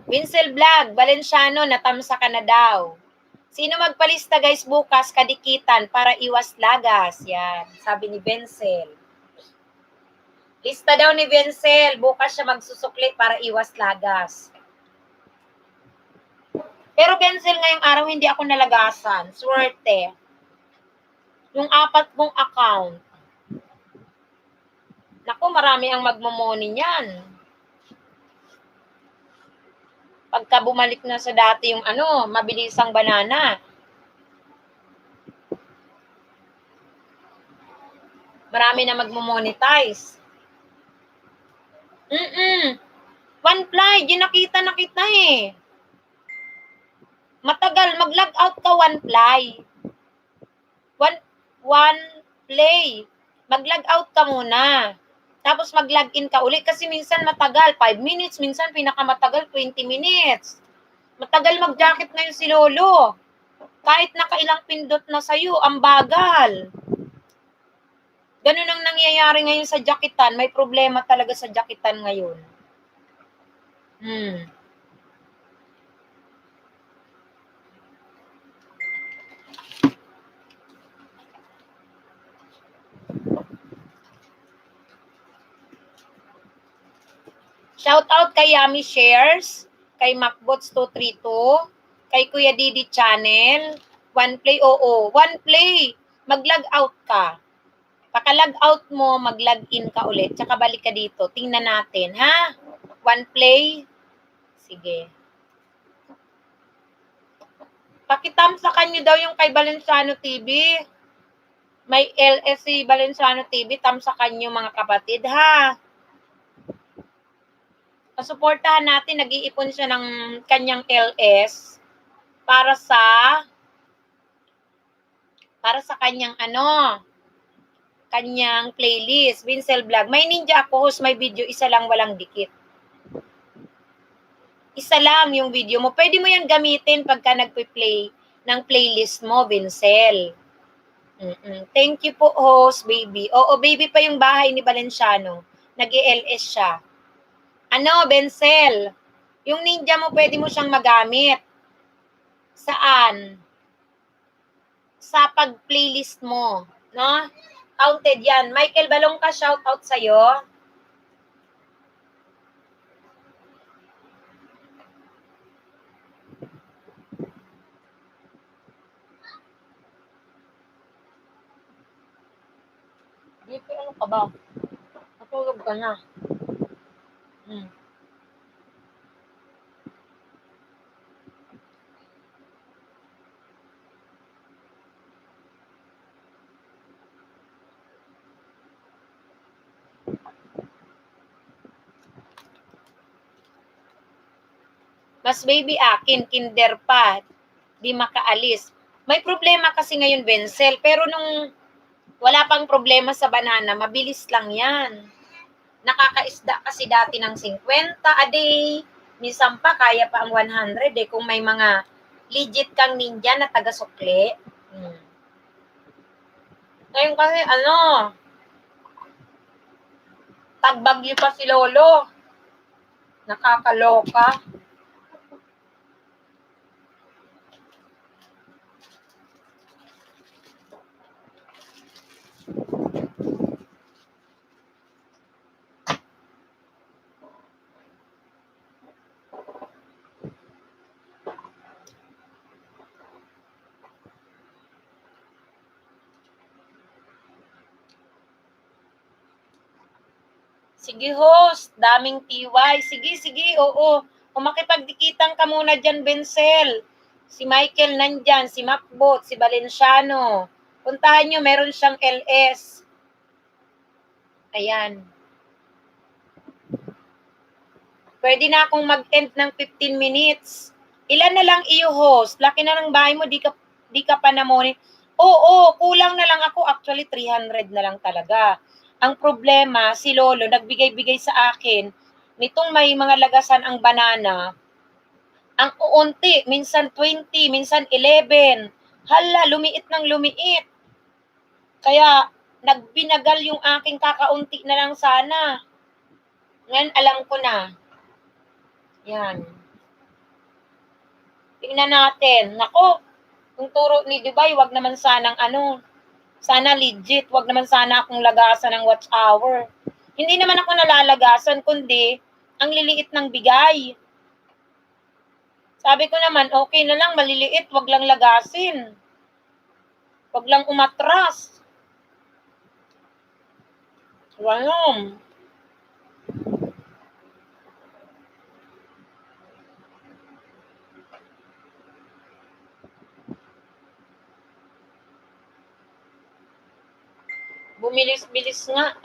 Speaker 1: Winsel Vlog, Valenciano, natamsa ka na daw. Sino magpalista guys bukas, kadikitan, para iwas lagas? Yan, sabi ni Vincel. Lista daw ni Vincel, bukas siya magsusukli para iwas lagas. Pero Vincel, ngayong araw hindi ako nalagasan. Swerte. Yung 4 mong account. Naku, marami ang magmomoni niyan. Pagka bumalik na sa dati yung mabilisang banana. Marami na magmo-monetize. One fly, nakita na kita eh. Matagal, mag-log out ka one fly. One play. Mag-log out ka muna. Tapos mag-log in ka uli kasi minsan matagal, 5 minutes, minsan pinakamatagal 20 minutes. Matagal mag-jacket ngayon si Lolo. Kahit nakailang pindot na sa'yo, ang bagal. Ganun ang nangyayari ngayon sa jacketan. May problema talaga sa jacketan ngayon. Shout out kay Yummy Shares, kay Macbots232, kay Kuya Didi Channel, One Play, One Play, mag-log out ka. Paka-log out mo, mag-log in ka ulit, tsaka balik ka dito. Tingnan natin, ha? One Play. Sige. Pakitamsakan nyo daw yung kay Valenciano TV. May LSC Valenciano TV, tamsakan nyo mga kapatid, ha? Suportahan natin, nag-iipon siya ng kanyang LS para sa kanyang kanyang playlist, Vincel Vlog. May ninja ako, host, may video, isa lang, walang dikit. Isa lang yung video mo. Pwede mo yan gamitin pagka nagpe-play ng playlist mo, Vincel. Thank you po, host, baby. Oo, baby pa yung bahay ni Valenciano. Nag-LS siya. Vincel? Yung ninja mo, pwede mo siyang magamit. Saan? Sa pag-playlist mo, no? Counted yan. Michael Balongka, shout out sa'yo. Dito, ano ka ba? Natulog ka na. Mas baby akin, kinder pa. Di makaalis. May problema kasi ngayon, Vincel. Pero nung wala pang problema sa banana, mabilis lang yan. Nakakaisda kasi dati ng 50 a day. Minsan pa, kaya pa ang 100 eh. Kung may mga legit kang ninja na taga-sukli. Ngayon kasi, tagbagyo pa si Lolo. Nakakaloka. Sige, host. Daming TY. Sige. Oo. Kung makipagdikitan ka muna dyan, Vincel. Si Michael nandyan, si Macbot, si Valenciano. Puntahan nyo, meron siyang LS. Ayan. Pwede na akong mag-end ng 15 minutes. Ilan na lang iyo, host? Laki na ng bahay mo, di ka pa namoni. Oo, kulang na lang ako. Actually, 300 na lang talaga. Ang problema, si Lolo, nagbigay-bigay sa akin, nitong may mga lagasan ang banana, ang uunti, minsan 20, minsan 11. Hala, lumiit ng lumiit. Kaya, nagbinagal yung aking kakaunti na lang sana. Ngayon, alam ko na. Yan. Tingnan natin. Nako, yung turo ni Dubai, wag naman sanang sana legit, wag naman sana akong lagasan ng watch hour. Hindi naman ako nalalagasan, kundi ang liliit ng bigay. Sabi ko naman, okay na lang, maliliit, wag lang lagasin. Wag lang umatras. Ganun. Bumilis-bilis nga.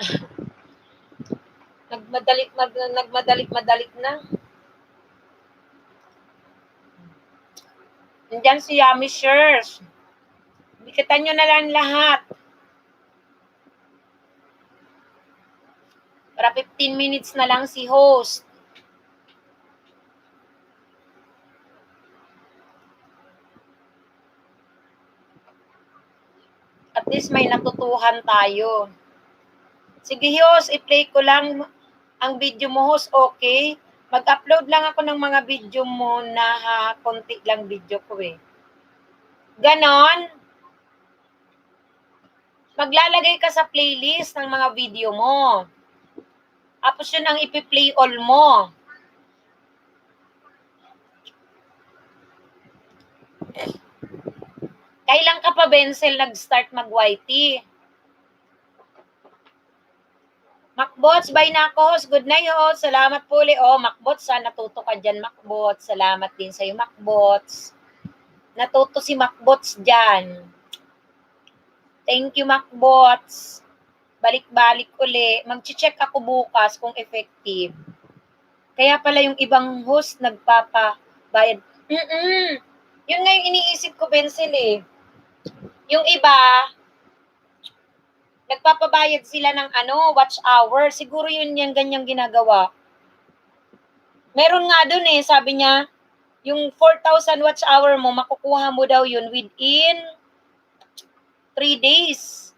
Speaker 1: Nagmadalik-madalik na. Nandyan si Yummy Shares. Bikitan nyo na lang lahat. Para 15 minutes na lang si host. At least may natutuhan tayo. Sige host, i-play ko lang ang video mo host, okay? Mag-upload lang ako ng mga video mo na konti lang video ko eh. Ganon. Maglalagay ka sa playlist ng mga video mo. Tapos yun ang ipi-play all mo. Kailan ka pa, Bensel, nag-start mag-YT? Macbots, bye na ako, host. Good night, host. Salamat po ulit. Oh, Macbots, natuto ka dyan, Macbots. Salamat din sa'yo, Macbots. Natuto si Macbots dyan. Thank you, Macbots. Balik-balik uli. Mag-check ako bukas kung effective. Kaya pala yung ibang host nagpapabayad. Yun nga yung iniisip ko, Bensel eh. Yung iba, nagpapabayad sila ng watch hour. Siguro yun yung ganyang ginagawa. Meron nga dun eh, sabi niya, yung 4,000 watch hour mo, makukuha mo daw yun within 3 days.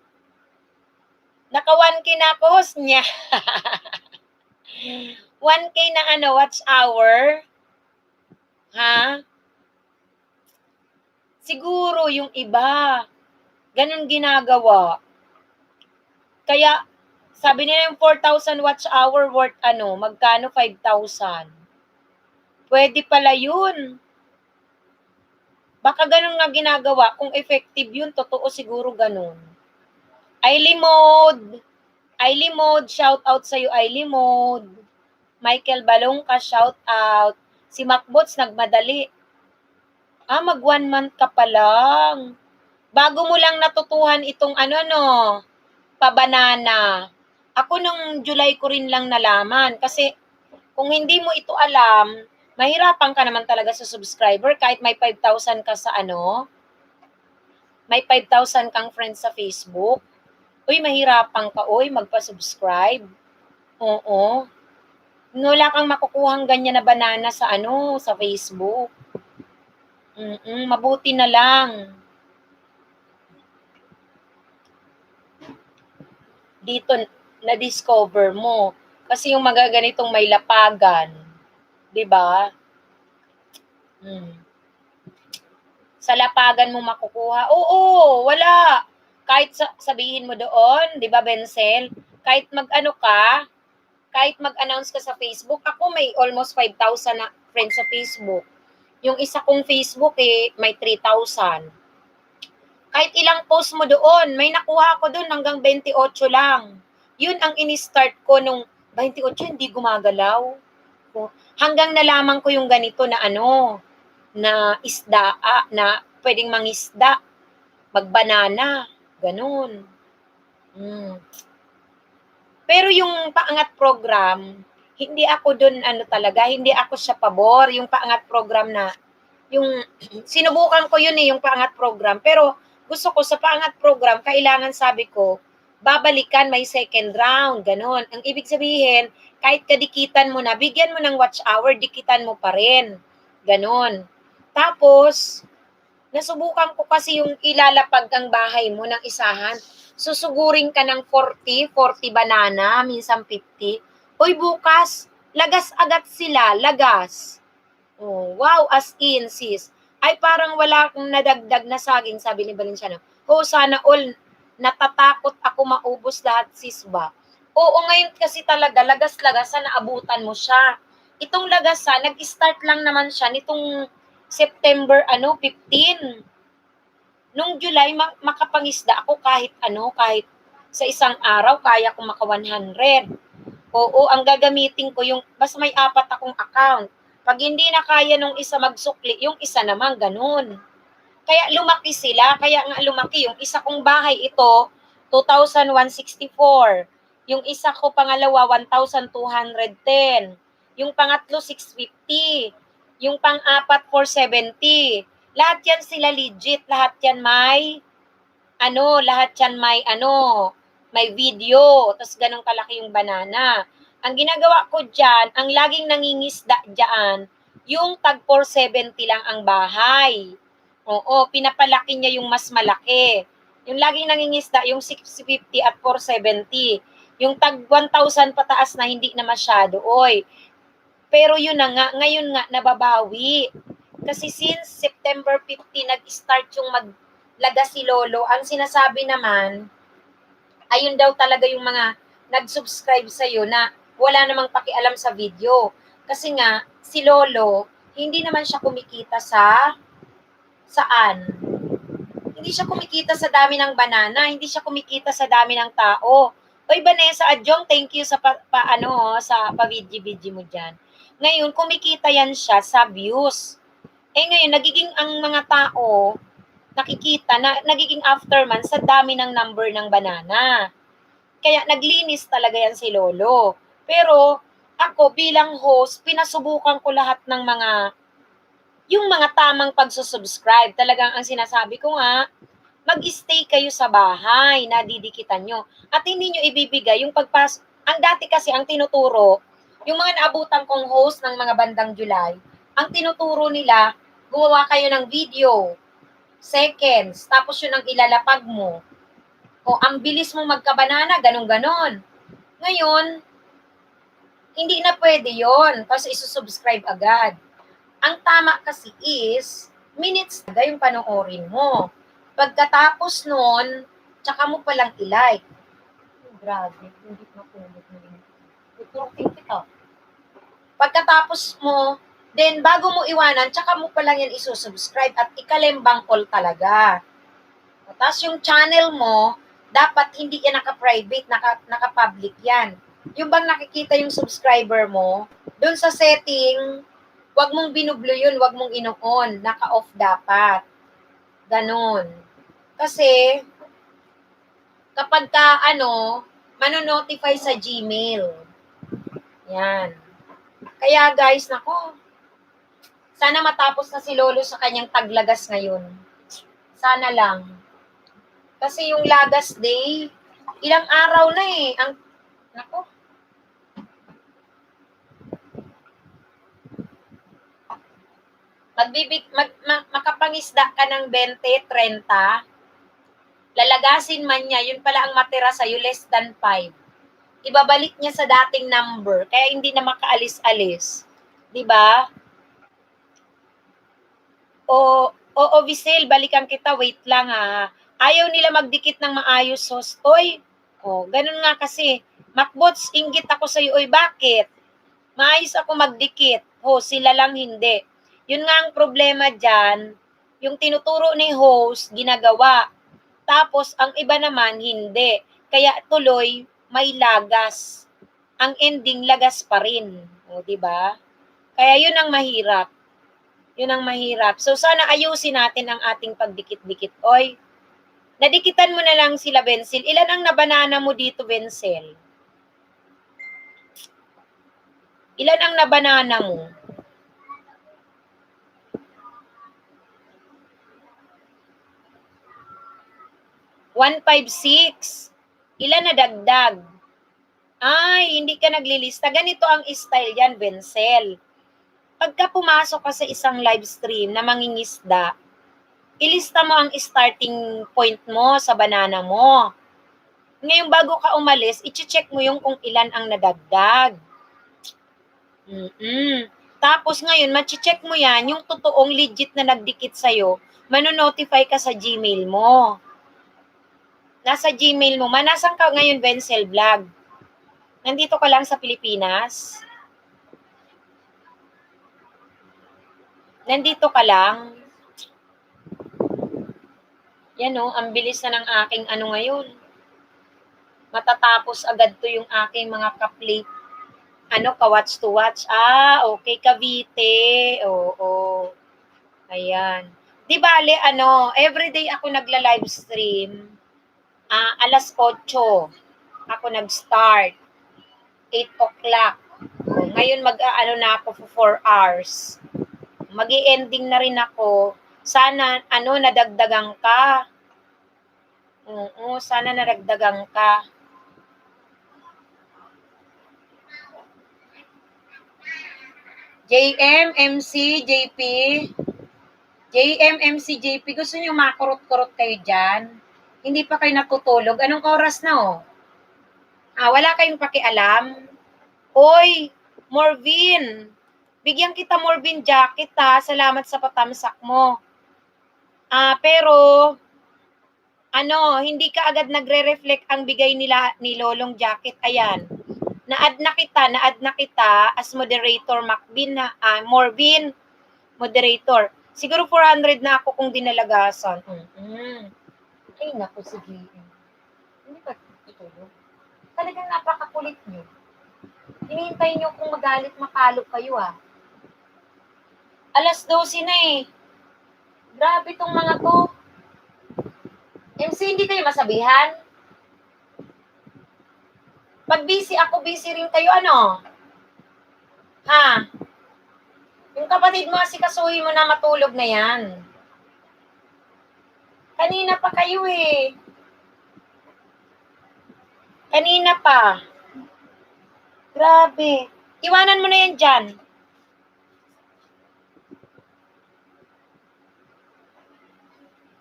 Speaker 1: Naka 1K na ako, host niya. 1K na watch hour. Ha? Siguro yung iba, ganun ginagawa. Kaya, sabi nila yung 4,000 watch hour worth magkano? 5,000. Pwede pala yun. Baka ganun nga ginagawa. Kung effective yun, totoo siguro ganun. Ailey Mode, shout out sa'yo, Ailey Mode. Michael Balongka, shout out. Si Macbots, nagmadali. Mag 1 month ka pa lang. Bago mo lang natutuhan itong pabanana. Ako nung July ko rin lang nalaman. Kasi kung hindi mo ito alam, mahirapan ka naman talaga sa subscriber kahit may 5,000 ka sa may 5,000 kang friends sa Facebook. Uy, mahirapan ka, magpa-subscribe. Oo. Wala kang makukuhang ganyan na banana sa sa Facebook. Mabuti na lang. Dito na-discover mo. Kasi yung magaganitong may lapagan, 'di ba? Sa lapagan mo makukuha. Oo, wala. Kahit sabihin mo doon, 'di ba, Bensel? Kahit kahit mag-announce ka sa Facebook, ako may almost 5,000 na friends sa Facebook. Yung isa kong Facebook may 3,000. Kahit ilang post mo doon, may nakuha ko doon hanggang 28 lang. Yun ang ini-start ko nung 28, hindi gumagalaw. Hanggang nalaman ko yung ganito na na isda, na pwedeng mangisda, magbanana, ganun. Pero yung paangat program, hindi ako doon talaga, hindi ako siya pabor, yung paangat program na, yung sinubukan ko yun yung paangat program, pero gusto ko sa paangat program, kailangan sabi ko, babalikan may second round, ganun. Ang ibig sabihin, kahit kadikitan mo na, bigyan mo ng watch hour, dikitan mo pa rin. Ganun. Tapos, nasubukan ko kasi yung ilalapag ang bahay mo ng isahan. Susugurin ka ng 40 banana, minsan 50. Uy, bukas, lagas agad sila, lagas. Oh, wow, as in, sis. Ay, parang wala akong nadagdag na saging, sabi ni Valenciano. Sana all, natatakot ako maubos lahat, sis ba? Oo, ngayon kasi talaga, lagas-lagasan, naabutan mo siya. Itong lagasan, nag-start lang naman siya nitong September 15. Nung July, makapangisda ako kahit kahit sa isang araw, kaya ko maka 100. Oo, ang gagamitin ko yung, basta may 4 akong account. Pag hindi na kaya nung isa magsukli, yung isa naman, ganun. Kaya lumaki sila, kaya nga lumaki. Yung isa kong bahay ito, 2,164. Yung isa ko pangalawa, 1,210. Yung pangatlo, 650. Yung pang-apat, 470. Lahat yan sila legit, lahat yan may video, tapos ganun kalaki yung banana. Ang ginagawa ko dyan, ang laging nangingisda dyan, yung tag 470 lang ang bahay. Oo, pinapalaki niya yung mas malaki. Yung laging nangingisda, yung 650 at 470. Yung tag 1,000 pataas na hindi na masyado, oy. Pero yun na nga, ngayon nga nababawi. Kasi since September 15, nag-start yung maglaga si Lolo. Ang sinasabi naman, ayun daw talaga yung mga nag-subscribe sa'yo na wala namang pakialam sa video. Kasi nga, si Lolo, hindi naman siya kumikita saan? Hindi siya kumikita sa dami ng banana, hindi siya kumikita sa dami ng tao. Oy, Vanessa Adjong, thank you sa sa pa-video mo diyan. Ngayon, kumikita yan siya sa views. Ngayon, nagiging ang mga tao, nakikita na nagiging afterman sa dami ng number ng banana. Kaya naglinis talaga yan si Lolo. Pero ako bilang host, pinasubukan ko lahat ng yung mga tamang pagsusubscribe. Talagang ang sinasabi ko nga, mag-stay kayo sa bahay, nadidikitan nyo. At hindi nyo ibibigay yung ang dati kasi ang tinuturo, yung mga naabutan kong host ng mga bandang July, ang tinuturo nila, gumawa kayo ng video, seconds, tapos yun ang ilalapag mo. O ang bilis mong magkabanana, ganun-ganon. Ngayon, hindi na pwede yon. Tapos isusubscribe agad. Ang tama kasi is, minutes na yung panoorin mo. Pagkatapos nun, tsaka mo palang i-like. Oh, grabe, hindi na pulot mo yun. Tuturutin kita. Pagkatapos mo, then bago mo iwanan, tsaka mo palang yan isusubscribe at ikalembang all talaga. Tapos yung channel mo, dapat hindi yan naka-private, naka-public yan. Yung bang nakikita yung subscriber mo, dun sa setting, wag mong binublo yun, wag mong ino-on, naka-off dapat. Ganon. Kasi, kapag manonotify sa Gmail. Yan. Kaya guys, nako, sana matapos na si Lolo sa kanyang taglagas ngayon. Sana lang. Kasi yung Lagas Day, ilang araw na eh. Nako. Makapangisda ka ng 20, 30, lalagasin man niya, yun pala ang matira sa'yo, less than 5. Ibabalik niya sa dating number, kaya hindi na makaalis-alis. Diba? O Visel, balikan kita, wait lang ha. Ayaw nila magdikit ng maayos, host. Oy, ganun nga kasi. Macbots, inggit ako sa'yo. Oy, bakit? Maayos ako magdikit. Sila lang hindi. Yun nga ang problema dyan, yung tinuturo ni host, ginagawa. Tapos, ang iba naman, hindi. Kaya tuloy, may lagas. Ang ending, lagas pa rin. Diba? Kaya yun ang mahirap. Yun ang mahirap. So, sana ayusin natin ang ating pagdikit-dikit. Oy, nadikitan mo na lang sila, Bensel. Ilan ang nabanana mo dito, Bensel? Ilan ang nabanana mo? $156. Ilan na dagdag? Ay, hindi ka naglilista. Ganito ang style yan, Bensel. Pagka pumasok ka sa isang live stream na mangingisda, ilista mo ang starting point mo sa banana mo. Ngayon, bago ka umalis, i-check mo yung kung ilan ang nadagdag. Tapos ngayon, ma-check mo yan, yung totoong legit na nagdikit sa'yo, manonotify ka sa Gmail mo. Nasa Gmail mo. Nasaan ka ngayon, Bensel Vlog? Nandito ka lang sa Pilipinas? Nandito ka lang? Yan o, ang bilis na ng aking ano ngayon. Matatapos agad to yung aking mga ka-play. Ano, ka-watch to watch. Ah, okay, Cavite. Oo. Ayan. Di bale, ano, everyday ako nagla-live stream. Alas 8 ako nag-start. 8 o'clock. Ngayon mag-ano na ako for 4 hours. Magi-ending na rin ako. Sana, ano, nadagdagan ka. Oo, sana nadagdagan ka. JM, MC, JP. JM, MC, JP, gusto niyo makurot-kurot kayo dyan? Hindi pa kayo natutulog? Anong oras na oh? Wala kayong pakialam? Oy, Morvin, bigyan kita Morvin jacket ha. Salamat sa patamsak mo. Pero, ano, hindi ka agad nagre-reflect ang bigay nila ni Lolong jacket. Ayan. Na-add na kita as moderator, Morvin, moderator. Siguro 400 na ako kung dinalagasan. Ay, naku, sige. Hindi ba tutulog? Talagang napakakulit nyo. Hinihintay nyo kung magalit makalo kayo Alas 12 na eh. Grabe tong mga to. MC, hindi kayo masabihan? Pag busy ako, busy rin kayo, ano? Ha? Yung kapatid mo, asikasuhin mo na matulog na yan. Kanina pa kayo eh. Kanina pa. Grabe. Iwanan mo na yan dyan.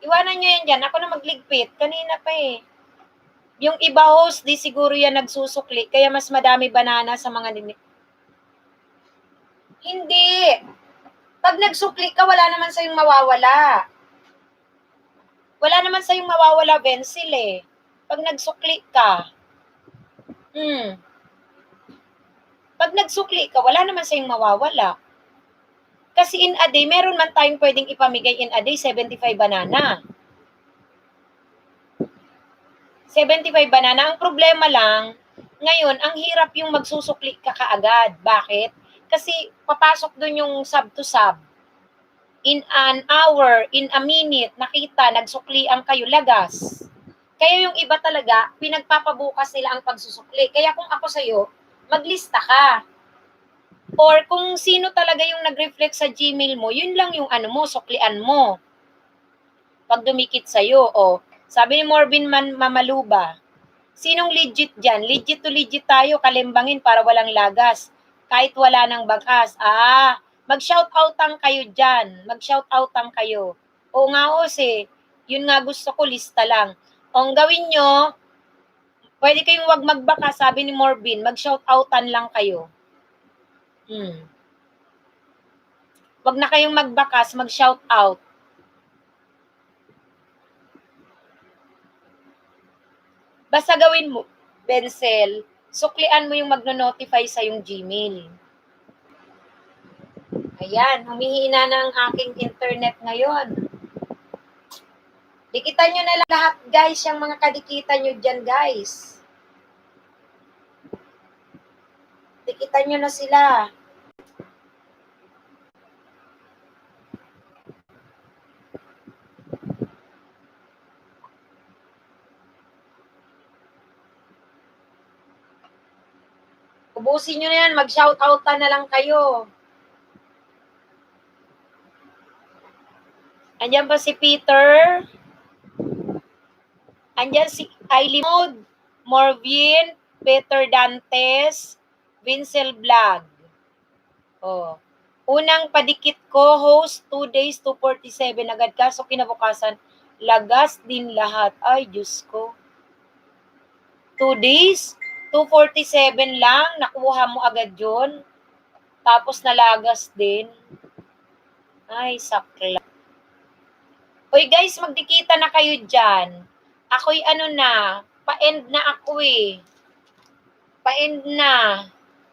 Speaker 1: Iwanan nyo yan dyan. Ako na magligpit. Kanina pa eh. Yung iba host, di siguro yan nagsusukli. Kaya mas madami banana sa mga Hindi. Pag nagsukli ka, wala naman sa'yong mawawala. Wala naman sa'yong mawawala, Bensil eh. Pag nagsukli ka. Pag nagsukli ka, wala naman sa'yong mawawala. Kasi in a day, meron man tayong pwedeng ipamigay in a day, 75 banana. 75 banana. Ang problema lang, ngayon, ang hirap yung magsusukli ka kaagad. Bakit? Kasi papasok dun yung sub to sub. In an hour, in a minute, nakita, nagsuklian kayo, lagas. Kaya yung iba talaga, pinagpapabukas nila ang pagsusukli. Kaya kung ako sa'yo, maglista ka. Or kung sino talaga yung nag-reflect sa Gmail mo, yun lang yung ano mo, suklian mo. Pag dumikit sa'yo, sabi ni Morvin Mamaluba, sinong legit dyan? Legit to legit tayo, kalimbangin para walang lagas. Kahit wala ng bakas. Mag-shoutoutan kayo dyan. Mag-shoutoutan kayo. Oo nga, yun nga gusto ko, lista lang. Ang gawin nyo, pwede kayong wag magbaka, sabi ni Morvin, mag-shoutoutan lang kayo. Wag na kayong magbakas, mag-shoutout. Basta gawin mo, Benzel, suklian mo yung magno-notify sa yung Gmail. Ayan, humihina na ang aking internet ngayon. Dikitan nyo na lahat, guys, yung mga kadikitan nyo dyan, guys. Dikitan nyo na sila. Ubusin nyo na yan, mag-shoutoutan na lang kayo. Andyan ba si Peter? Andyan si Kylie Mode, Morvin, Peter Dantes, Vincel Vlog. Unang padikit ko, host, 2 days, 247 agad ka. So, kinabukasan, lagas din lahat. Ay, Diyos ko. 2 days, 247 lang, nakuha mo agad yun. Tapos nalagas din. Ay, sakla. Hoy guys, magdikita na kayo dyan. Ako'y pa-end na ako eh. Pa-end na.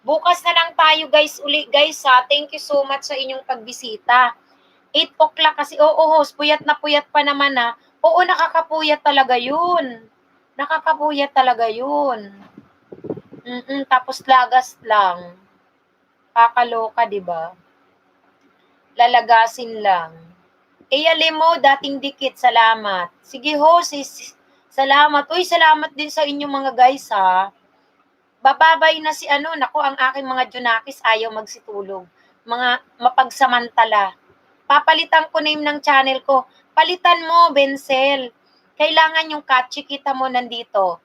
Speaker 1: Bukas na lang tayo guys, uli guys ha. Thank you so much sa inyong pagbisita. 8 o'clock kasi, host, puyat na puyat pa naman Oo, nakakapuyat talaga yun. Nakakapuyat talaga yun. Tapos lagas lang. Kakaloka, di ba? Lalagasin lang. Mo, dating dikit, salamat. Sige ho, sis, salamat. Uy, salamat din sa inyong mga guys, ha. Bababay na si naku, ang aking mga junakis ayaw magsitulog. Mga mapagsamantala. Papalitan ko name ng channel ko. Palitan mo, Bensel. Kailangan yung catchy, kita mo nandito.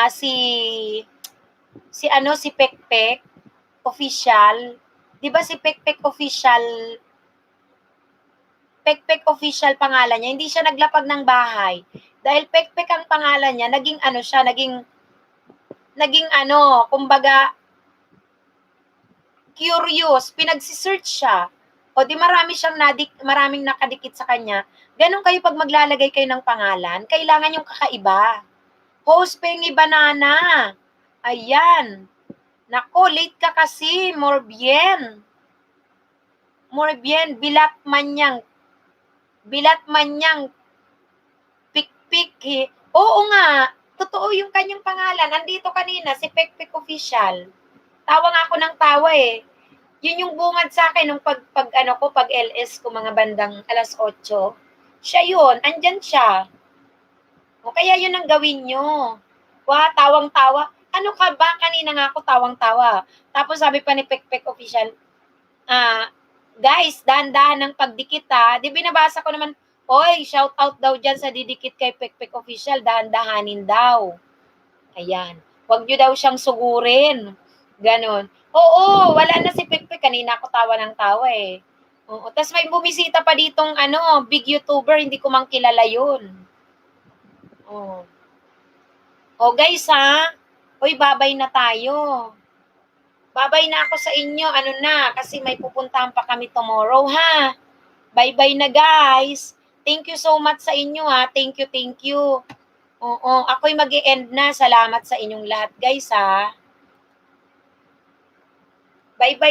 Speaker 1: Si Pekpek official. 'Di ba si Pekpek official? Pekpek official pangalan niya. Hindi siya naglapag ng bahay. Dahil Pekpek ang pangalan niya, naging kumbaga curious, pinagsi-search siya. O di maraming nakadikit sa kanya. Ganon kayo pag maglalagay kayo ng pangalan, kailangan yung kakaiba. Host Pengi Banana. Ayan. Nako, late ka kasi. More bien. Bilat man yang Pikpik. Oo nga. Totoo yung kanyang pangalan. Andito kanina, si Pekpek Official. Tawa nga ako ng tawa eh. Yun yung bungad sa akin nung pag LS ko mga bandang 8:00. Siya yun, andyan siya. O kaya yun ang gawin nyo. Tawang-tawa. Ano ka ba? Kanina nga ako tawang-tawa. Tapos sabi pa ni Pekpek Official, guys, dahan-dahan ng pagdikit ha. Di binabasa ko naman, oy, shout out daw dyan sa didikit kay Pekpek Official, dahan-dahanin daw. Ayan. Huwag nyo daw siyang sugurin. Ganon. Oo, wala na si Pekpek. Kanina ako tawa ng tawa eh. Oo. Tapos may bumisita pa ditong big YouTuber, hindi ko mang kilala yun. Oh. O guys ha, oy babay na tayo. Babay na ako sa inyo, kasi may pupuntahan pa kami tomorrow ha. Bye-bye na guys. Thank you so much sa inyo ha. Thank you. Oo, ako'y mag-e-end na. Salamat sa inyong lahat guys ha. Bye-bye.